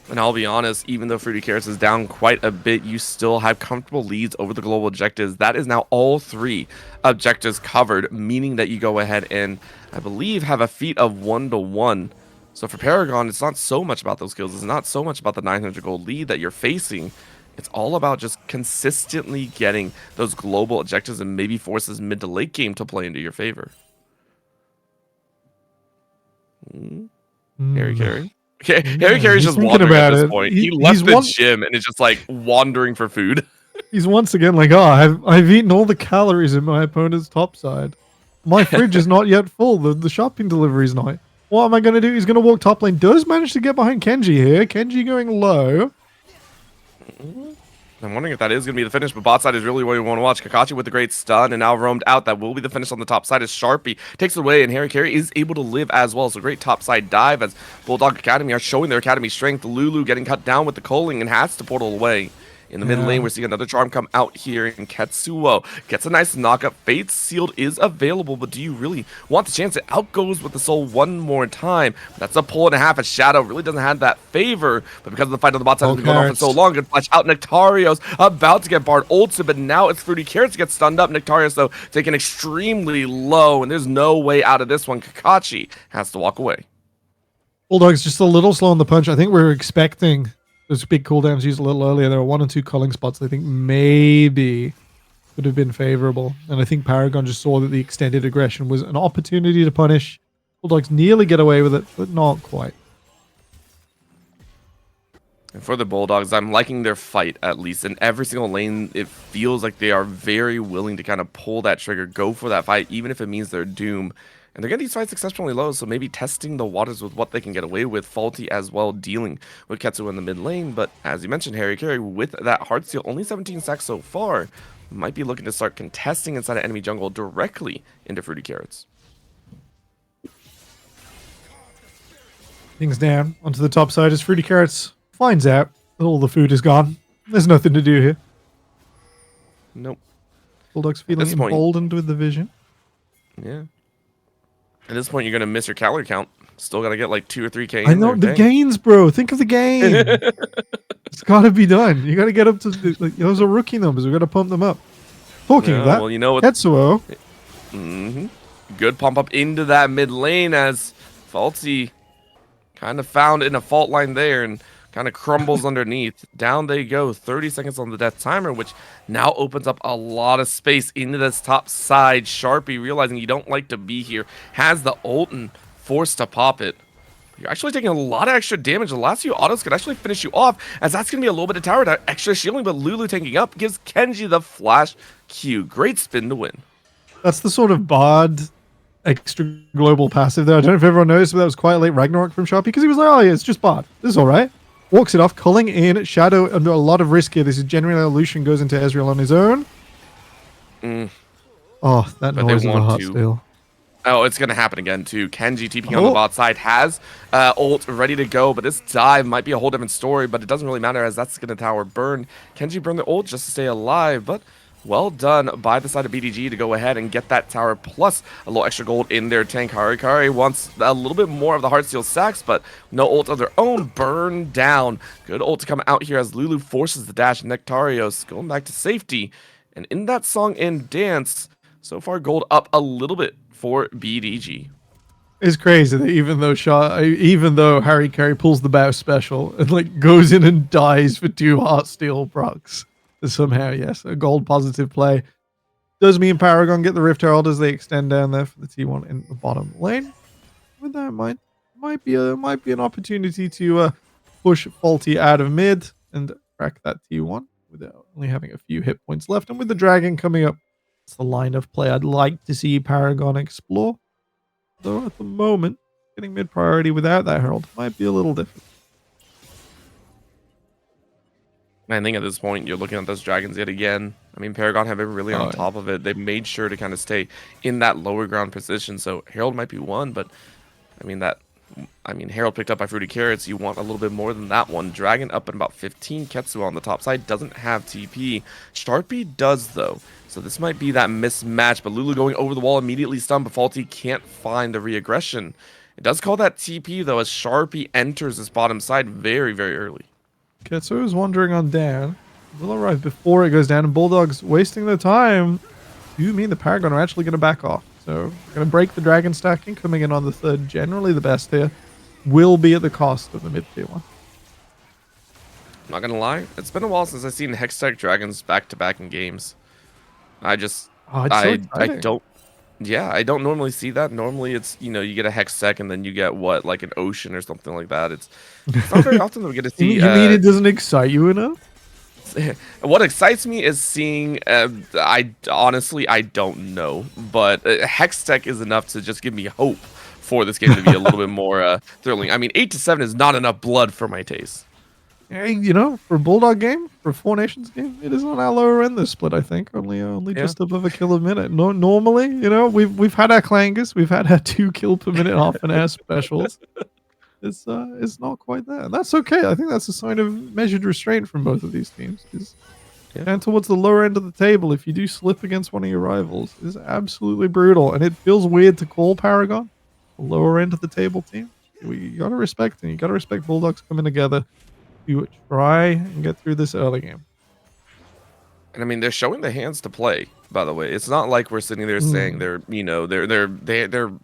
And I'll be honest, even though Fruity Carrots is down quite a bit, you still have comfortable leads over the global objectives. That is now all 3 objectives covered, meaning that you go ahead and, I believe, have a feat of 1-1. So for Paragon, it's not so much about those kills. It's not so much about the 900 gold lead that you're facing. It's all about just consistently getting those global objectives and maybe forces mid to late game to play into your favor. Harry Carey? Harry Carey's he's just thinking wandering at about this it. point. He- He left he's the one- gym and is just like wandering for food. He's once again like, oh, I've eaten all the calories in my opponent's top side. My fridge is not yet full. The shopping delivery is not. What am I going to do? He's going to walk top lane. Does manage to get behind Kenji here. Kenji going low. I'm wondering if that is going to be the finish, but bot side is really what we want to watch. Kakashi with the great stun and now roamed out. That will be the finish on the top side as Sharpie takes it away, and Harry Carey is able to live as well. So great top side dive as Bulldog Academy are showing their academy strength. Lulu getting cut down with the culling and has to portal away. In the mid lane, we're seeing another charm come out here, and Ketsuo gets a nice knockup. Fate's Sealed is available, but do you really want the chance? It outgoes with the soul one more time. That's a pull and a half. A Shadow really doesn't have that favor, but because of the fight on the bot side has been going on for so long, good flash out. Nectario's about to get barred ulted, but now it's Fruity Carrots to get stunned up. Nectarios, though, taken extremely low, and there's no way out of this one. Kakashi has to walk away. Bulldog's just a little slow on the punch. I think we're expecting those big cooldowns used a little earlier. There were 1 and 2 culling spots I think maybe could have been favorable. And I think Paragon just saw that the extended aggression was an opportunity to punish. Bulldogs nearly get away with it, but not quite. And for the Bulldogs, I'm liking their fight, at least. In every single lane, it feels like they are very willing to kind of pull that trigger, go for that fight, even if it means their doom. And they're getting these fights exceptionally low, so maybe testing the waters with what they can get away with. Faulty as well, dealing with Ketsu in the mid lane. But as you mentioned, Harry Carey, with that Heartsteel, only 17 stacks so far, might be looking to start contesting inside of enemy jungle directly into Fruity Carrots. Things down onto the top side as Fruity Carrots finds out that all the food is gone. There's nothing to do here. Nope. Bulldogs feeling emboldened with the vision. Yeah. At this point, you're going to miss your calorie count. Still got to get like 2 or 3K. I know, the gains, bro. Think of the gain. It's got to be done. You got to get up to, those are rookie numbers. We got to pump them up. Talking of that, well, you know what? Ketsuo. Good pump up into that mid lane as Faulty kind of found in a fault line there and kind of crumbles underneath. Down they go. 30 seconds on the death timer, which now opens up a lot of space into this top side. Sharpie, realizing you don't like to be here, has the ult and forced to pop it. You're actually taking a lot of extra damage. The last few autos could actually finish you off, as that's going to be a little bit of tower extra shielding, but Lulu tanking up gives Kenji the flash Q. Great spin to win. That's the sort of Bard extra global passive there. I don't know if everyone noticed, but that was quite a late Ragnarok from Sharpie, because he was like, oh yeah, it's just Bard. This is all right. Walks it off, culling in, Shadow under a lot of risk here. This is generally how Lucian goes into Ezreal on his own. Oh, that noise of the Heartsteel. Oh, it's going to happen again, too. Kenji TPing on the bot side has ult ready to go, but this dive might be a whole different story, but it doesn't really matter as that's going to tower burn. Kenji burned the ult just to stay alive, but well done by the side of BDG to go ahead and get that tower plus a little extra gold in their tank. Harikari wants a little bit more of the Heartsteel sacks, but no ult of their own. Burn down. Good ult to come out here as Lulu forces the dash. Nectarios going back to safety. And in that song and dance, so far gold up a little bit for BDG. It's crazy that even though Harry Carey pulls the bow special and goes in and dies for 2 Heartsteel procs. Somehow, yes, a gold positive play. Does mean Paragon get the Rift Herald as they extend down there for the T1 in the bottom lane. With that in mind, might be an opportunity to push Faulty out of mid and crack that T1 without only having a few hit points left. And with the Dragon coming up, it's the line of play I'd like to see Paragon explore. Though at the moment, getting mid priority without that Herald might be a little different. I think at this point, you're looking at those dragons yet again. I mean, Paragon have been really on top of it. They've made sure to kind of stay in that lower ground position. So Herald might be one, but Herald picked up by Fruity Carrots. You want a little bit more than that one. Dragon up at about 15. Ketsuo on the top side doesn't have TP. Sharpie does, though. So this might be that mismatch, but Lulu going over the wall, immediately stunned, but Faulty can't find the re-aggression. It does call that TP, though, as Sharpie enters this bottom side very, very early. Ketsu is wandering on down. Will arrive before it goes down, and Bulldogs wasting their time. Do you mean the Paragon are actually going to back off? So, going to break the Dragon stacking, coming in on the third, generally the best here, will be at the cost of the mid-tier one. I'm not going to lie, it's been a while since I've seen Hextech Dragons back-to-back in games. I just, I don't, yeah, I don't normally see that. Normally it's, you know, you get a Hextech and then you get what, like an Ocean or something like that. It's not very often that we get to see. You mean it doesn't excite you enough? What excites me is seeing, I honestly, I don't know, but Hextech is enough to just give me hope for this game to be a little bit more thrilling. I mean, 8-7 is not enough blood for my taste. Hey, you know, for a Bulldog game, for a Four Nations game, it is on our lower end this split, I think. Only just above a kill a minute. No, normally, you know, we've had our clangers, we've had our 2 kill per minute half an hour specials. It's not quite there. That's okay. I think that's a sign of measured restraint from both of these teams. Down towards the lower end of the table, if you do slip against one of your rivals, is absolutely brutal. And it feels weird to call Paragon the lower end of the table team. You gotta respect it. You gotta respect Bulldogs coming together to try and get through this early game. And I mean, they're showing the hands to play, by the way. It's not like we're sitting there saying they're, you know, they're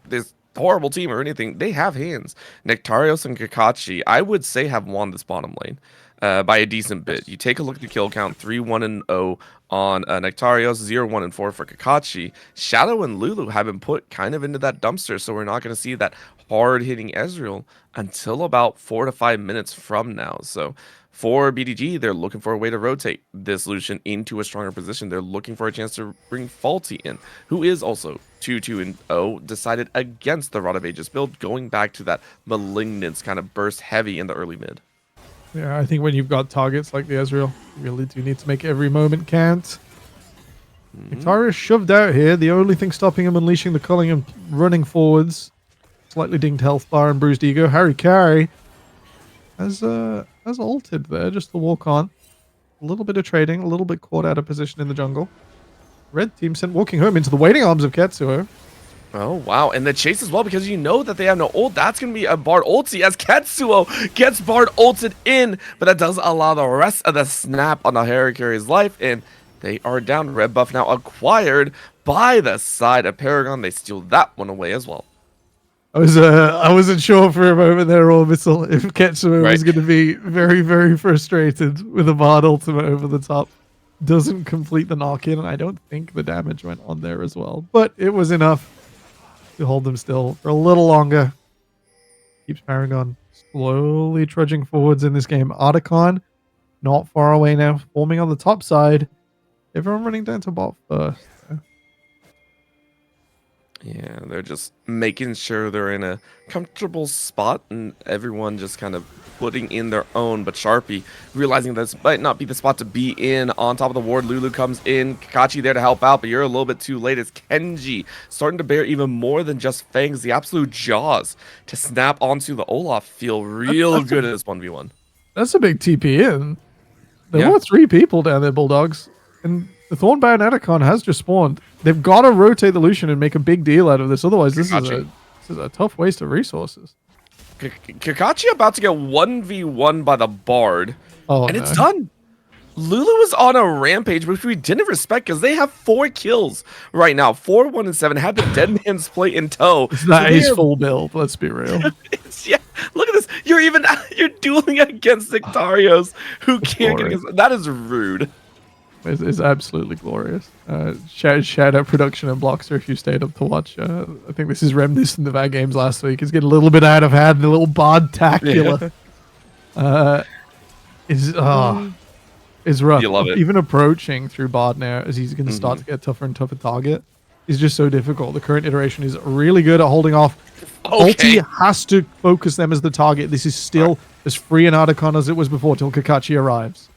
this horrible team or anything. They have hands. Nectarios and Kakashi, I would say, have won this bottom lane by a decent bit. You take a look at the kill count, 3-1-0 on Nectarios, 0-1-4 for Kakashi. Shadow and Lulu have been put kind of into that dumpster, so we're not going to see that hard-hitting Ezreal until about 4 to 5 minutes from now. So for BDG, they're looking for a way to rotate this Lucian into a stronger position. They're looking for a chance to bring Faulty in, who is also 2-2-0, decided against the Rod of Ages build, going back to that Malignance kind of burst heavy in the early mid. Yeah, I think when you've got targets like the Ezreal, you really do need to make every moment count. Nectarius shoved out here. The only thing stopping him unleashing the culling and running forwards. Slightly dinged health bar and bruised ego. Harry Carey has ulted there just to walk on. A little bit of trading, a little bit caught out of position in the jungle. Red team sent walking home into the waiting arms of Ketsuo. Oh, wow. And the chase as well, because you know that they have no ult. That's going to be a Bard ulti as Ketsuo gets Bard ulted in. But that does allow the rest of the snap on the Harry Carey's life. And they are down. Red buff now acquired by the side of Paragon. They steal that one away as well. I wasn't sure for a moment there, Orbital, if Ketsuo was going to be very, very frustrated with a Bard ultimate over the top. Doesn't complete the knock-in, and I don't think the damage went on there as well. But it was enough to hold them still for a little longer. Keeps Paragon slowly trudging forwards in this game. Articon, not far away now, forming on the top side. Everyone running down to bot first. Yeah, they're just making sure they're in a comfortable spot and everyone just kind of putting in their own. But Sharpie, realizing this might not be the spot to be in on top of the ward. Lulu comes in, Kakashi there to help out, but you're a little bit too late. It's Kenji starting to bear even more than just fangs. The absolute jaws to snap onto the Olaf feel real good at this 1v1. That's a big TP in. There were 3 people down there, Bulldogs. And the Thornbound Anacon has just spawned. They've got to rotate the Lucian and make a big deal out of this. Otherwise, this is a tough waste of resources. Kakashi about to get 1v1 by the Bard. Oh, and it's done. Lulu is on a rampage, which we didn't respect because they have 4 kills right now. 4, 1, and 7. Have the dead man's plate in tow. That is full build. Let's be real. Yeah, look at this. You're dueling against Nectarios, who can't get against. That is rude. It's absolutely glorious. Shout out production and Blockster if you stayed up to watch. I think this is reminiscent of our games last week. It's getting a little bit out of hand. The little Bard-tacular. Is rough. You love it. Even approaching through Bard now, as he's going to start to get tougher and tougher target, is just so difficult. The current iteration is really good at holding off. Ulti has to focus them as the target. This is still as free an Articon as it was before till Kakashi arrives.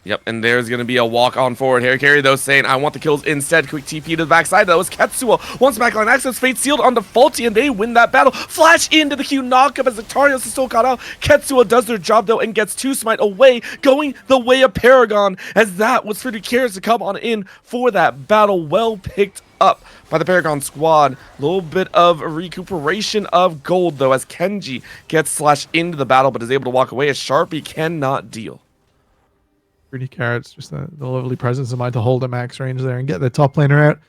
Yep, and there's going to be a walk on forward. Harry Carey, though, saying, I want the kills instead. Quick TP to the backside. That was Ketsuo. Once backline access, Fate sealed onto Faulty, and they win that battle. Flash into the Q knockup as Zactarios is still caught out. Ketsuo does their job, though, and gets 2 smite away, going the way of Paragon, as that was for the Carrots to come on in for that battle. Well picked up by the Paragon squad. A little bit of recuperation of gold, though, as Kenji gets slashed into the battle, but is able to walk away as Sharpie cannot deal. Pretty Carrots, just the lovely presence of mind to hold a max range there and get the top laner out.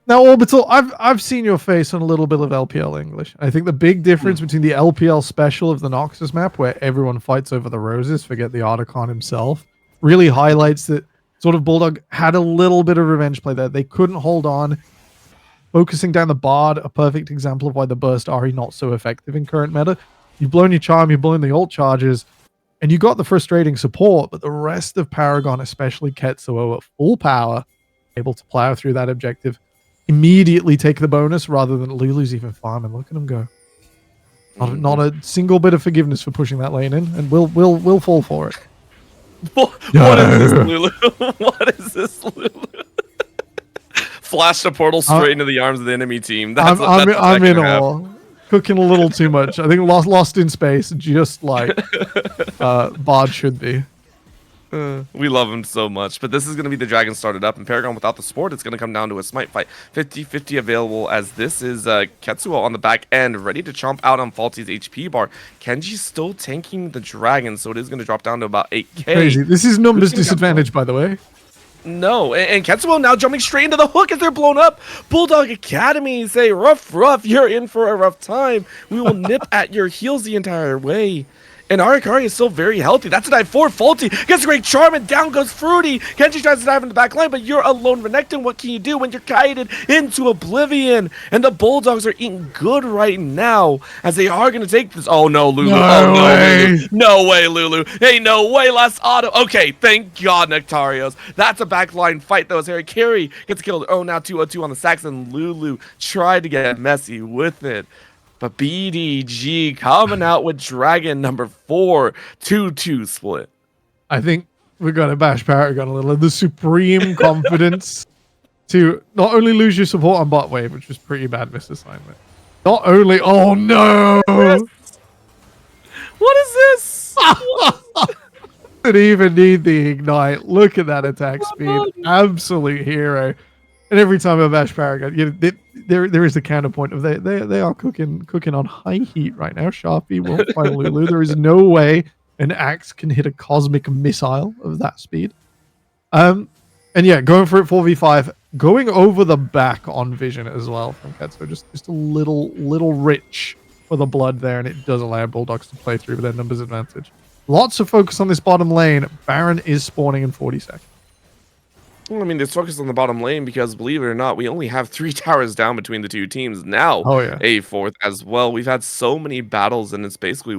Now, Orbital, I've seen your face on a little bit of LPL English. I think the big difference between the LPL special of the Noxus map, where everyone fights over the roses, forget the Articon himself, really highlights that sort of Bulldog had a little bit of revenge play there. They couldn't hold on. Focusing down the Bard, a perfect example of why the Burst Ahri not so effective in current meta. You've blown your charm, you've blown the ult charges, and you got the frustrating support, but the rest of Paragon, especially Ketsuo at full power, able to plow through that objective, immediately take the bonus rather than Lulu's even farming. Look at him go. Not a single bit of forgiveness for pushing that lane in, and we'll fall for it. What is this, Lulu? What is this, Lulu? Flash the portal straight into the arms of the enemy team. I'm in awe. Cooking a little too much. I think lost in space, just like Bard should be. We love him so much. But this is going to be the Dragon started up. And Paragon without the support, it's going to come down to a smite fight. 50-50 available as this is Ketsuo on the back end, ready to chomp out on Faulty's HP bar. Kenji's still tanking the Dragon, so it is going to drop down to about 8k. Crazy. This is numbers disadvantage, by the way. No, and Ketsuo now jumping straight into the hook as they're blown up. Bulldog Academy say, rough, you're in for a rough time. We will nip at your heels the entire way. And Arikari is still very healthy. That's a dive for Faulty. Gets a great charm and down goes Fruity. Kenji tries to dive in the back line, but you're alone, Renekton. What can you do when you're guided into oblivion? And the Bulldogs are eating good right now as they are going to take this. Oh no, Lulu. No way. Lulu. No way, Lulu. Hey, no way, last auto. Okay, thank God, Nectarios. That's a backline fight though as Harry Carey gets killed. Oh, now 202 on the sacks, and Lulu tried to get messy with it. But BDG coming out with Dragon number 4, 2-2 split. I think we're going to bash Paragon a little. The supreme confidence to not only lose your support on bot wave, which was pretty bad misassignment. Not only, oh no! What is this? Didn't even need the ignite. Look at that attack speed. Absolute hero. And every time I bash Paragon, there is a counterpoint of they are cooking on high heat right now. Sharpie won't find Lulu. There is no way an axe can hit a cosmic missile of that speed. And yeah, going for it 4v5, going over the back on Vision as well from Ketsuo. Just a little rich for the blood there, and it does allow Bulldogs to play through with their numbers advantage. Lots of focus on this bottom lane. Baron is spawning in 40 seconds. Well, I mean, there's focus on the bottom lane because, believe it or not, we only have 3 towers down between the two teams. Now, a 4th as well. We've had so many battles, and it's basically,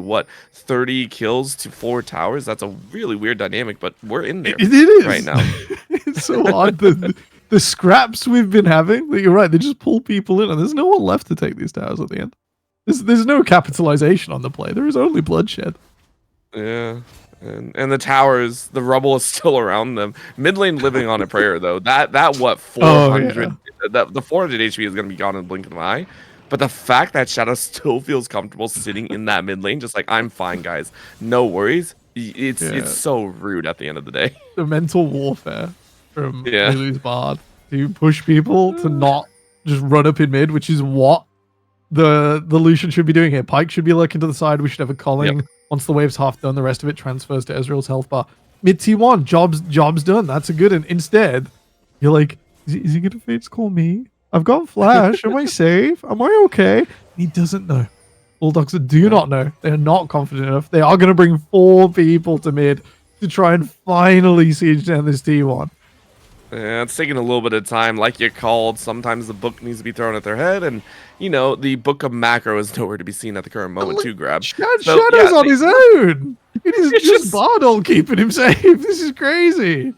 30 kills to 4 towers? That's a really weird dynamic, but we're in there it is. right now. It's so odd. The scraps we've been having, you're right, they just pull people in, and there's no one left to take these towers at the end. There's no capitalization on the play. There is only bloodshed. Yeah. And the towers, the rubble is still around them. Mid lane living on a prayer though. That 400, the 400 HP is gonna be gone in the blink of an eye. But the fact that Shadow still feels comfortable sitting in that mid lane, just like I'm fine, guys, no worries. It's so rude at the end of the day. The mental warfare from Lulu's Bard to push people to not just run up in mid, which is what the Lucian should be doing here. Pyke should be lurking to the side. We should have a culling. Yep. Once the wave's half done, the rest of it transfers to Ezreal's health bar. Mid T1, job's done. That's a good one. Instead, you're like, is he gonna Fates call me? I've got flash. Am I safe? Am I okay? He doesn't know. Bulldogs do not know. They're not confident enough. They are gonna bring 4 people to mid to try and finally siege down this T1. Yeah, it's taking a little bit of time, like you called. Sometimes the book needs to be thrown at their head, and the book of macro is nowhere to be seen at the current moment to grab. Shadow's on his own. It is just Bardol keeping him safe. This is crazy.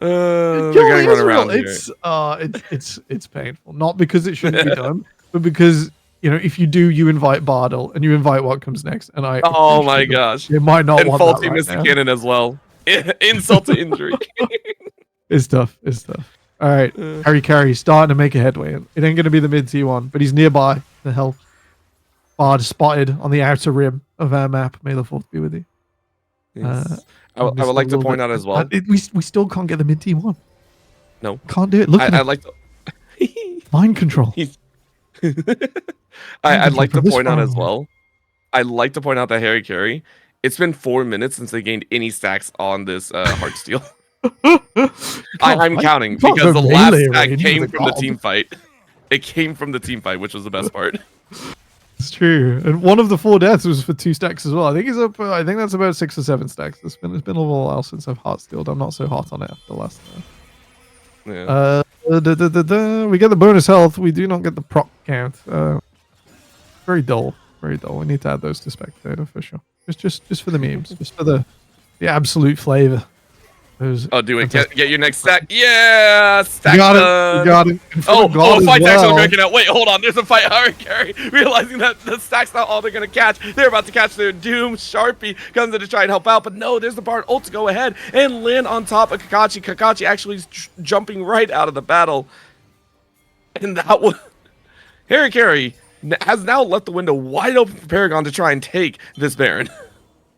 They're going to run around it's painful. Not because it shouldn't be done, but because if you do, you invite Bardol and you invite what comes next. And oh my gosh, it might not and want faulty that right Mr. Cannon as well. Insult to injury. It's tough. It's tough. All right, Harry Carey starting to make a headway. It ain't going to be the mid T1, but he's nearby. The hell. Bard spotted on the outer rim of our map. May the fourth be with you. Yes. I would like to point out as well. We still can't get the mid T1. No. Can't do it. Look at I'd like to... mind control. I'd like to point out as well. I'd like to point out that Harry Carey, it's been 4 minutes since they gained any stacks on this Heartsteel. I'm counting because the last stack came from the team fight. It came from the team fight, which was the best part. It's true, and one of the 4 deaths was for 2 stacks as well. I think he's up. I think that's about 6 or 7 stacks. It's been a little while since I've Heartsteeled. I'm not so hot on it after the last. Yeah. We get the bonus health. We do not get the proc count. Very dull. Very dull. We need to add those to Spectator for sure. Just for the memes. Just for the absolute flavor. Do it. Get your next stack. Yeah, stack. You got it. Fight stacks are breaking out. Wait, hold on. There's a fight. Harry Carey realizing that the stack's not all they're gonna catch. They're about to catch their doom. Sharpie comes in to try and help out, but no, there's the Bard ult to go ahead and land on top of Kakashi. Kakashi actually jumping right out of the battle, and that was Harry Carey has now left the window wide open for Paragon to try and take this Baron.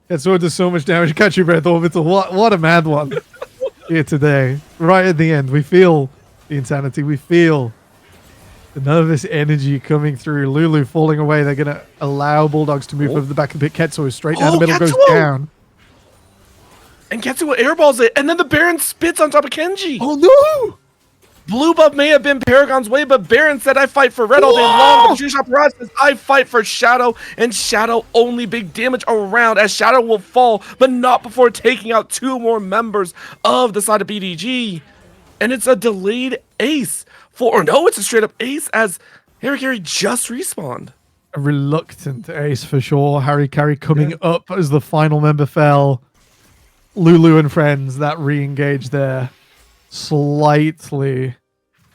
That sword does so much damage. Catch your breath, Orbital. What a mad one here today. Right at the end, we feel the insanity. We feel the nervous energy coming through. Lulu falling away. They're going to allow Bulldogs to move over the back of the pit. Ketsuo is straight down the middle, goes down. And Ketsuo airballs it, and then the Baron spits on top of Kenji. Oh, no! Blue buff may have been Paragon's way, but Baron said, I fight for red all day long. But Juice Apparat says, I fight for Shadow, and Shadow only big damage around as Shadow will fall, but not before taking out 2 more members of the side of BDG. And it's a delayed ace. It's a straight up ace as Harry Carey just respawned. A reluctant ace for sure. Harry Carey coming up as the final member fell. Lulu and friends, that re-engage there. Slightly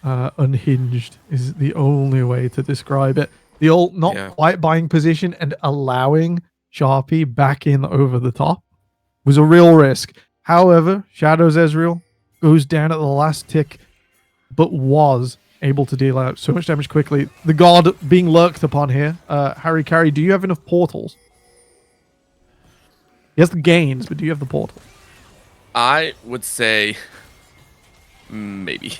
unhinged is the only way to describe it. The ult not quite buying position and allowing Sharpie back in over the top was a real risk. However, Shadow's Ezreal goes down at the last tick, but was able to deal out so much damage quickly. The god being lurked upon here. Harry Carey, do you have enough portals? He has the gains, but do you have the portal? I would say maybe.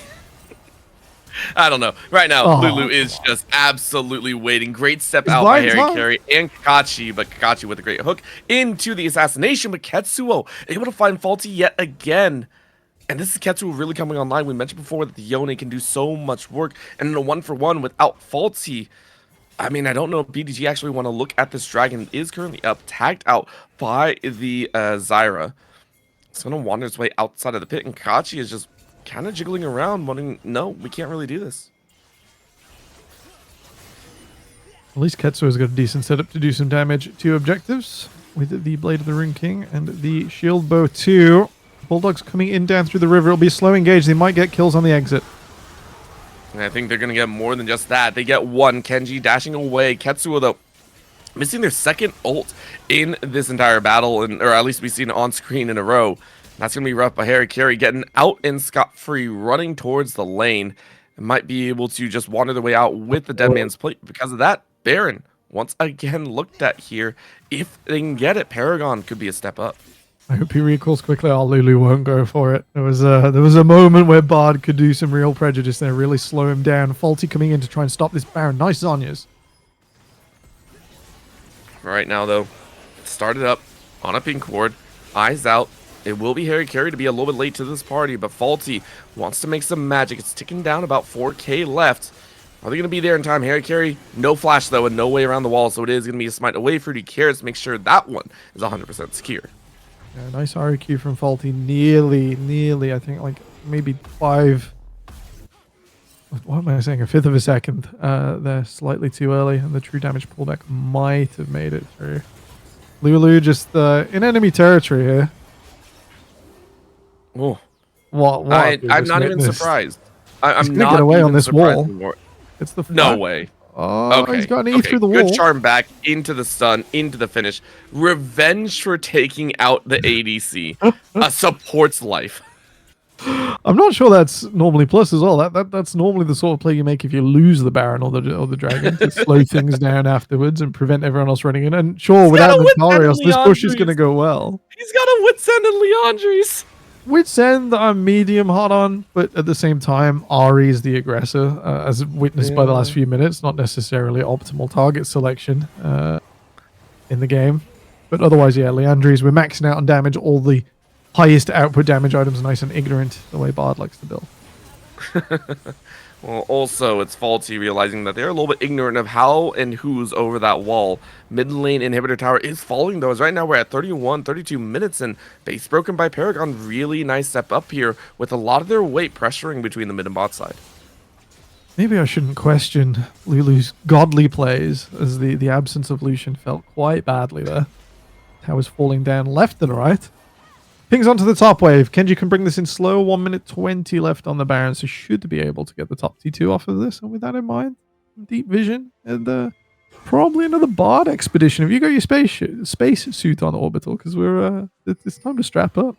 I don't know. Right now, Lulu is just absolutely waiting. Great step out by Harry Carey and Kakashi, but Kakashi with a great hook into the assassination. But Ketsuo able to find Faulty yet again. And this is Ketsuo really coming online. We mentioned before that the Yone can do so much work. And in a 1-for-1 without Faulty, I mean, I don't know if BDG actually want to look at this dragon. It is currently up, tagged out by the Zyra. It's going to wander its way outside of the pit, and Kakashi is just kind of jiggling around, wondering, no, we can't really do this. At least Ketsuo's got a decent setup to do some damage to objectives with the Blade of the Rune King and the Shield Bow 2. Bulldogs coming in down through the river. It'll be a slow engage. They might get kills on the exit. And I think they're going to get more than just that. They get one. Kenji dashing away. Ketsuo, though, missing their second ult in this entire battle, or at least we've seen it on screen in a row. That's going to be rough by Harry Carey getting out and scot-free, running towards the lane. And might be able to just wander their way out with the Dead Man's Plate. Because of that, Baron, once again looked at here. If they can get it, Paragon could be a step up. I hope he recalls quickly. Oh, Lulu won't go for it. There was a moment where Bard could do some real prejudice there, really slow him down. Faulty coming in to try and stop this Baron. Nice Zonyas. Right now, though, started up on a pink ward. Eyes out. It will be Harry Carey to be a little bit late to this party, but Faulty wants to make some magic. It's ticking down about 4k left. Are they going to be there in time? Harry Carey, no flash, though, and no way around the wall, so it is going to be a smite away for Cares to make sure that one is 100% secure. Yeah, nice RQ from Faulty. Nearly, I think, like, maybe 5... What am I saying? A fifth of a second. They're slightly too early, and the true damage pullback might have made it through. Lulu just in enemy territory here. Oh, what I'm not even surprised. I'm gonna not get away even on this surprised wall. anymore. It's the no way. Oh, he's got an E Okay, through the good wall. charm back into the stun, into the finish. Revenge for taking out the ADC. Supports life. I'm not sure that's normally plus as well. That's normally the sort of play you make if you lose the Baron or the Dragon to slow things down afterwards and prevent everyone else running in. And sure, He's without got a Witsend Noctarius, and this push is going to Leandries. go well. He's got a Witsend and Leandries. Witsend I'm medium hot on, but at the same time, Ari is the aggressor, as witnessed by the last few minutes. Not necessarily optimal target selection in the game. But otherwise, yeah, Leandries, we're maxing out on damage. All the highest output damage items, nice and ignorant, the way Bard likes to build. Well, also, it's Faulty realizing that they're a little bit ignorant of how and who's over that wall. Mid lane inhibitor tower is falling, though, as right now we're at 31, 32 minutes, and base broken by Paragon. Really nice step up here with a lot of their weight pressuring between the mid and bot side. Maybe I shouldn't question Lulu's godly plays, as the absence of Lucian felt quite badly there. Tower's falling down left and right. Pings onto the top wave. Kenji can bring this in slow. 1 minute 20 left on the Baron, so should be able to get the top T2 off of this. And with that in mind, deep vision and probably another Bard expedition. Have you got your space suit on, Orbital? Because it's time to strap up.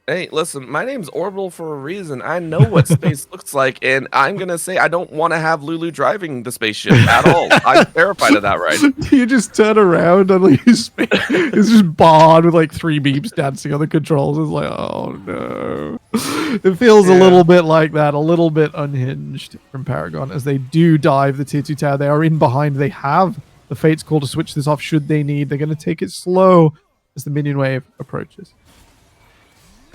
Hey, listen, my name's Orbital for a reason. I know what space looks like, and I'm going to say I don't want to have Lulu driving the spaceship at all. I'm terrified of that ride. You just turn around and like, it's just Bard with like 3 beeps dancing on the controls. It's like, oh no. It feels a little bit like that, a little bit unhinged from Paragon as they do dive the tier 2 tower. They are in behind. They have the Fate's Call to switch this off should they need. They're going to take it slow as the minion wave approaches.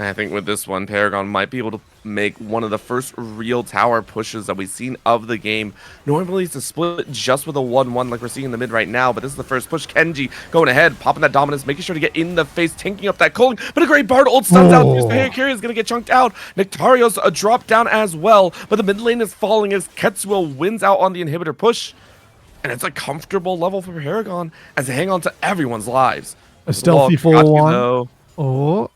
I think with this one, Paragon might be able to make one of the first real tower pushes that we've seen of the game. Normally, it's a split just with a 1-1 like we're seeing in the mid right now, but this is the first push. Kenji going ahead, popping that dominance, making sure to get in the face, tanking up that Culling, but a great Bard ult stuns out. Harry is going to get chunked out. Nectarios a drop down as well, but the mid lane is falling as Ketsuo wins out on the inhibitor push. And it's a comfortable level for Paragon as they hang on to everyone's lives. A stealthy 4-1. Oh.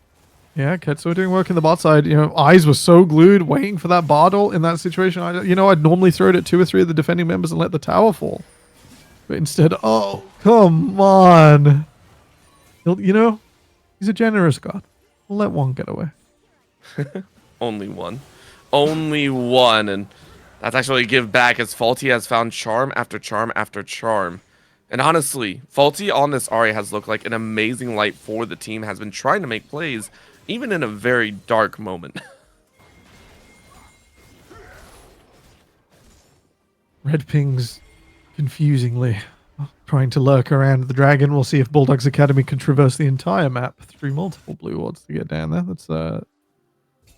Yeah, Ketsuo doing work in the bot side. You know, eyes were so glued, waiting for that Bard ult in that situation. I'd normally throw it at 2 or 3 of the defending members and let the tower fall. But instead, oh, come on. He's a generous god. We'll let one get away. Only one. Only one. And that's actually a give back as Faulty has found charm after charm after charm. And honestly, Faulty on this Ahri has looked like an amazing light for the team, has been trying to make plays, even in a very dark moment. Red pings confusingly trying to lurk around the dragon. We'll see if Bulldog's Academy can traverse the entire map through multiple blue wards to get down there. That's a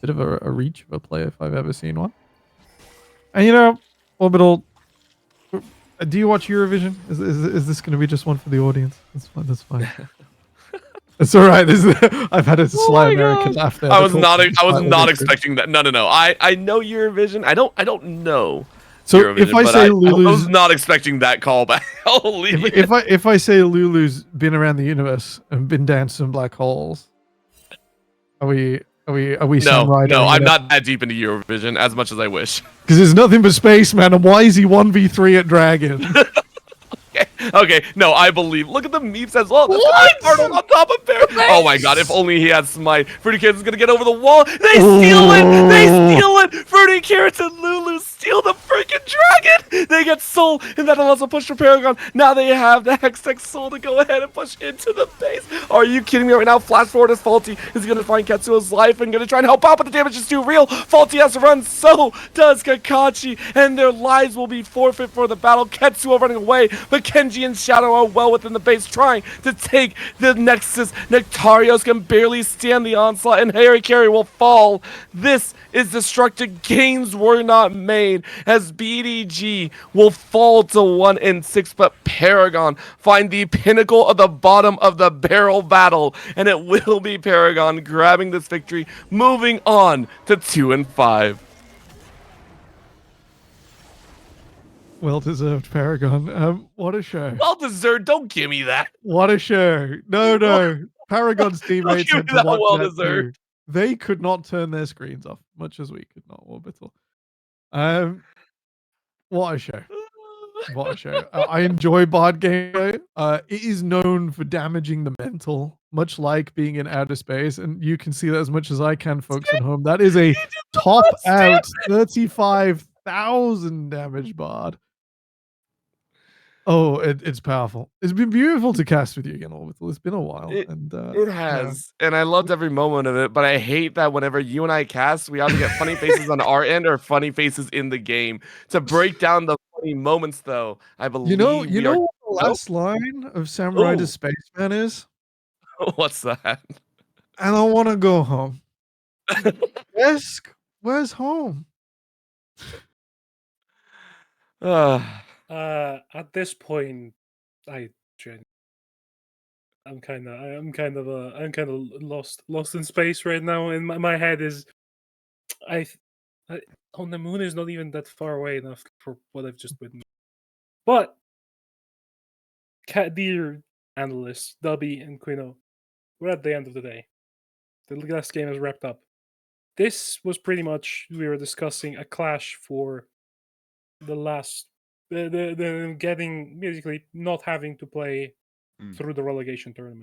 bit of a reach of a play if I've ever seen one. And Orbital, do you watch Eurovision? Is this going to be just one for the audience? That's fine. That's fine. It's all right. I've had a sly American laugh there. I was not expecting that. No. I know Eurovision. I don't know. So Eurovision, if I say Lulu's, I was not expecting that callback. Holy. If I say Lulu's been around the universe and been down some black holes, are we? No, I'm not that deep into Eurovision as much as I wish. Because there's nothing but space, man. And why is he 1v3 at Dragon? Okay, no, I believe. Look at the memes as well. What? On top of Bear. Oh my god, if only he had Smite. Fruity Carrots is going to get over the wall. They steal it! They steal it! Fruity Carrots and Lulu steal the freaking dragon! They get Soul, and that allows a push for Paragon. Now they have the Hextech Soul to go ahead and push into the base. Are you kidding me right now? Flash forward as Faulty is going to find Ketsuo's life and going to try and help out, but the damage is too real. Faulty has to run, so does Kakashi, and their lives will be forfeit for the battle. Ketsuo running away, but Kenji and Shadow are well within the base trying to take the Nexus. Nectarios can barely stand the onslaught, and Harry Carey will fall. This is destructive. Gains were not made as BDG will fall to 1-6, but Paragon find the pinnacle of the bottom of the barrel battle, and it will be Paragon grabbing this victory, moving on to 2-5. Well-deserved Paragon. What a show. Well-deserved? Don't give me that. What a show. No. Paragon's teammates had to watch that too. They could not turn their screens off, much as we could not, Orbital. What a show. what a show. I enjoy Bard gameplay. It is known for damaging the mental, much like being in outer space, and you can see that as much as I can, folks at home. That is a top out 35,000 damage Bard. Oh, it's powerful. It's been beautiful to cast with you again, Orbital. It's been a while, It, and it has, and I loved every moment of it. But I hate that whenever you and I cast, we either get funny faces on our end or funny faces in the game. To break down the funny moments, though, I believe you we know are. what the last line of Samurai to Oh, Spaceman is? what's that? I don't want to go home. Desk, where's home? At this point, I I'm kind of lost in space right now, and my head is I on the moon is not even that far away enough for what I've just witnessed. But dear analysts, Dubby and Quino, we're at the end of the day. The last game is wrapped up. This was pretty much we were discussing a clash for the last the getting basically not having to play through the relegation tournament.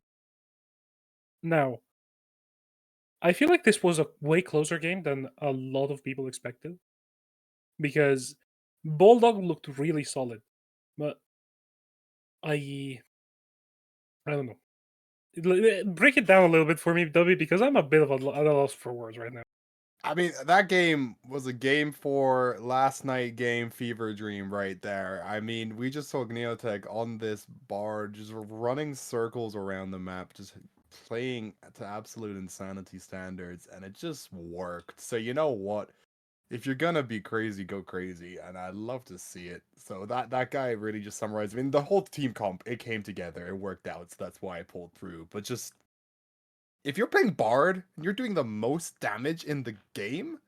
Now, I feel like this was a way closer game than a lot of people expected because Bulldog looked really solid, but I don't know. Break it down a little bit for me, W, because I'm a bit of at a loss for words right now. I mean, that game was a game for last night game fever dream right there. I mean, we just saw Neotech on this bar just running circles around the map, just playing to absolute insanity standards, and it just worked. So you know what? If you're gonna be crazy, go crazy, and I'd love to see it. So that guy really just summarized. I mean, the whole team comp, it came together, it worked out, so that's why I pulled through. But just if you're playing Bard and you're doing the most damage in the game,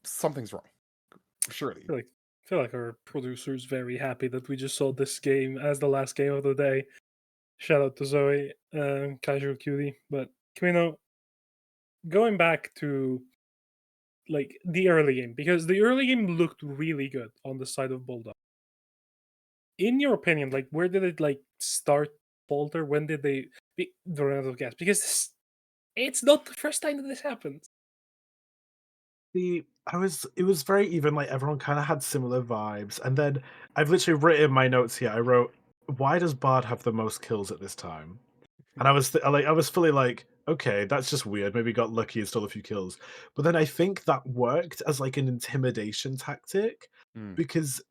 something's wrong. Surely. I feel like our producer's very happy that we just saw this game as the last game of the day. Shout out to Zoe, Casual Cutie. But Camino, going back to like the early game, because the early game looked really good on the side of Bulldog. In your opinion, like where did it like start falter? When did they run out of gas? Because it's not the first time that this happens. It was very even, like everyone kind of had similar vibes. And then I've literally written in my notes here, I wrote, why does Bard have the most kills at this time? And I was I was fully like, okay, that's just weird. Maybe got lucky and stole a few kills. But then I think that worked as like an intimidation tactic because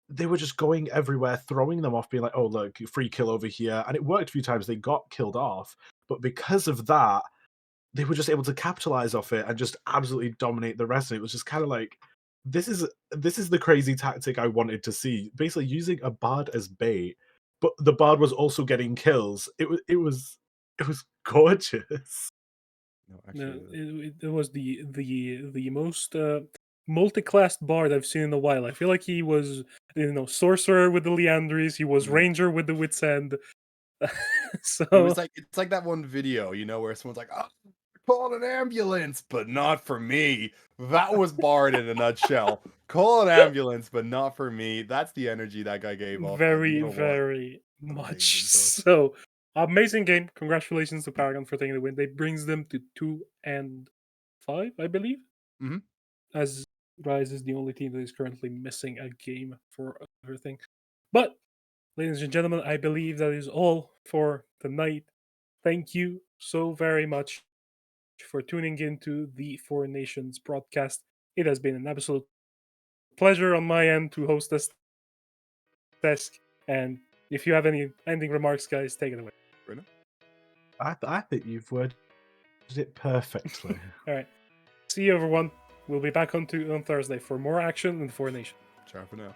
they were just going everywhere, throwing them off, being like, oh, look, free kill over here. And it worked a few times. They got killed off. But because of that, they were just able to capitalize off it and just absolutely dominate the rest. And it was just kind of like, this is the crazy tactic I wanted to see. Basically using a Bard as bait, but the Bard was also getting kills. It was gorgeous. No, it was the most multi-classed bard I've seen in a while. I feel like he was, sorcerer with the Leandries. He was ranger with the Wit's End. So it was like it's like that one video, where someone's like, "Oh, call an ambulance, but not for me." That was Bard in a nutshell. Call an ambulance, but not for me. That's the energy that guy gave off. very, very much so. Amazing game. Congratulations to Paragon for taking the win. That brings them to 2-5, I believe. Mm-hmm. As Rise is the only team that is currently missing a game for everything. But, ladies and gentlemen, I believe that is all for tonight. Thank you so very much for tuning into the Four Nations broadcast. It has been an absolute pleasure on my end to host this desk. And if you have any ending remarks, guys, take it away. I think you've worded it perfectly. All right. See you, everyone. We'll be back on Thursday for more action in Four Nations. Ciao for now.